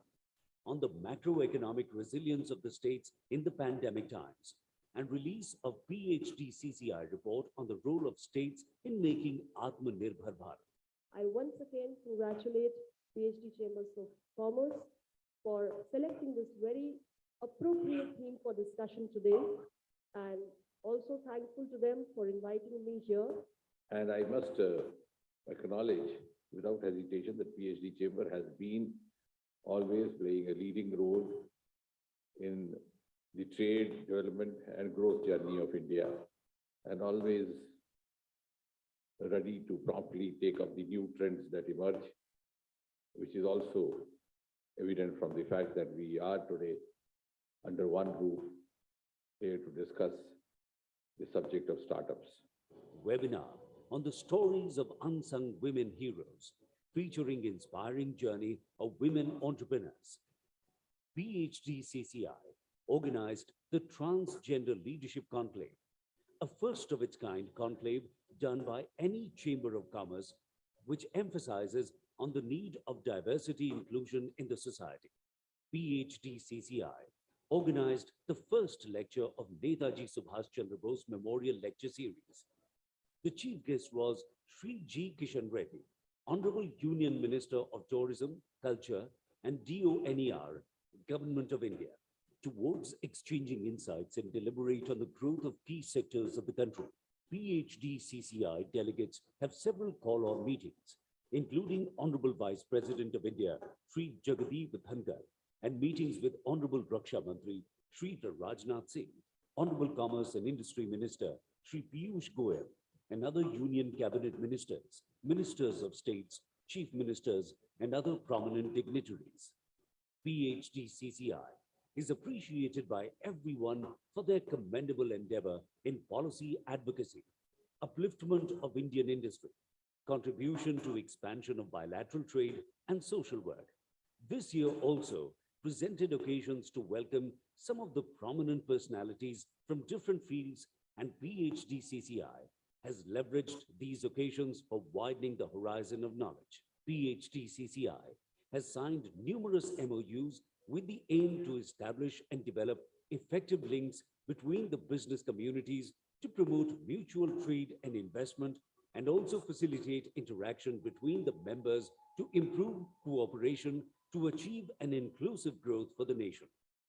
on the macroeconomic resilience of the states in the pandemic times, and release of PHDCCI report on the role of states in making Atmanirbhar Bharat. I once again congratulate PhD Chambers of Commerce for selecting this very appropriate theme for discussion today, and also thankful to them for inviting me here. And I must acknowledge without hesitation that PhD Chamber has been always playing a leading role in the trade, development and growth journey of India, and always ready to promptly take up the new trends that emerge, which is also evident from the fact that we are today under one roof here to discuss the subject of startups. Webinar on the stories of unsung women heroes, featuring inspiring journey of women entrepreneurs. PHDCCI organized the Transgender Leadership Conclave, a first of its kind conclave done by any Chamber of Commerce, which emphasizes on the need of diversity inclusion in the society. PHDCCI organized the first lecture of Netaji Subhash Chandra Bose Memorial Lecture Series. The chief guest was Sri G. Kishan Reddy, Honorable Union Minister of Tourism, Culture and DONER, Government of India, towards exchanging insights and deliberate on the growth of key sectors of the country. PHDCCI delegates have several call-on meetings, including Honorable Vice President of India, Sri Jagdeep Dhankar, and meetings with Honorable Raksha Mantri, Sri Rajnath Singh, Honorable Commerce and Industry Minister, Sri Piyush Goyal, and other Union Cabinet Ministers, Ministers of States, Chief Ministers, and other prominent dignitaries. PHDCCI is appreciated by everyone for their commendable endeavor in policy advocacy, upliftment of Indian industry, contribution to expansion of bilateral trade and social work. This year also presented occasions to welcome some of the prominent personalities from different fields, and PHDCCI has leveraged these occasions for widening the horizon of knowledge. PHDCCI has signed numerous MOUs with the aim to establish and develop effective links between the business communities to promote mutual trade and investment, and also facilitate interaction between the members to improve cooperation to achieve an inclusive growth for the nation.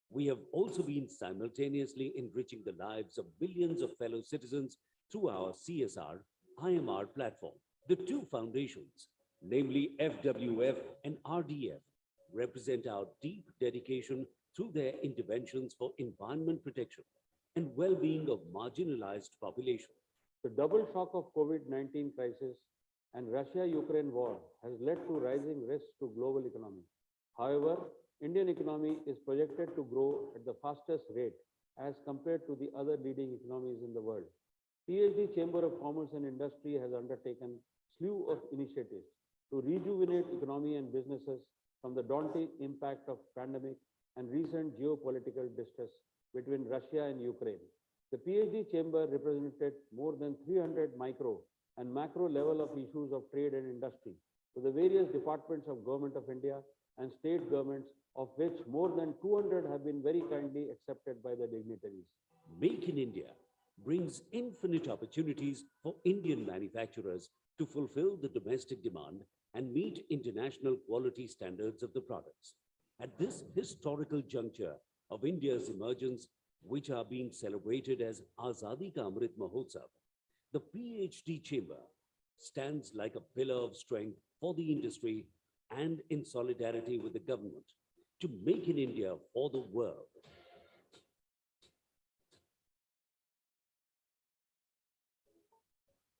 We have also been simultaneously enriching the lives of billions of fellow citizens through our CSR IMR platform. The two foundations, namely FWF and RDF, represent our deep dedication through their interventions for environment protection and well-being of marginalized population. The double shock of COVID-19 crisis and Russia-Ukraine war has led to rising risks to global economy. However, Indian economy is projected to grow at the fastest rate as compared to the other leading economies in the world. PhD Chamber of Commerce and Industry has undertaken slew of initiatives to rejuvenate economy and businesses from the daunting impact of pandemic and recent geopolitical distress between Russia and Ukraine. The PhD Chamber represented more than 300 micro and macro level of issues of trade and industry to the various departments of Government of India and state governments, of which more than 200 have been very kindly accepted by the dignitaries. Make in India brings infinite opportunities for Indian manufacturers to fulfill the domestic demand and meet international quality standards of the products. At this historical juncture of India's emergence, which are being celebrated as Azadi Ka Amrit Mahotsav, the PhD Chamber stands like a pillar of strength for the industry and in solidarity with the government to make in India for the world.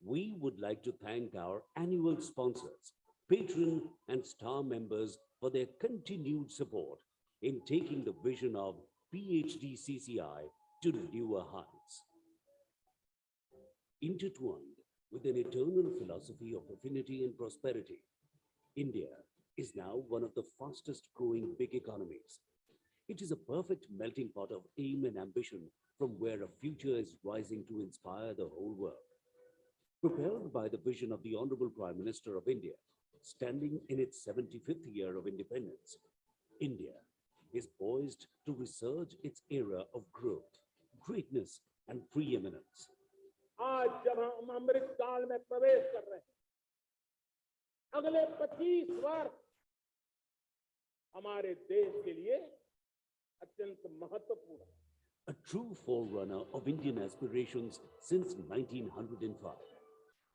We would like to thank our annual sponsors, patron and star members for their continued support in taking the vision of PHDCCI to newer heights. Intertwined with an eternal philosophy of affinity and prosperity, India is now one of the fastest growing big economies. It is a perfect melting pot of aim and ambition from where a future is rising to inspire the whole world. Propelled by the vision of the Honorable Prime Minister of India, standing in its 75th year of independence, India is poised to resurge its era of growth, greatness, and preeminence. आज जब हम अमृत काल में प्रवेश कर रहे हैं, अगले 25 वर्ष हमारे देश के लिए अत्यंत महत्वपूर्ण है. A true forerunner of Indian aspirations since 1905,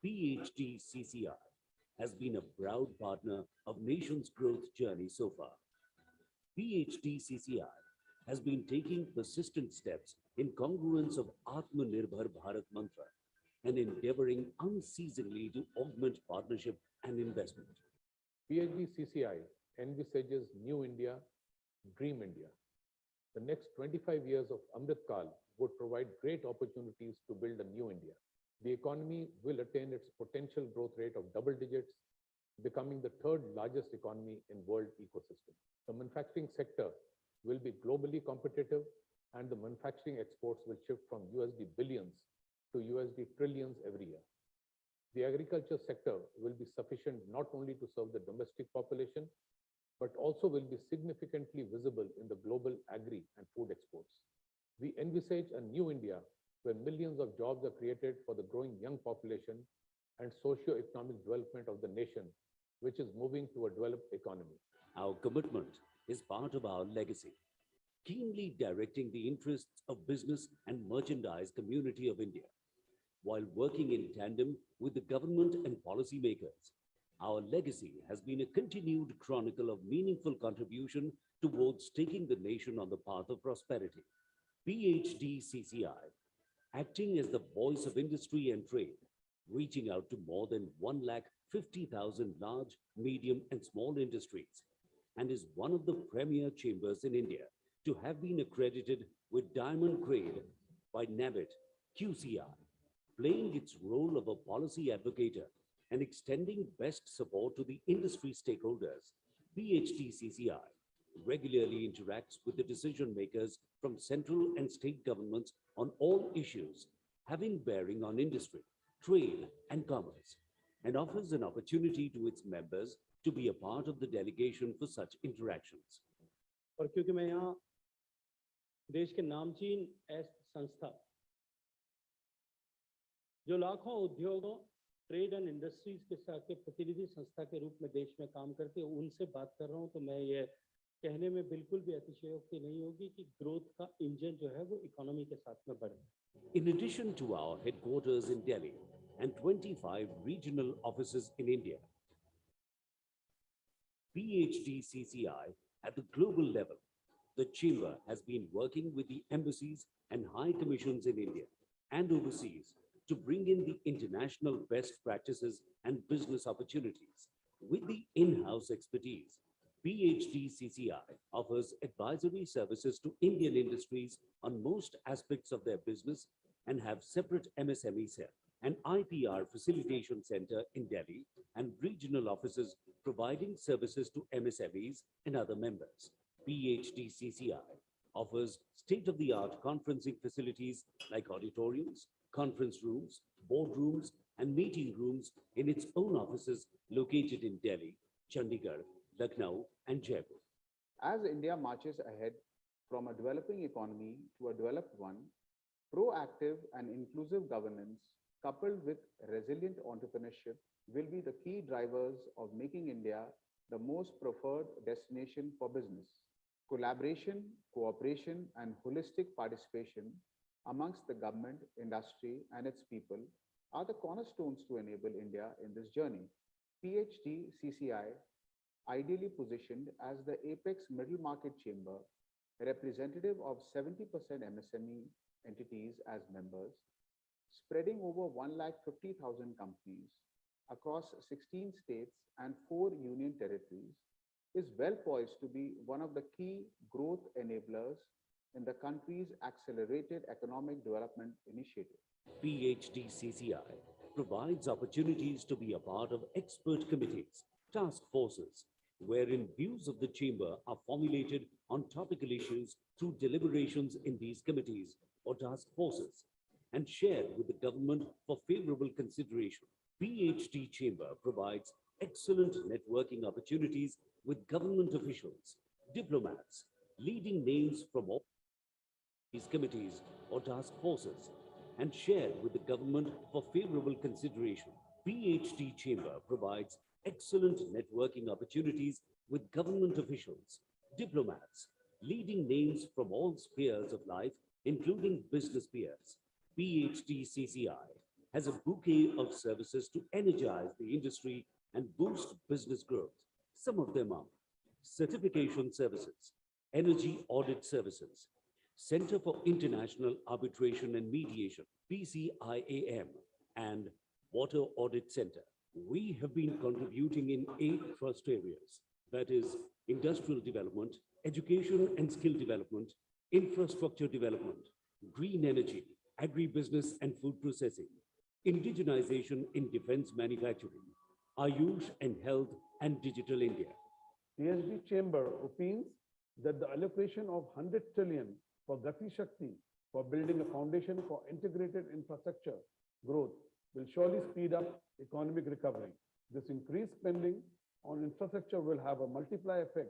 PHDCCI has been a proud partner of nation's growth journey so far. PHDCCI has been taking persistent steps in congruence of Atmanirbhar Bharat mantra and endeavoring unceasingly to augment partnership and investment. PHDCCI envisages New India, Dream India. The next 25 years of Amrit Kal would provide great opportunities to build a new India. The economy will attain its potential growth rate of double digits, becoming the third largest economy in world ecosystem. The manufacturing sector will be globally competitive, and the manufacturing exports will shift from USD billions to USD trillions every year. The agriculture sector will be sufficient not only to serve the domestic population, but also will be significantly visible in the global agri and food exports. We envisage a new India where millions of jobs are created for the growing young population and socio-economic development of the nation, which is moving to a developed economy. Our commitment is part of our legacy, keenly directing the interests of business and merchandise community of India, while working in tandem with the government and policymakers. Our legacy has been a continued chronicle of meaningful contribution towards taking the nation on the path of prosperity. PHDCCI, acting as the voice of industry and trade, reaching out to more than 150,000 large, medium, and small industries, and is one of the premier chambers in India to have been accredited with Diamond Grade by NABIT QCI, playing its role of a policy advocator and extending best support to the industry stakeholders. PHDCCI regularly interacts with the decision makers from central and state governments on all issues having bearing on industry, trade, and commerce, and offers an opportunity to its members to be a part of the delegation for such interactions. और क्योंकि मैं यहाँ देश के नामचीन संस्था जो लाखों उद्योगों, ट्रेड एंड इंडस्ट्रीज के साथ के प्रतिनिधि संस्था के रूप में देश में काम करते हैं, उनसे बात कर रहा हूं, तो मैं ये कहने में बिल्कुल भी अतिशयोक्ति नहीं होगी कि ग्रोथ का इंजन जो है वो इकोनॉमी के साथ में बढ़े. In addition to our headquarters in Delhi and 25 regional offices in India, PHDCCI at the global level, the Chamber has been working with the embassies and high commissions in India and overseas to bring in the international best practices and business opportunities. With the in-house expertise, PHDCCI offers advisory services to Indian industries on most aspects of their business and have separate MSME cell and IPR facilitation center in Delhi and regional offices providing services to MSMEs and other members. PHDCCI offers state-of-the-art conferencing facilities like auditoriums, conference rooms, boardrooms, and meeting rooms in its own offices located in Delhi, Chandigarh, Lucknow, and Jaipur. As India marches ahead from a developing economy to a developed one, proactive and inclusive governance coupled with resilient entrepreneurship will be the key drivers of making India the most preferred destination for business. Collaboration, cooperation, and holistic participation amongst the government, industry, and its people are the cornerstones to enable India in this journey. PHDCCI, ideally positioned as the apex middle market chamber, representative of 70% MSME entities as members, spreading over 150,000 companies across 16 states and 4 union territories, is well poised to be one of the key growth enablers in the country's accelerated economic development initiative. PHDCCI provides opportunities to be a part of expert committees, task forces, wherein views of the chamber are formulated on topical issues through deliberations in these committees or task forces and shared with the government for favorable consideration. PHD Chamber provides excellent networking opportunities with government officials, diplomats, leading names from all these committees or task forces and shared with the government for favorable consideration. PHD Chamber provides excellent networking opportunities with government officials, diplomats, leading names from all spheres of life, including business peers. PHDCCI has a bouquet of services to energize the industry and boost business growth. Some of them are certification services, energy audit services, Center for International Arbitration and Mediation, PCIAM, and Water Audit Center. We have been contributing in 8 trust areas: that is, industrial development, education and skill development, infrastructure development, green energy, agribusiness and food processing, indigenization in defense manufacturing, Ayush and health and digital India. PhD Chamber opines that the allocation of 100 trillion for Gati Shakti for building a foundation for integrated infrastructure growth will surely speed up economic recovery. This increased spending on infrastructure will have a multiplier effect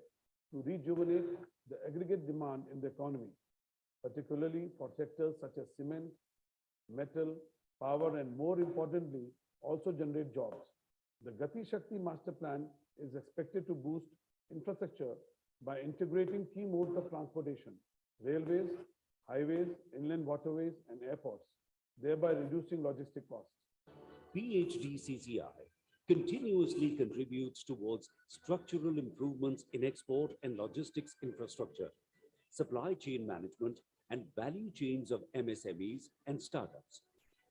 to rejuvenate the aggregate demand in the economy, particularly for sectors such as cement, metal, power, and more importantly, also generate jobs. The Gati Shakti Master Plan is expected to boost infrastructure by integrating key modes of transportation, railways, highways, inland waterways, and airports, thereby reducing logistic costs. PHDCCI continuously contributes towards structural improvements in export and logistics infrastructure, supply chain management, and value chains of MSMEs and startups,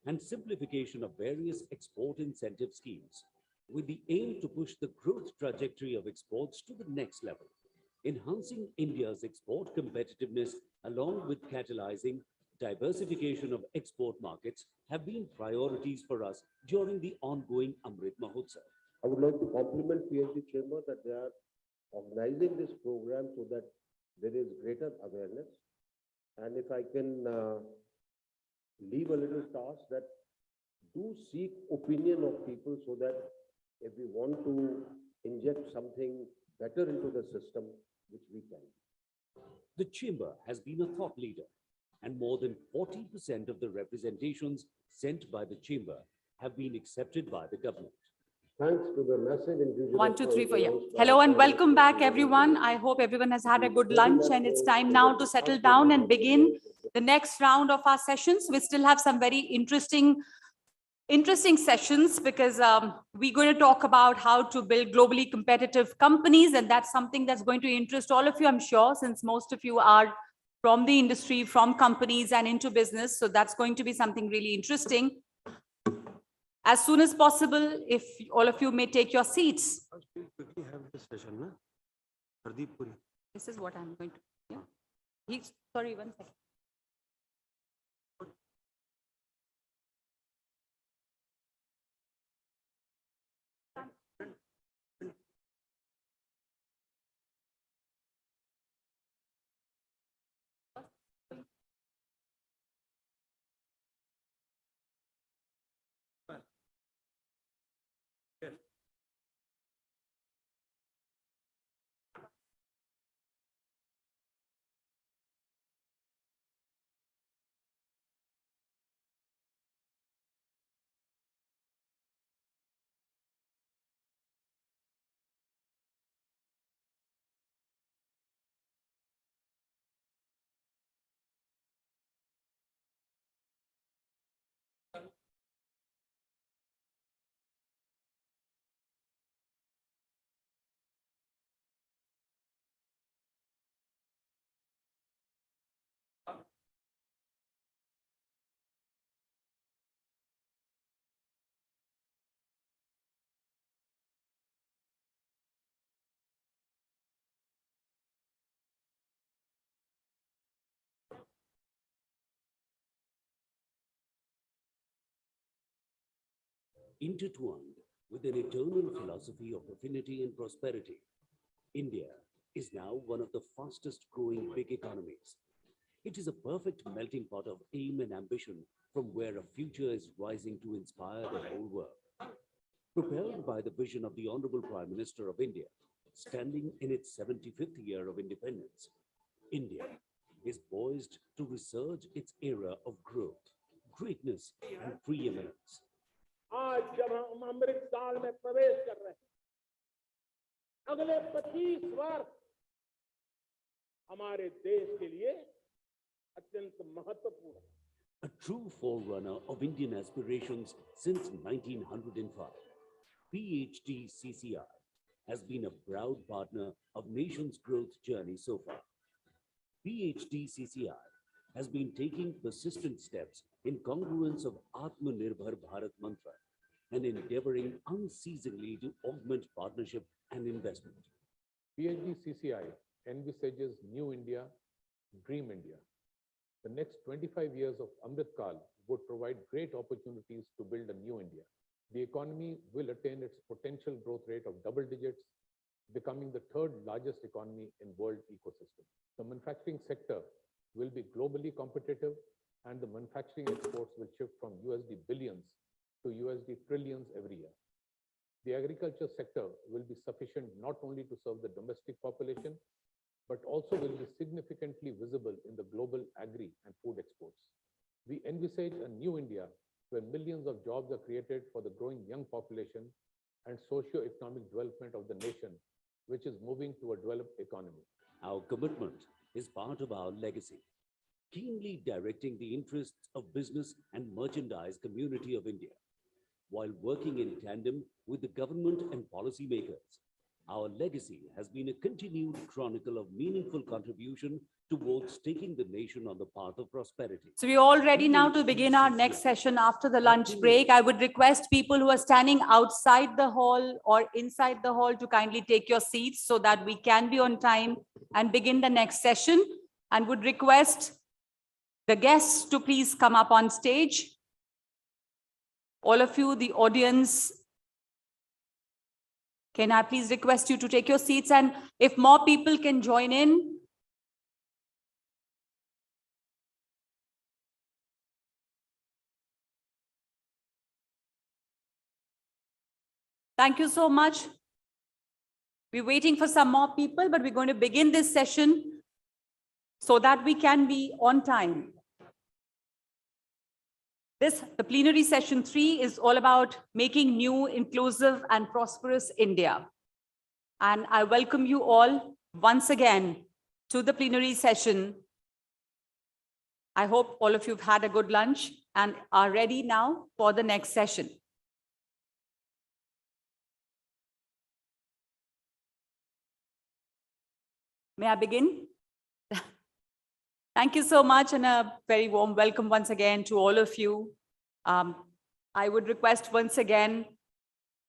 and simplification of various export incentive schemes, with the aim to push the growth trajectory of exports to the next level. Enhancing India's export competitiveness along with catalyzing diversification of export markets have been priorities for us during the ongoing Amrit Mahotsav. I would like to compliment PhD Chamber that they are organizing this program so that there is greater awareness. And if I can leave a little task, that do seek opinion of people so that if we want to inject something better into the system, which we can. The Chamber has been a thought leader, and more than 40% of the representations sent by the Chamber have been accepted by the government. Thanks to the massive infusion. 1, 2, 3, 4, yeah. Hello and welcome back, everyone. I hope everyone has had a good lunch, and it's time now to settle down and begin the next round of our sessions. We still have some very interesting sessions because we're going to talk about how to build globally competitive companies, and that's something that's going to interest all of you, I'm sure, since most of you are from the industry, from companies and into business. So that's going to be something really interesting. As soon as possible, if all of you may take your seats. Quickly have this session, na? Hardeep Puri. This is what I'm going to, yeah. Sorry, 1 second. Intertwined with an eternal philosophy of affinity and prosperity, India is now one of the fastest growing big economies. It is a perfect melting pot of aim and ambition from where a future is rising to inspire the whole world. Propelled by the vision of the Honorable Prime Minister of India, standing in its 75th year of independence, India is poised to resurge its era of growth, greatness, and preeminence. आज जब हम अमृत काल में प्रवेश कर रहे हैं, अगले 25 वर्ष हमारे देश के लिए अत्यंत महत्वपूर्ण है. A true forerunner of Indian aspirations since 1905, PHDCCI has been a proud partner of nation's growth journey so far. PHDCCI has been taking persistent steps in congruence of Atmanirbhar Bharat mantra and endeavoring unceasingly to augment partnership and investment. PHDCCI envisages New India, Dream India. The next 25 years of Amrit Kal would provide great opportunities to build a new India. The economy will attain its potential growth rate of double digits, becoming the third largest economy in world ecosystem. The manufacturing sector will be globally competitive, and the manufacturing exports will shift from USD billions to USD trillions every year. The agriculture sector will be sufficient not only to serve the domestic population, but also will be significantly visible in the global agri and food exports. We envisage a new India where millions of jobs are created for the growing young population and socio-economic development of the nation, which is moving to a developed economy. Our commitment is part of our legacy, keenly directing the interests of business and merchandise community of India, while working in tandem with the government and policymakers. Our legacy has been a continued chronicle of meaningful contribution towards taking the nation on the path of prosperity. So we're all ready now to begin our next session after the lunch break. I would request people who are standing outside the hall or inside the hall to kindly take your seats so that we can be on time and begin the next session, and would request the guests to please come up on stage. All of you, the audience, can I please request you to take your seats, and if more people can join in. Thank you so much. We're waiting for some more people, but we're going to begin this session so that we can be on time. The plenary session 3 is all about making new, inclusive, and prosperous India. And I welcome you all once again to the plenary session. I hope all of you have had a good lunch and are ready now for the next session. May I begin? Thank you so much, and a very warm welcome once again to all of you. I would request once again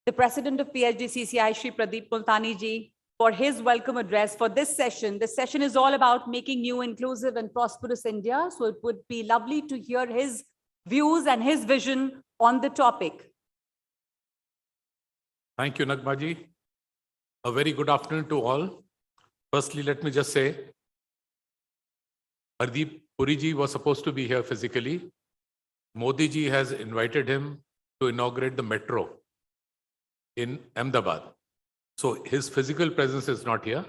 the President of PHDCCI, Shri Pradeep Multani ji, for his welcome address for this session. This session is all about making new, inclusive, and prosperous India. So it would be lovely to hear his views and his vision on the topic. Thank you, Nagmaji. A very good afternoon to all. Firstly, let me just say, Hardeep Puri ji was supposed to be here physically. Modi ji has invited him to inaugurate the metro in Ahmedabad. So his physical presence is not here,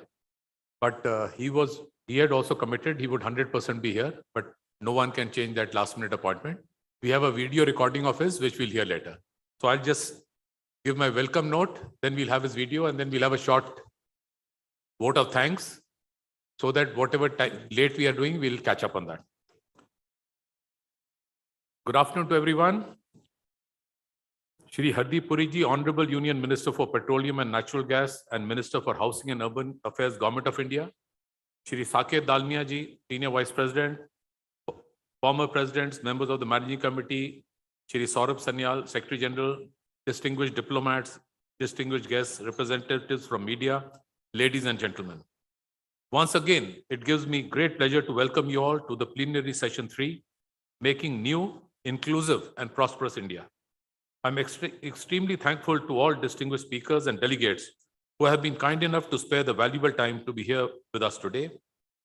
but he had also committed he would 100% be here, but no one can change that last minute appointment. We have a video recording of his, which we'll hear later. So I'll just give my welcome note, then we'll have his video, and then we'll have a short vote of thanks so that whatever late we are doing, we'll catch up on that. Good afternoon to everyone. Shri Hardeep Puri ji, Honorable Union Minister for Petroleum and Natural Gas and Minister for Housing and Urban Affairs, Government of India. Shri Saket Dalmia ji, Senior Vice President, former Presidents, members of the Managing Committee, Shri Saurabh Sanyal, Secretary General, distinguished diplomats, distinguished guests, representatives from media, ladies and gentlemen. Once again, it gives me great pleasure to welcome you all to the plenary session 3, Making New, Inclusive, and Prosperous India. I'm extremely thankful to all distinguished speakers and delegates who have been kind enough to spare the valuable time to be here with us today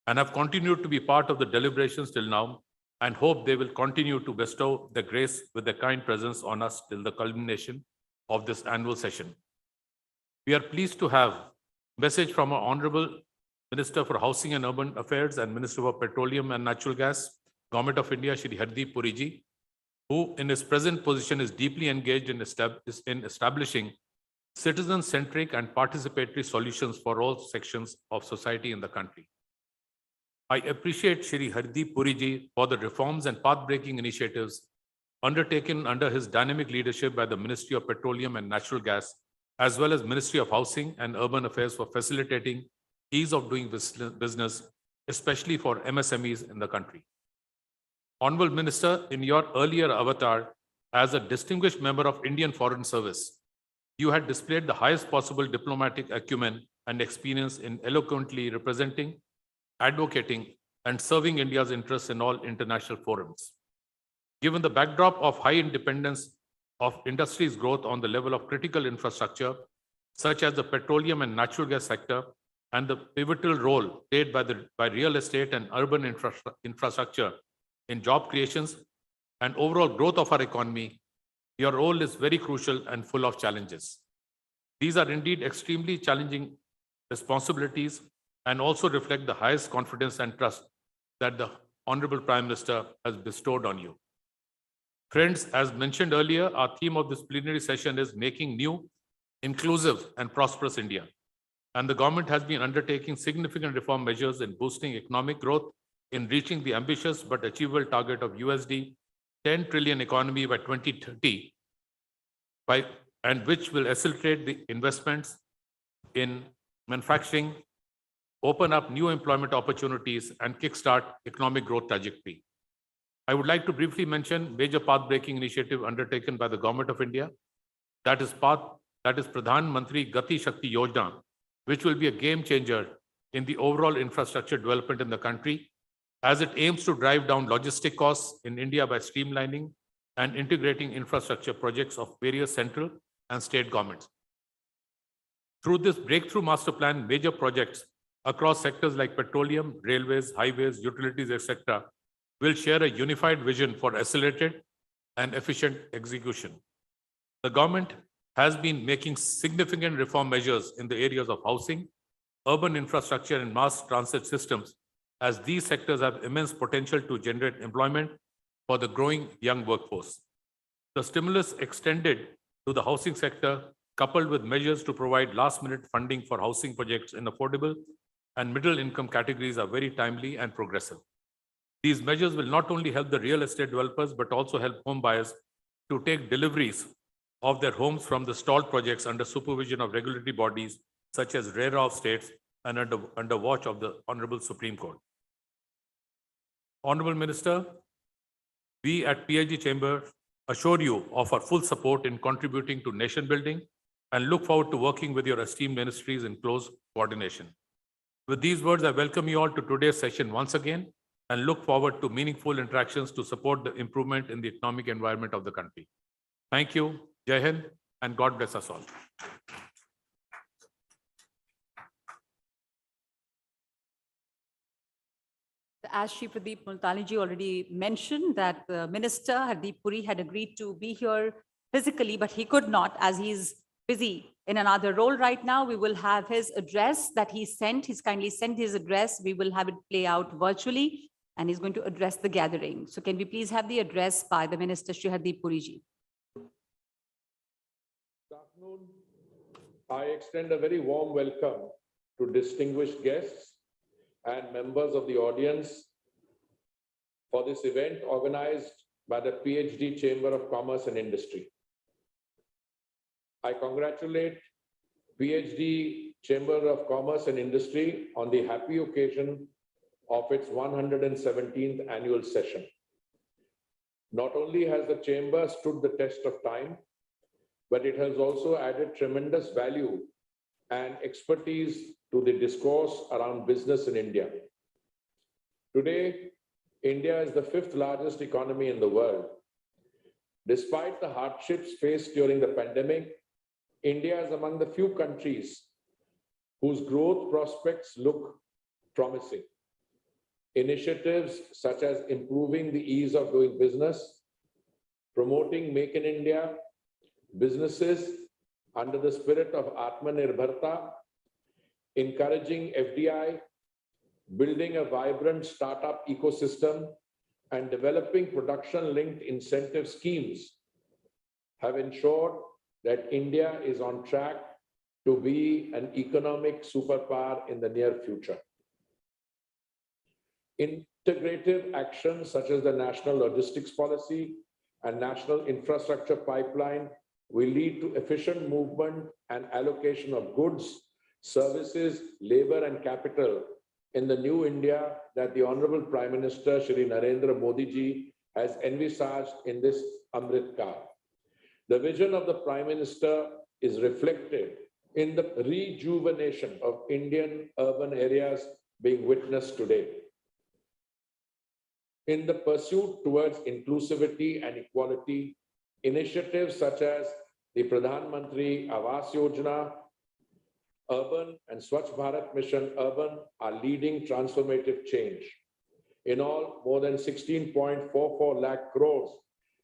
and have continued to be part of the deliberations till now, and hope they will continue to bestow their grace with their kind presence on us till the culmination of this annual session. We are pleased to have a message from our Honorable Minister for Housing and Urban Affairs and Minister for Petroleum and Natural Gas, Government of India, Shri Hardeep Puri ji, who in his present position is deeply engaged in establishing citizen-centric and participatory solutions for all sections of society in the country. I appreciate Shri Hardeep Puri ji for the reforms and path-breaking initiatives undertaken under his dynamic leadership by the Ministry of Petroleum and Natural Gas, as well as Ministry of Housing and Urban Affairs for facilitating ease of doing business, especially for MSMEs in the country. Honorable Minister, in your earlier avatar as a distinguished member of Indian Foreign Service, you had displayed the highest possible diplomatic acumen and experience in eloquently representing, advocating, and serving India's interests in all international forums. Given the backdrop of high independence of industry's growth on the level of critical infrastructure, such as the petroleum and natural gas sector, and the pivotal role played by real estate and urban infrastructure in job creations and overall growth of our economy, your role is very crucial and full of challenges. These are indeed extremely challenging responsibilities and also reflect the highest confidence and trust that the Honorable Prime Minister has bestowed on you. Friends, as mentioned earlier, our theme of this plenary session is Making New, Inclusive and Prosperous India. And the government has been undertaking significant reform measures in boosting economic growth, in reaching the ambitious but achievable target of USD 10 trillion economy by 2030, and which will accelerate the investments in manufacturing, open up new employment opportunities, and kickstart economic growth trajectory. I would like to briefly mention major path-breaking initiative undertaken by the Government of India. That is Pradhan Mantri Gati Shakti Yojana, which will be a game changer in the overall infrastructure development in the country, as it aims to drive down logistic costs in India by streamlining and integrating infrastructure projects of various central and state governments. Through this breakthrough master plan, major projects across sectors like petroleum, railways, highways, utilities, etc., will share a unified vision for accelerated and efficient execution. The government has been making significant reform measures in the areas of housing, urban infrastructure, and mass transit systems, as these sectors have immense potential to generate employment for the growing young workforce. The stimulus extended to the housing sector, coupled with measures to provide last-minute funding for housing projects in affordable and middle-income categories, are very timely and progressive. These measures will not only help the real estate developers, but also help home buyers to take deliveries of their homes from the stalled projects under supervision of regulatory bodies such as RERA of states and under watch of the Honorable Supreme Court. Honorable Minister, we at PHD Chamber assure you of our full support in contributing to nation building and look forward to working with your esteemed ministries in close coordination. With these words, I welcome you all to today's session once again and look forward to meaningful interactions to support the improvement in the economic environment of the country. Thank you, Jai Hind, and God bless us all. As Shri Pradeep Multani ji already mentioned, that the Minister Hardeep Puri had agreed to be here physically, but he could not as he's busy in another role right now. We will have his address that he sent. He's kindly sent his address. We will have it play out virtually, and he's going to address the gathering. So can we please have the address by the Minister, Shri Hardeep Puri ji. Good afternoon. I extend a very warm welcome to distinguished guests and members of the audience for this event organized by the PhD Chamber of Commerce and Industry. I congratulate PhD Chamber of Commerce and Industry on the happy occasion of its 117th annual session. Not only has the Chamber stood the test of time, but it has also added tremendous value and expertise to the discourse around business in India. Today, India is the 5th largest economy in the world. Despite the hardships faced during the pandemic, India is among the few countries whose growth prospects look promising. Initiatives such as improving the ease of doing business, promoting Make in India, businesses under the spirit of Atmanirbharta, encouraging FDI, building a vibrant startup ecosystem, and developing production-linked incentive schemes have ensured that India is on track to be an economic superpower in the near future. Integrative actions such as the National Logistics Policy and National Infrastructure Pipeline will lead to efficient movement and allocation of goods, services, labor, and capital in the new India that the Honorable Prime Minister Shri Narendra Modi ji has envisaged in this Amrit Kaal. The vision of the Prime Minister is reflected in the rejuvenation of Indian urban areas being witnessed today. In the pursuit towards inclusivity and equality, initiatives such as the Pradhan Mantri Awas Yojana, Urban and Swachh Bharat Mission Urban are leading transformative change. In all, more than 16.44 lakh crores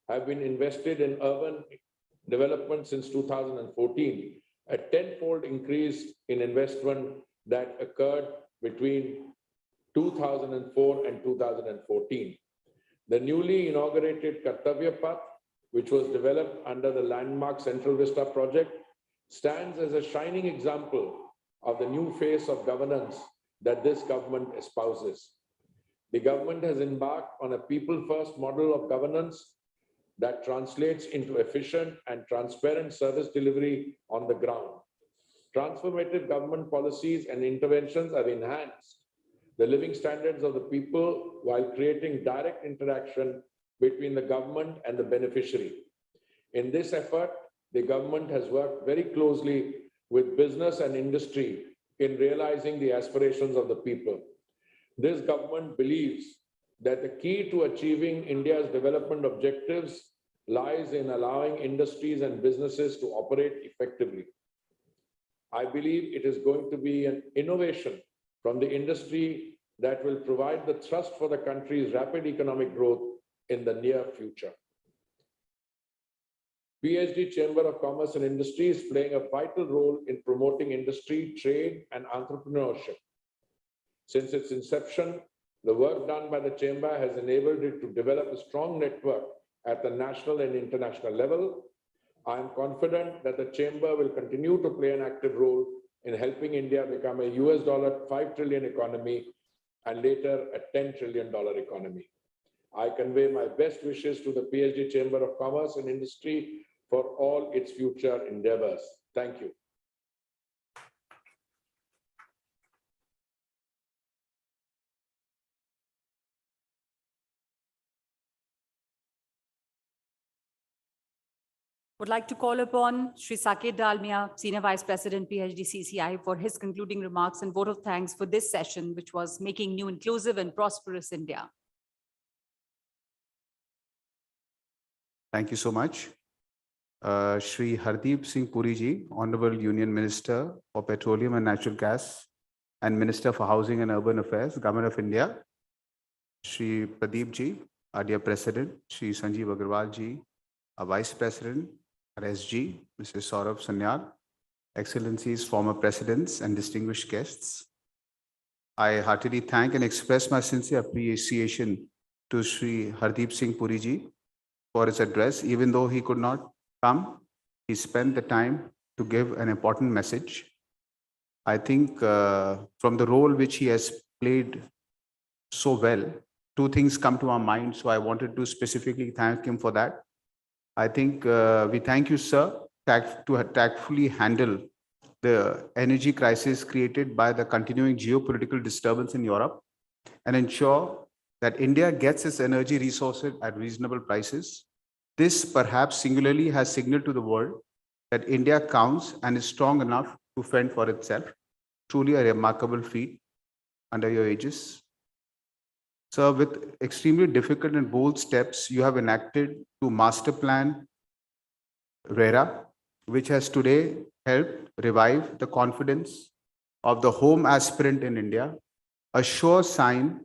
have been invested in urban development since 2014, a tenfold increase in investment that occurred between 2004 and 2014. The newly inaugurated Kartavya Path, which was developed under the landmark Central Vista project, stands as a shining example of the new face of governance that this government espouses. The government has embarked on a people-first model of governance that translates into efficient and transparent service delivery on the ground. Transformative government policies and interventions have enhanced the living standards of the people while creating direct interaction between the government and the beneficiary. In this effort, the government has worked very closely with business and industry in realizing the aspirations of the people. This government believes that the key to achieving India's development objectives lies in allowing industries and businesses to operate effectively. I believe it is going to be an innovation from the industry that will provide the thrust for the country's rapid economic growth in the near future. PhD Chamber of Commerce and Industry is playing a vital role in promoting industry, trade, and entrepreneurship. Since its inception, the work done by the Chamber has enabled it to develop a strong network at the national and international level. I am confident that the Chamber will continue to play an active role in helping India become a $5 trillion economy and later a $10 trillion economy. I convey my best wishes to the PhD Chamber of Commerce and Industry for all its future endeavors. Thank you. Would like to call upon Shri Saket Dalmia, Senior Vice President, PHDCCI, for his concluding remarks and vote of thanks for this session, which was Making New Inclusive and Prosperous India. Thank you so much. Shri Hardeep Singh Puri ji, Honorable Union Minister for Petroleum and Natural Gas and Minister for Housing and Urban Affairs, Government of India. Shri Pradeep ji, our dear President. Shri Sanjeev Agarwal ji, our Vice President, our SG, Mr. Saurabh Sanyal, Excellencies, former Presidents and distinguished guests. I heartily thank and express my sincere appreciation to Shri Hardeep Singh Puri ji for his address. Even though he could not come, he spent the time to give an important message. I think from the role which he has played so well, two things come to our mind. So I wanted to specifically thank him for that. I think we thank you, sir, to tactfully handle the energy crisis created by the continuing geopolitical disturbance in Europe and ensure that India gets its energy resources at reasonable prices. This perhaps singularly has signaled to the world that India counts and is strong enough to fend for itself. Truly a remarkable feat under your aegis. Sir, with extremely difficult and bold steps, you have enacted to master plan RERA, which has today helped revive the confidence of the home aspirant in India. A sure sign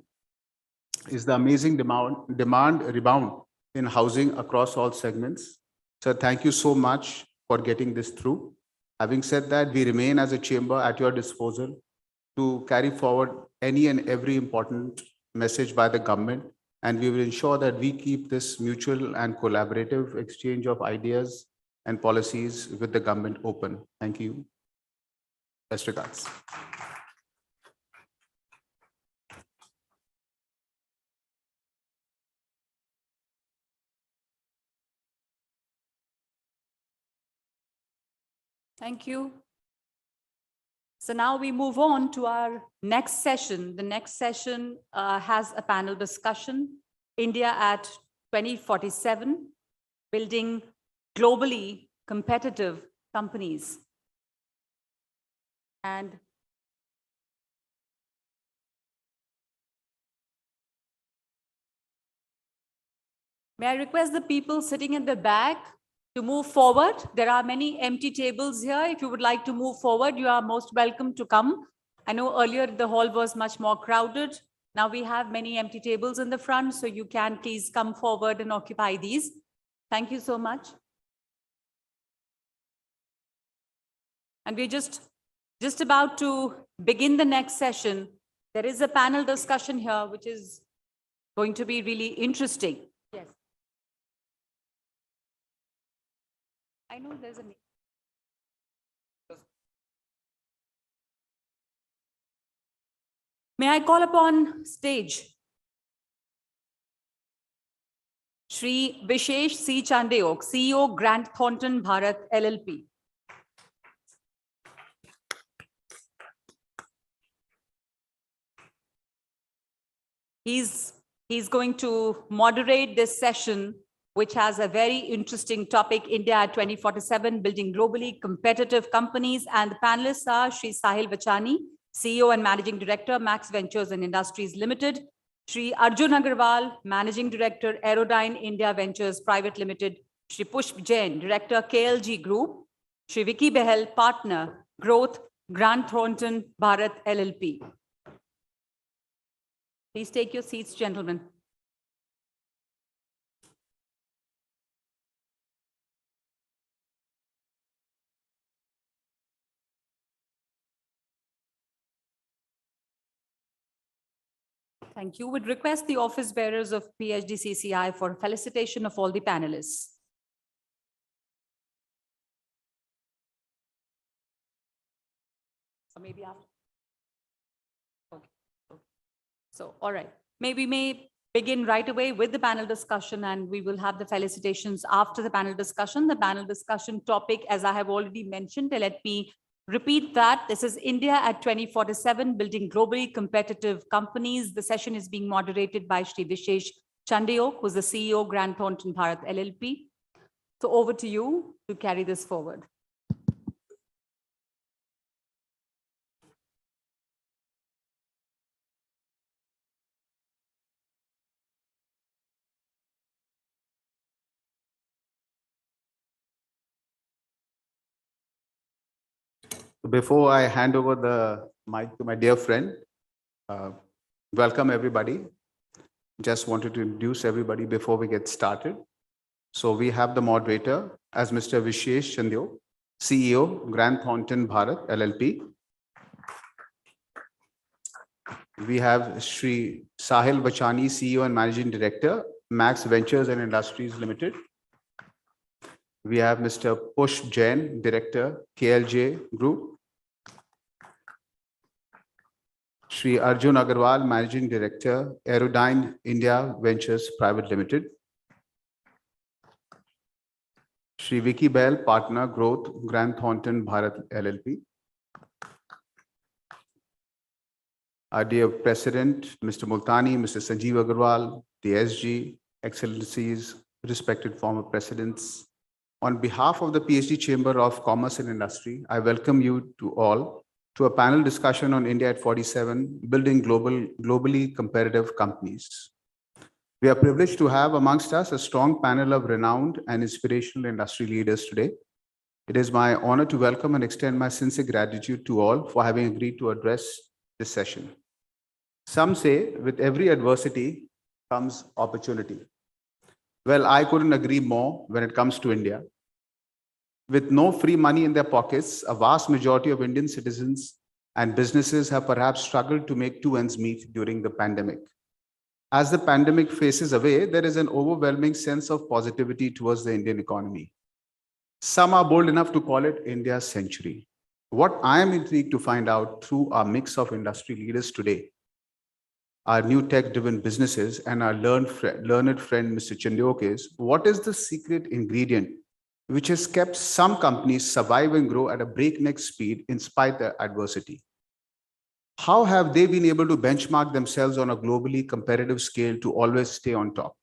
is the amazing demand rebound in housing across all segments. Sir, thank you so much for getting this through. Having said that, we remain as a chamber at your disposal to carry forward any and every important message by the government, and we will ensure that we keep this mutual and collaborative exchange of ideas and policies with the government open. Thank you. Best regards. Thank you. So now we move on to our next session. The next session has a panel discussion, India at 2047, Building Globally Competitive Companies. And may I request the people sitting in the back to move forward? There are many empty tables here. If you would like to move forward, you are most welcome to come. I know earlier the hall was much more crowded. Now we have many empty tables in the front, so you can please come forward and occupy these. Thank you so much. And we're just about to begin the next session. There is a panel discussion here, which is going to be really interesting. Yes. I know there's a... May I call upon stage Shri Vishesh C. Chandeok, CEO, Grant Thornton Bharat LLP. He's going to moderate this session, which has a very interesting topic, India at 2047, building globally competitive companies. And the panelists are Shri Sahil Vachani, CEO and Managing Director, Max Ventures and Industries Limited. Shri Arjun Agarwal, Managing Director, Aerodyne India Ventures Private Limited. Shri Pushp Jain, Director, KLG Group. Shri Vicky Behel, Partner, Growth, Grant Thornton Bharat LLP. Please take your seats, gentlemen. Thank you. Would request the office bearers of PHDCCI for felicitation of all the panelists. Or maybe after. Okay. So, all right. Maybe we may begin right away with the panel discussion, and we will have the felicitations after the panel discussion. The panel discussion topic, as I have already mentioned, let me repeat that. This is India at 2047, building globally competitive companies. The session is being moderated by Shri Vishesh Chandeok, who's the CEO, Grant Thornton Bharat LLP. So over to you to carry this forward. Before I hand over the mic to my dear friend, welcome everybody. Just wanted to introduce everybody before we get started. So we have the moderator as Mr. Vishesh Chandeok, CEO, Grant Thornton Bharat LLP. We have Shri Sahil Vachani, CEO and Managing Director, Max Ventures and Industries Limited. We have Mr. Pushp Jain, Director, KLJ Group. Shri Arjun Agarwal, Managing Director, Aerodyne India Ventures Private Limited. Shri Vicky Behel, Partner, Growth, Grant Thornton Bharat LLP. Our dear President, Mr. Multani, Mr. Sanjeev Agarwal, the SG, Excellencies, respected former presidents. On behalf of the PhD Chamber of Commerce and Industry, I welcome you to all to a panel discussion on India at 47, building globally competitive companies. We are privileged to have amongst us a strong panel of renowned and inspirational industry leaders today. It is my honor to welcome and extend my sincere gratitude to all for having agreed to address this session. Some say with every adversity comes opportunity. Well, I couldn't agree more when it comes to India. With no free money in their pockets, a vast majority of Indian citizens and businesses have perhaps struggled to make two ends meet during the pandemic. As the pandemic faces away, there is an overwhelming sense of positivity towards the Indian economy. Some are bold enough to call it India's century. What I am intrigued to find out through our mix of industry leaders today, our new tech-driven businesses and our learned friend, Mr. Chandeok, is what is the secret ingredient which has kept some companies survive and grow at a breakneck speed in spite of adversity? How have they been able to benchmark themselves on a globally competitive scale to always stay on top?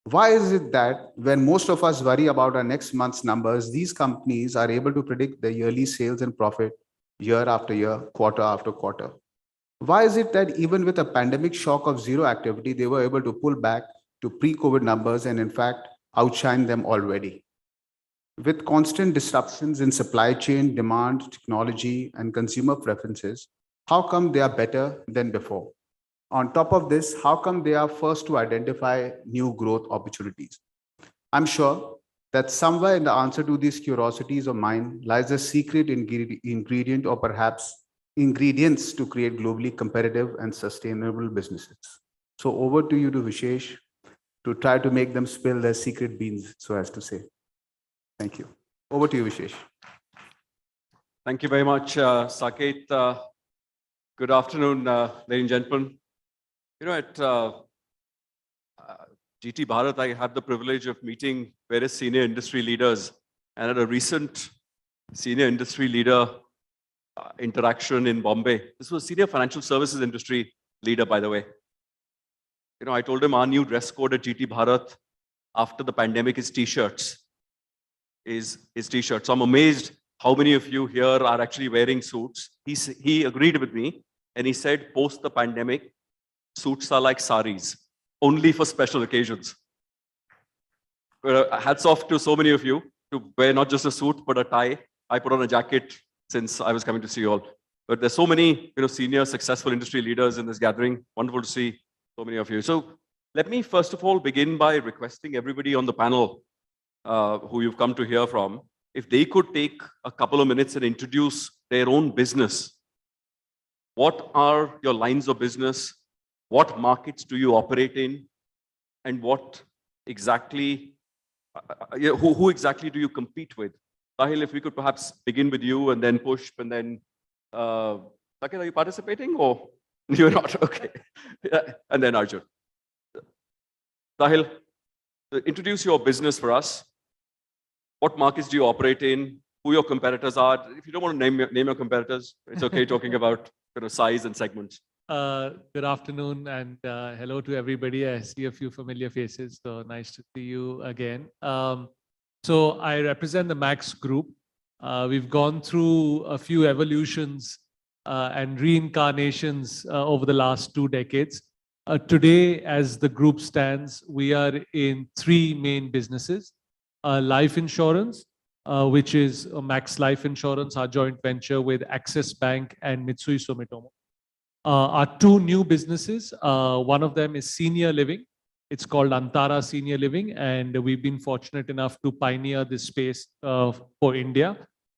Why is it that when most of us worry about our next month's numbers, these companies are able to predict their yearly sales and profit year after year, quarter after quarter? Why is it that even with a pandemic shock of zero activity, they were able to pull back to pre-COVID numbers and in fact outshine them already? With constant disruptions in supply chain, demand, technology, and consumer preferences, how come they are better than before? On top of this, how come they are first to identify new growth opportunities? I'm sure that somewhere in the answer to these curiosities of mine lies a secret ingredient or perhaps ingredients to create globally competitive and sustainable businesses. So over to you to Vishesh to try to make them spill their secret beans, so as to say. Thank you. Over to you, Vishesh. Thank you very much, Saket. Good afternoon, ladies and gentlemen. You know, at GT Bharat, I had the privilege of meeting various senior industry leaders, and at a recent senior industry leader interaction in Bombay, this was a senior financial services industry leader, by the way. You know, I told him our new dress code at GT Bharat after the pandemic is t-shirts. Is t-shirts. So I'm amazed how many of you here are actually wearing suits. He agreed with me, and he said post the pandemic, suits are like saris, only for special occasions. Hats off to so many of you to wear not just a suit, but a tie. I put on a jacket since I was coming to see you all. But there's so many, senior successful industry leaders in this gathering. Wonderful to see so many of you. So let me first of all begin by requesting everybody on the panel who you've come to hear from, if they could take a couple of minutes and introduce their own business. What are your lines of business? What markets do you operate in? And what exactly, who exactly do you compete with? Sahil, if we could perhaps begin with you and then Pushp and then, Saket, are you participating or you're not? Okay. And then Arjun. Sahil, introduce your business for us. What markets do you operate in? Who your competitors are? If you don't want to name your competitors, it's okay talking about size and segments. Good afternoon and hello to everybody. I see a few familiar faces, so nice to see you again. So I represent the Max Group. We've gone through a few evolutions and reincarnations over the last 2 decades. Today, as the group stands, we are in 3 main businesses. Life insurance, which is Max Life Insurance, our joint venture with Axis Bank and Mitsui Sumitomo. Our 2 new businesses, one of them is senior living. It's called Antara Senior Living, and we've been fortunate enough to pioneer this space for India.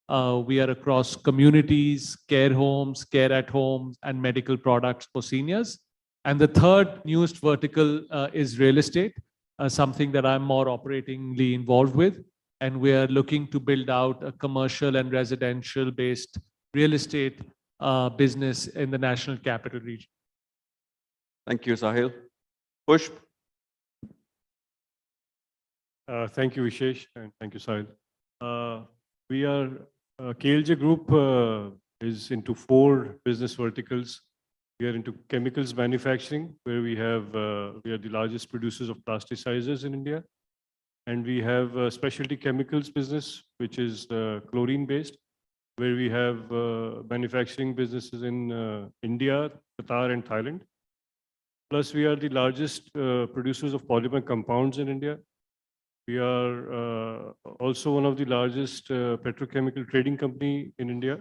We are across communities, care homes, care at homes, and medical products for seniors. And the 3rd newest vertical is real estate, something that I'm more operatingly involved with. And we are looking to build out a commercial and residential based real estate business in the National Capital Region. Thank you, Sahil. Pushp. Thank you, Vishesh, and thank you, Sahil. We are, KLJ Group is into 4 business verticals. We are into chemicals manufacturing, where we are the largest producers of plasticizers in India. And we have a specialty chemicals business, which is chlorine based, where we have manufacturing businesses in India, Qatar, and Thailand. Plus, we are the largest producers of polymer compounds in India. We are also one of the largest petrochemical trading company in India.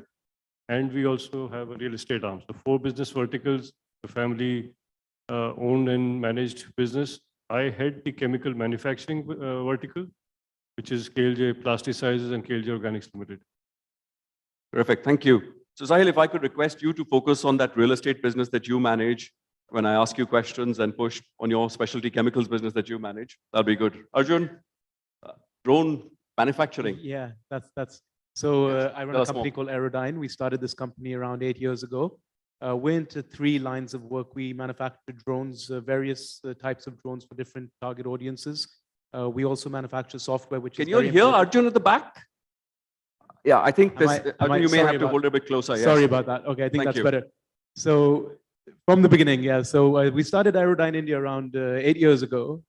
And we also have a real estate arm. So 4 business verticals, the family owned and managed business. I head the chemical manufacturing vertical, which is KLJ Plasticizers and KLJ Organics Limited. Terrific, thank you. So Sahil, if I could request you to focus on that real estate business that you manage when I ask you questions, and Push on your specialty chemicals business that you manage, that'll be good. Arjun, drone manufacturing. Yeah, that's. So Yes. I run Tell a us company more. called Aerodyne. We started this company around 8 years ago. We're into 3 lines of work. We manufacture drones, various types of drones for different target audiences. We also manufacture software, which Can is you very hear important. Arjun at the back? Yeah, I think this, Arjun, you may sorry have to about- hold it a bit closer. Yes. Sorry about that. Okay, I think Thank that's you. better. So from the beginning, yeah. So we started Aerodyne India around 8 years ago.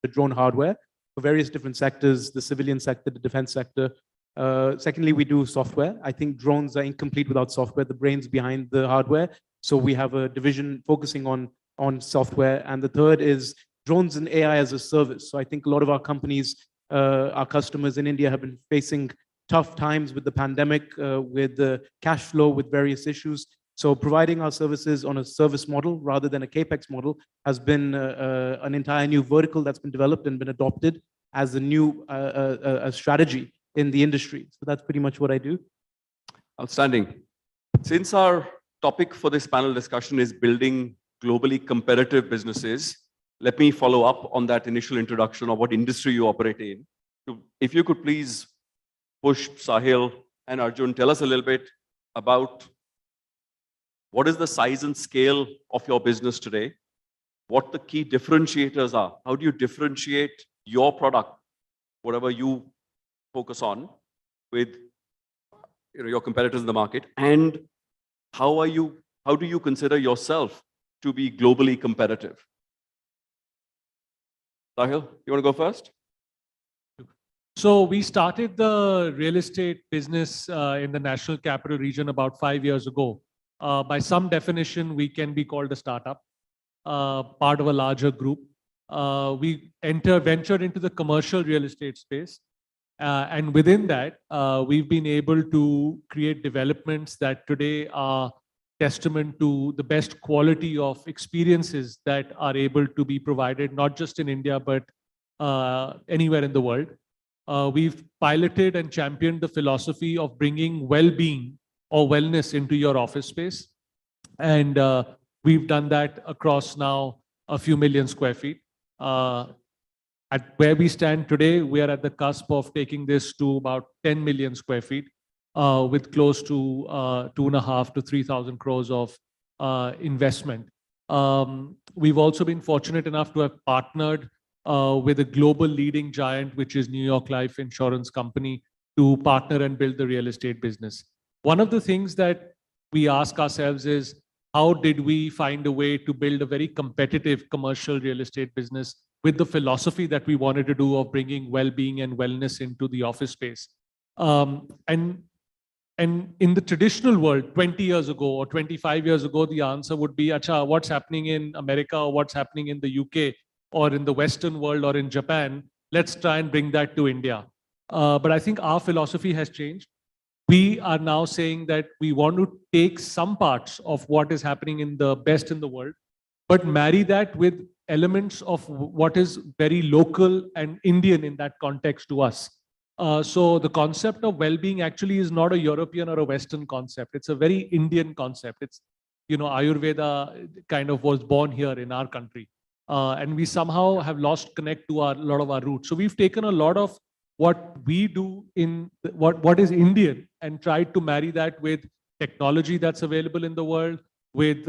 The drone hardware for various different sectors, the civilian sector, the defense sector. Secondly, we do software. I think drones are incomplete without software, the brains behind the hardware. So we have a division focusing on software. And the third is drones and AI as a service. So I think a lot of our companies, our customers in India have been facing tough times with the pandemic, with the cash flow, with various issues. So providing our services on a service model rather than a CapEx model has been an entire new vertical that's been developed and been adopted as a new strategy in the industry. So that's pretty much what I do. Outstanding. Since our topic for this panel discussion is building globally competitive businesses, let me follow up on that initial introduction of what industry you operate in. So if you could please push Sahil and Arjun, tell us a little bit about what is the size and scale of your business today, what the key differentiators are, how do you differentiate your product, whatever you focus on, with your competitors in the market, and how do you consider yourself to be globally competitive? Sahil, you want to go first? So we started the real estate business in the National Capital Region about 5 years ago. By some definition, we can be called a startup, part of a larger group. We ventured into the commercial real estate space. And within that, we've been able to create developments that today are testament to the best quality of experiences that are able to be provided, not just in India, but anywhere in the world. We've piloted and championed the philosophy of bringing well-being or wellness into your office space. And we've done that across now a few million square feet. At where we stand today, we are at the cusp of taking this to about 10 million square feet with close to 2.5 to 3,000 crores of investment. We've also been fortunate enough to have partnered with a global leading giant, which is New York Life Insurance Company, to partner and build the real estate business. One of the things that we ask ourselves is, how did we find a way to build a very competitive commercial real estate business with the philosophy that we wanted to do of bringing well-being and wellness into the office space? And in the traditional world, 20 years ago or 25 years ago, the answer would be, Acha, what's happening in America or what's happening in the UK or in the Western world or in Japan? Let's try and bring that to India. But I think our philosophy has changed. We are now saying that we want to take some parts of what is happening in the best in the world, but marry that with elements of what is very local and Indian in that context to us. So the concept of well-being actually is not a European or a Western concept. It's a very Indian concept. It's, Ayurveda kind of was born here in our country. And we somehow have lost connect to a lot of our roots. So we've taken a lot of what we do in what is Indian and tried to marry that with technology that's available in the world, with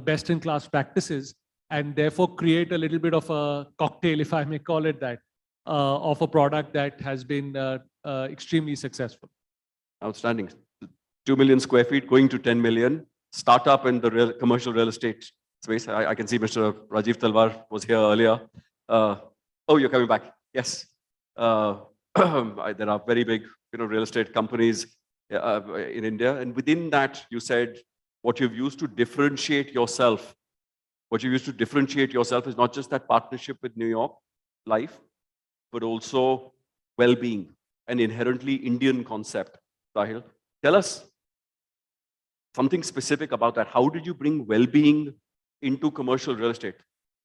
best-in-class practices, and therefore create a little bit of a cocktail, if I may call it that, of a product that has been extremely successful. Outstanding. 2 million square feet going to 10 million. Startup in the commercial real estate space. I can see Mr. Rajiv Talwar was here earlier. Oh, you're coming back. Yes. There are very big real estate companies in India. And within that, you said what you've used to differentiate yourself. What you used to differentiate yourself is not just that partnership with New York Life, but also well-being, an inherently Indian concept. Sahil, tell us something specific about that. How did you bring well-being into commercial real estate?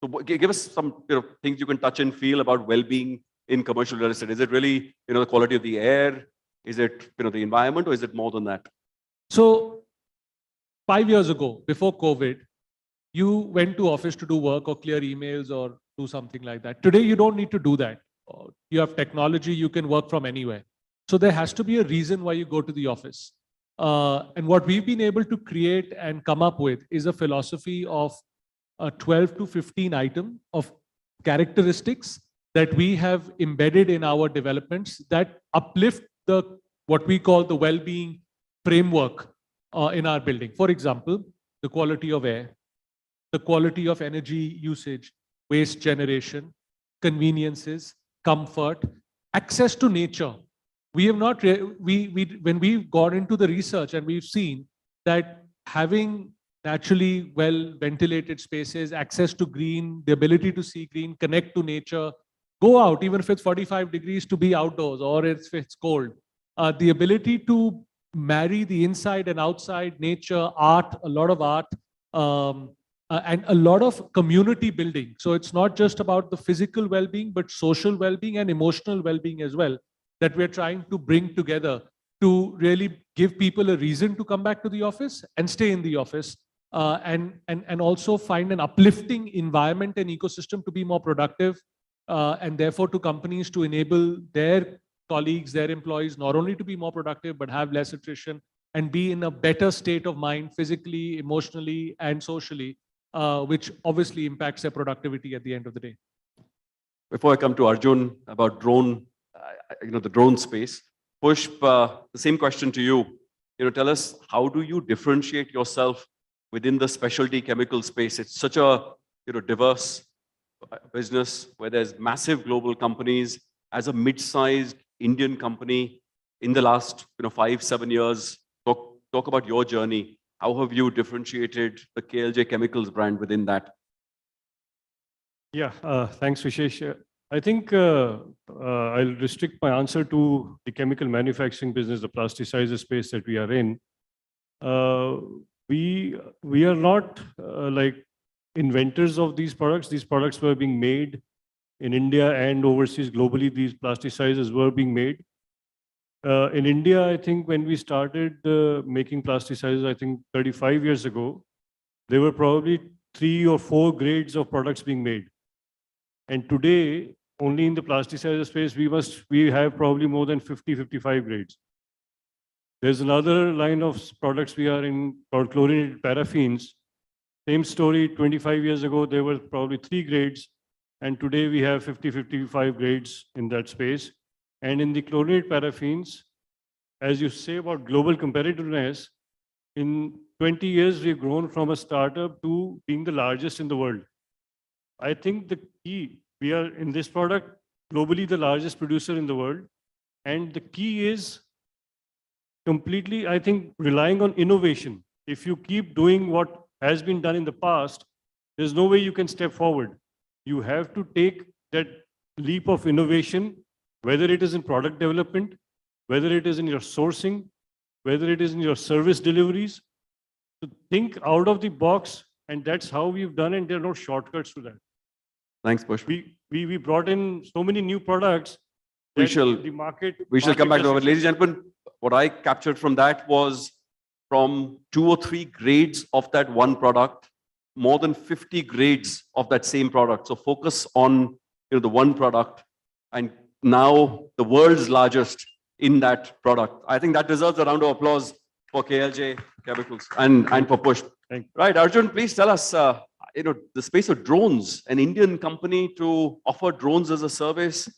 So give us some things you can touch and feel about well-being in commercial real estate. Is it really the quality of the air? Is it the environment, or is it more than that? So 5 years ago, before COVID, you went to office to do work or clear emails or do something like that. Today, you don't need to do that. You have technology, you can work from anywhere. So there has to be a reason why you go to the office. And what we've been able to create and come up with is a philosophy of a 12 to 15 item of characteristics that we have embedded in our developments that uplift what we call the well-being framework in our building. For example, the quality of air, the quality of energy usage, waste generation, conveniences, comfort, access to nature. we have not, when we've gone into the research and we've seen that having naturally well ventilated spaces, access to green, the ability to see green, connect to nature, go out, even if it's 45 degrees to be outdoors or if it's cold, the ability to marry the inside and outside nature, art, a lot of art, and a lot of community building. So it's not just about the physical well-being, but social well-being and emotional well-being as well, that we're trying to bring together to really give people a reason to come back to the office and stay in the office, and also find an uplifting environment and ecosystem to be more productive, and therefore to companies to enable their colleagues, their employees, not only to be more productive, but have less attrition and be in a better state of mind, physically, emotionally, and socially, which obviously impacts their productivity at the end of the day. Before I come to Arjun about drone, the drone space, Pushp, the same question to you. Tell us, how do you differentiate yourself within the specialty chemical space? It's such a diverse business where there's massive global companies. As a mid-sized Indian company, in the last 5-7 years, talk about your journey. How have you differentiated the KLJ Chemicals brand within that? Yeah, thanks, Vishesh. I think I'll restrict my answer to the chemical manufacturing business, the plasticizer space that we are in. We are not like inventors of these products. These products were being made in India and overseas globally. These plasticizers were being made. In India, I think when we started making plasticizers, I think 35 years ago, there were probably 3 or 4 grades of products being made. And today, only in the plasticizer space, we have probably more than 50-55 grades. There's another line of products we are in called chlorinated paraffins. Same story, 25 years ago, there were probably 3 grades. And today we have 50-55 grades in that space. And in the chlorinated paraffins, as you say about global competitiveness, in 20 years, we've grown from a startup to being the largest in the world. I think the key, we are in this product, globally the largest producer in the world. And the key is completely, I think, relying on innovation. If you keep doing what has been done in the past, there's no way you can step forward. You have to take that leap of innovation, whether it is in product development, whether it is in your sourcing, whether it is in your service deliveries, to think out of the box, and that's how we've done, and there are no shortcuts to that. Thanks, Push. We brought in so many new products. We shall come back to it. Ladies and gentlemen, what I captured from that was from 2 or 3 grades of that one product, more than 50 grades of that same product. So focus on the one product, and now the world's largest in that product. I think that deserves a round of applause for KLJ Chemicals and for Push. Right, Arjun, please tell us, the space of drones, an Indian company to offer drones as a service.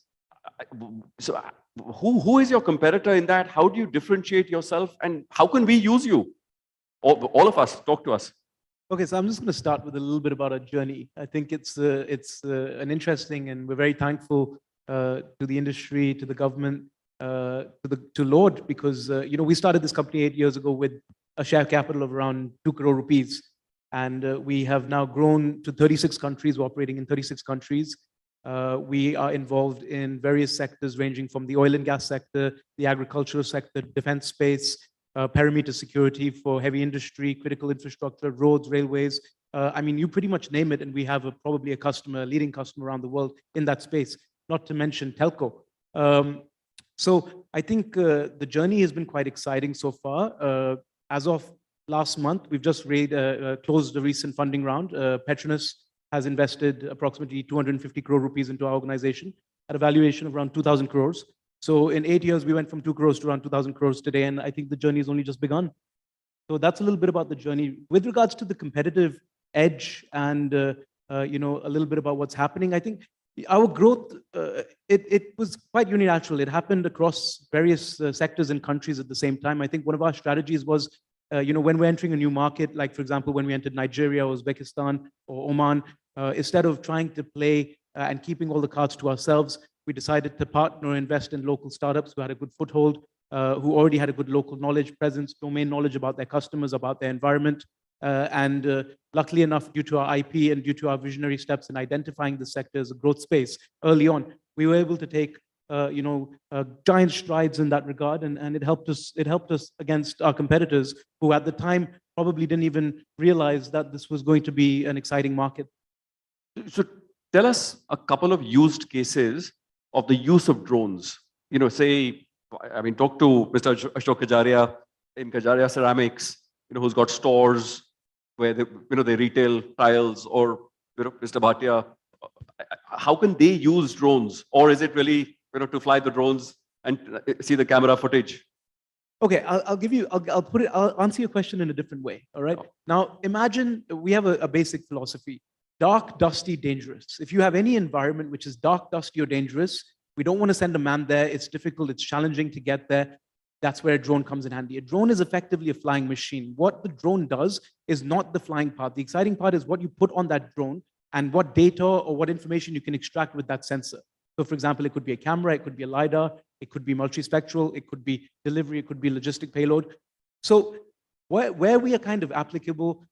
So who is your competitor in that? How do you differentiate yourself, and how can we use you? All of us, talk to us. Okay, so I'm just going to start with a little bit about our journey. I think it's an interesting, and we're very thankful to the industry, to the government, to Lord, because we started this company 8 years ago with a share capital of around 2 crore rupees, and we have now grown to 36 countries. We're operating in 36 countries. We are involved in various sectors ranging from the oil and gas sector, the agricultural sector, defense space, perimeter security for heavy industry, critical infrastructure, roads, railways. I mean, you pretty much name it, and we have probably a customer, leading customer around the world in that space, not to mention telco. So I think the journey has been quite exciting so far. As of last month, we've just closed the recent funding round. Petronas has invested approximately 250 crore rupees into our organization at a valuation of around 2,000 crores. So in 8 years, we went from 2 crores to around 2,000 crores today, and I think the journey has only just begun. So that's a little bit about the journey. With regards to the competitive edge and a little bit about what's happening, I think our growth, it was quite unilateral. It happened across various sectors and countries at the same time. I think one of our strategies was, when we're entering a new market, like for example, when we entered Nigeria, Uzbekistan, or Oman, instead of trying to play and keeping all the cards to ourselves, we decided to partner or invest in local startups who had a good foothold, who already had a good local knowledge, presence, domain knowledge about their customers, about their environment. Luckily enough, due to our IP and due to our visionary steps in identifying the sector as a growth space early on, we were able to take giant strides in that regard, and it helped us against our competitors who at the time probably didn't even realize that this was going to be an exciting market. So tell us a couple of used cases of the use of drones. Say, I mean, talk to Mr. Ashok Kajaria in Kajaria Ceramics, who's got stores where they retail tiles, or Mr. Bhatia. How can they use drones, or is it really to fly the drones and see the camera footage? Okay, I'll answer your question in a different way. All right. Now imagine we have a basic philosophy: dark, dusty, dangerous. If you have any environment which is dark, dusty, or dangerous, we don't want to send a man there. It's difficult. It's challenging to get there. That's where a drone comes in handy. A drone is effectively a flying machine. What the drone does is not the flying part. The exciting part is what you put on that drone and what data or what information you can extract with that sensor. So for example, it could be a camera, it could be a LiDAR, it could be multispectral, it could be delivery, it could be logistic payload. So where we are kind of applicable,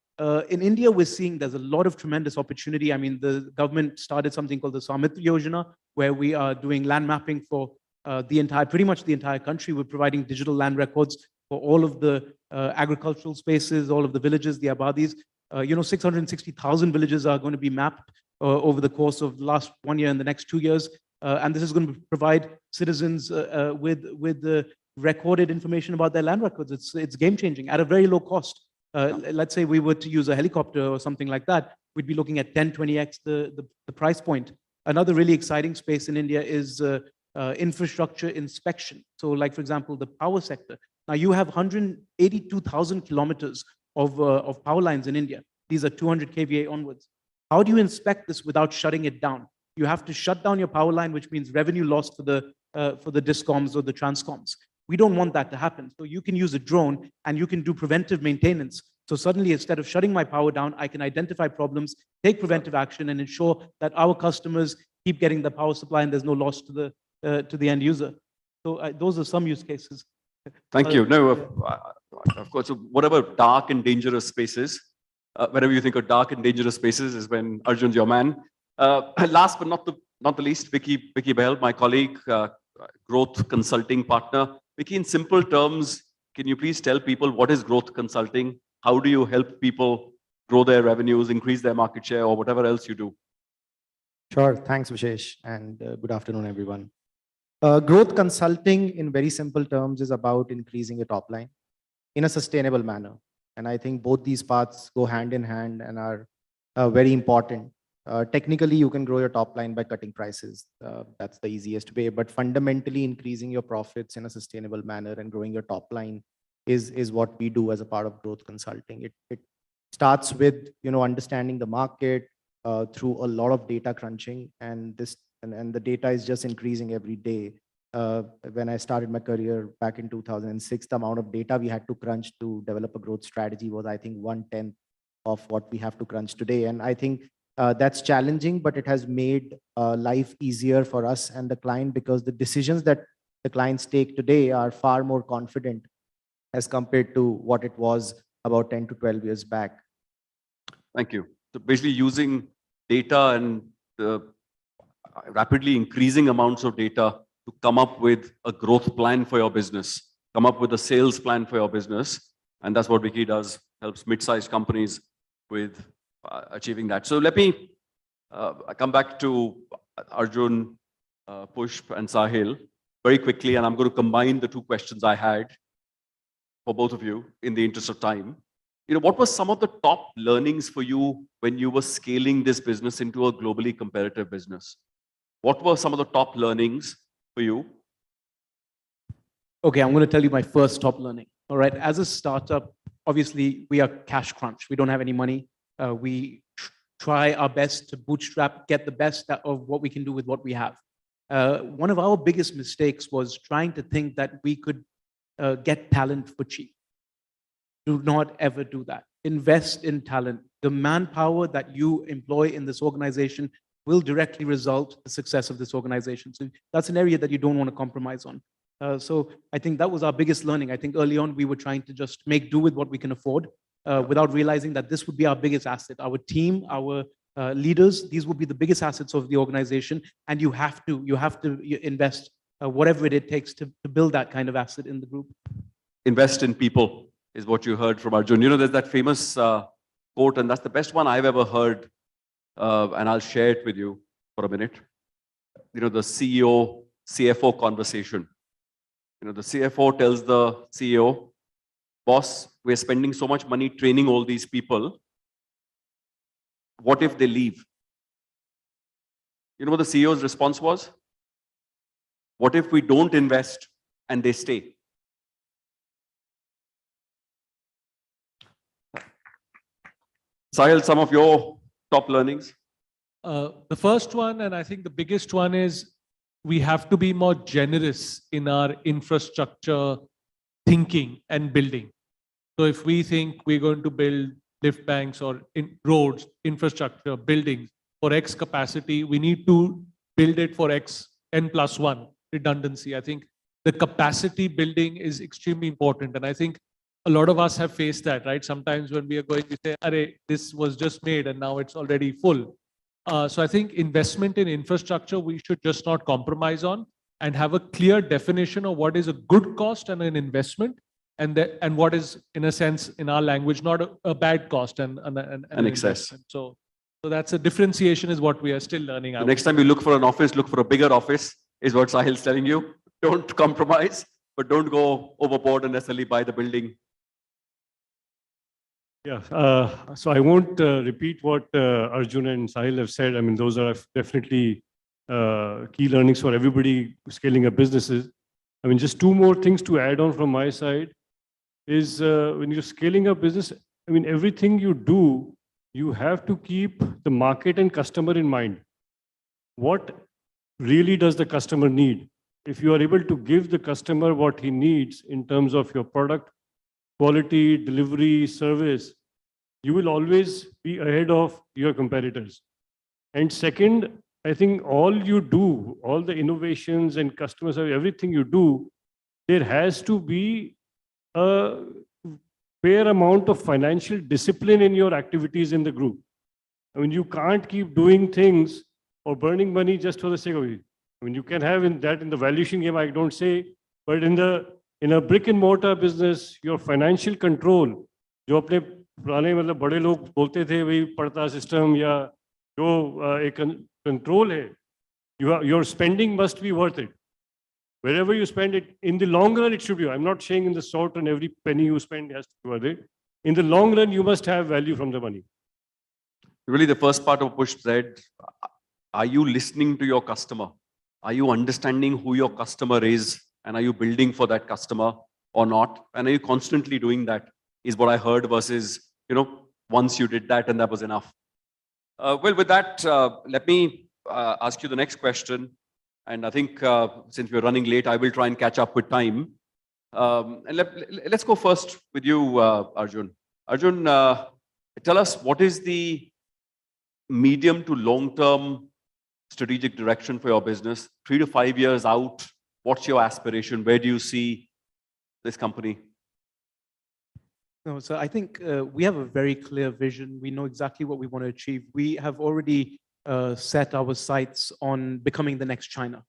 in India, we're seeing there's a lot of tremendous opportunity. I mean, the government started something called the Samitra Yojana, where we are doing land mapping for pretty much the entire country. We're providing digital land records for all of the agricultural spaces, all of the villages, the abadis. 660,000 villages are going to be mapped over the course of the last 1 year and the next 2 years. And this is going to provide citizens with the recorded information about their land records. It's game changing at a very low cost. Let's say we were to use a helicopter or something like that, we'd be looking at 10, 20x the price point. Another really exciting space in India is infrastructure inspection. So like, for example, the power sector. Now you have 182,000 kilometers of power lines in India. These are 200 kVA onwards. How do you inspect this without shutting it down? You have to shut down your power line, which means revenue lost for the discoms or the transcoms. We don't want that to happen. So you can use a drone and you can do preventive maintenance. So suddenly, instead of shutting my power down, I can identify problems, take preventive action, and ensure that our customers keep getting the power supply and there's no loss to the end user. So those are some use cases. Thank you. No, of course, whatever dark and dangerous spaces, whenever you think of dark and dangerous spaces is when Arjun's your man. Last but not the least, Vicky Bell, my colleague, growth consulting partner. Vicky, in simple terms, can you please tell people what is growth consulting? How do you help people grow their revenues, increase their market share, or whatever else you do? Sure. Thanks, Vishesh, and good afternoon, everyone. Growth consulting, in very simple terms, is about increasing your top line in a sustainable manner. And I think both these paths go hand in hand and are very important. Technically, you can grow your top line by cutting prices. That's the easiest way. But fundamentally, increasing your profits in a sustainable manner and growing your top line is what we do as a part of growth consulting. It starts with understanding the market through a lot of data crunching, and the data is just increasing every day. When I started my career back in 2006, the amount of data we had to crunch to develop a growth strategy was, I think, 1/10 of what we have to crunch today. And I think that's challenging, but it has made life easier for us and the client, because the decisions that the clients take today are far more confident as compared to what it was about 10 to 12 years back. Thank you. So basically using data and rapidly increasing amounts of data to come up with a growth plan for your business, come up with a sales plan for your business. And that's what Vicky does, helps mid-sized companies with achieving that. So let me come back to Arjun, Pushp, and Sahil very quickly, and I'm going to combine the two questions I had for both of you in the interest of time. What were some of the top learnings for you when you were scaling this business into a globally competitive business? What were some of the top learnings for you? Okay, I'm going to tell you my first top learning. All right, as a startup, obviously we are cash crunch. We don't have any money. We try our best to bootstrap, get the best of what we can do with what we have. One of our biggest mistakes was trying to think that we could get talent for cheap. Do not ever do that. Invest in talent. The manpower that you employ in this organization will directly result in the success of this organization. So that's an area that you don't want to compromise on. So I think that was our biggest learning. I think early on we were trying to just make do with what we can afford without realizing that this would be our biggest asset. Our team, our leaders, these will be the biggest assets of the organization, and you have to invest whatever it takes to build that kind of asset in the group. Invest in people is what you heard from Arjun. You know, there's that famous quote, and that's the best one I've ever heard, and I'll share it with you for a minute. You know, the CEO, CFO conversation. You know, the CFO tells the CEO, boss, we're spending so much money training all these people. What if they leave? You know what the CEO's response was? What if we don't invest and they stay? Sahil, some of your top learnings? The first one, and I think the biggest one, is we have to be more generous in our infrastructure thinking and building. So if we think we're going to build lift banks or roads, infrastructure, buildings for X capacity, we need to build it for X n+1 redundancy. I think the capacity building is extremely important. And I think a lot of us have faced that, right? Sometimes when we are going to say, "Arey, this was just made and now it's already full." So I think investment in infrastructure, we should just not compromise on, and have a clear definition of what is a good cost and an investment, and what is, in a sense, in our language, not a bad cost and an excess. investment. So that's a differentiation is what we are still learning. The next time you look for an office, look for a bigger office, is what Sahil's telling you. Don't compromise, but don't go overboard and necessarily buy the building. Yeah, so I won't repeat what Arjun and Sahil have said. I mean, those are definitely key learnings for everybody scaling up businesses. I mean, just two more things to add on from my side is when you're scaling up business, I mean, everything you do, you have to keep the market and customer in mind. What really does the customer need? If you are able to give the customer what he needs in terms of your product, quality, delivery, service, you will always be ahead of your competitors. And second, I think all you do, all the innovations and customer service, everything you do, there has to be a fair amount of financial discipline in your activities in the group. I mean, you can't keep doing things or burning money just for the sake of it. I mean, you can have in the valuation game, I don't say, but in a brick and mortar business, your financial control, जो अपने पुराने मतलब बड़े लोग बोलते थे वही पड़ता सिस्टम या जो एक control है, your spending must be worth it. Wherever you spend it, in the long run, it should be. I'm not saying in the short run, every penny you spend has to be worth it. In the long run, you must have value from the money. Really, the first part of Push said, are you listening to your customer? Are you understanding who your customer is? And are you building for that customer or not? And are you constantly doing that? Is what I heard versus, you know, once you did that and that was enough. Well, with that, let me ask you the next question. And I think since we're running late, I will try and catch up with time. And let's go first with you, Arjun. Arjun, tell us what is the medium to long-term strategic direction for your business? 3 to 5 years out, what's your aspiration? Where do you see this company? No, so I think we have a very clear vision. We know exactly what we want to achieve. We have already set our sights on becoming the next China.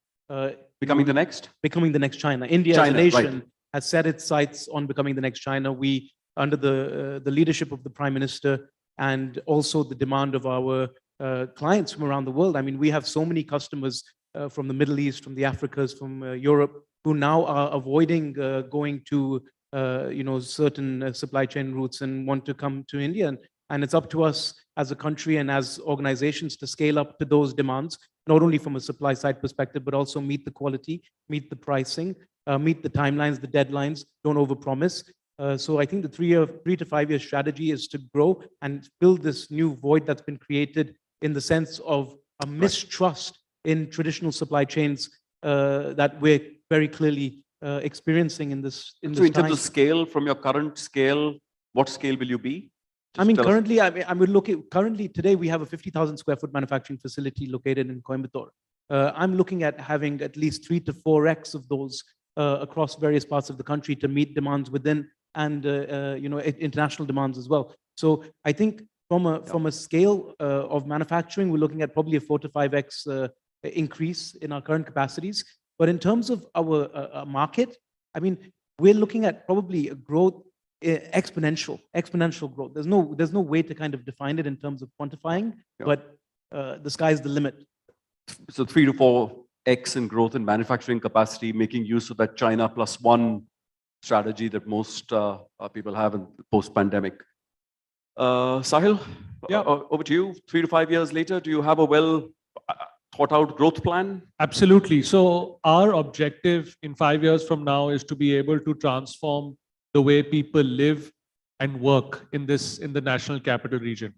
Becoming the next? Becoming the next China. India as a nation has set its sights on becoming the next China. We, under the leadership of the Prime Minister and also the demand of our clients from around the world. I mean, we have so many customers from the Middle East, from the Africas, from Europe, who now are avoiding going to certain supply chain routes and want to come to India. And it's up to us as a country and as organizations to scale up to those demands, not only from a supply side perspective, but also meet the quality, meet the pricing, meet the timelines, the deadlines, don't overpromise. So I think the 3 to 5 year strategy is to grow and fill this new void that's been created in the sense of a mistrust in traditional supply chains that we're very clearly experiencing in this. So in terms of scale, from your current scale, what scale will you be? I mean, tell us. currently, I'm looking, currently today we have a 50,000 square foot manufacturing facility located in Coimbatore. I'm looking at having at least 3 to 4x of those across various parts of the country to meet demands within and international demands as well. So I think from a scale of manufacturing, we're looking at probably a 4 to 5x increase in our current capacities. But in terms of our market, I mean, we're looking at probably a growth exponential growth. There's no way to kind of define it in terms of quantifying, but the sky's the limit. So 3 to 4x in growth in manufacturing capacity, making use of that China plus one strategy that most people have in post-pandemic. Sahil, over to you. 3 to 5 years later, do you have a well thought out growth plan? Absolutely. So our objective in 5 years from now is to be able to transform the way people live and work in the National Capital Region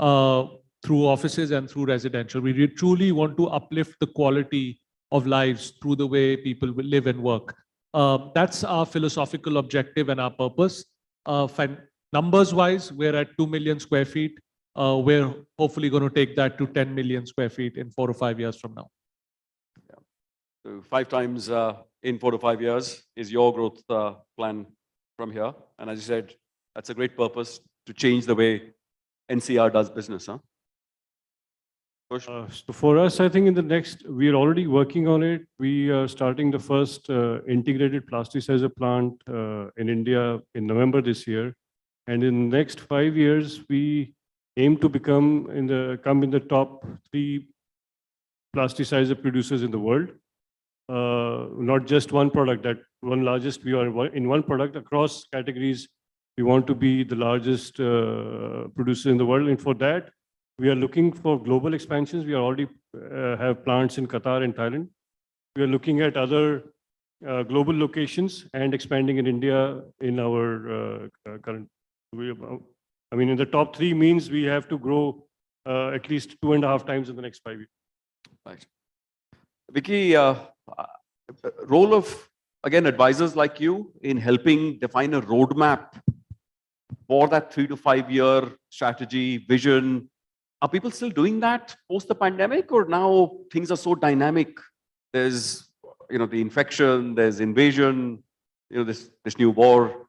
through offices and through residential. We truly want to uplift the quality of lives through the way people will live and work. That's our philosophical objective and our purpose. Numbers wise, we're at 2 million square feet. We're hopefully going to take that to 10 million square feet in 4 to 5 years from now. Yeah. So 5 times in 4 to 5 years is your growth plan from here. And as you said, that's a great purpose to change the way NCR does business. Huh? So for us, I think we're already working on it. We are starting the first integrated plasticizer plant in India in November this year. And in the next 5 years, we aim to come in the top 3 plasticizer producers in the world. Not just one product, that one largest, we are in one product across categories. We want to be the largest producer in the world. And for that, we are looking for global expansions. We already have plants in Qatar and Thailand. We are looking at other global locations and expanding in India in our current. I mean, in the top 3 means we have to grow at least 2.5 times in the next 5 years. Right. Vicky, role of, again, advisors like you in helping define a roadmap for that 3 to 5 year strategy, vision. Are people still doing that post the pandemic, or now things are so dynamic? There's, the infection, there's invasion, this new war,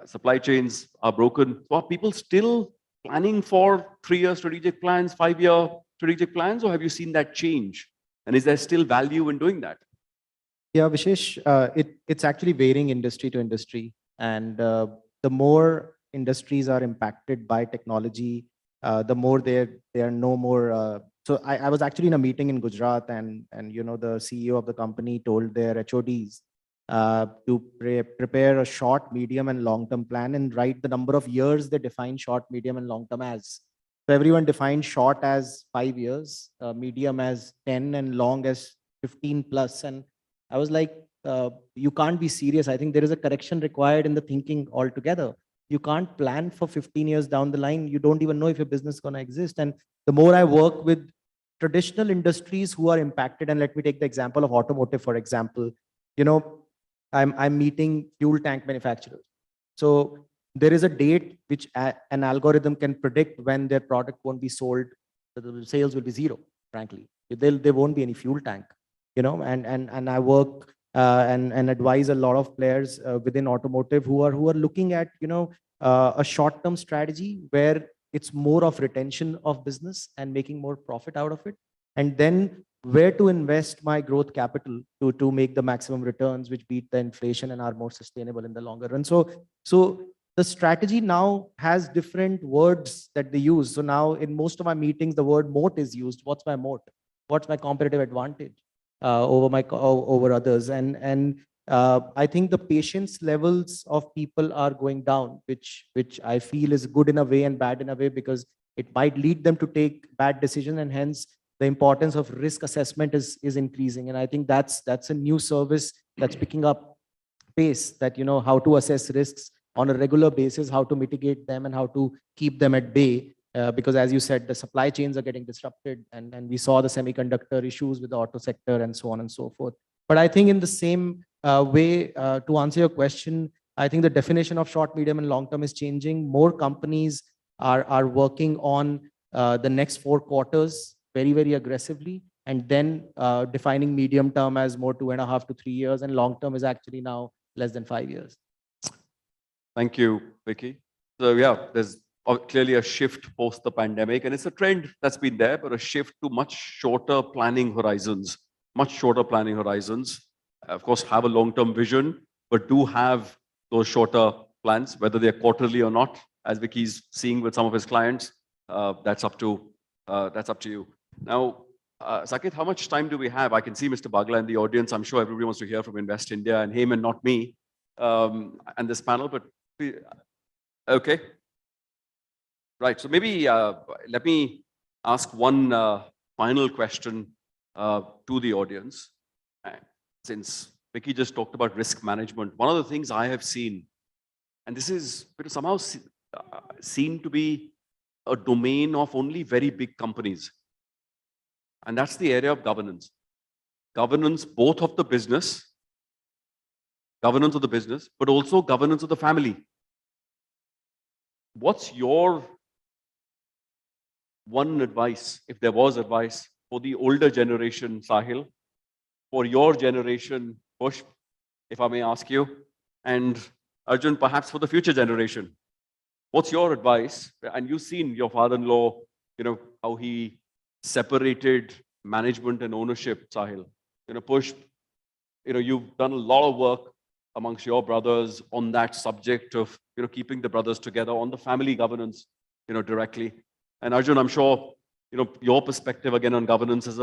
supply chains are broken. So are people still planning for 3-year strategic plans, 5-year strategic plans, or have you seen that change? And is there still value in doing that? Yeah, Vishesh, it's actually varying industry to industry. And the more industries are impacted by technology, the more there are no more. So I was actually in a meeting in Gujarat, and the CEO of the company told their HODs to prepare a short, medium, and long-term plan and write the number of years they define short, medium, and long-term as. So everyone defined short as 5 years, medium as 10, and long as 15 plus. And I was like, you can't be serious. I think there is a correction required in the thinking altogether. You can't plan for 15 years down the line. You don't even know if your business is going to exist. And the more I work with traditional industries who are impacted, and let me take the example of automotive, for example, I'm meeting fuel tank manufacturers. So there is a date which an algorithm can predict when their product won't be sold. The sales will be 0, frankly. There won't be any fuel tank, and I work and advise a lot of players within automotive who are looking at, a short-term strategy where it's more of retention of business and making more profit out of it. And then where to invest my growth capital to make the maximum returns, which beat the inflation and are more sustainable in the longer run. So the strategy now has different words that they use. So now in most of my meetings, the word moat is used. What's my moat? What's my competitive advantage over others? And I think the patience levels of people are going down, which I feel is good in a way and bad in a way, because it might lead them to take bad decisions, and hence the importance of risk assessment is increasing. And I think that's a new service that's picking up pace, that how to assess risks on a regular basis, how to mitigate them, and how to keep them at bay. Because as you said, the supply chains are getting disrupted, and we saw the semiconductor issues with the auto sector and so on and so forth. But I think in the same way, to answer your question, I think the definition of short, medium, and long term is changing. More companies are working on the next 4 quarters very, very aggressively, and then defining medium term as more 2.5 to 3 years, and long term is actually now less than 5 years. Thank you, Vicky. So yeah, there's clearly a shift post the pandemic, and it's a trend that's been there, but a shift to much shorter planning horizons, much shorter planning horizons. Of course, have a long-term vision, but do have those shorter plans, whether they're quarterly or not, as Vicky's seeing with some of his clients. That's up to you. Now, Saket, how much time do we have? I can see Mr. Bagla in the audience. I'm sure everybody wants to hear from Invest India and him and not me, and this panel, but okay. Right, so maybe let me ask one final question to the audience. Since Vicky just talked about risk management, one of the things I have seen, and this is somehow seen to be a domain of only very big companies, and that's the area of governance. Governance both of the business, but also governance of the family. What's your one advice, if there was advice, for the older generation, Sahil, for your generation, Pushp, if I may ask you, and Arjun, perhaps for the future generation? What's your advice? And you've seen your father-in-law, how he separated management and ownership, Sahil. Pushp, you've done a lot of work amongst your brothers on that subject of, keeping the brothers together on the family governance, directly. And Arjun, I'm sure, your perspective again on governance as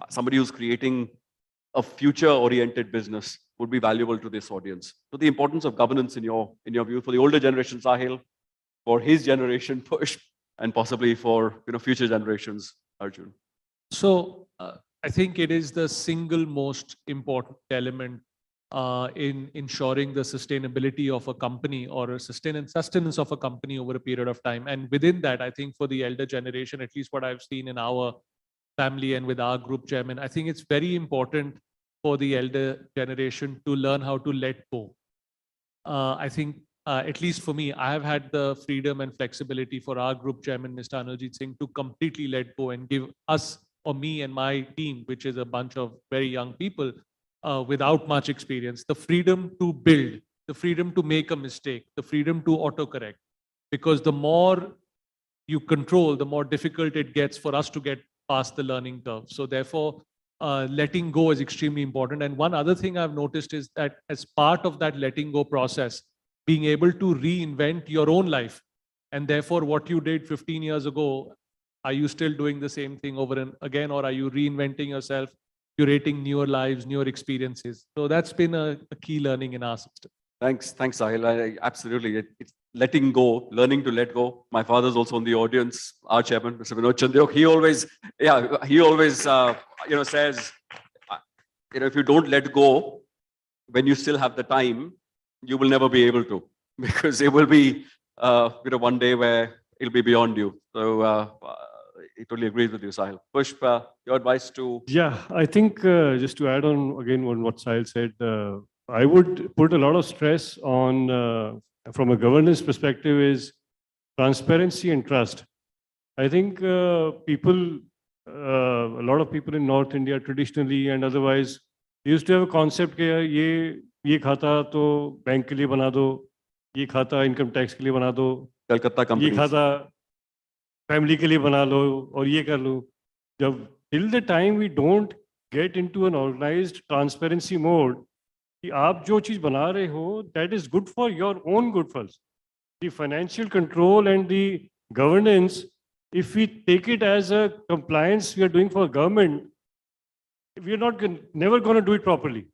somebody who's creating a future-oriented business would be valuable to this audience. So the importance of governance in your view for the older generation, Sahil, for his generation, Pushp, and possibly for future generations, Arjun. So I think it is the single most important element in ensuring the sustainability of a company or a sustenance of a company over a period of time. And within that, I think for the elder generation, at least what I've seen in our family and with our group chairman, I think it's very important for the elder generation to learn how to let go. I think, at least for me, I have had the freedom and flexibility for our group chairman, Mr. Anurjit Singh, to completely let go and give us, or me and my team, which is a bunch of very young people, without much experience, the freedom to build, the freedom to make a mistake, the freedom to autocorrect. Because the more you control, the more difficult it gets for us to get past the learning curve. So therefore, letting go is extremely important. And one other thing I've noticed is that as part of that letting go process, being able to reinvent your own life. And therefore, what you did 15 years ago, are you still doing the same thing over and again, or are you reinventing yourself, curating newer lives, newer experiences? So that's been a key learning in our system. Thanks, Sahil. Absolutely. It's letting go, learning to let go. My father's also in the audience, our chairman, Mr. Vinod Chandiok. He always says, if you don't let go, when you still have the time, you will never be able to, because it will be, one day where it'll be beyond you. So he totally agrees with you, Sahil. Pushp, your advice to... Yeah, I think just to add on again on what Sahil said, I would put a lot of stress on, from a governance perspective, is transparency and trust. I think a lot of people in North India traditionally and otherwise used to have a concept that ये खाता तो bank के लिए बना दो, ये खाता income tax के लिए बना दो, ये खाता फैमिली के लिए बना लो और ये कर लो. जब till the time we don't get into an organized transparency mode, कि आप जो चीज बना रहे हो, that is good for your own good first. The financial control and the governance, if we take it as a compliance we are doing for government, we are never going to do it properly.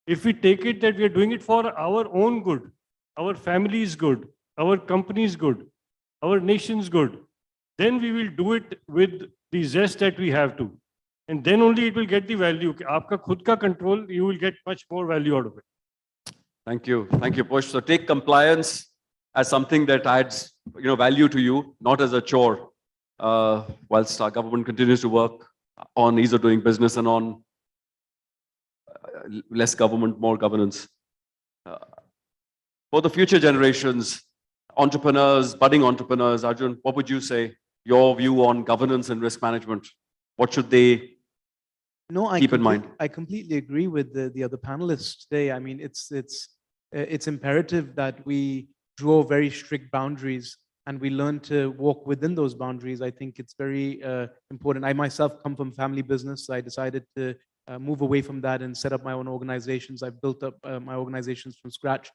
If we take it that we are doing it for our own good, our family's good, our company's good, our nation's good, then we will do it with the zest that we have to. And then only it will get the value. Aapka khud ka control, you will get much more value out of it. Thank you, Push. So take compliance as something that adds, value to you, not as a chore. Whilst our government continues to work on ease of doing business and on less government, more governance. For the future generations, entrepreneurs, budding entrepreneurs, Arjun, what would you say? Your view on governance and risk management? What should they keep in mind? I completely agree with the other panelists today. I mean, it's imperative that we draw very strict boundaries and we learn to walk within those boundaries. I think it's very important. I myself come from family business. I decided to move away from that and set up my own organizations. I've built up my organizations from scratch.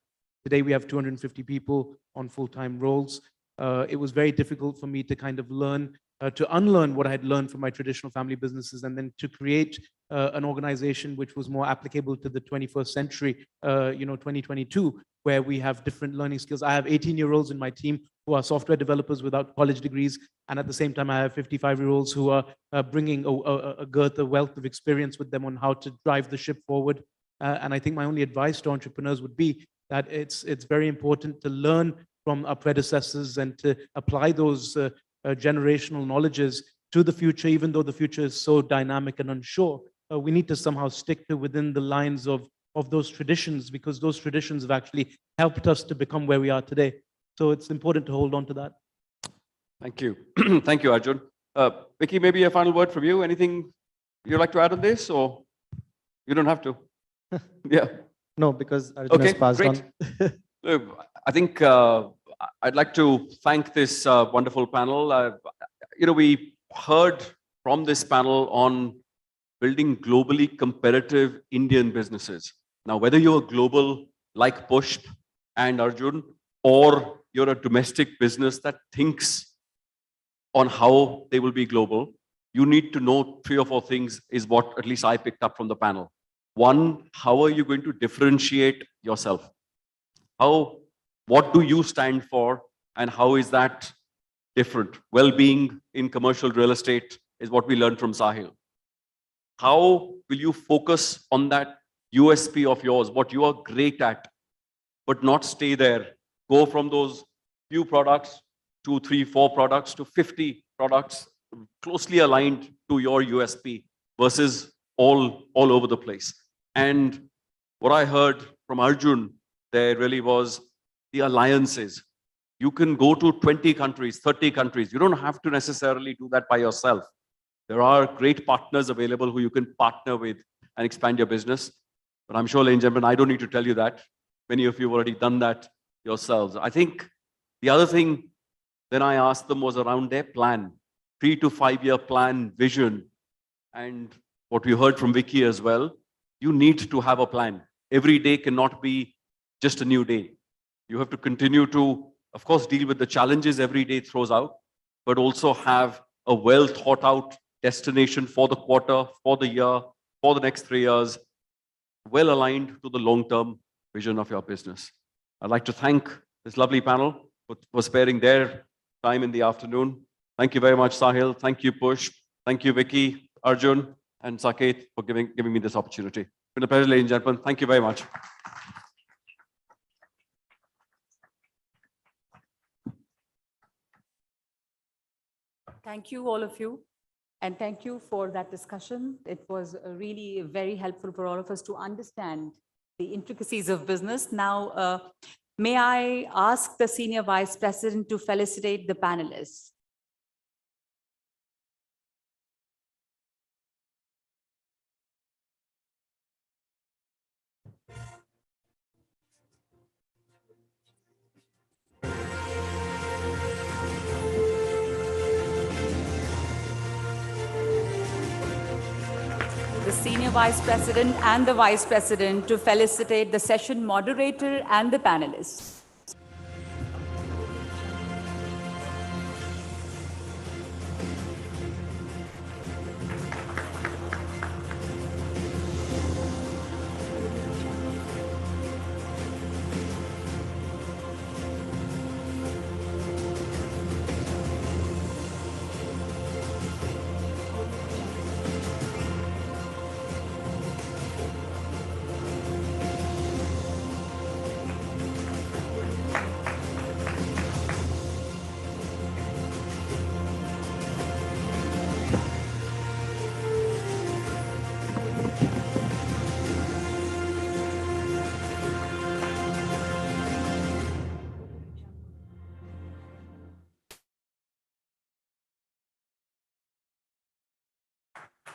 Today we have 250 people on full-time roles. It was very difficult for me to kind of learn, to unlearn what I had learned from my traditional family businesses, and then to create an organization which was more applicable to the 21st century, 2022, where we have different learning skills. I have 18-year-olds in my team who are software developers without college degrees, and at the same time, I have 55-year-olds who are bringing a wealth of experience with them on how to drive the ship forward. And I think my only advice to entrepreneurs would be that it's very important to learn from our predecessors and to apply those generational knowledges to the future, even though the future is so dynamic and unsure. We need to somehow stick to within the lines of those traditions, because those traditions have actually helped us to become where we are today. So it's important to hold on to that. Thank you. Thank you, Arjun. Vicky, maybe a final word from you. Anything you'd like to add on this, or you don't have to? Yeah. No, because Arjun has passed great. on. Look, I think I'd like to thank this wonderful panel. We heard from this panel on building globally competitive Indian businesses. Now, whether you're global like Pushp and Arjun, or you're a domestic business that thinks on how they will be global, you need to know 3 or 4 things is what at least I picked up from the panel. One, how are you going to differentiate yourself? What do you stand for, and how is that different? Well-being in commercial real estate is what we learned from Sahil. How will you focus on that USP of yours, what you are great at, but not stay there? Go from those few products, 2, 3, 4 products to 50 products closely aligned to your USP versus all over the place. And what I heard from Arjun there really was the alliances. You can go to 20 countries, 30 countries. You don't have to necessarily do that by yourself. There are great partners available who you can partner with and expand your business. But I'm sure, ladies and gentlemen, I don't need to tell you that. Many of you have already done that yourselves. I think the other thing then I asked them was around their plan, 3 to 5 year plan, vision. And what we heard from Vicky as well, you need to have a plan. Every day cannot be just a new day. You have to continue to, of course, deal with the challenges every day throws out, but also have a well thought out destination for the quarter, for the year, for the next 3 years, well aligned to the long-term vision of your business. I'd like to thank this lovely panel for sparing their time in the afternoon. Thank you very much, Sahil. Thank you, Pushp. Thank you, Vicky, Arjun, and Saket for giving me this opportunity. It's been a pleasure, ladies and gentlemen. Thank you very much. Thank you, all of you. And thank you for that discussion. It was really very helpful for all of us to understand the intricacies of business. Now, may I ask the Senior Vice President to felicitate the panelists? The Senior Vice President and the Vice President to felicitate the session moderator and the panelists.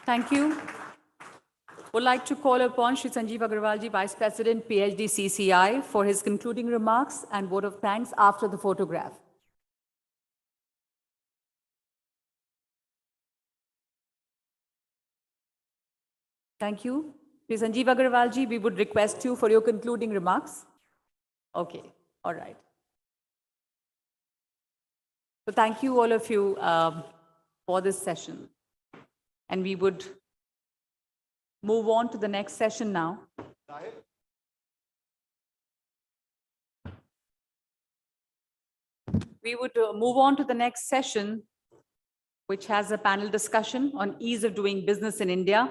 Thank you. Would like to call upon Shri Sanjeev Agarwalji, Vice President, PHDCCI, for his concluding remarks and vote of thanks after the photograph. Thank you. Shri Sanjeev Agarwalji, we would request you for your concluding remarks. Okay, all right. So thank you all of you for this session. And we would move on to the next session now. We would move on to the next session, which has a panel discussion on ease of doing business in India.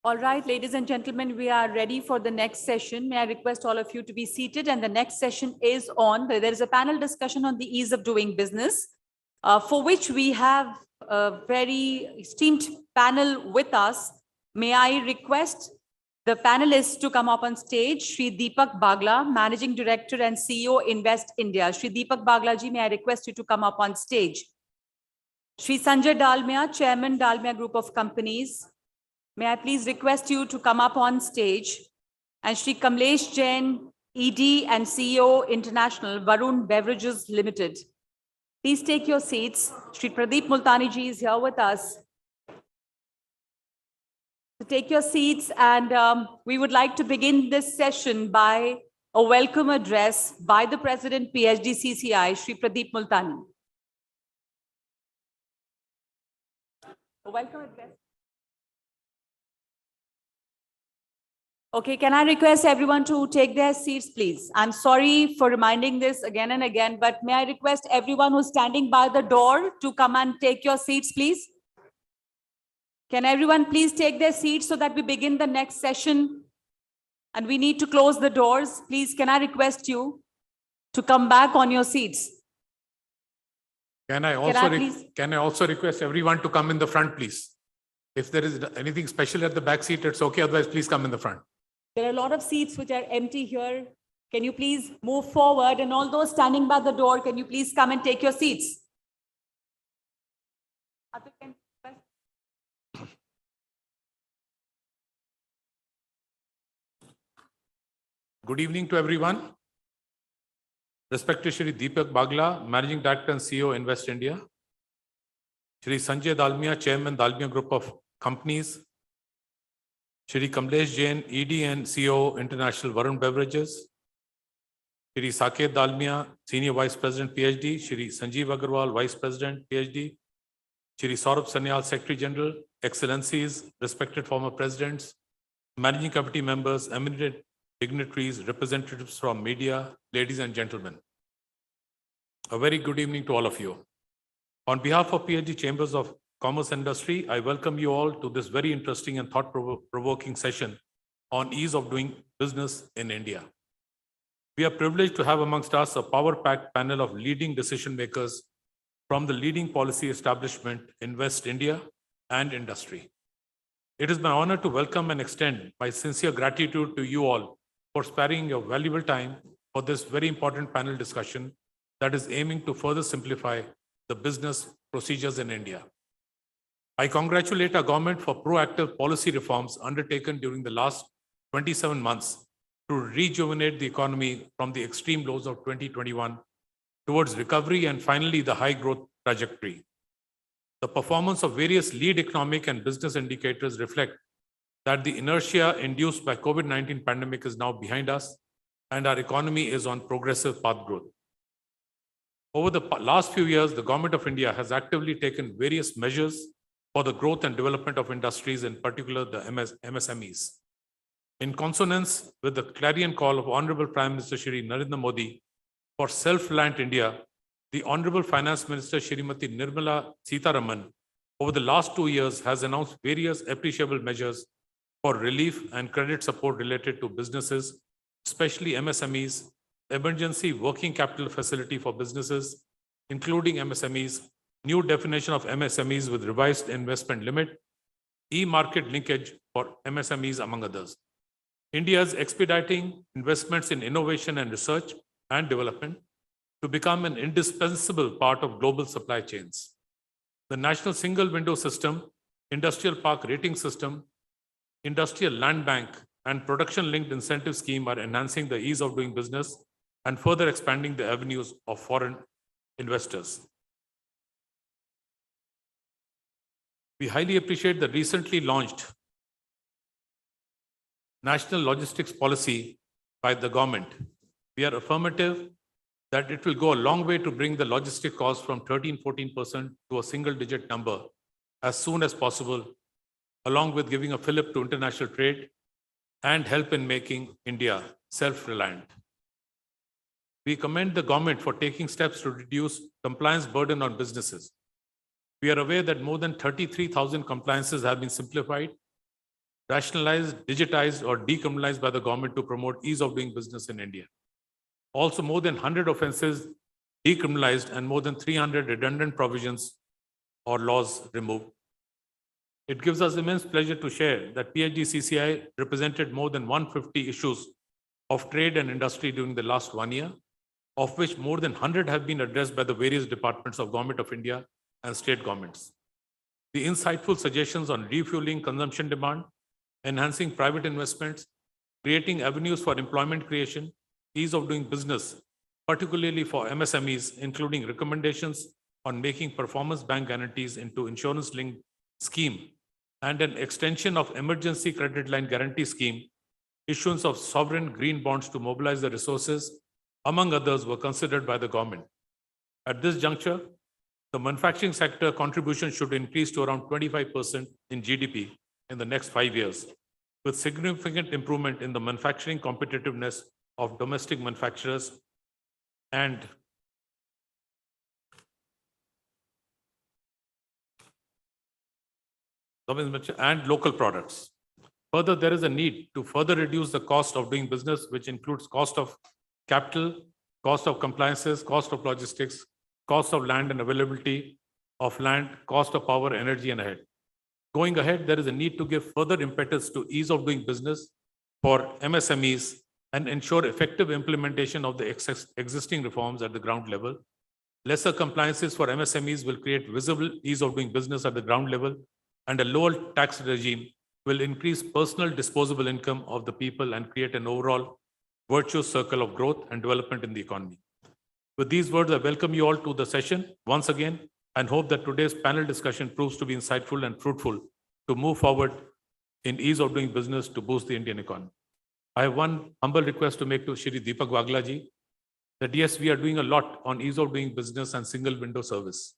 All right, ladies and gentlemen, we are ready for the next session. May I request all of you to be seated, and the next session is on. There is a panel discussion on the ease of doing business, for which we have a very esteemed panel with us. May I request the panelists to come up on stage. Shri Deepak Bagla, Managing Director and CEO, Invest India. Shri Deepak Bagla ji, may I request you to come up on stage. Shri Sanjay Dalmia, Chairman, Dalmia Group of Companies. May I please request you to come up on stage. And Shri Kamlesh Jain, ED and CEO, International, Varun Beverages Limited. Please take your seats. Shri Pradeep Multani ji is here with us. So take your seats, and we would like to begin this session by a welcome address by the President, PHDCCI, Shri Pradeep Multani. A welcome address. Okay, can I request everyone to take their seats, please? I'm sorry for reminding this again and again, but may I request everyone who's standing by the door to come and take your seats, please? Can everyone please take their seats so that we begin the next session? And we need to close the doors. Please, can I request you to come back on your seats? Can I also request everyone to come in the front, please? If there is anything special at the back seat, it's okay. Otherwise, please come in the front. There are a lot of seats which are empty here. Can you please move forward? And all those standing by the door, can you please come and take your seats? Good evening to everyone. Respected Shri Deepak Bagla, Managing Director and CEO, Invest India. Shri Sanjay Dalmia, Chairman, Dalmia Group of Companies. Shri Kamlesh Jain, ED and CEO, International Varun Beverages. Shri Saket Dalmia, Senior Vice President, PhD. Shri Sanjeev Agarwal, Vice President, PhD. Shri Saurabh Sanyal, Secretary General. Excellencies, respected former presidents, Managing Committee members, eminent dignitaries, representatives from media, ladies and gentlemen. A very good evening to all of you. On behalf of PHD Chambers of Commerce and Industry, I welcome you all to this very interesting and thought-provoking session on ease of doing business in India. We are privileged to have amongst us a power-packed panel of leading decision makers from the leading policy establishment in West India and industry. It is my honor to welcome and extend my sincere gratitude to you all for sparing your valuable time for this very important panel discussion that is aiming to further simplify the business procedures in India. I congratulate our government for proactive policy reforms undertaken during the last 27 months to rejuvenate the economy from the extreme lows of 2021 towards recovery and finally the high growth trajectory. The performance of various lead economic and business indicators reflect that the inertia induced by COVID-19 pandemic is now behind us and our economy is on progressive path growth. Over the last few years, the Government of India has actively taken various measures for the growth and development of industries, in particular the MSMEs. In consonance with the clarion call of Honorable Prime Minister Shri Narendra Modi for self-reliant India, the Honorable Finance Minister Shrimati Nirmala Sitharaman over the last 2 years has announced various appreciable measures for relief and credit support related to businesses, especially MSMEs, emergency working capital facility for businesses, including MSMEs, new definition of MSMEs with revised investment limit, e-market linkage for MSMEs, among others. India is expediting investments in innovation and research and development to become an indispensable part of global supply chains. The National Single Window System, Industrial Park Rating System, Industrial Land Bank, and Production-Linked Incentive Scheme are enhancing the ease of doing business and further expanding the avenues of foreign investors. We highly appreciate the recently launched National Logistics Policy by the government. We are affirmative that it will go a long way to bring the logistic cost from 13–14% to a single-digit number as soon as possible, along with giving a fillip to international trade and help in making India self-reliant. We commend the government for taking steps to reduce compliance burden on businesses. We are aware that more than 33,000 compliances have been simplified, rationalized, digitized, or decriminalized by the government to promote ease of doing business in India. Also, more than 100 offenses decriminalized and more than 300 redundant provisions or laws removed. It gives us immense pleasure to share that PHDCCI represented more than 150 issues of trade and industry during the last 1 year, of which more than 100 have been addressed by the various departments of Government of India and state governments. The insightful suggestions on refueling consumption demand, enhancing private investments, creating avenues for employment creation, ease of doing business, particularly for MSMEs, including recommendations on making performance bank guarantees into insurance-linked scheme and an extension of emergency credit line guarantee scheme, issuance of sovereign green bonds to mobilize the resources, among others, were considered by the government. At this juncture, the manufacturing sector contribution should increase to around 25% in GDP in the next 5 years, with significant improvement in the manufacturing competitiveness of domestic manufacturers and local products. Further, there is a need to further reduce the cost of doing business, which includes cost of capital, cost of compliances, cost of logistics, cost of land and availability of land, cost of power, energy, and ahead. Going ahead, there is a need to give further impetus to ease of doing business for MSMEs and ensure effective implementation of the existing reforms at the ground level, Lesser compliances for MSMEs will create visible ease of doing business at the ground level, and a lower tax regime will increase personal disposable income of the people and create an overall virtuous circle of growth and development in the economy. With these words, I welcome you all to the session once again and hope that today's panel discussion proves to be insightful and fruitful to move forward in ease of doing business to boost the Indian economy. I have one humble request to make to Shri Deepak Wagla ji, that yes, we are doing a lot on ease of doing business and single window service.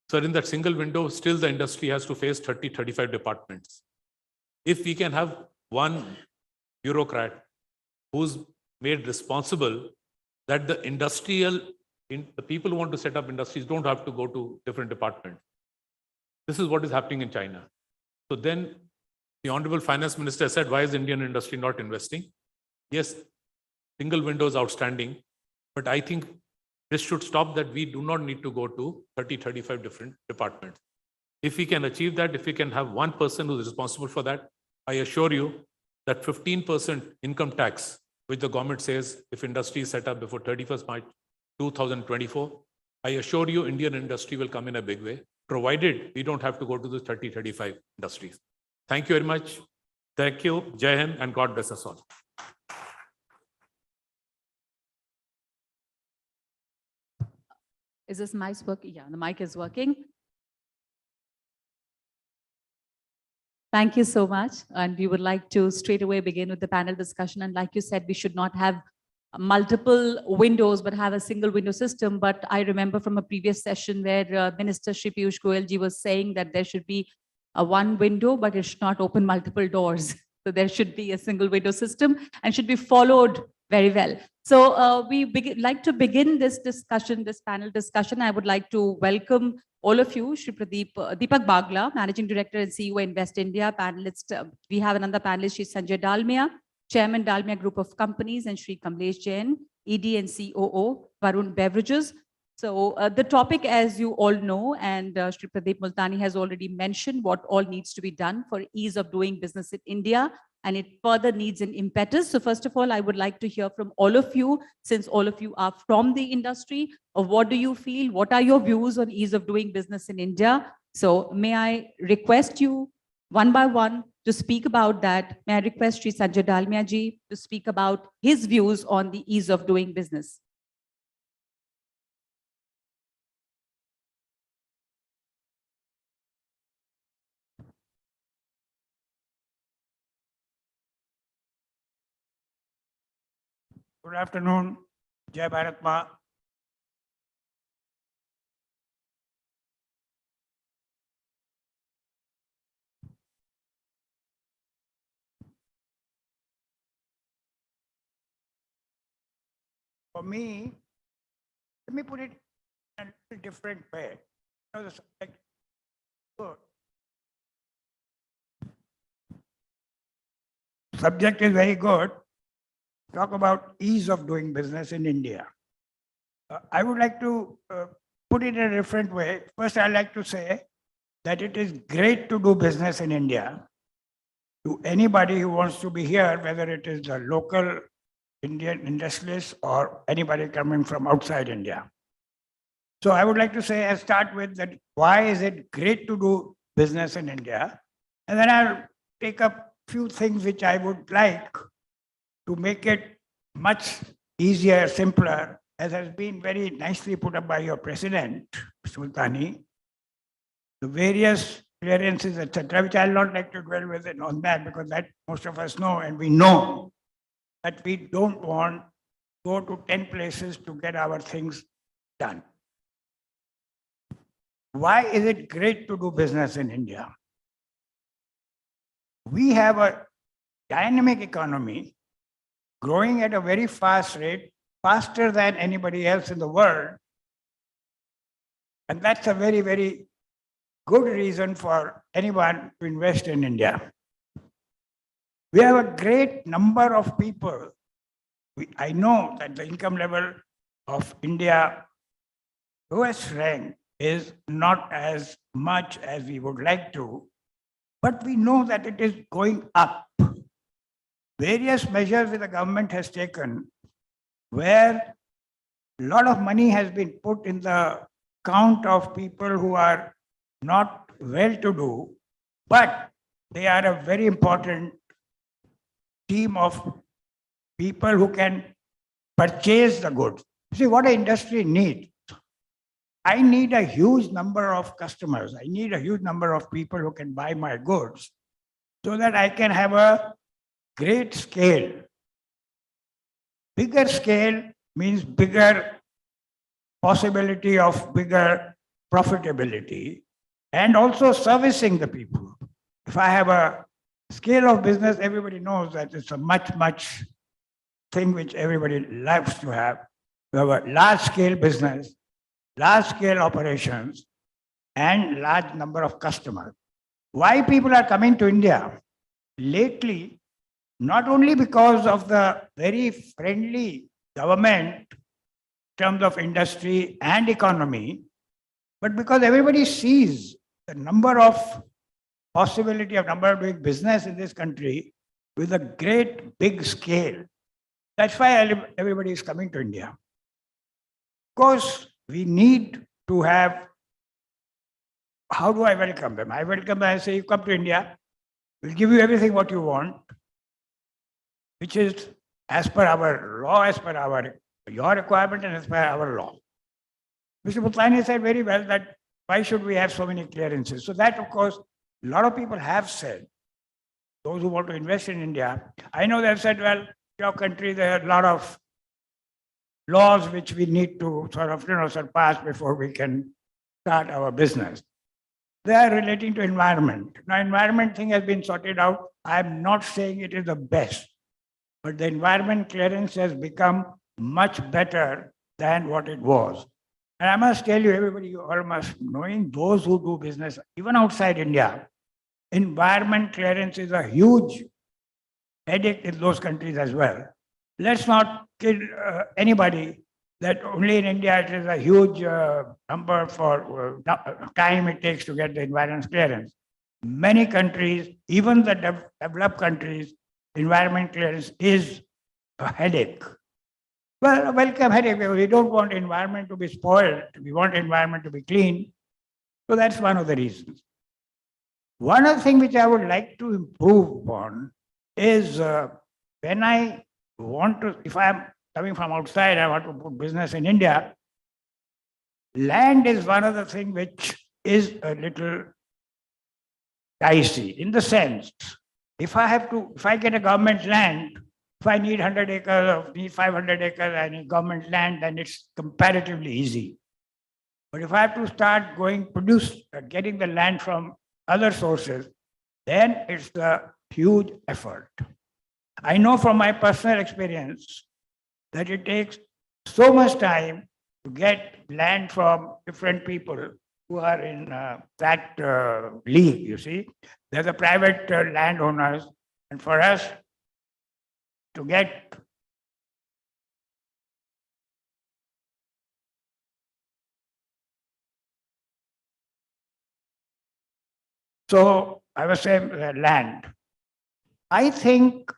So in that single window, still the industry has to face 30, 35 departments. If we can have one bureaucrat who's made responsible that the the people who want to set up industries don't have to go to different departments. This is what is happening in China. So then the Honorable Finance Minister said, why is Indian industry not investing? Yes, single window is outstanding, but I think this should stop that we do not need to go to 30, 35 different departments. If we can achieve that, if we can have one person who is responsible for that, I assure you that 15% income tax, which the government says if industry is set up before 31st March 2024, I assure you Indian industry will come in a big way, provided we don't have to go to the 30, 35 industries. Thank you very much. Thank you, Jai Hind, and God bless us all. Is this mic working? Yeah, the mic is working. Thank you so much. And we would like to straight away begin with the panel discussion. And like you said, we should not have multiple windows, but have a single window system. But I remember from a previous session where Minister Shri Piyush Goyal ji was saying that there should be a one window, but it should not open multiple doors. So there should be a single window system and should be followed very well. So like to begin this discussion, this panel discussion. I would like to welcome all of you, Shri Deepak Wagla, Managing Director and CEO Invest India, panelist. We have another panelist, Shri Sanjay Dalmia, Chairman Dalmia Group of Companies, and Shri Kamlesh Jain, ED and COO, Varun Beverages. So the topic, as you all know, and Shri Pradeep Multani has already mentioned what all needs to be done for ease of doing business in India, and it further needs an impetus. So first of all, I would like to hear from all of you, since all of you are from the industry, of what do you feel, what are your views on ease of doing business in India? So may I request you one by one to speak about that. May I request Shri Sanjay Dalmia ji to speak about his views on the ease of doing business. Good afternoon, Jai Bharat Ma. For me, let me put it in a little different way. You know, the subject is good. Subject is very good. Talk about ease of doing business in India. I would like to put it in a different way. First, I'd like to say that it is great to do business in India. To anybody who wants to be here, whether it is the local Indian industrialist or anybody coming from outside India. So I would like to say, I'll start with that. Why is it great to do business in India? And then I'll take up a few things which I would like to make it much easier, simpler, as has been very nicely put up by your president, Sultani, the various clearances, etc., which I'll not like to dwell with it on that, because that most of us know, and we know that we don't want to go to 10 places to get our things done. Why is it great to do business in India? We have a dynamic economy growing at a very fast rate, faster than anybody else in the world. And that's a very, very good reason for anyone to invest in India. We have a great number of people. I know that the income level of India, lowest rank, is not as much as we would like to, but we know that it is going up. Various measures that the government has taken, where a lot of money has been put in the count of people who are not well-to-do, but they are a very important team of people who can purchase the goods. See, what an industry needs. I need a huge number of customers. I need a huge number of people who can buy my goods so that I can have a great scale. Bigger scale means bigger possibility of bigger profitability and also servicing the people. If I have a scale of business, everybody knows that it's a much thing which everybody loves to have. We have a large scale business, large scale operations, and large number of customers. Why people are coming to India lately? Not only because of the very friendly government in terms of industry and economy, but because everybody sees the number of possibility of number of doing business in this country with a great big scale. That's why everybody is coming to India. Of course, we need to have, how do I welcome them? I welcome them, I say, you come to India, we'll give you everything what you want, which is as per our law, as per your requirement and as per our law. Mr. Putlani said very well that why should we have so many clearances? So that, of course, a lot of people have said, those who want to invest in India, I know they've said, well, your country, there are a lot of laws which we need to sort of, surpass before we can start our business. They are relating to environment. Now, environment thing has been sorted out. I'm not saying it is the best, but the environment clearance has become much better than what it was. And I must tell you, everybody, you all must, knowing those who do business, even outside India, environment clearance is a huge headache in those countries as well. Let's not kid anybody that only in India it is a huge number for time it takes to get the environment clearance. Many countries, even the developed countries, environment clearance is a headache. Well, a welcome headache. We don't want environment to be spoiled. We want environment to be clean. So that's one of the reasons. One other thing which I would like to improve upon is when I want to, if I am coming from outside, I want to put business in India, land is one of the things which is a little dicey in the sense, if I get a government land, if I need 100 acres or need 500 acres, I need government land, then it's comparatively easy. But if I have to start getting the land from other sources, then it's a huge effort. I know from my personal experience that it takes so much time to get land from different people who are in that league, you see. They're the private landowners, and for us to get so I was saying land. I think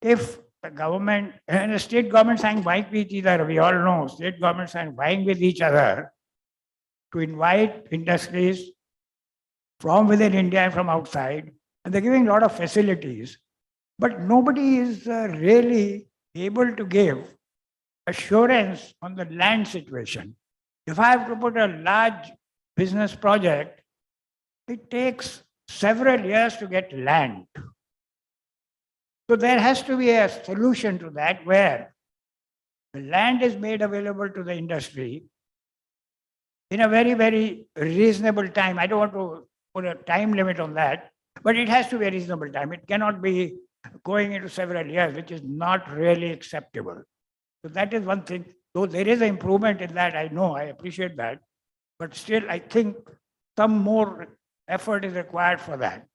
if the government and the state governments are vying with each other, we all know state governments are vying with each other to invite industries from within India and from outside, and they're giving a lot of facilities, but nobody is really able to give assurance on the land situation. If I have to put a large business project, it takes several years to get land. So there has to be a solution to that where the land is made available to the industry in a very, very reasonable time. I don't want to put a time limit on that, but it has to be a reasonable time. It cannot be going into several years, which is not really acceptable. So that is one thing. Though there is an improvement in that, I know, I appreciate that, but still I think some more effort is required for that.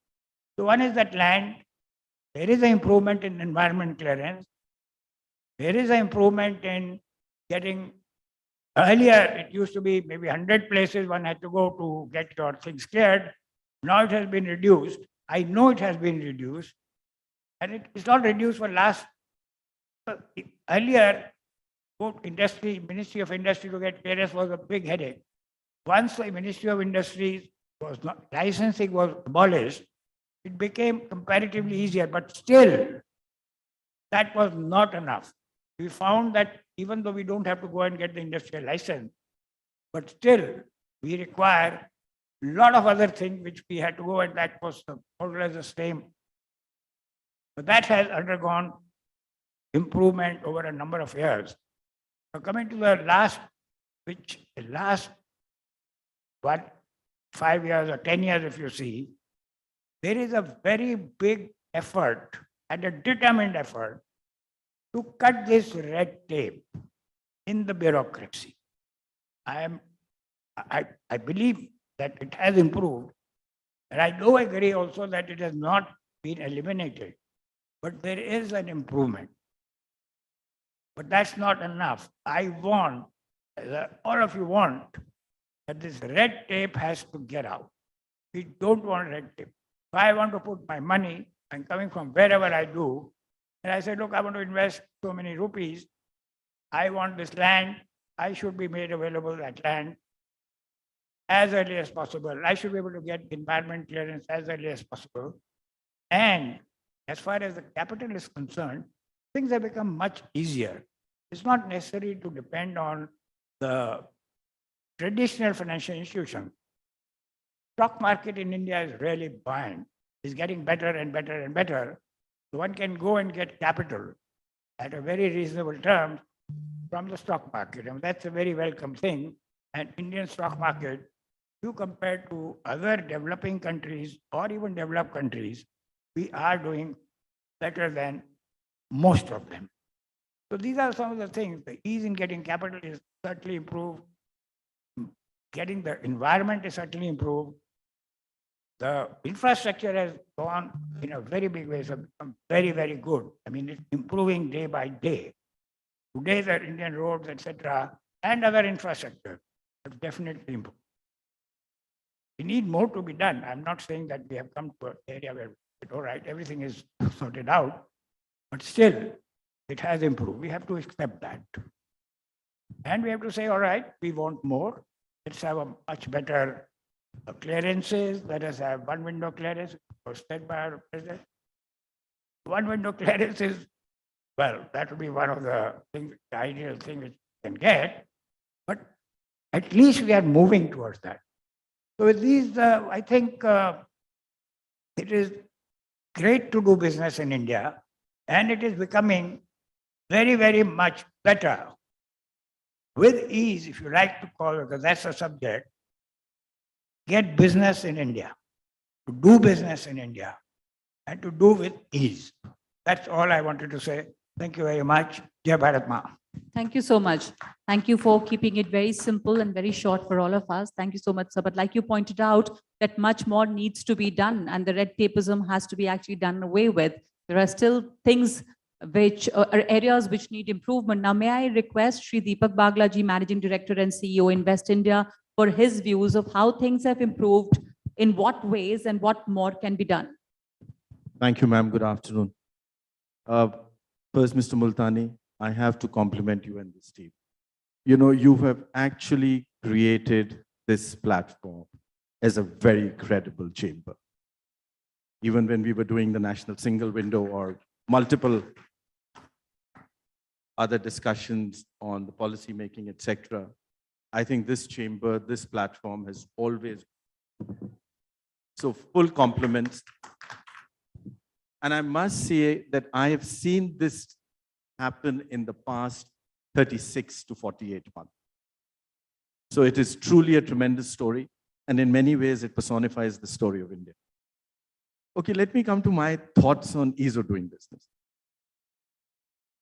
So one is that land. There is an improvement in environment clearance. There is an improvement in getting, earlier it used to be maybe 100 places one had to go to get your things cleared. Now it has been reduced. I know it has been reduced. And it's not reduced for earlier put Ministry of Industry to get clearance was a big headache. Once the Ministry of Industry was not, licensing was abolished, it became comparatively easier, but still, that was not enough. We found that even though we don't have to go and get the industrial license, but still, we require a lot of other things which we had to go, and that was more or less the same. But that has undergone improvement over a number of years. Now, coming to the last 5 years or 10 years, if you see, there is a very big effort and a determined effort to cut this red tape in the bureaucracy. I believe that it has improved, and I do agree also that it has not been eliminated, but there is an improvement. But that's not enough. I want, all of you want, that this red tape has to get out. We don't want red tape. If I want to put my money, I'm coming from wherever I do, and I say, look, I want to invest so many rupees. I want this land. I should be made available that land as early as possible. I should be able to get environment clearance as early as possible. And as far as the capital is concerned, things have become much easier. It's not necessary to depend on the traditional financial institutions. Stock market in India is really buoyant. It's getting better and better and better. So one can go and get capital at a very reasonable term from the stock market. And that's a very welcome thing. And Indian stock market, you compare to other developing countries or even developed countries, we are doing better than most of them. So these are some of the things. The ease in getting capital is certainly improved. Getting the environment is certainly improved. The infrastructure has gone in a very big way, so become very, very good. I mean, it's improving day by day. Today, the Indian roads, etc., and other infrastructure have definitely improved. We need more to be done. I'm not saying that we have come to an area where, all right, everything is sorted out, but still, it has improved. We have to accept that. And we have to say, all right, we want more. Let's have a much better clearances. Let us have one window clearance, was said by our president. One window clearance is, well, that would be one of the things, the ideal thing which we can get, but at least we are moving towards that. So with these, I think it is great to do business in India, and it is becoming very, very much better. With ease, if you like to call it, because that's the subject, get business in India, to do business in India, and to do with ease. That's all I wanted to say. Thank you very much. Jai Bharat Ma. Thank you so much. Thank you for keeping it very simple and very short for all of us. Thank you so much, sir. But like you pointed out, that much more needs to be done, and the red tapeism has to be actually done away with. There are still things which are areas which need improvement. Now, may I request Shri Deepak Bagla ji, Managing Director and CEO, Invest India, for his views of how things have improved, in what ways, and what more can be done. Thank you, ma'am. Good afternoon. First, Mr. Multani, I have to compliment you and this team. You know, you have actually created this platform as a very credible chamber. Even when we were doing the national single window or multiple other discussions on the policy making, etc., I think this chamber, this platform has always, so full compliments. And I must say that I have seen this happen in the past 36 to 48 months. So it is truly a tremendous story. And in many ways, it personifies the story of India. Okay, let me come to my thoughts on ease of doing business.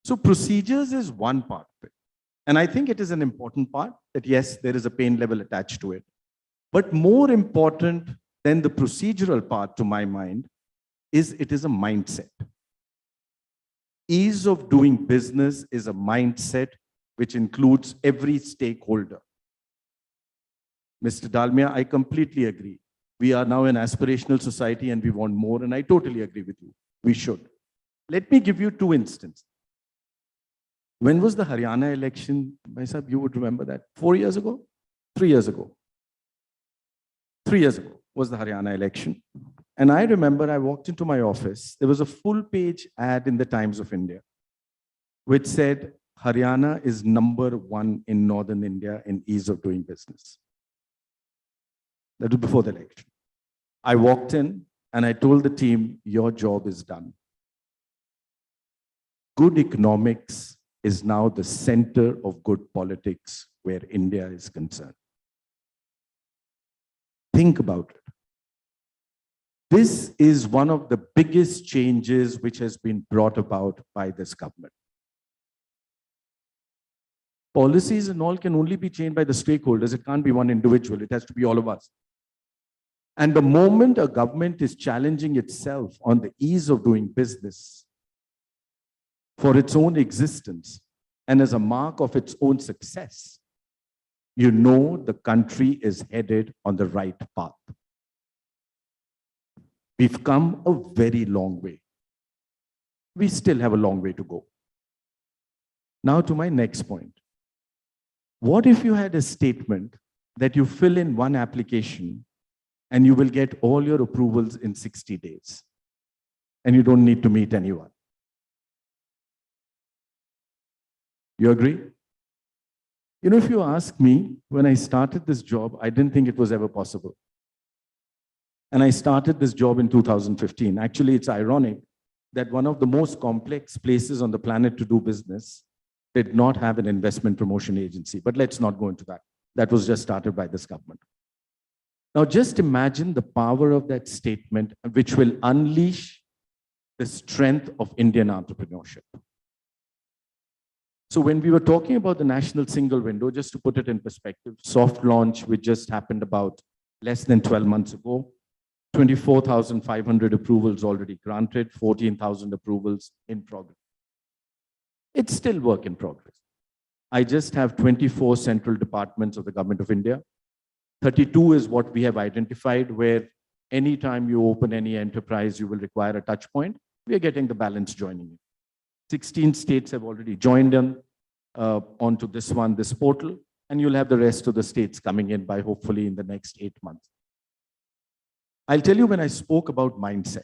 So procedures is one part of it. And I think it is an important part that, yes, there is a pain level attached to it. But more important than the procedural part, to my mind, is it is a mindset. Ease of doing business is a mindset which includes every stakeholder. Mr. Dalmia, I completely agree. We are now an aspirational society and we want more, and I totally agree with you. We should. Let me give you two instances. When was the Haryana election? Bhai Sahab, you would remember that. 4 years ago? 3 years ago. 3 years ago was the Haryana election. And I remember I walked into my office. There was a full-page ad in the Times of India, which said, Haryana is #1 in Northern India in ease of doing business. That was before the election. I walked in and I told the team, your job is done. Good economics is now the center of good politics where India is concerned. Think about it. This is one of the biggest changes which has been brought about by this government. Policies and all can only be changed by the stakeholders. It can't be one individual. It has to be all of us. And the moment a government is challenging itself on the ease of doing business for its own existence and as a mark of its own success, you know the country is headed on the right path. We've come a very long way. We still have a long way to go. Now to my next point. What if you had a statement that you fill in one application and you will get all your approvals in 60 days and you don't need to meet anyone? You agree? You know, if you ask me, when I started this job, I didn't think it was ever possible. And I started this job in 2015. Actually, it's ironic that one of the most complex places on the planet to do business did not have an investment promotion agency. But let's not go into that. That was just started by this government. Now, just imagine the power of that statement, which will unleash the strength of Indian entrepreneurship. So when we were talking about the national single window, just to put it in perspective, soft launch, which just happened about less than 12 months ago, 24,500 approvals already granted, 14,000 approvals in progress. It's still work in progress. I just have 24 central departments of the Government of India. 32 is what we have identified where anytime you open any enterprise, you will require a touch point. We are getting the balance joining in. 16 states have already joined in onto this portal, and you'll have the rest of the states coming in by hopefully in the next 8 months. I'll tell you when I spoke about mindset.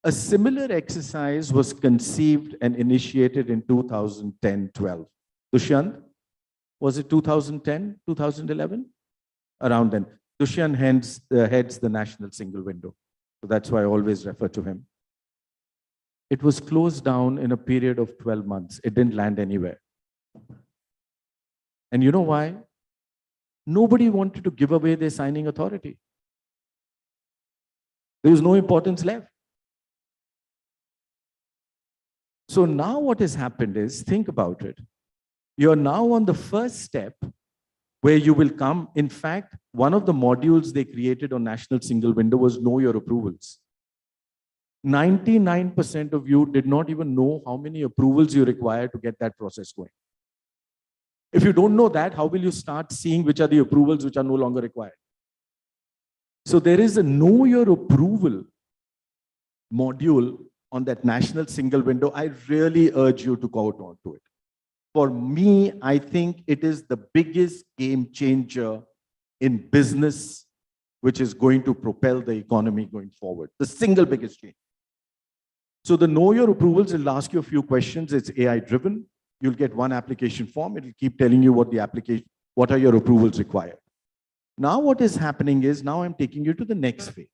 A similar exercise was conceived and initiated in 2010-12. Dushyant, was it 2010, 2011? Around then. Dushyant heads the national single window. So that's why I always refer to him. It was closed down in a period of 12 months. It didn't land anywhere. And you know why? Nobody wanted to give away their signing authority. There was no importance left. So now what has happened is, think about it. You're now on the first step where you will come. In fact, one of the modules they created on National Single Window was Know Your Approvals. 99% of you did not even know how many approvals you require to get that process going. If you don't know that, how will you start seeing which are the approvals which are no longer required? So there is a Know Your Approval module on that National Single Window. I really urge you to go on to it. For me, I think it is the biggest game changer in business, which is going to propel the economy going forward. The single biggest change. So the Know Your Approvals will ask you a few questions. It's AI driven. You'll get one application form. It'll keep telling you what are your approvals required. Now what is happening is, now I'm taking you to the next phase.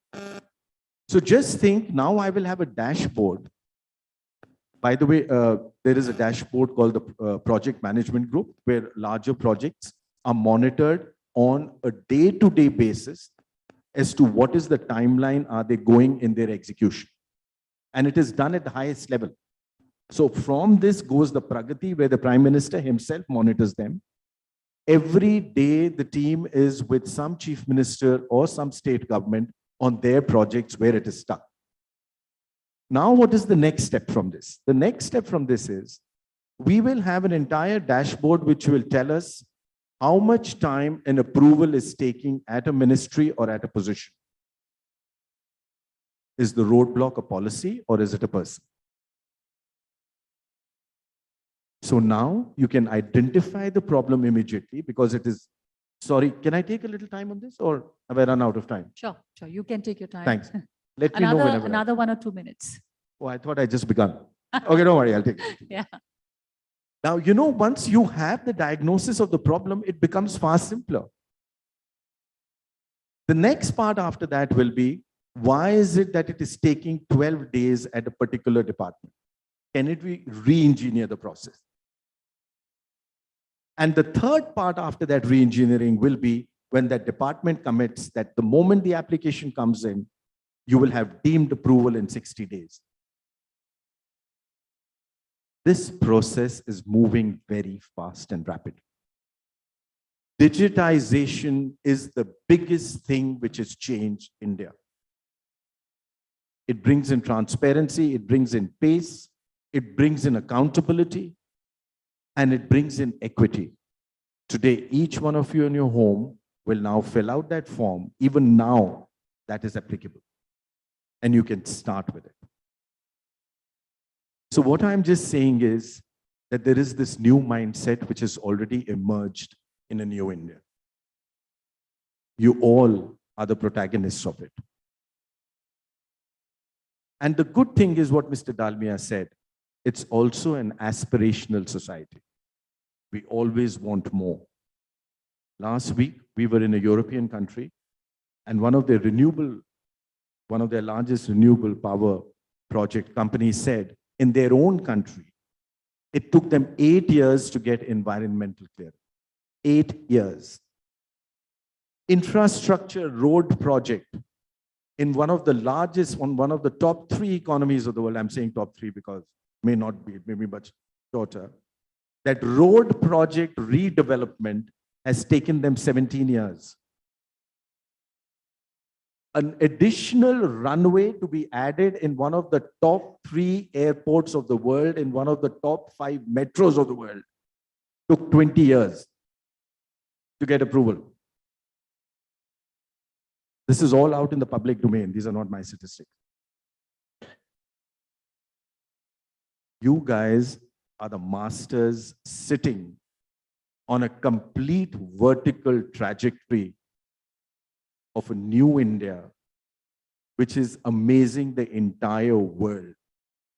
So just think, now I will have a dashboard. By the way, there is a dashboard called the Project Management Group, where larger projects are monitored on a day-to-day basis as to what is the timeline are they going in their execution. And it is done at the highest level. So from this goes the Pragati, where the Prime Minister himself monitors them. Every day, the team is with some chief minister or some state government on their projects where it is stuck. Now, what is the next step from this? The next step from this is, we will have an entire dashboard which will tell us how much time an approval is taking at a ministry or at a position. Is the roadblock a policy or is it a person? So now you can identify the problem immediately because it is, sorry, can I take a little time on this or have I run out of time? Sure, sure. You can take your time. Thanks. Let me know whenever. Another 1 or 2 minutes. Oh, I thought I just begun. Okay, don't worry, I'll take it. Yeah. Now, once you have the diagnosis of the problem, it becomes far simpler. The next part after that will be, why is it that it is taking 12 days at a particular department? Can it be re-engineer the process? And the third part after that re-engineering will be when that department commits that the moment the application comes in, you will have deemed approval in 60 days. This process is moving very fast and rapid. Digitization is the biggest thing which has changed India. It brings in transparency, it brings in pace, it brings in accountability, and it brings in equity. Today, each one of you in your home will now fill out that form. Even now, that is applicable. And you can start with it. So what I'm just saying is that there is this new mindset which has already emerged in a new India. You all are the protagonists of it. And the good thing is what Mr. Dalmia said, it's also an aspirational society. We always want more. Last week, we were in a European country, and one of their largest renewable power project companies said, in their own country, it took them 8 years to get environmental clearance. 8 years. Infrastructure road project in one of the largest, one of the top 3 economies of the world. I'm saying top 3 because may not be, it may be much shorter. That road project redevelopment has taken them 17 years. An additional runway to be added in one of the top 3 airports of the world, in one of the top 5 metros of the world, took 20 years to get approval. This is all out in the public domain. These are not my statistics. You guys are the masters sitting on a complete vertical trajectory of a new India, which is amazing the entire world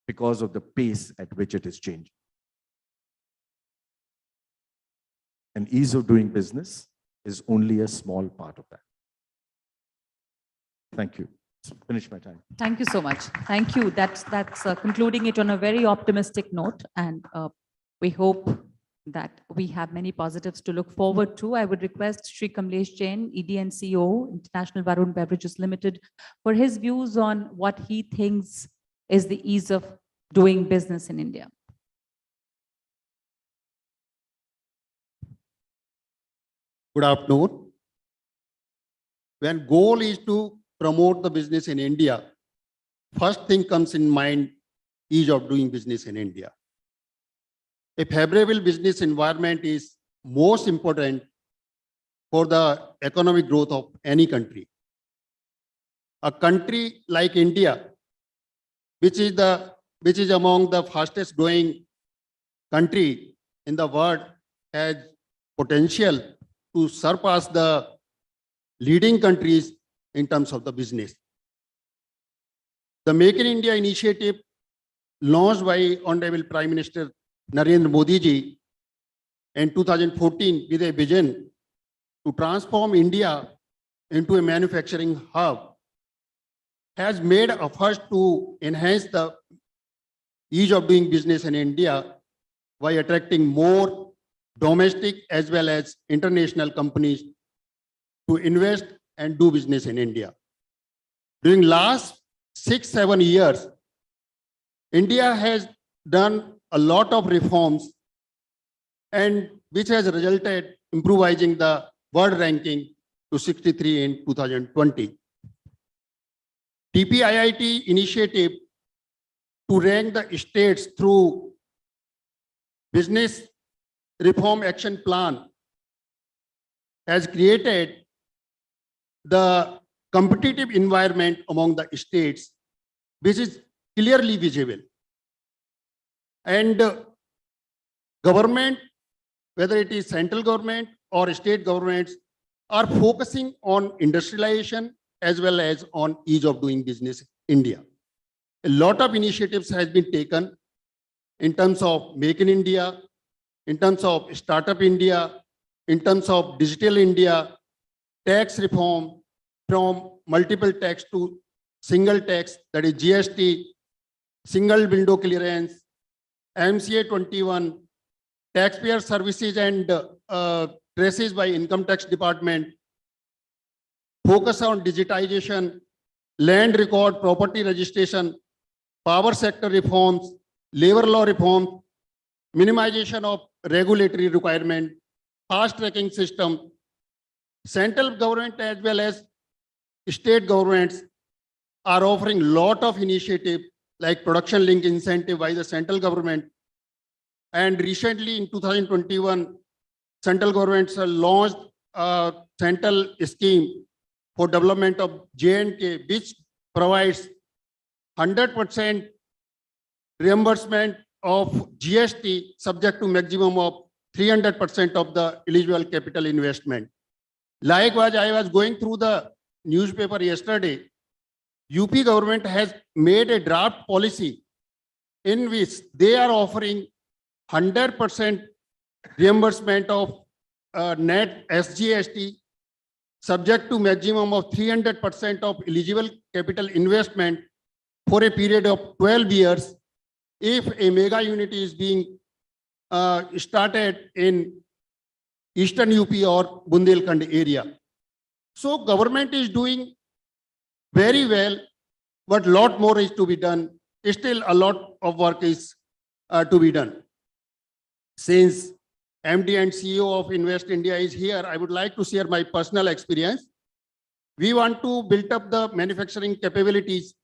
because of the pace at which it is changing. And ease of doing business is only a small part of that. Thank you. Finish my time. Thank you so much. Thank you. That's concluding it on a very optimistic note, and we hope that we have many positives to look forward to. I would request Shri Kamlesh Jain, ED and CEO, International Varun Beverages Limited, for his views on what he thinks is the ease of doing business in India. Good afternoon. When goal is to promote the business in India, first thing comes in mind, ease of doing business in India. A favorable business environment is most important for the economic growth of any country. A country like India, which is among the fastest growing country in the world, has potential to surpass the leading countries in terms of the business. The Make in India initiative launched by Honorable Prime Minister Narendra Modi ji in 2014 with a vision to transform India into a manufacturing hub has made efforts to enhance the ease of doing business in India by attracting more domestic as well as international companies to invest and do business in India. During last 6-7 years, India has done a lot of reforms, and which has resulted improvising the world ranking to 63 in 2020. TPIIT initiative to rank the states through Business Reform Action Plan has created the competitive environment among the states, which is clearly visible. And government, whether it is central government or state governments, are focusing on industrialization as well as on ease of doing business in India. A lot of initiatives has been taken in terms of Make in India, in terms of Startup India, in terms of Digital India, tax reform from multiple tax to single tax, that is GST, single window clearance, MCA 21, taxpayer services and traces by income tax department, focus on digitization, land record, property registration, power sector reforms, labor law reforms, minimization of regulatory requirement, fast tracking system. Central government as well as state governments are offering lot of initiative like production link incentive by the central government. And recently in 2021, central governments launched a central scheme for development of J&K, which provides 100% reimbursement of GST subject to maximum of 300% of the eligible capital investment. Likewise, I was going through the newspaper yesterday. UP government has made a draft policy in which they are offering 100% reimbursement of net SGST subject to maximum of 300% of eligible capital investment for a period of 12 years if a mega unit is being started in Eastern UP or Bundelkhand area. So government is doing very well, but lot more is to be done. Still a lot of work is to be done. Since MD and CEO of Invest India is here, I would like to share my personal experience. We want to build up the manufacturing capabilities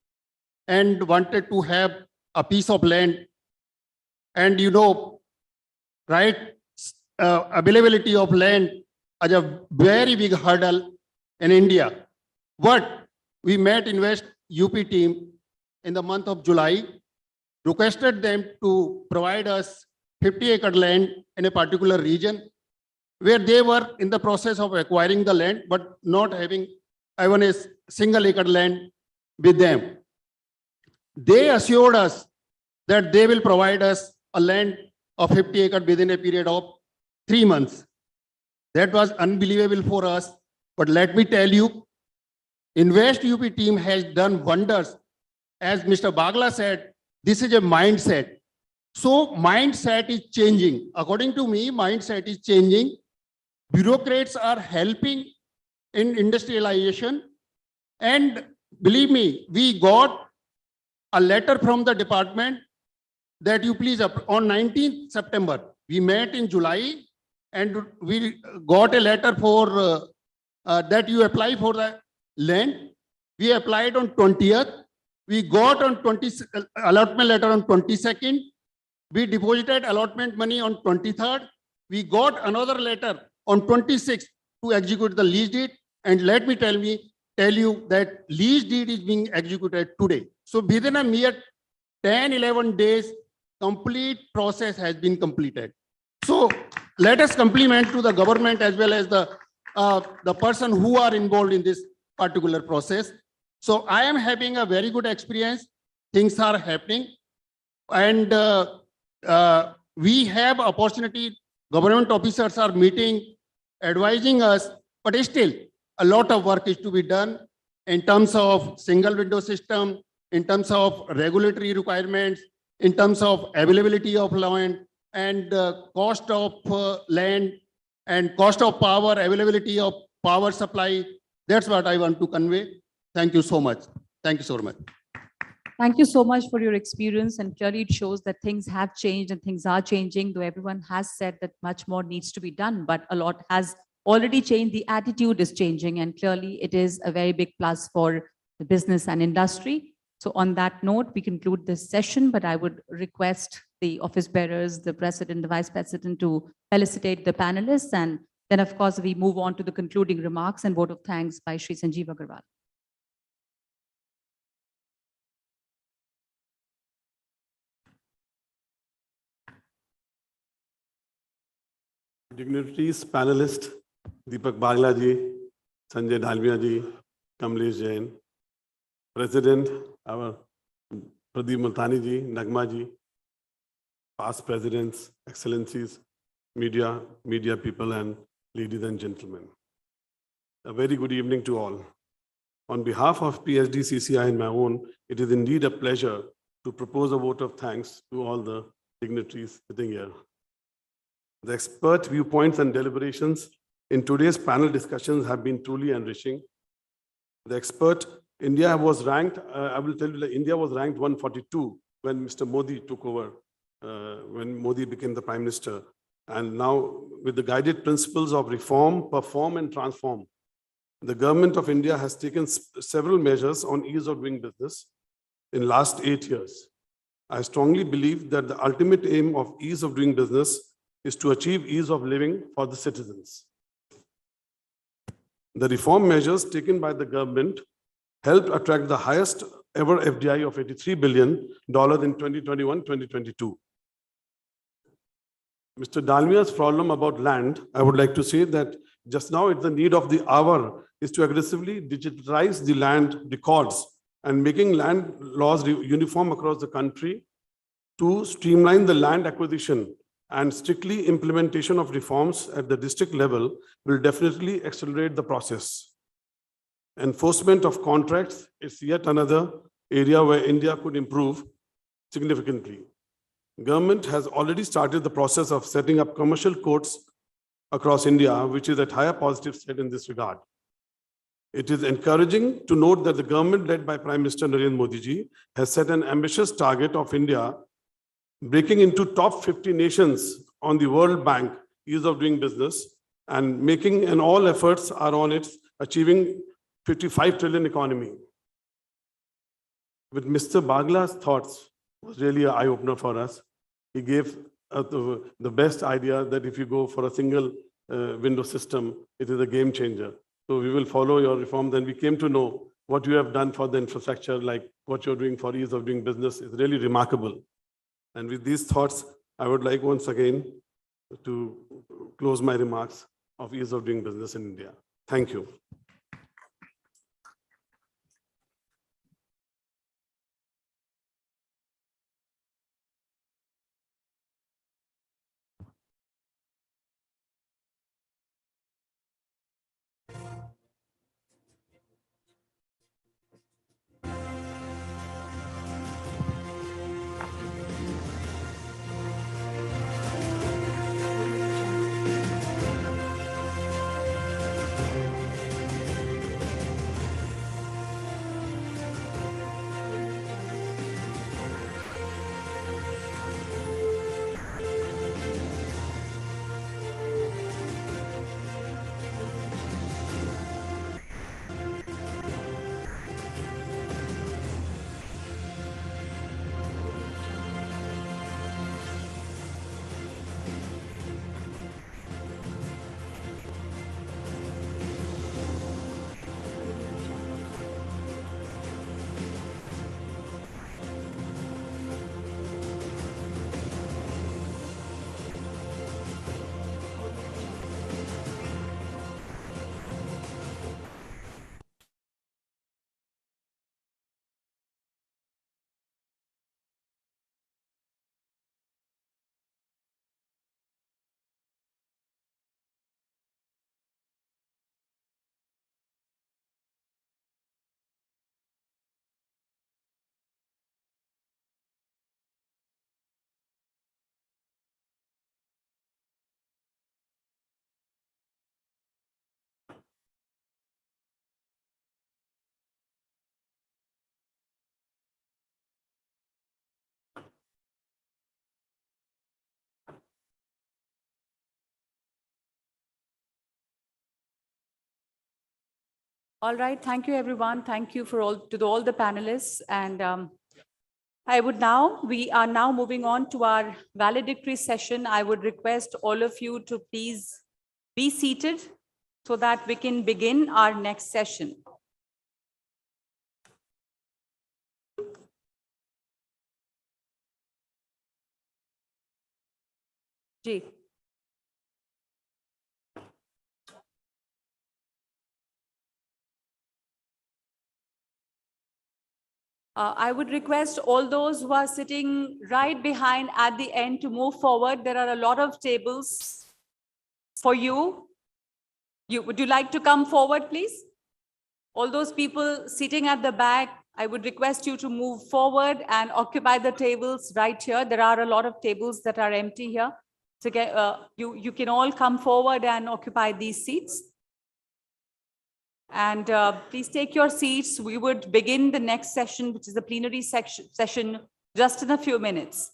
and wanted to have a piece of land. And you know, right, availability of land is a very big hurdle in India. But we met Invest UP team in the month of July, requested them to provide us 50-acre land in a particular region where they were in the process of acquiring the land, but not having even a single acre land with them. They assured us that they will provide us a land of 50 acres within a period of 3 months. That was unbelievable for us. But let me tell you, Invest UP team has done wonders. As Mr. Bagla said, this is a mindset. So mindset is changing. According to me, mindset is changing. Bureaucrats are helping in industrialization. And believe me, we got a letter from the department that you please, on 19th September, we met in July and we got a letter for that you apply for the land. We applied on 20th. We got on allotment letter on 22nd. We deposited allotment money on 23rd. We got another letter on 26th to execute the lease deed. And let me tell you that lease deed is being executed today. So within a mere 10, 11 days, complete process has been completed. So let us compliment to the government as well as the person who are involved in this particular process. So I am having a very good experience. Things are happening. And we have opportunity. Government officers are meeting, advising us, but still a lot of work is to be done in terms of single window system, in terms of regulatory requirements, in terms of availability of land and cost of land and cost of power, availability of power supply. That's what I want to convey. Thank you so much. Thank you so much. Thank you so much for your experience, and clearly it shows that things have changed and things are changing, though everyone has said that much more needs to be done, but a lot has already changed. The attitude is changing, and clearly it is a very big plus for the business and industry. So on that note, we conclude this session, but I would request the office bearers, the president, the vice president to felicitate the panelists. And then of course, we move on to the concluding remarks and vote of thanks by Shri Sanjeev Agarwal. dignitaries, panelists, Deepak Bagla ji, Sanjay Dalmia ji, Kamlesh Jain, President, our Pradeep Multani ji, Nagma ji, past presidents, excellencies, media people, and ladies and gentlemen. A very good evening to all. On behalf of PHDCCI and my own, it is indeed a pleasure to propose a vote of thanks to all the dignitaries sitting here. The expert viewpoints and deliberations in today's panel discussions have been truly enriching. India was ranked, I will tell you that India was ranked 142 when Mr. Modi took over, when Modi became the Prime Minister. And now with the guided principles of reform, perform and transform, the government of India has taken several measures on ease of doing business in last 8 years. I strongly believe that the ultimate aim of ease of doing business is to achieve ease of living for the citizens. The reform measures taken by the government helped attract the highest ever FDI of $83 billion in 2021-2022. Mr. Dalmia's problem about land, I would like to say that just now it's the need of the hour is to aggressively digitize the land records and making land laws uniform across the country to streamline the land acquisition, and strictly implementation of reforms at the district level will definitely accelerate the process. Enforcement of contracts is yet another area where India could improve significantly. Government has already started the process of setting up commercial courts across India, which is at higher positive state in this regard. It is encouraging to note that the government led by Prime Minister Narendra Modi ji has set an ambitious target of India breaking into top 50 nations on the World Bank ease of doing business, and making, and all efforts are on it achieving 55 trillion economy. With Mr. Bagla's thoughts was really an eye-opener for us. He gave the best idea that if you go for a single window system, it is a game changer. So we will follow your reform. Then we came to know what you have done for the infrastructure, like what you're doing for ease of doing business is really remarkable. And with these thoughts, I would like once again to close my remarks of ease of doing business in India. Thank you. All right, thank you, everyone. Thank you for all the panelists. And we are now moving on to our valedictory session. I would request all of you to please be seated so that we can begin our next session. Ji. I would request all those who are sitting right behind at the end to move forward. There are a lot of tables for you. Would you like to come forward, please? All those people sitting at the back, I would request you to move forward and occupy the tables right here. There are a lot of tables that are empty here. So you can all come forward and occupy these seats. And please take your seats. We would begin the next session, which is the plenary session, just in a few minutes.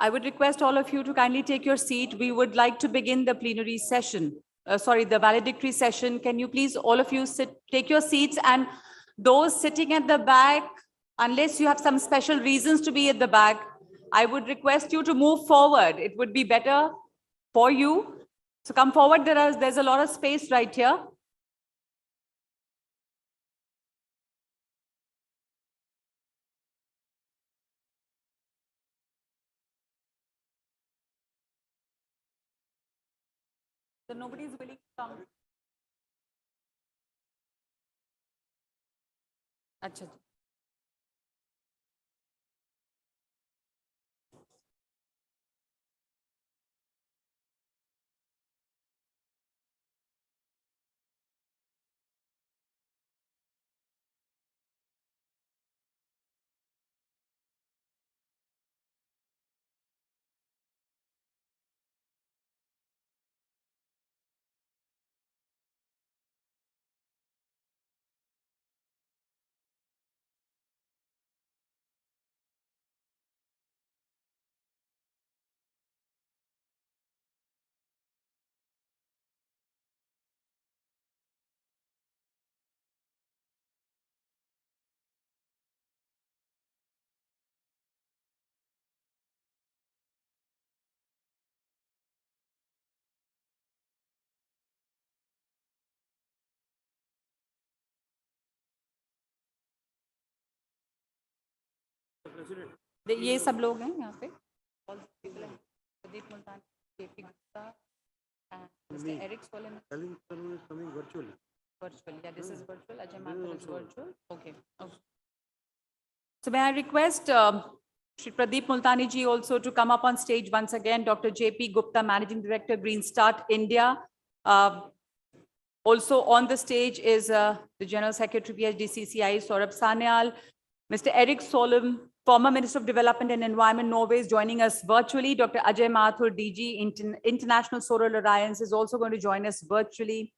I would request all of you to kindly take your seat. We would like to begin the plenary session. The valedictory session. Can you please, all of you, take your seats, and those sitting at the back, unless you have some special reasons to be at the back, I would request you to move forward. It would be better for you. So come forward. There's a lot of space right here. So nobody is willing to come. Achha. ये सब लोग हैं यहाँ पे. प्रदीप मुल्तानी, JP Gupta, and Mr. Eric Solomon. Ellington is coming virtually. Virtually, yeah, this is virtual. Ajay Mathur is virtual. Okay. So may I request Shri Pradeep Multani ji also to come up on stage once again. Dr. JP Gupta, Managing Director, Green Start India. Also on the stage is the General Secretary, PHDCCI, Saurabh Sanyal. Mr. Eric Solomon, former Minister of Development and Environment, Norway, is joining us virtually. Dr. Ajay Mathur, DG, International Solar Alliance, is also going to join us virtually.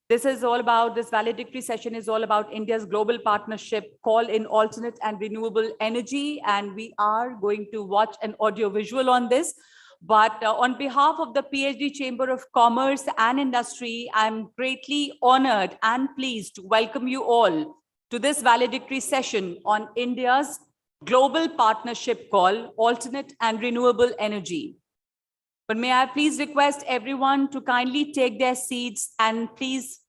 This valedictory session is all about India's global partnership call in alternate and renewable energy. And we are going to watch an audio visual on this. But on behalf of the PhD Chamber of Commerce and Industry, I'm greatly honored and pleased to welcome you all to this valedictory session on India's global partnership call, alternate and renewable energy. But may I please request everyone to kindly take their seats, and please,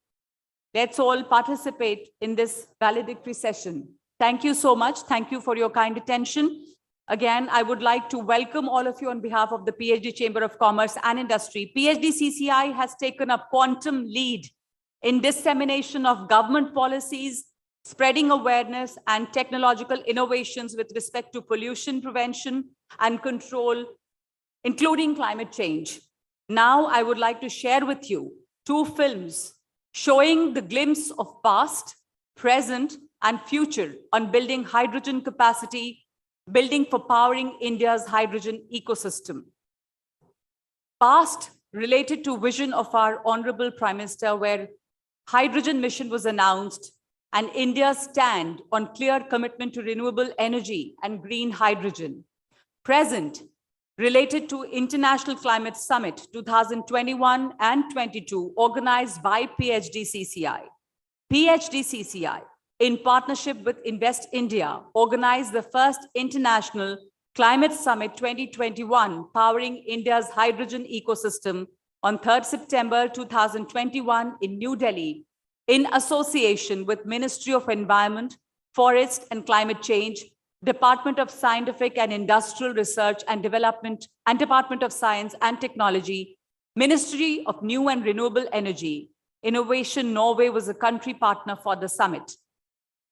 let's all participate in this valedictory session. Thank you so much. Thank you for your kind attention. Again, I would like to welcome all of you on behalf of the PhD Chamber of Commerce and Industry. PHDCCI has taken a quantum lead in dissemination of government policies, spreading awareness and technological innovations with respect to pollution prevention and control, including climate change. Now, I would like to share with you 2 films showing the glimpse of past, present, and future on building hydrogen capacity, building for powering India's hydrogen ecosystem. Past related to vision of our Honorable Prime Minister, where hydrogen mission was announced and India's stand on clear commitment to renewable energy and green hydrogen. Present related to International Climate Summit 2021 and 22 organized by PHDCCI. PHDCCI, in partnership with Invest India, organized the first International Climate Summit 2021, powering India's hydrogen ecosystem on 3rd September 2021 in New Delhi, in association with Ministry of Environment, Forest and Climate Change, Department of Scientific and Industrial Research and Development, and Department of Science and Technology, Ministry of New and Renewable Energy. Innovation Norway was a country partner for the summit.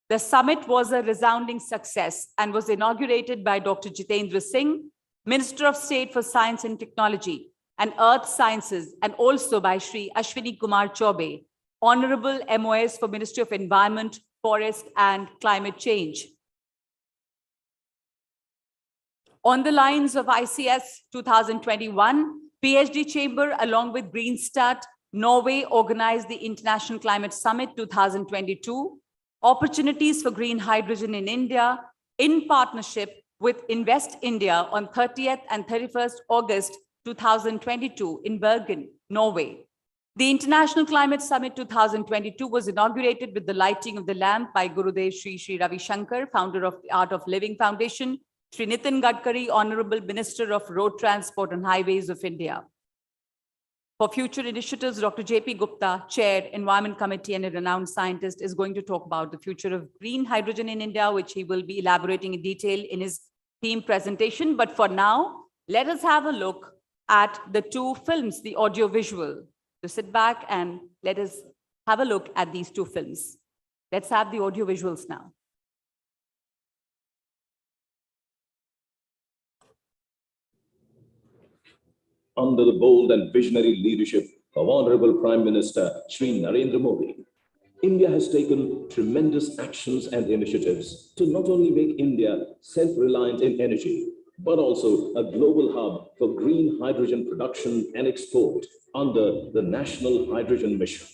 The summit was a resounding success and was inaugurated by Dr. Jitendra Singh, Minister of State for Science and Technology and Earth Sciences, and also by Shri Ashwini Kumar Chaubey, Honorable MOS for Ministry of Environment, Forest and Climate Change. On the lines of ICS 2021, PhD Chamber along with Greenstart, Norway organized the International Climate Summit 2022, Opportunities for Green Hydrogen in India, in partnership with Invest India on 30th and 31st August 2022 in Bergen, Norway. The International Climate Summit 2022 was inaugurated with the lighting of the lamp by Gurudev Sri Ravi Shankar, founder of the Art of Living Foundation, Sri Nitin Gadkari, Honorable Minister of Road Transport and Highways of India. For future initiatives, Dr. J.P. Gupta, Chair, Environment Committee and a renowned scientist, is going to talk about the future of green hydrogen in India, which he will be elaborating in detail in his theme presentation. But for now, let us have a look at the two films, the audio-visual. So sit back and let us have a look at these two films. Let's have the audio-visuals now. Under the bold and visionary leadership of Honorable Prime Minister Shri Narendra Modi, India has taken tremendous actions and initiatives to not only make India self-reliant in energy, but also a global hub for green hydrogen production and export under the National Hydrogen Mission.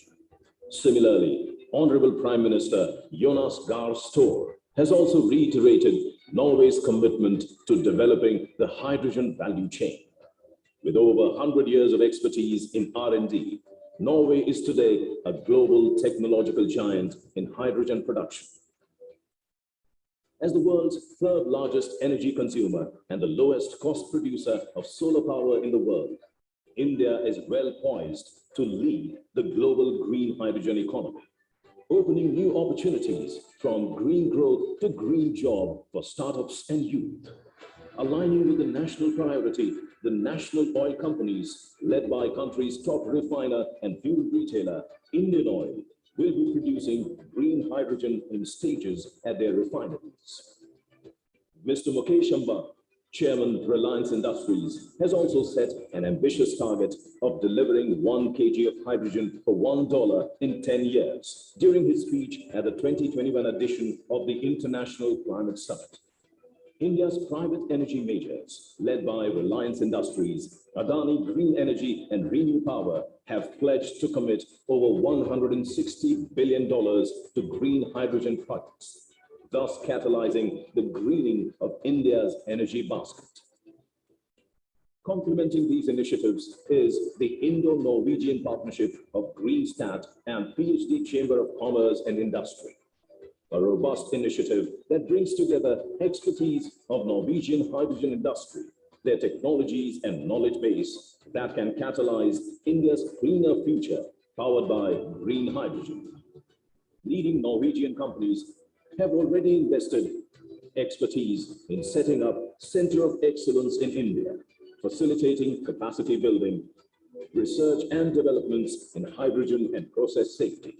Similarly, Honorable Prime Minister Jonas Gahr Store has also reiterated Norway's commitment to developing the hydrogen value chain. With over 100 years of expertise in R&D, Norway is today a global technological giant in hydrogen production. As the world's third largest energy consumer and the lowest cost producer of solar power in the world, India is well poised to lead the global green hydrogen economy, opening new opportunities from green growth to green job for startups and youth. Aligning with the national priority, the national oil companies, led by country's top refiner and fuel retailer, Indian Oil, will be producing green hydrogen in stages at their refineries. Mr. Mukesh Ambani, Chairman Reliance Industries, has also set an ambitious target of delivering 1 kg of hydrogen for $1 in 10 years during his speech at the 2021 edition of the International Climate Summit. India's private energy majors, led by Reliance Industries, Adani Green Energy and Renew Power, have pledged to commit over $160 billion to green hydrogen projects, thus catalyzing the greening of India's energy basket. Complementing these initiatives is the Indo-Norwegian partnership of Greenstat and PhD Chamber of Commerce and Industry, a robust initiative that brings together expertise of Norwegian hydrogen industry, their technologies and knowledge base that can catalyze India's cleaner future powered by green hydrogen. Leading Norwegian companies have already invested expertise in setting up Center of Excellence in India, facilitating capacity building, research and developments in hydrogen and process safety.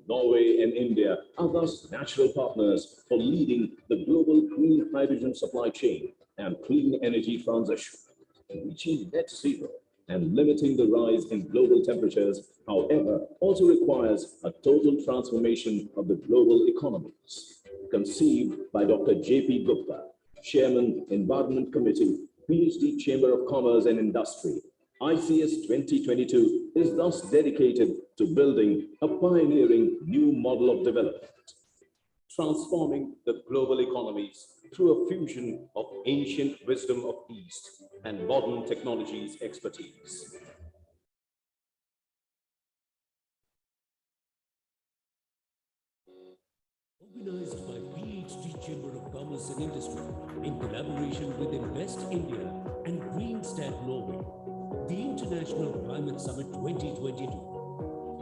Norway and India are thus natural partners for leading the global green hydrogen supply chain and clean energy transition, reaching net zero and limiting the rise in global temperatures, however, also requires a total transformation of the global economies. Conceived by Dr. J.P. Gupta, Chairman, Environment Committee, PhD Chamber of Commerce and Industry, ICS 2022 is thus dedicated to building a pioneering new model of development, transforming the global economies through a fusion of ancient wisdom of East and modern technologies expertise. Organized by PHD Chamber of Commerce and Industry in collaboration with Invest India and Greenstat Norway, the International Climate Summit 2022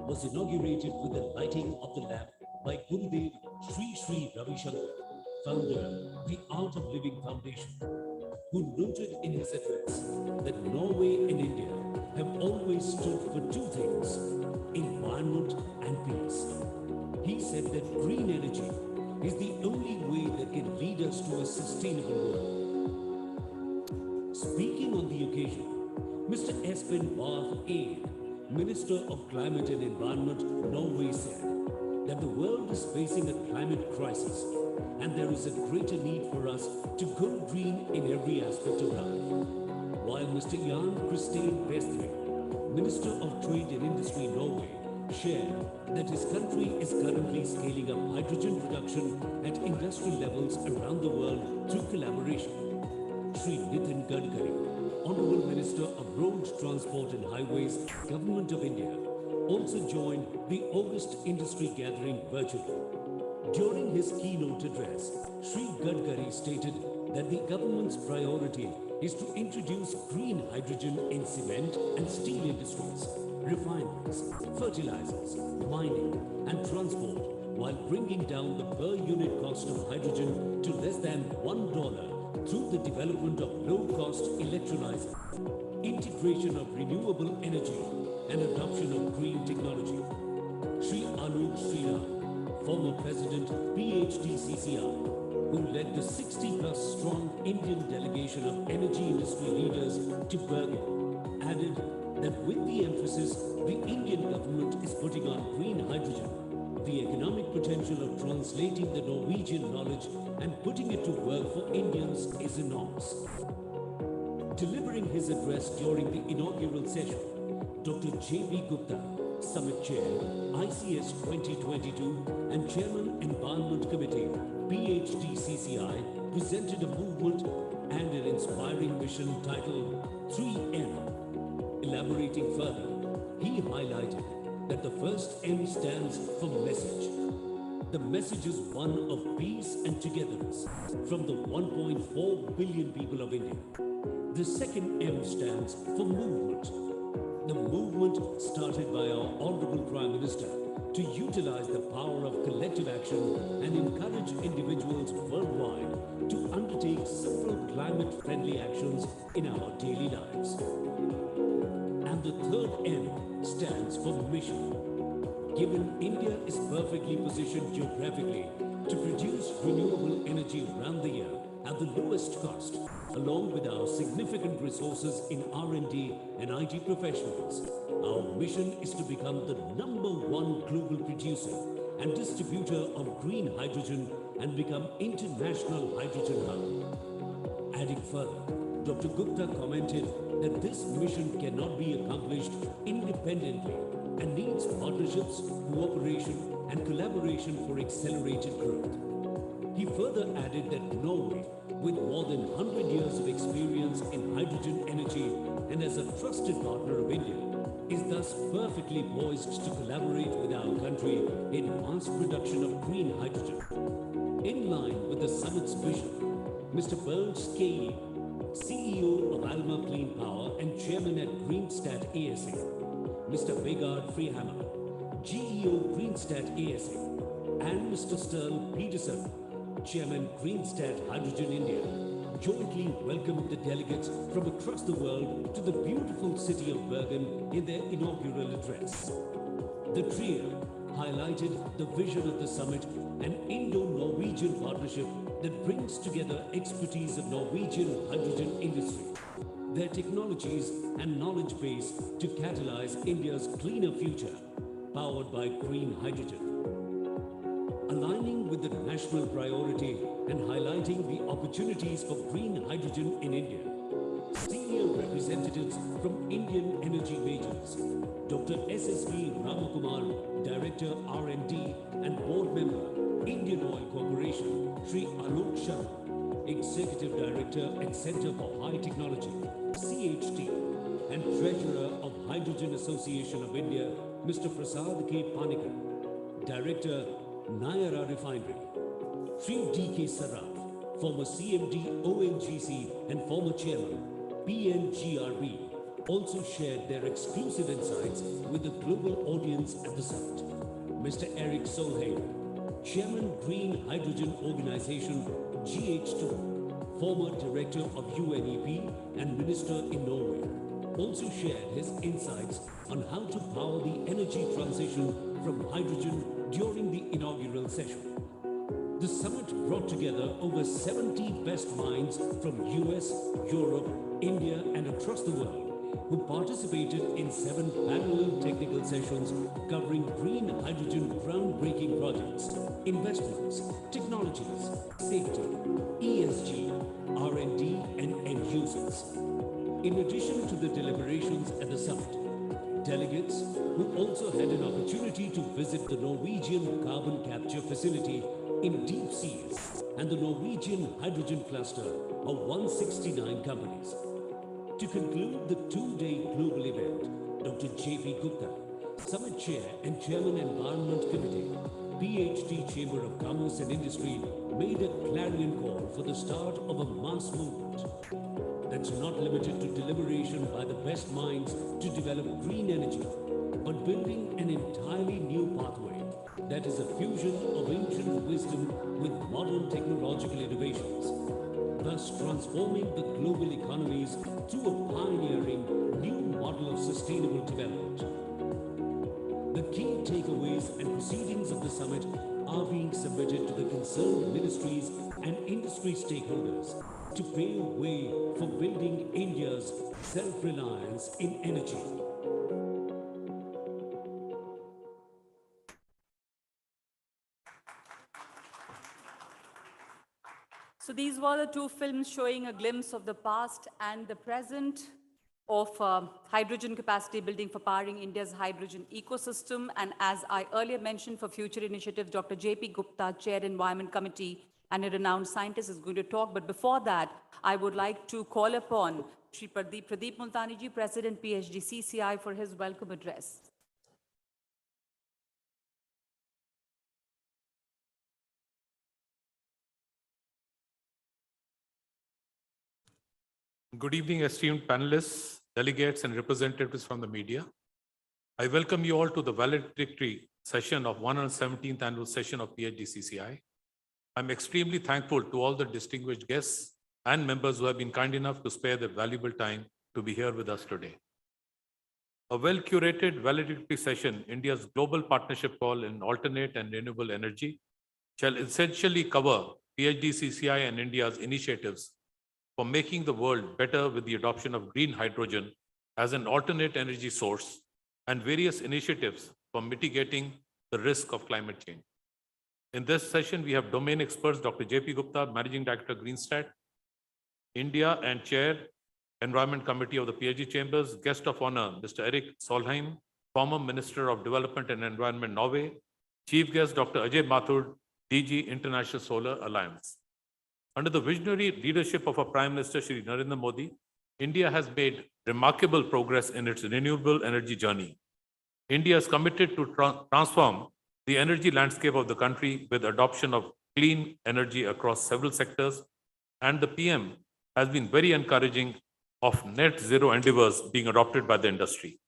was inaugurated with the lighting of the lamp by Gurudev Sri Ravi Shankar, founder of the Art of Living Foundation, who noted in his address that Norway and India have always stood for two things: environment and peace. He said that green energy is the only way that can lead us to a sustainable world. Speaking on the occasion, Mr. Espen Barth Eid, Minister of Climate and Environment, Norway, said that the world is facing a climate crisis and there is a greater need for us to go green in every aspect of life. While Mr. Jan Christian Vestre, Minister of Trade and Industry, Norway, shared that his country is currently scaling up hydrogen production at industrial levels around the world through collaboration. Shri Nitin Gadkari, Honorable Minister of Road Transport and Highways, Government of India, also joined the August Industry Gathering virtually. During his keynote address, Shri Gadkari stated that the government's priority is to introduce green hydrogen in cement and steel industries, refineries, fertilizers, mining and transport, while bringing down the per unit cost of hydrogen to less than $1 through the development of low-cost electrolyzers, integration of renewable energy and adoption of green technology. Shri Anup Sriram, former President, PHDCCI, who led the 60+ strong Indian delegation of energy industry leaders to Bergen, added that with the emphasis the Indian government is putting on green hydrogen, the economic potential of translating the Norwegian knowledge and putting it to work for Indians is enormous. Delivering his address during the inaugural session, Dr. J.P. Gupta, Summit Chair, ICS 2022 and Chairman Environment Committee, PHDCCI, presented a movement and an inspiring mission titled 3M. Elaborating further, he highlighted that the first M stands for message. The message is one of peace and togetherness from the 1.4 billion people of India. The second M stands for movement. The movement started by our Honorable Prime Minister to utilize the power of collective action and encourage individuals worldwide to undertake simple climate-friendly actions in our daily lives. And the third M stands for mission. Given India is perfectly positioned geographically to produce renewable energy around the year at the lowest cost, along with our significant resources in R&D and IT professionals, our mission is to become the #1 global producer and distributor of green hydrogen and become international hydrogen hub. Adding further, Dr. Gupta commented that this mission cannot be accomplished independently and needs partnerships, cooperation and collaboration for accelerated growth. He further added that Norway, with more than 100 years of experience in hydrogen energy and as a trusted partner of India, is thus perfectly poised to collaborate with our country in mass production of green hydrogen. In line with the summit's vision, Mr. Bernd Skei, CEO of Alma Clean Power and Chairman at Greenstat ASA, Mr. Vegard Freehammer, GEO Greenstat ASA, and Mr. Sturl Peterson, Chairman Greenstat Hydrogen India, jointly welcomed the delegates from across the world to the beautiful city of Bergen in their inaugural address. The trio highlighted the vision of the summit, an Indo-Norwegian partnership that brings together expertise of Norwegian hydrogen industry, their technologies and knowledge base to catalyze India's cleaner future, powered by green hydrogen. Aligning with the national priority and highlighting the opportunities for green hydrogen in India, senior representatives from Indian energy majors, Dr. SSV Ramakumar, Director R&D and Board Member, Indian Oil Corporation, Sri Alok Sharma, Executive Director at Center for High Technology, CHT, and Treasurer of Hydrogen Association of India, Mr. Prasad K. Panikar, Director, Nayara Refinery, Sri D.K. Saraf, former CMD ONGC and former Chairman, PNGRB, also shared their exclusive insights with the global audience at the summit. Mr. Eric Solheim, Chairman Green Hydrogen Organization, GH2, former Director of UNEP and Minister in Norway, also shared his insights on how to power the energy transition from hydrogen during the inaugural session. The summit brought together over 70 best minds from US, Europe, India and across the world, who participated in 7 parallel technical sessions covering green hydrogen groundbreaking projects, investments, technologies, safety, ESG, R&D and end users. In addition to the deliberations at the summit, delegates who also had an opportunity to visit the Norwegian carbon capture facility in deep seas and the Norwegian hydrogen cluster of 169 companies. To conclude the 2-day global event, Dr. J.P. Gupta, Summit Chair and Chairman Environment Committee, PhD Chamber of Commerce and Industry, made a clarion call for the start of a mass movement that's not limited to deliberation by the best minds to develop green energy, but building an entirely new pathway that is a fusion of ancient wisdom with modern technological innovations, thus transforming the global economies through a pioneering new model of sustainable development. The key takeaways and proceedings of the summit are being submitted to the concerned ministries and industry stakeholders to pave way for building India's self-reliance in energy. So these were the 2 films showing a glimpse of the past and the present of hydrogen capacity building for powering India's hydrogen ecosystem. And as I earlier mentioned, for future initiatives, Dr. J.P. Gupta, Chair Environment Committee, and a renowned scientist is going to talk. But before that, I would like to call upon Shri Pradeep Multani ji, President PHDCCI, for his welcome address. Good evening, esteemed panelists, delegates, and representatives from the media. I welcome you all to the valedictory session of 117th annual session of PHDCCI. I'm extremely thankful to all the distinguished guests and members who have been kind enough to spare their valuable time to be here with us today. A well-curated valedictory session, India's global partnership call in alternate and renewable energy, shall essentially cover PHDCCI and India's initiatives for making the world better with the adoption of green hydrogen as an alternate energy source and various initiatives for mitigating the risk of climate change. In this session, we have domain experts, Dr. J.P. Gupta, Managing Director, Greenstat, India, and Chair, Environment Committee of the PhD Chambers. Guest of honor, Mr. Eric Solheim, former Minister of Development and Environment, Norway. Chief guest, Dr. Ajay Mathur, DG, International Solar Alliance. Under the visionary leadership of our Prime Minister, Shri Narendra Modi, India has made remarkable progress in its renewable energy journey. India is committed to transform the energy landscape of the country with adoption of clean energy across several sectors, and the PM has been very encouraging of net zero endeavors being adopted by the industry.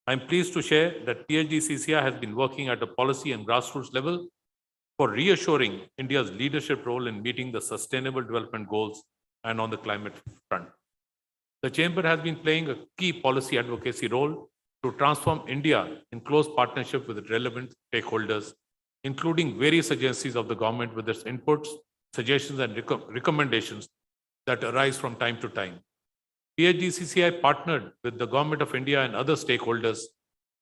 I'm pleased to share that PHDCCI has been working at a policy and grassroots level for reassuring India's leadership role in meeting the sustainable development goals and on the climate front. The Chamber has been playing a key policy advocacy role to transform India in close partnership with relevant stakeholders, including various agencies of the government with its inputs, suggestions, and recommendations that arise from time to time. PHDCCI partnered with the Government of India and other stakeholders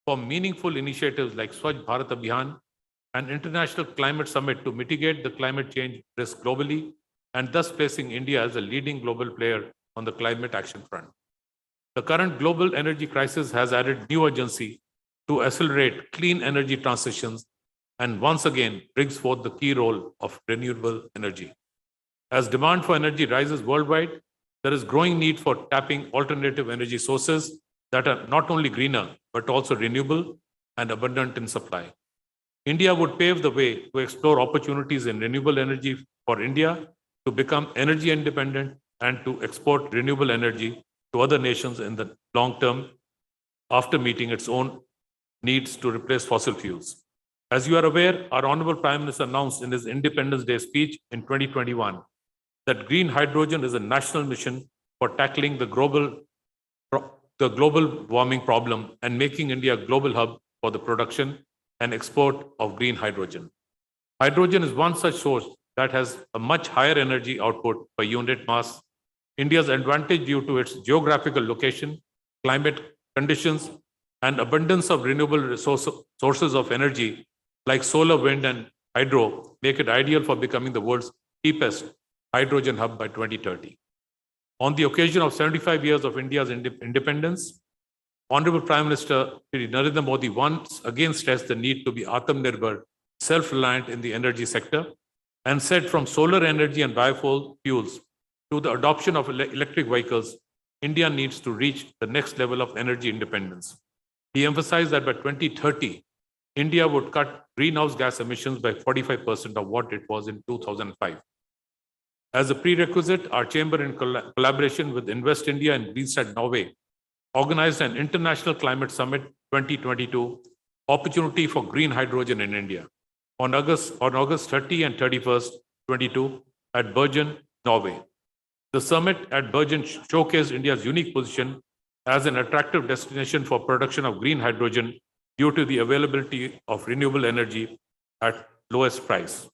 for meaningful initiatives like Swachh Bharat Abhiyan, an international climate summit to mitigate the climate change risk globally, and thus placing India as a leading global player on the climate action front. The current global energy crisis has added new urgency to accelerate clean energy transitions and once again brings forth the key role of renewable energy. As demand for energy rises worldwide, there is growing need for tapping alternative energy sources that are not only greener, but also renewable and abundant in supply. India would pave the way to explore opportunities in renewable energy for India to become energy independent and to export renewable energy to other nations in the long term after meeting its own needs to replace fossil fuels. As you are aware, our Honorable Prime Minister announced in his Independence Day speech in 2021 that green hydrogen is a national mission for tackling the global warming problem and making India a global hub for the production and export of green hydrogen. Hydrogen is one such source that has a much higher energy output per unit mass. India's advantage due to its geographical location, climate conditions, and abundance of renewable sources of energy like solar, wind, and hydro make it ideal for becoming the world's cheapest hydrogen hub by 2030. On the occasion of 75 years of India's independence, Honorable Prime Minister Shri Narendra Modi once again stressed the need to be Atmanirbhar, self-reliant in the energy sector, and said from solar energy and biofuels to the adoption of electric vehicles, India needs to reach the next level of energy independence. He emphasized that by 2030, India would cut greenhouse gas emissions by 45% of what it was in 2005. As a prerequisite, our chamber, in collaboration with Invest India and Greenstat Norway, organized an International Climate Summit 2022, Opportunity for Green Hydrogen in India, on August 30 and 31st, 22, at Bergen, Norway. The summit at Bergen showcased India's unique position as an attractive destination for production of green hydrogen due to the availability of renewable energy at lowest price.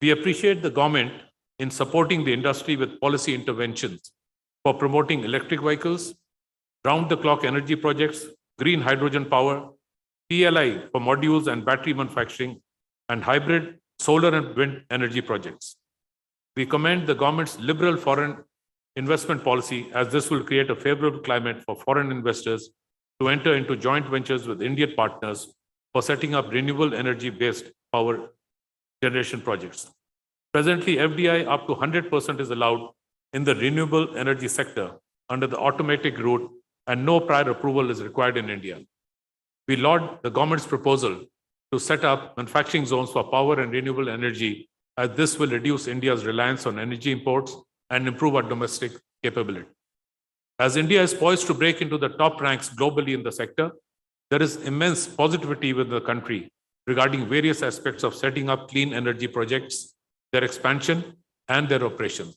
We appreciate the government in supporting the industry with policy interventions for promoting electric vehicles, round-the-clock energy projects, green hydrogen power, PLI for modules and battery manufacturing, and hybrid solar and wind energy projects. We commend the government's liberal foreign investment policy, as this will create a favorable climate for foreign investors to enter into joint ventures with Indian partners for setting up renewable energy-based power generation projects. Presently, FDI up to 100% is allowed in the renewable energy sector under the automatic route, and no prior approval is required in India. We laud the government's proposal to set up manufacturing zones for power and renewable energy, as this will reduce India's reliance on energy imports and improve our domestic capability. As India is poised to break into the top ranks globally in the sector, there is immense positivity within the country regarding various aspects of setting up clean energy projects, their expansion, and their operations.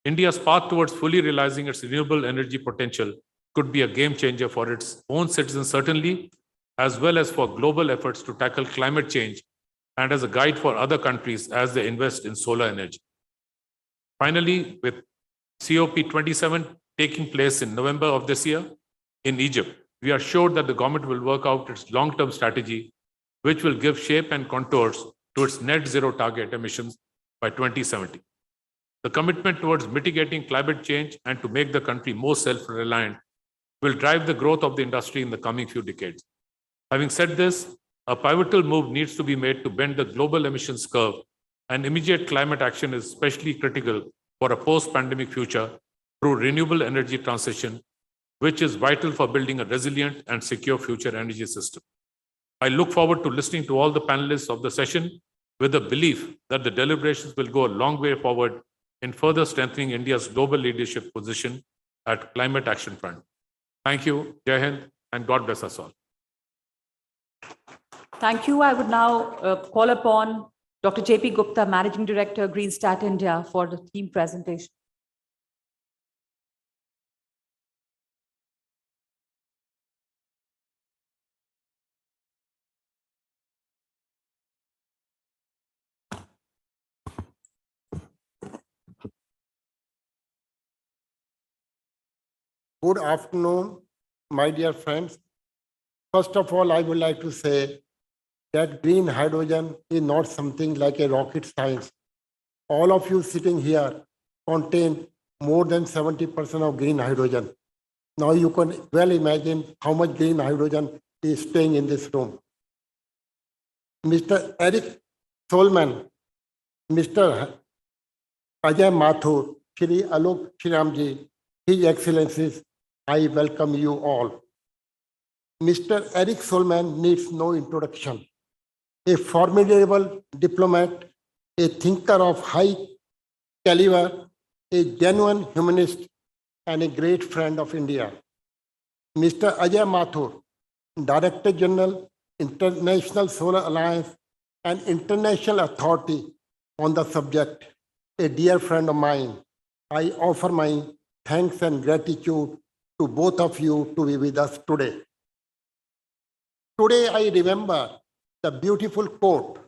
India's path towards fully realizing its renewable energy potential could be a game changer for its own citizens, certainly, as well as for global efforts to tackle climate change and as a guide for other countries as they invest in solar energy. Finally, with COP27 taking place in November of this year in Egypt, we are sure that the government will work out its long-term strategy, which will give shape and contours to its net zero target emissions by 2070. The commitment towards mitigating climate change and to make the country more self-reliant will drive the growth of the industry in the coming few decades. Having said this, a pivotal move needs to be made to bend the global emissions curve, and immediate climate action is especially critical for a post-pandemic future through renewable energy transition, which is vital for building a resilient and secure future energy system. I look forward to listening to all the panelists of the session with the belief that the deliberations will go a long way forward in further strengthening India's global leadership position at climate action front. Thank you, Jai Hind, and God bless us all. Thank you. I would now call upon Dr. J.P. Gupta, Managing Director, Greenstat India, for the team presentation. Good afternoon, my dear friends. First of all, I would like to say that green hydrogen is not something like a rocket science. All of you sitting here contain more than 70% of green hydrogen. Now you can well imagine how much green hydrogen is staying in this room. Mr. Eric Solman, Mr. Ajay Mathur, Shri Alok Shriramji, His Excellencies, I welcome you all. Mr. Eric Solman needs no introduction. A formidable diplomat, a thinker of high caliber, a genuine humanist, and a great friend of India. Mr. Ajay Mathur, Director General, International Solar Alliance, and International Authority on the subject, a dear friend of mine. I offer my thanks and gratitude to both of you to be with us today. Today, I remember the beautiful quote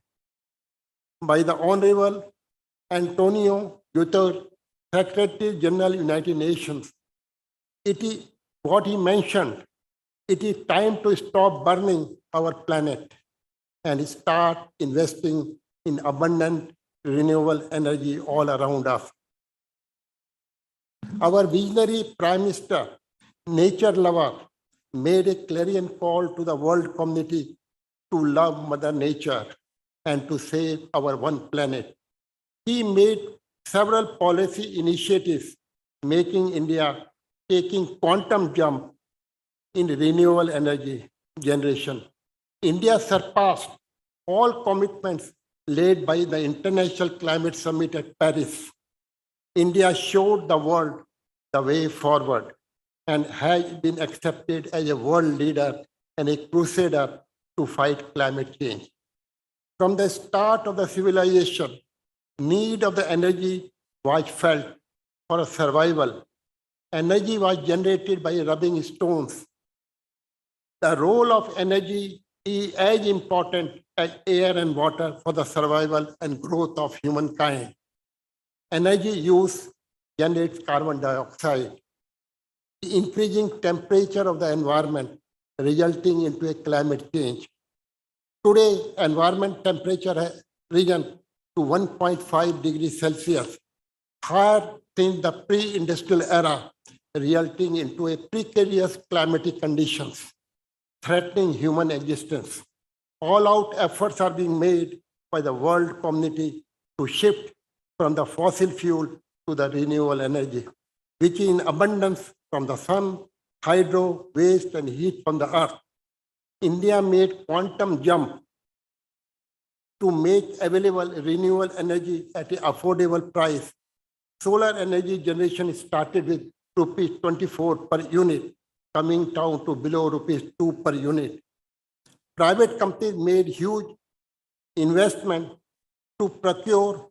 by the Honorable Antonio Guterres, Secretary General, United Nations. It is what he mentioned. It is time to stop burning our planet and start investing in abundant renewable energy all around us. Our visionary Prime Minister, nature lover, made a clarion call to the world community to love Mother Nature and to save our one planet. He made several policy initiatives, making India taking quantum jump in renewable energy generation. India surpassed all commitments laid by the International Climate Summit at Paris. India showed the world the way forward and has been accepted as a world leader and a crusader to fight climate change. From the start of the civilization, need of the energy was felt for survival. Energy was generated by rubbing stones. The role of energy is as important as air and water for the survival and growth of humankind. Energy use generates carbon dioxide, the increasing temperature of the environment resulting into a climate change. Today, environment temperature has risen to 1.5 degrees Celsius, higher since the pre-industrial era, resulting into a precarious climatic conditions, threatening human existence. All-out efforts are being made by the world community to shift from the fossil fuel to the renewable energy, which is in abundance from the sun, hydro, waste, and heat from the earth. India made quantum jump to make available renewable energy at an affordable price. Solar energy generation started with rupees 24 per unit, coming down to below rupees 2 per unit. Private companies made huge investment to procure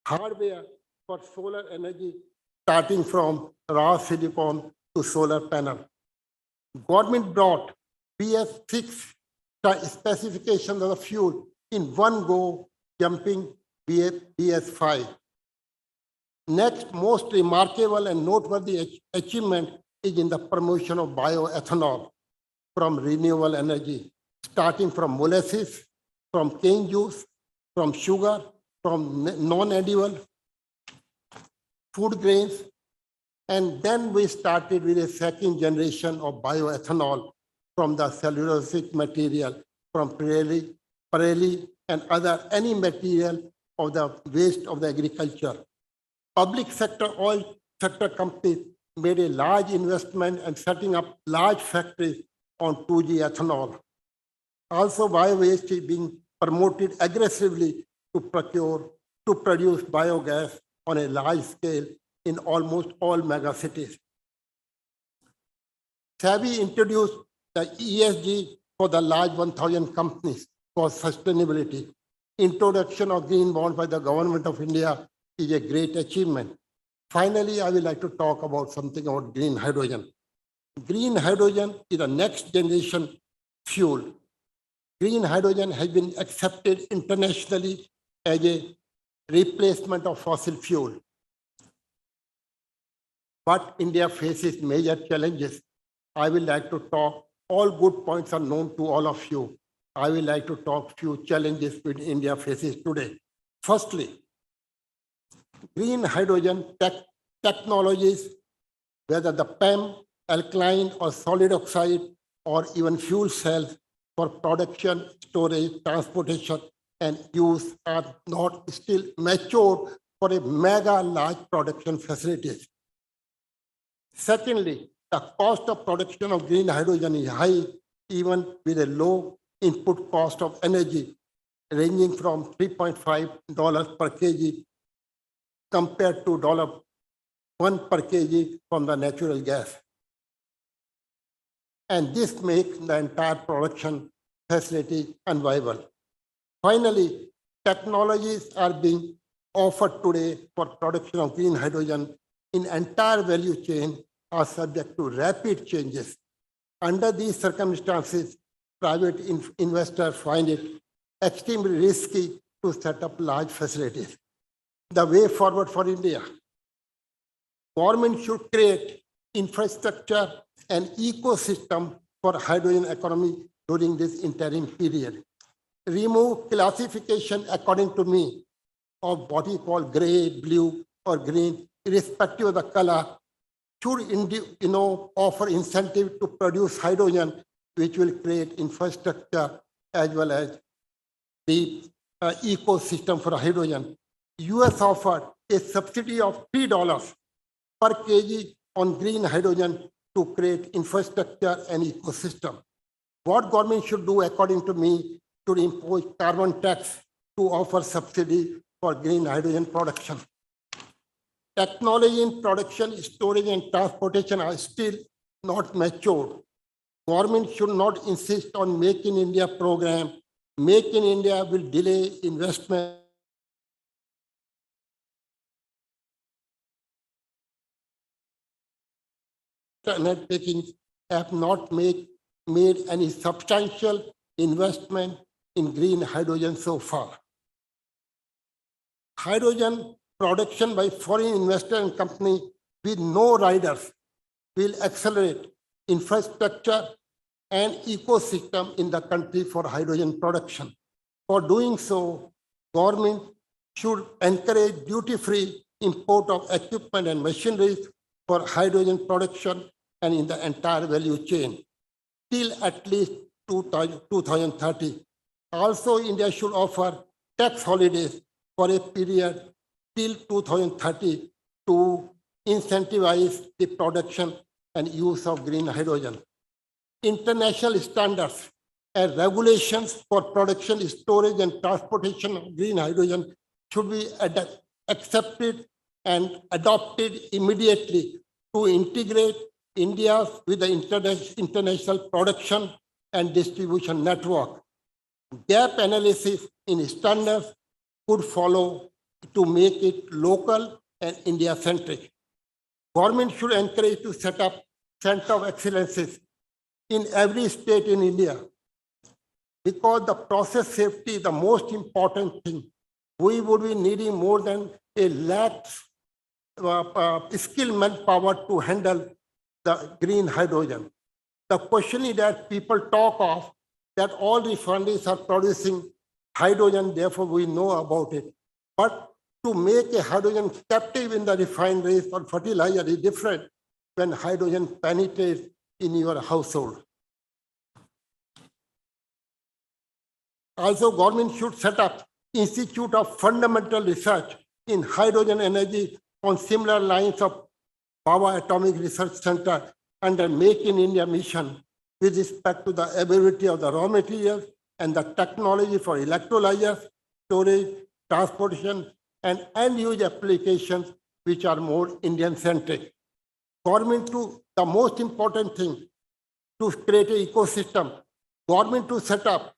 hardware for solar energy, starting from raw silicon to solar panel. Government brought BS6 specifications of the fuel in one go, jumping BS5. Next most remarkable and noteworthy achievement is in the promotion of bioethanol from renewable energy, starting from molasses, from cane juice, from sugar, from non-edible food grains. And then we started with a second generation of bioethanol from the cellulosic material, from prairie, and any material of the waste of the agriculture. Public sector, oil sector companies made a large investment and setting up large factories on 2G ethanol. Also, bio-waste is being promoted aggressively to produce biogas on a large scale in almost all megacities. Sabha introduced the ESG for the large 1,000 companies for sustainability. Introduction of green bonds by the government of India is a great achievement. Finally, I would like to talk about something about green hydrogen. Green hydrogen is the next generation fuel. Green hydrogen has been accepted internationally as a replacement of fossil fuel. but India faces major challenges. I will like to talk, all good points are known to all of you. I will like to talk few challenges which India faces today. Firstly, green hydrogen technologies, whether the PEM, alkaline or solid oxide, or even fuel cells for production, storage, transportation, and use are not still matured for a mega large production facilities. Secondly, the cost of production of green hydrogen is high, even with a low input cost of energy, ranging from $3.5 per kg compared to $1 per kg from the natural gas. And this makes the entire production facility unviable. Finally, technologies are being offered today for production of green hydrogen in entire value chain are subject to rapid changes. Under these circumstances, private investors find it extremely risky to set up large facilities. The way forward for India: government should create infrastructure and ecosystem for hydrogen economy during this interim period. Remove classification, according to me, of what we call gray, blue, or green, irrespective of the color, should offer incentive to produce hydrogen, which will create infrastructure as well as the ecosystem for hydrogen. US offered a subsidy of $3 per kg on green hydrogen to create infrastructure and ecosystem. What government should do, according to me, to impose carbon tax to offer subsidy for green hydrogen production. Technology in production, storage, and transportation are still not mature. Government should not insist on Make in India program. Make in India will delay investment. Undertakings have not made any substantial investment in green hydrogen so far. Hydrogen production by foreign investor and company with no riders will accelerate infrastructure and ecosystem in the country for hydrogen production. For doing so, government should encourage duty-free import of equipment and machinery for hydrogen production and in the entire value chain till at least 2030. Also, India should offer tax holidays for a period till 2030 to incentivize the production and use of green hydrogen. International standards and regulations for production, storage, and transportation of green hydrogen should be accepted and adopted immediately to integrate India with the international production and distribution network. Gap analysis in standards could follow to make it local and India-centric. Government should encourage to set up center of excellences in every state in India, because the process safety is the most important thing. We would be needing more than a lakh skilled manpower to handle the green hydrogen. The question is that people talk of that all refineries are producing hydrogen, therefore we know about it. But to make a hydrogen captive in the refineries or fertilizer is different when hydrogen penetrates in your household. Also, government should set up Institute of Fundamental Research in Hydrogen Energy on similar lines of Sabha Atomic Research Center under Make in India mission with respect to the availability of the raw materials and the technology for electrolyzers, storage, transportation, and end-use applications which are more Indian-centric. Government to, the most important thing, to create an ecosystem, government to set up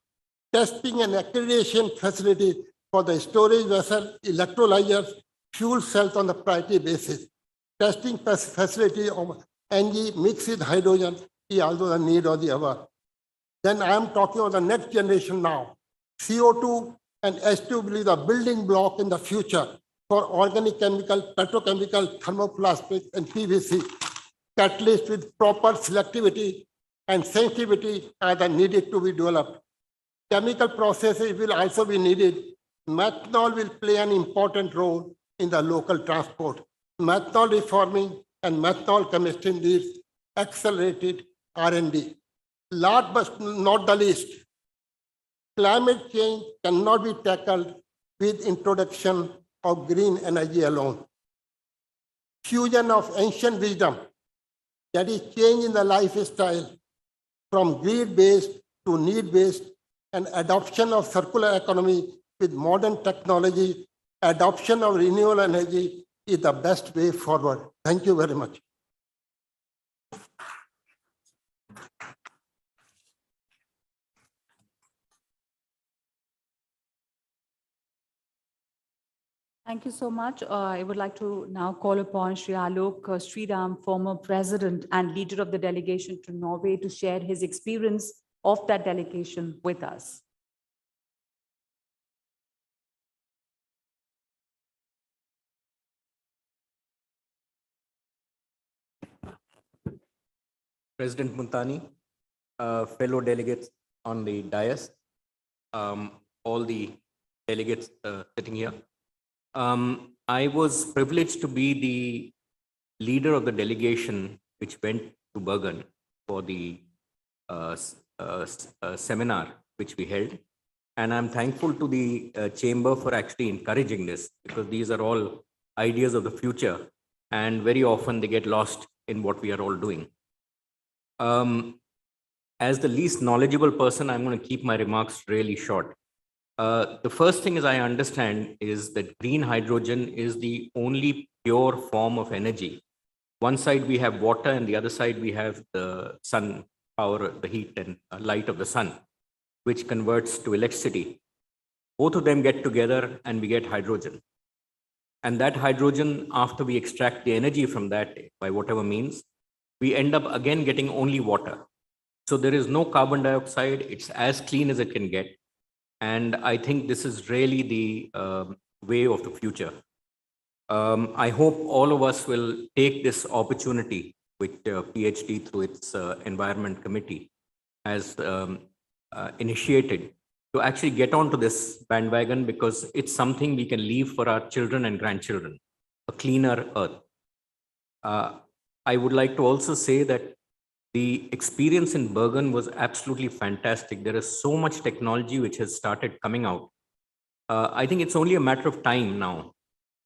testing and accreditation facility for the storage vessel, electrolyzers, fuel cells on the priority basis. Testing facility of NG mixed with hydrogen is also the need of the hour. Then I am talking about the next generation now. CO2 and H2 will be the building block in the future for organic chemical, petrochemical, thermoplastics, and PVC. Catalysts with proper selectivity and sensitivity are needed to be developed. Chemical processes will also be needed. Methanol will play an important role in the local transport. Methanol reforming and methanol chemistry needs accelerated R&D. Last but not the least, climate change cannot be tackled with introduction of green energy alone. Fusion of ancient wisdom, that is change in the lifestyle from greed-based to need-based, and adoption of circular economy with modern technology, adoption of renewable energy is the best way forward. Thank you very much. Thank you so much. I would like to now call upon Shri Alok Sriram, former president and leader of the delegation to Norway, to share his experience of that delegation with us. President Muntani, fellow delegates on the dais, all the delegates sitting here. I was privileged to be the leader of the delegation which went to Bergen for the seminar which we held. And I'm thankful to the chamber for actually encouraging this, because these are all ideas of the future and very often they get lost in what we are all doing. As the least knowledgeable person, I'm going to keep my remarks really short. The first thing is I understand is that green hydrogen is the only pure form of energy. One side we have water and the other side we have the sun power, the heat and light of the sun, which converts to electricity. Both of them get together and we get hydrogen. And that hydrogen, after we extract the energy from that by whatever means, we end up again getting only water. So there is no carbon dioxide. It's as clean as it can get. And I think this is really the way of the future. I hope all of us will take this opportunity, which PhD through its Environment Committee has initiated, to actually get onto this bandwagon, because it's something we can leave for our children and grandchildren, a cleaner earth. I would like to also say that the experience in Bergen was absolutely fantastic. There is so much technology which has started coming out. I think it's only a matter of time now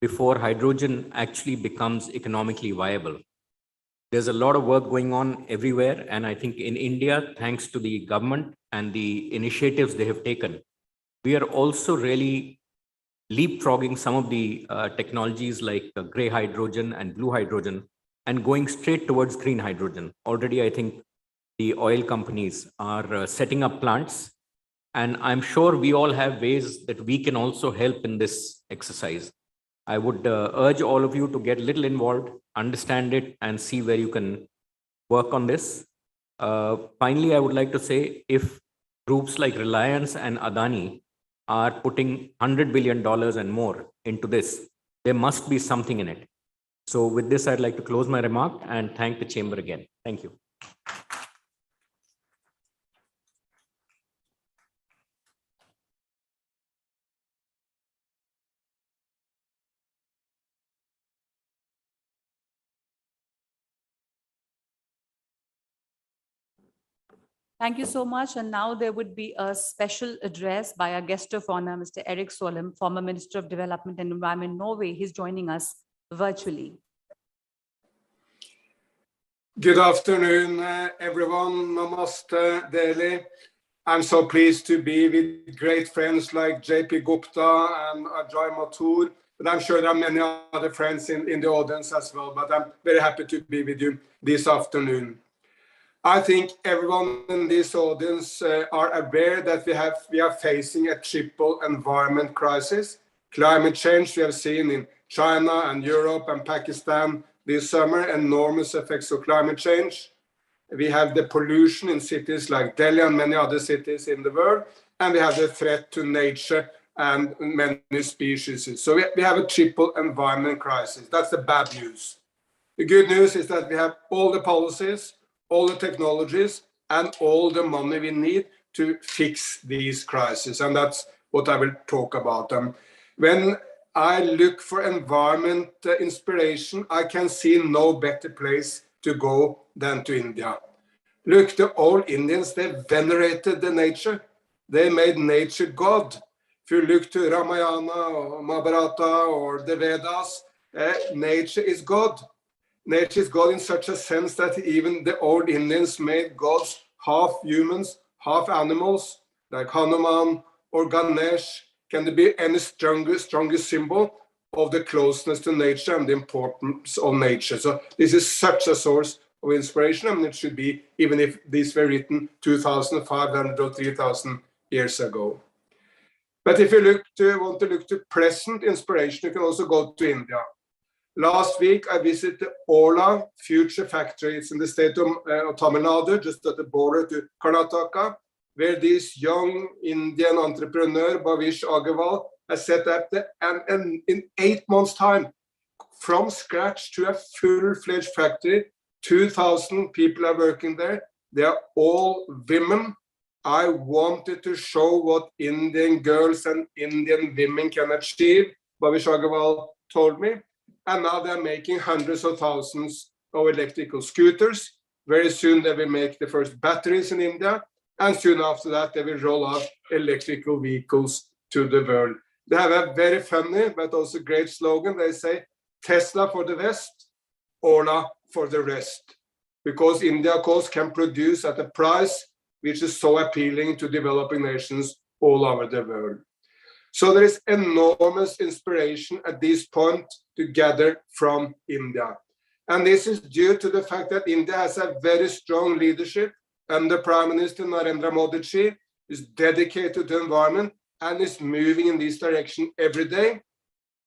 before hydrogen actually becomes economically viable. There's a lot of work going on everywhere. And I think in India, thanks to the government and the initiatives they have taken, we are also really leapfrogging some of the technologies like gray hydrogen and blue hydrogen, and going straight towards green hydrogen. Already, I think the oil companies are setting up plants, and I'm sure we all have ways that we can also help in this exercise. I would urge all of you to get a little involved, understand it, and see where you can work on this. Finally, I would like to say, if groups like Reliance and Adani are putting $100 billion and more into this, there must be something in it. So with this, I'd like to close my remark and thank the chamber again. Thank you. Thank you so much. And now there would be a special address by our guest of honor, Mr. Erik Solheim, former Minister of Development and Environment, Norway. He's joining us virtually. Good afternoon, everyone. Namaste, Delhi. I'm so pleased to be with great friends like JP Gupta and Ajay Mathur, but I'm sure there are many other friends in the audience as well, but I'm very happy to be with you this afternoon. I think everyone in this audience are aware that we are facing a triple environment crisis. Climate change we have seen in China and Europe and Pakistan this summer, enormous effects of climate change. We have the pollution in cities like Delhi and many other cities in the world, and we have the threat to nature and many species. So we have a triple environment crisis. That's the bad news. The good news is that we have all the policies, all the technologies, and all the money we need to fix these crises. And that's what I will talk about. When I look for environment inspiration, I can see no better place to go than to India. Look, the old Indians, they venerated the nature. They made nature God. If you look to Ramayana or Mahabharata or the Vedas, nature is God. Nature is God in such a sense that even the old Indians made gods half humans, half animals, like Hanuman or Ganesh. Can there be any stronger symbol of the closeness to nature and the importance of nature? So this is such a source of inspiration, and it should be, even if these were written 2,500 or 3,000 years ago. But if you want to look to present inspiration, you can also go to India. Last week, I visited the Orla Future Factory. It's in the state of Tamil Nadu, just at the border to Karnataka, where this young Indian entrepreneur, Bhavish Agarwal, has set up and in 8 months' time, from scratch to a full-fledged factory. 2,000 people are working there. They are all women. I wanted to show what Indian girls and Indian women can achieve, Bhavish Agarwal told me. And now they're making hundreds of thousands of electrical scooters. Very soon they will make the first batteries in India. And soon after that, they will roll out electrical vehicles to the world. They have a very funny, but also great slogan. They say, Tesla for the West, Orla for the rest. Because India, of course, can produce at a price which is so appealing to developing nations all over the world. So there is enormous inspiration at this point to gather from India. And this is due to the fact that India has a very strong leadership, and the Prime Minister Narendra Modi ji is dedicated to environment and is moving in this direction every day.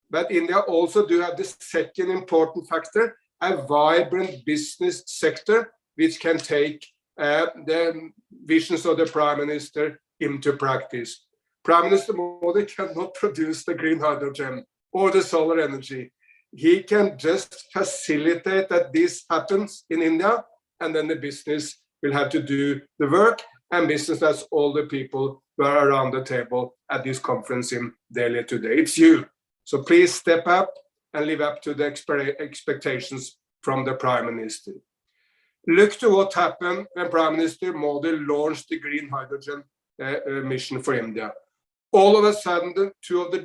But India also do have the second important factor, a vibrant business sector, which can take the visions of the Prime Minister into practice. Prime Minister Modi cannot produce the green hydrogen or the solar energy. He can just facilitate that this happens in India, and then the business will have to do the work, and business, that's all the people who are around the table at this conference in Delhi today. It's you. So please step up and live up to the expectations from the Prime Minister. Look to what happened when Prime Minister Modi launched the green hydrogen mission for India. All of a sudden, two of the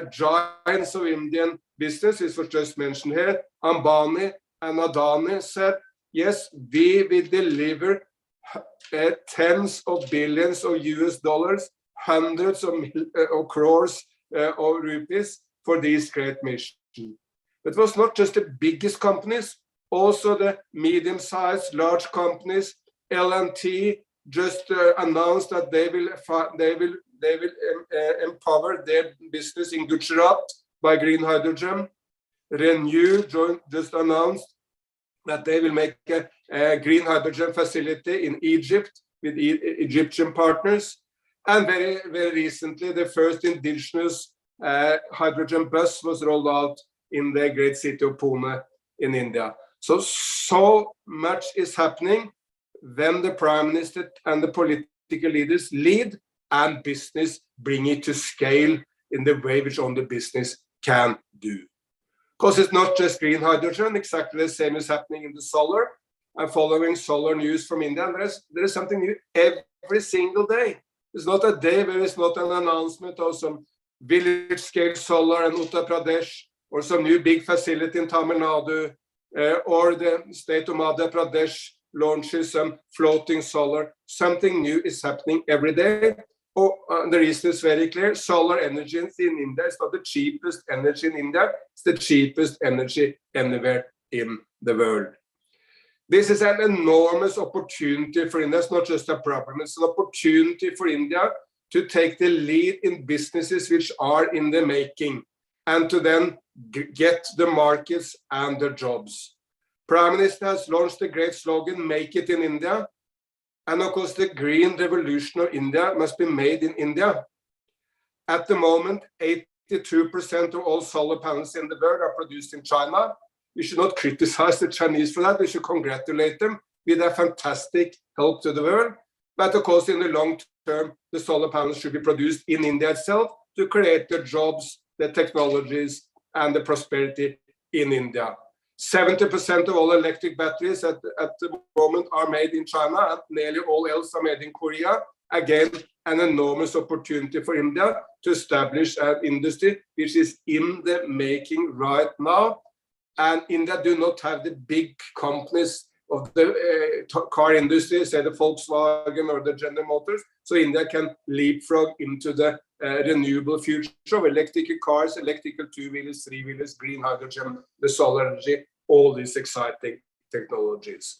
giants of Indian business, this was just mentioned here, Ambani and Adani, said, yes, we will deliver tens of billions of US dollars, hundreds of crores of rupees for these great missions. It was not just the biggest companies, also the medium-sized, large companies. L&T just announced that they will empower their business in Gujarat by green hydrogen. Renew just announced that they will make a green hydrogen facility in Egypt with Egyptian partners. And very, very recently, the first indigenous hydrogen bus was rolled out in the great city of Pune in India. So much is happening when the Prime Minister and the political leaders lead and business bring it to scale in the way which only business can do. Because it's not just green hydrogen, exactly the same is happening in the solar. I'm following solar news from India, and there is something new every single day. There's not a day where there's not an announcement of some village-scale solar in Uttar Pradesh, or some new big facility in Tamil Nadu, or the state of Madhya Pradesh launches some floating solar. Something new is happening every day. The reason is very clear. Solar energy in India is not the cheapest energy in India. It's the cheapest energy anywhere in the world. This is an enormous opportunity for India. It's not just a problem. It's an opportunity for India to take the lead in businesses which are in the making, and to then get the markets and the jobs. Prime Minister has launched the great slogan, "Make it in India." And of course, the green revolution of India must be made in India. At the moment, 82% of all solar panels in the world are produced in China. We should not criticize the Chinese for that. We should congratulate them with a fantastic help to the world. But of course, in the long term, the solar panels should be produced in India itself to create the jobs, the technologies, and the prosperity in India. 70% of all electric batteries at the moment are made in China, and nearly all else are made in Korea. Again, an enormous opportunity for India to establish an industry which is in the making right now. And India do not have the big companies of the car industry, say the Volkswagen or the General Motors. So India can leapfrog into the renewable future of electrical cars, electrical two-wheelers, three-wheelers, green hydrogen, the solar energy, all these exciting technologies.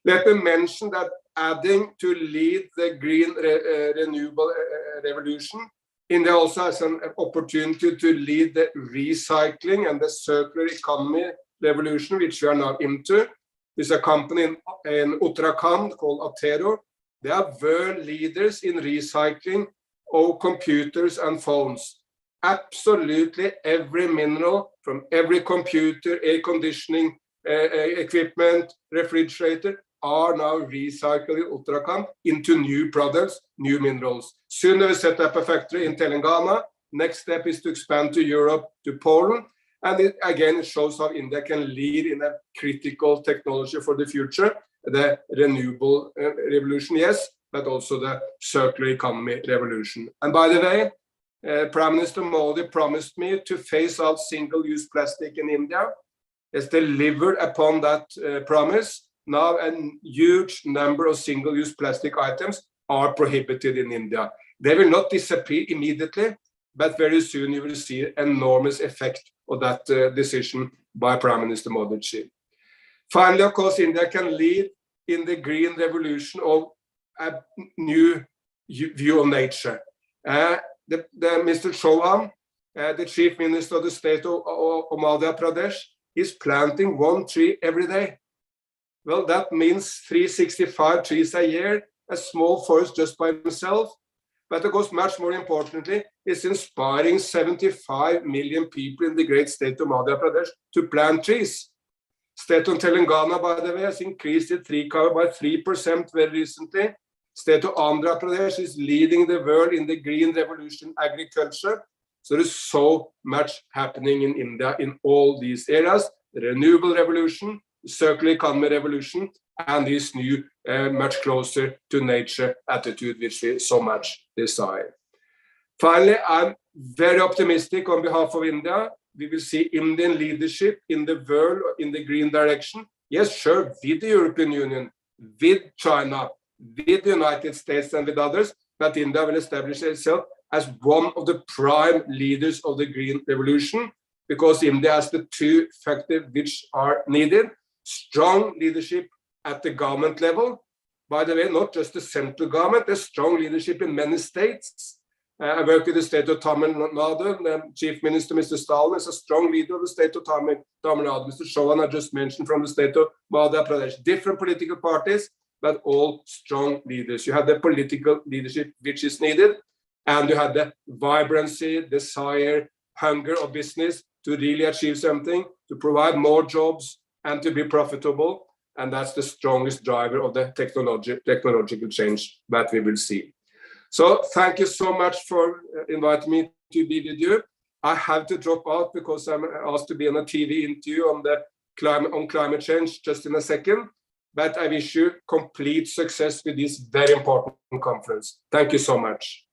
Let me mention that adding to lead the green renewable revolution, India also has an opportunity to lead the recycling and the circular economy revolution, which we are now into. There's a company in Uttarakhand called Atero. They are world leaders in recycling of computers and phones. Absolutely every mineral from every computer, air conditioning equipment, refrigerator, are now recycled in Uttarakhand into new products, new minerals. Soon we set up a factory in Telangana. Next step is to expand to Europe, to Poland. And it shows how India can lead in a critical technology for the future, the renewable revolution, yes, but also the circular economy revolution. And by the way, Prime Minister Modi promised me to phase out single-use plastic in India. Has delivered upon that promise. Now a huge number of single-use plastic items are prohibited in India. They will not disappear immediately, but very soon you will see enormous effect of that decision by Prime Minister Modi. Finally, of course, India can lead in the green revolution of a new view of nature. Mr. Chauhan, the Chief Minister of the state of Madhya Pradesh, is planting 1 tree every day. Well, that means 365 trees a year, a small forest just by himself. But of course, much more importantly, it's inspiring 75 million people in the great state of Madhya Pradesh to plant trees. State of Telangana, by the way, has increased its tree cover by 3% very recently. State of Andhra Pradesh is leading the world in the green revolution agriculture. So there is so much happening in India in all these areas, the renewable revolution, the circular economy revolution, and this new, much closer to nature attitude, which we so much desire. Finally, I'm very optimistic on behalf of India. We will see Indian leadership in the world in the green direction. Yes, sure, with the European Union, with China, with the United States and with others, but India will establish itself as one of the prime leaders of the green revolution, because India has the two factors which are needed: strong leadership at the government level. By the way, not just the central government, there's strong leadership in many states. I work with the state of Tamil Nadu. The Chief Minister, Mr. Stalin, is a strong leader of the state of Tamil Nadu. Mr. Chauhan, I just mentioned, from the state of Madhya Pradesh. Different political parties, but all strong leaders. You have the political leadership which is needed, and you have the vibrancy, desire, hunger of business to really achieve something, to provide more jobs, and to be profitable. And that's the strongest driver of the technological change that we will see. So thank you so much for inviting me to be with you. I have to drop out because I'm asked to be on a TV interview on climate change just in a second. But I wish you complete success with this very important conference. Thank you so much.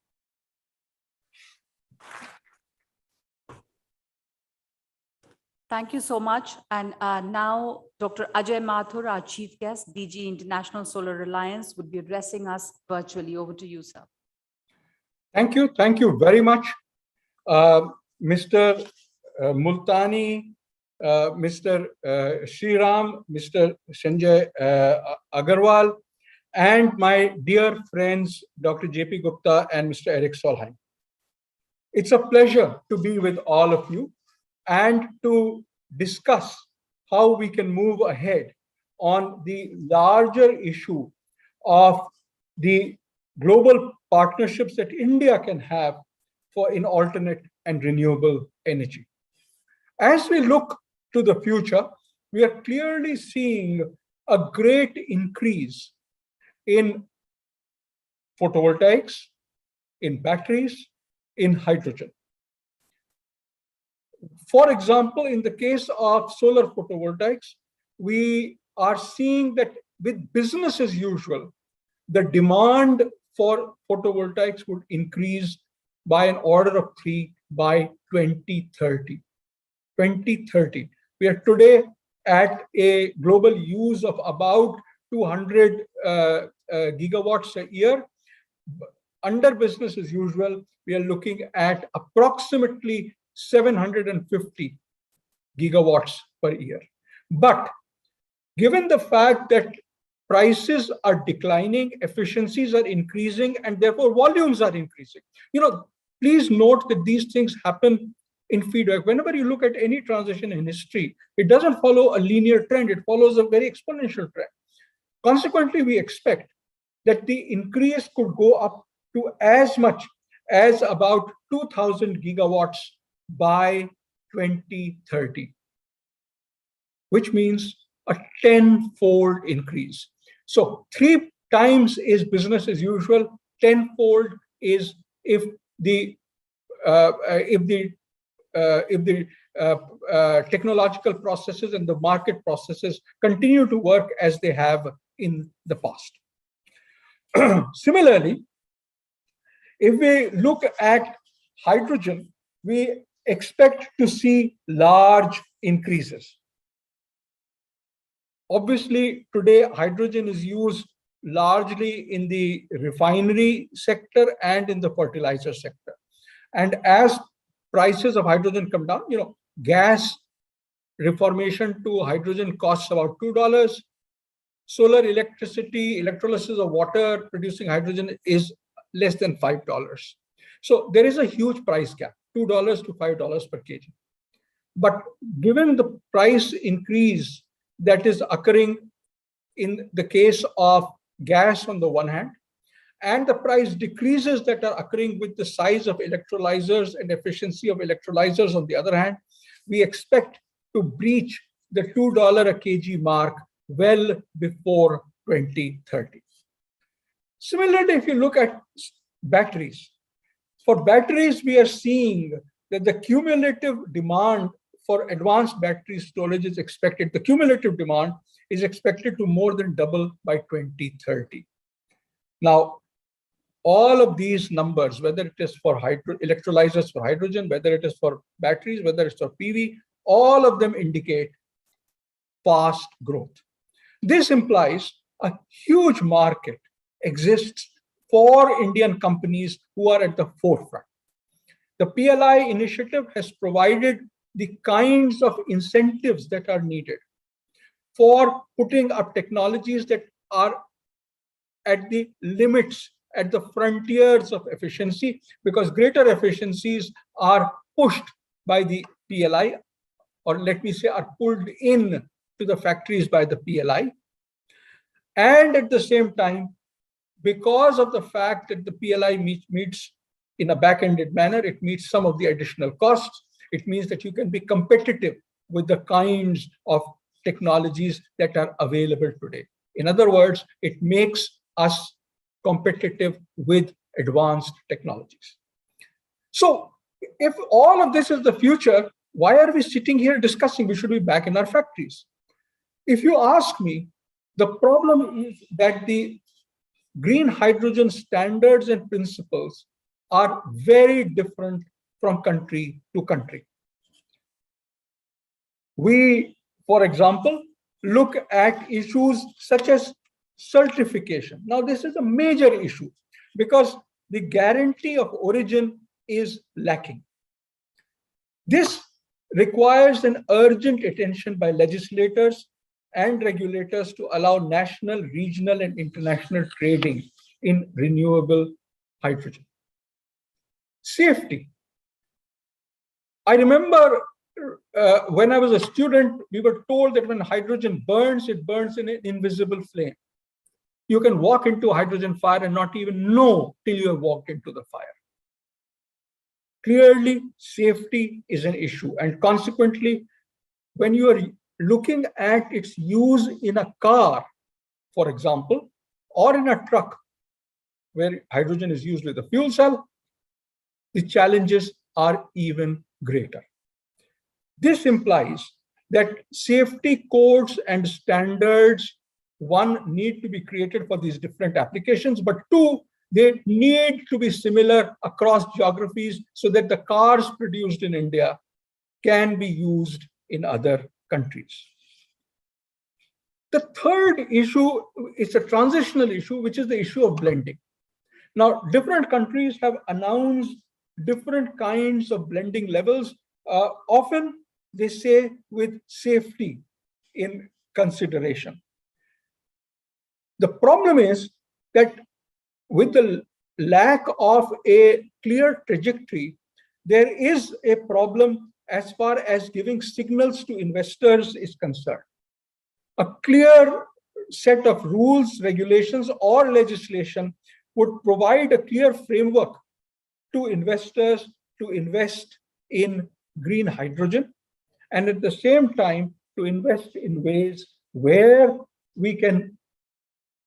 Thank you so much. And now Dr. Ajay Mathur, our chief guest, DG International Solar Alliance, would be addressing us virtually. Over to you, sir. Thank you. Thank you very much. Mr. Multani, Mr. Shriram, Mr. Sanjay Agarwal, and my dear friends, Dr. JP Gupta and Mr. Eric Solheim. It's a pleasure to be with all of you and to discuss how we can move ahead on the larger issue of the global partnerships that India can have in alternate and renewable energy. As we look to the future, we are clearly seeing a great increase in photovoltaics, in batteries, in hydrogen. For example, in the case of solar photovoltaics, we are seeing that with business as usual, the demand for photovoltaics would increase by an order of 3 by 2030. 2030. We are today at a global use of about 200 gigawatts a year. Under business as usual, we are looking at approximately 750 gigawatts per year. But given the fact that prices are declining, efficiencies are increasing, and therefore volumes are increasing. Please note that these things happen in feedback. Whenever you look at any transition in history, it doesn't follow a linear trend, it follows a very exponential trend. Consequently, we expect that the increase could go up to as much as about 2,000 gigawatts by 2030, which means a 10-fold increase. So 3 times is business as usual, 10-fold is if the technological processes and the market processes continue to work as they have in the past. Similarly, if we look at hydrogen, we expect to see large increases. Obviously, today hydrogen is used largely in the refinery sector and in the fertilizer sector. And as prices of hydrogen come down, gas reformation to hydrogen costs about $2. Solar electricity, electrolysis of water producing hydrogen is less than $5. So there is a huge price gap, $2 to $5 per kg. But given the price increase that is occurring in the case of gas on the one hand, and the price decreases that are occurring with the size of electrolyzers and efficiency of electrolyzers on the other hand, we expect to breach the $2 a kg mark well before 2030. Similarly, if you look at batteries, for batteries, we are seeing that the cumulative demand for advanced battery storage is expected, the cumulative demand is expected to more than double by 2030. Now, all of these numbers, whether it is for electrolyzers for hydrogen, whether it is for batteries, whether it's for PV, all of them indicate fast growth. This implies a huge market exists for Indian companies who are at the forefront. The PLI initiative has provided the kinds of incentives that are needed for putting up technologies that are at the limits, at the frontiers of efficiency, because greater efficiencies are pushed by the PLI, or let me say are pulled in to the factories by the PLI. And at the same time, because of the fact that the PLI meets in a back-ended manner, it meets some of the additional costs. It means that you can be competitive with the kinds of technologies that are available today. In other words, it makes us competitive with advanced technologies. So if all of this is the future, why are we sitting here discussing we should be back in our factories? If you ask me, the problem is that the green hydrogen standards and principles are very different from country to country. We, for example, look at issues such as certification. Now, this is a major issue because the guarantee of origin is lacking. This requires an urgent attention by legislators and regulators to allow national, regional, and international trading in renewable hydrogen. Safety. I remember when I was a student, we were told that when hydrogen burns, it burns in an invisible flame. You can walk into a hydrogen fire and not even know till you have walked into the fire. clearly safety is an issue. And consequently, when you are looking at its use in a car, for example, or in a truck, where hydrogen is used with a fuel cell, the challenges are even greater. This implies that safety codes and standards, one, need to be created for these different applications, but two, they need to be similar across geographies so that the cars produced in India can be used in other countries. The third issue is a transitional issue, which is the issue of blending. Now, different countries have announced different kinds of blending levels. Often they say with safety in consideration. The problem is that with the lack of a clear trajectory, there is a problem as far as giving signals to investors is concerned. A clear set of rules, regulations, or legislation would provide a clear framework to investors to invest in green hydrogen, and at the same time to invest in ways where we can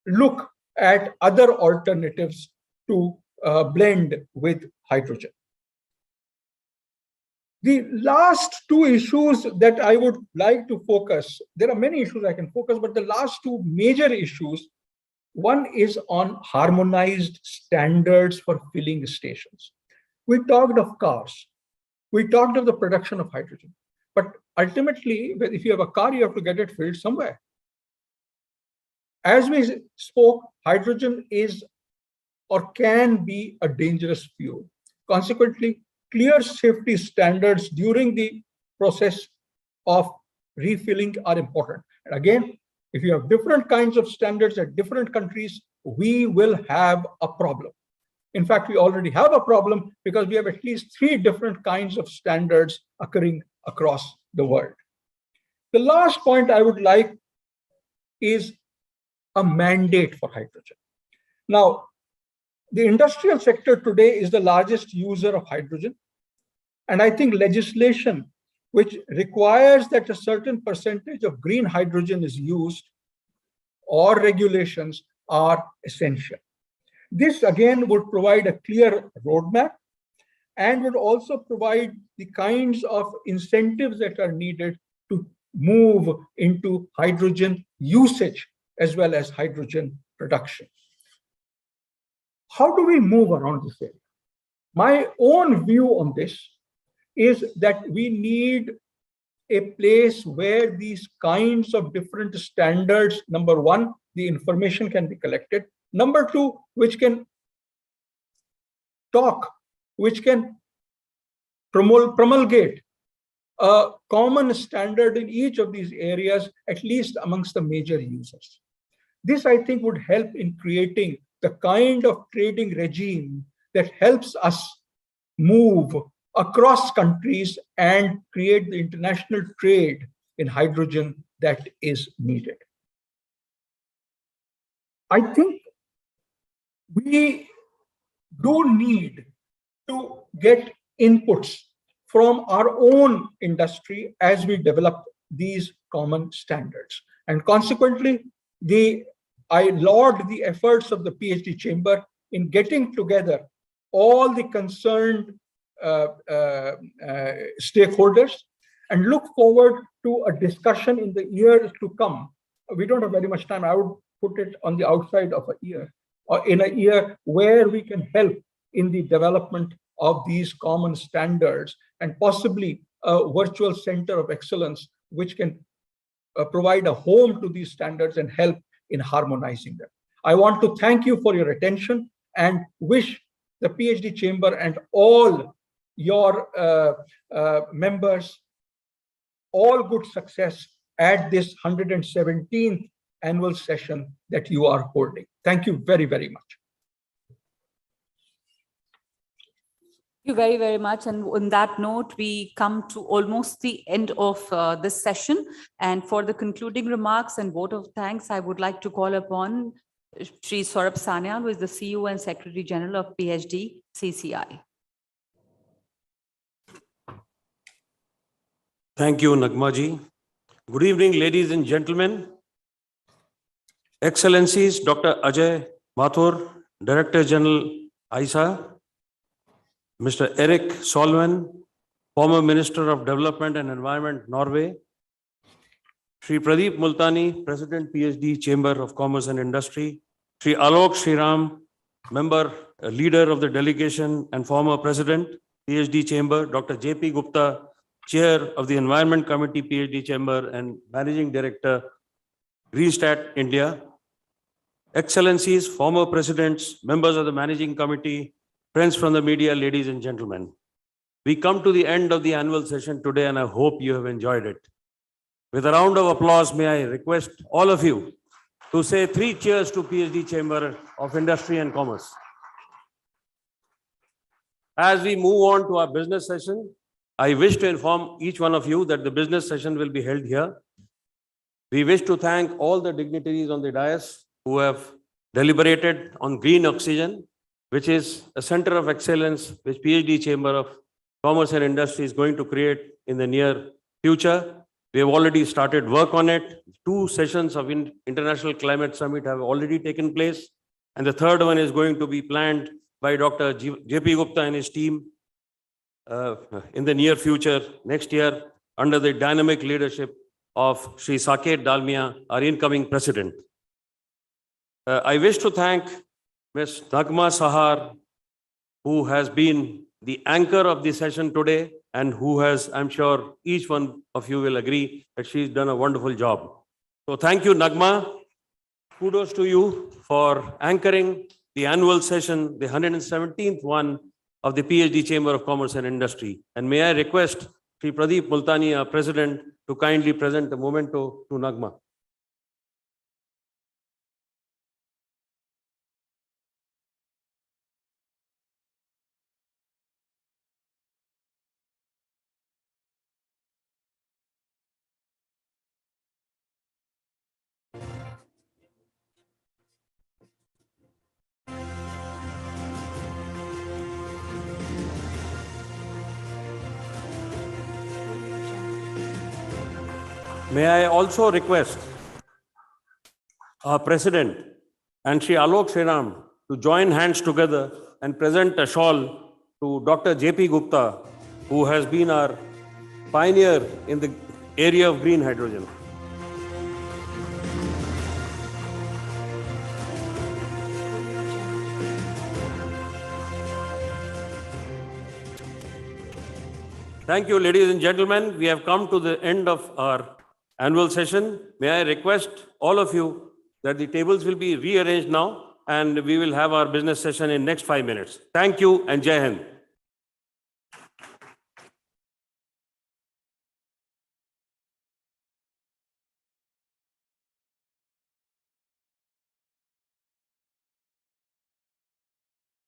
look at other alternatives to blend with hydrogen. The last two issues that I would like to focus, there are many issues I can focus, but the last two major issues, one is on harmonized standards for filling stations. We talked of cars. We talked of the production of hydrogen. But ultimately, if you have a car, you have to get it filled somewhere. As we spoke, hydrogen is or can be a dangerous fuel. Consequently, clear safety standards during the process of refilling are important. And again, if you have different kinds of standards at different countries, we will have a problem. In fact, we already have a problem because we have at least 3 different kinds of standards occurring across the world. The last point I would like is a mandate for hydrogen. Now, the industrial sector today is the largest user of hydrogen. And I think legislation which requires that a certain percentage of green hydrogen is used or regulations are essential. This again would provide a clear roadmap and would also provide the kinds of incentives that are needed to move into hydrogen usage as well as hydrogen production. How do we move around this area? My own view on this is that we need a place where these kinds of different standards, number one, the information can be collected. Number two, which can talk, which can promulgate a common standard in each of these areas, at least amongst the major users. This, I think, would help in creating the kind of trading regime that helps us move across countries and create the international trade in hydrogen that is needed. I think we do need to get inputs from our own industry as we develop these common standards. And consequently, I laud the efforts of the PhD chamber in getting together all the concerned stakeholders and look forward to a discussion in the years to come. We don't have very much time. I would put it on the outside of a year, or in a year where we can help in the development of these common standards and possibly a virtual center of excellence which can provide a home to these standards and help in harmonizing them. I want to thank you for your attention and wish the PhD chamber and all your members all good success at this 117th annual session that you are holding. Thank you very, very much. Thank you very, very much. And on that note, we come to almost the end of this session. And for the concluding remarks and vote of thanks, I would like to call upon Shri Saurabh Sanyal, who is the CEO and Secretary General of PHDCCI. Thank you, Nagmaji. Good evening, ladies and gentlemen. Excellencies, Dr. Ajay Mathur, Director General ISA, Mr. Eric Solven, former Minister of Development and Environment, Norway, Shri Pradeep Multani, President, PhD, Chamber of Commerce and Industry, Shri Alok Shriram, Member, Leader of the Delegation and former President, PhD Chamber, Dr. JP Gupta, Chair of the Environment Committee, PhD Chamber and Managing Director, Greenstat, India, Excellencies, former Presidents, members of the Managing Committee, friends from the media, ladies and gentlemen. We come to the end of the annual session today and I hope you have enjoyed it. With a round of applause, may I request all of you to say 3 cheers to PhD Chamber of Industry and Commerce. As we move on to our business session, I wish to inform each one of you that the business session will be held here. We wish to thank all the dignitaries on the dais who have deliberated on green oxygen, which is a center of excellence which PhD Chamber of Commerce and Industry is going to create in the near future. We have already started work on it. 2 sessions of International Climate Summit have already taken place. And the 3rd one is going to be planned by Dr. JP Gupta and his team in the near future, next year, under the dynamic leadership of Shri Saket Dalmia, our incoming president. I wish to thank Ms. Nagma Sahar, who has been the anchor of the session today and who has, I'm sure each one of you will agree that she's done a wonderful job. So thank you, Nagma. Kudos to you for anchoring the annual session, the 117th one of the PhD Chamber of Commerce and Industry. And may I request Shri Pradeep Multani, our president, to kindly present a memento to Nagma. May I also request our president and Shri Alok Shriram to join hands together and present a shawl to Dr. JP Gupta, who has been our pioneer in the area of green hydrogen. Thank you, ladies and gentlemen. We have come to the end of our annual session. May I request all of you that the tables will be rearranged now and we will have our business session in next 5 minutes. Thank you and Jai Hind.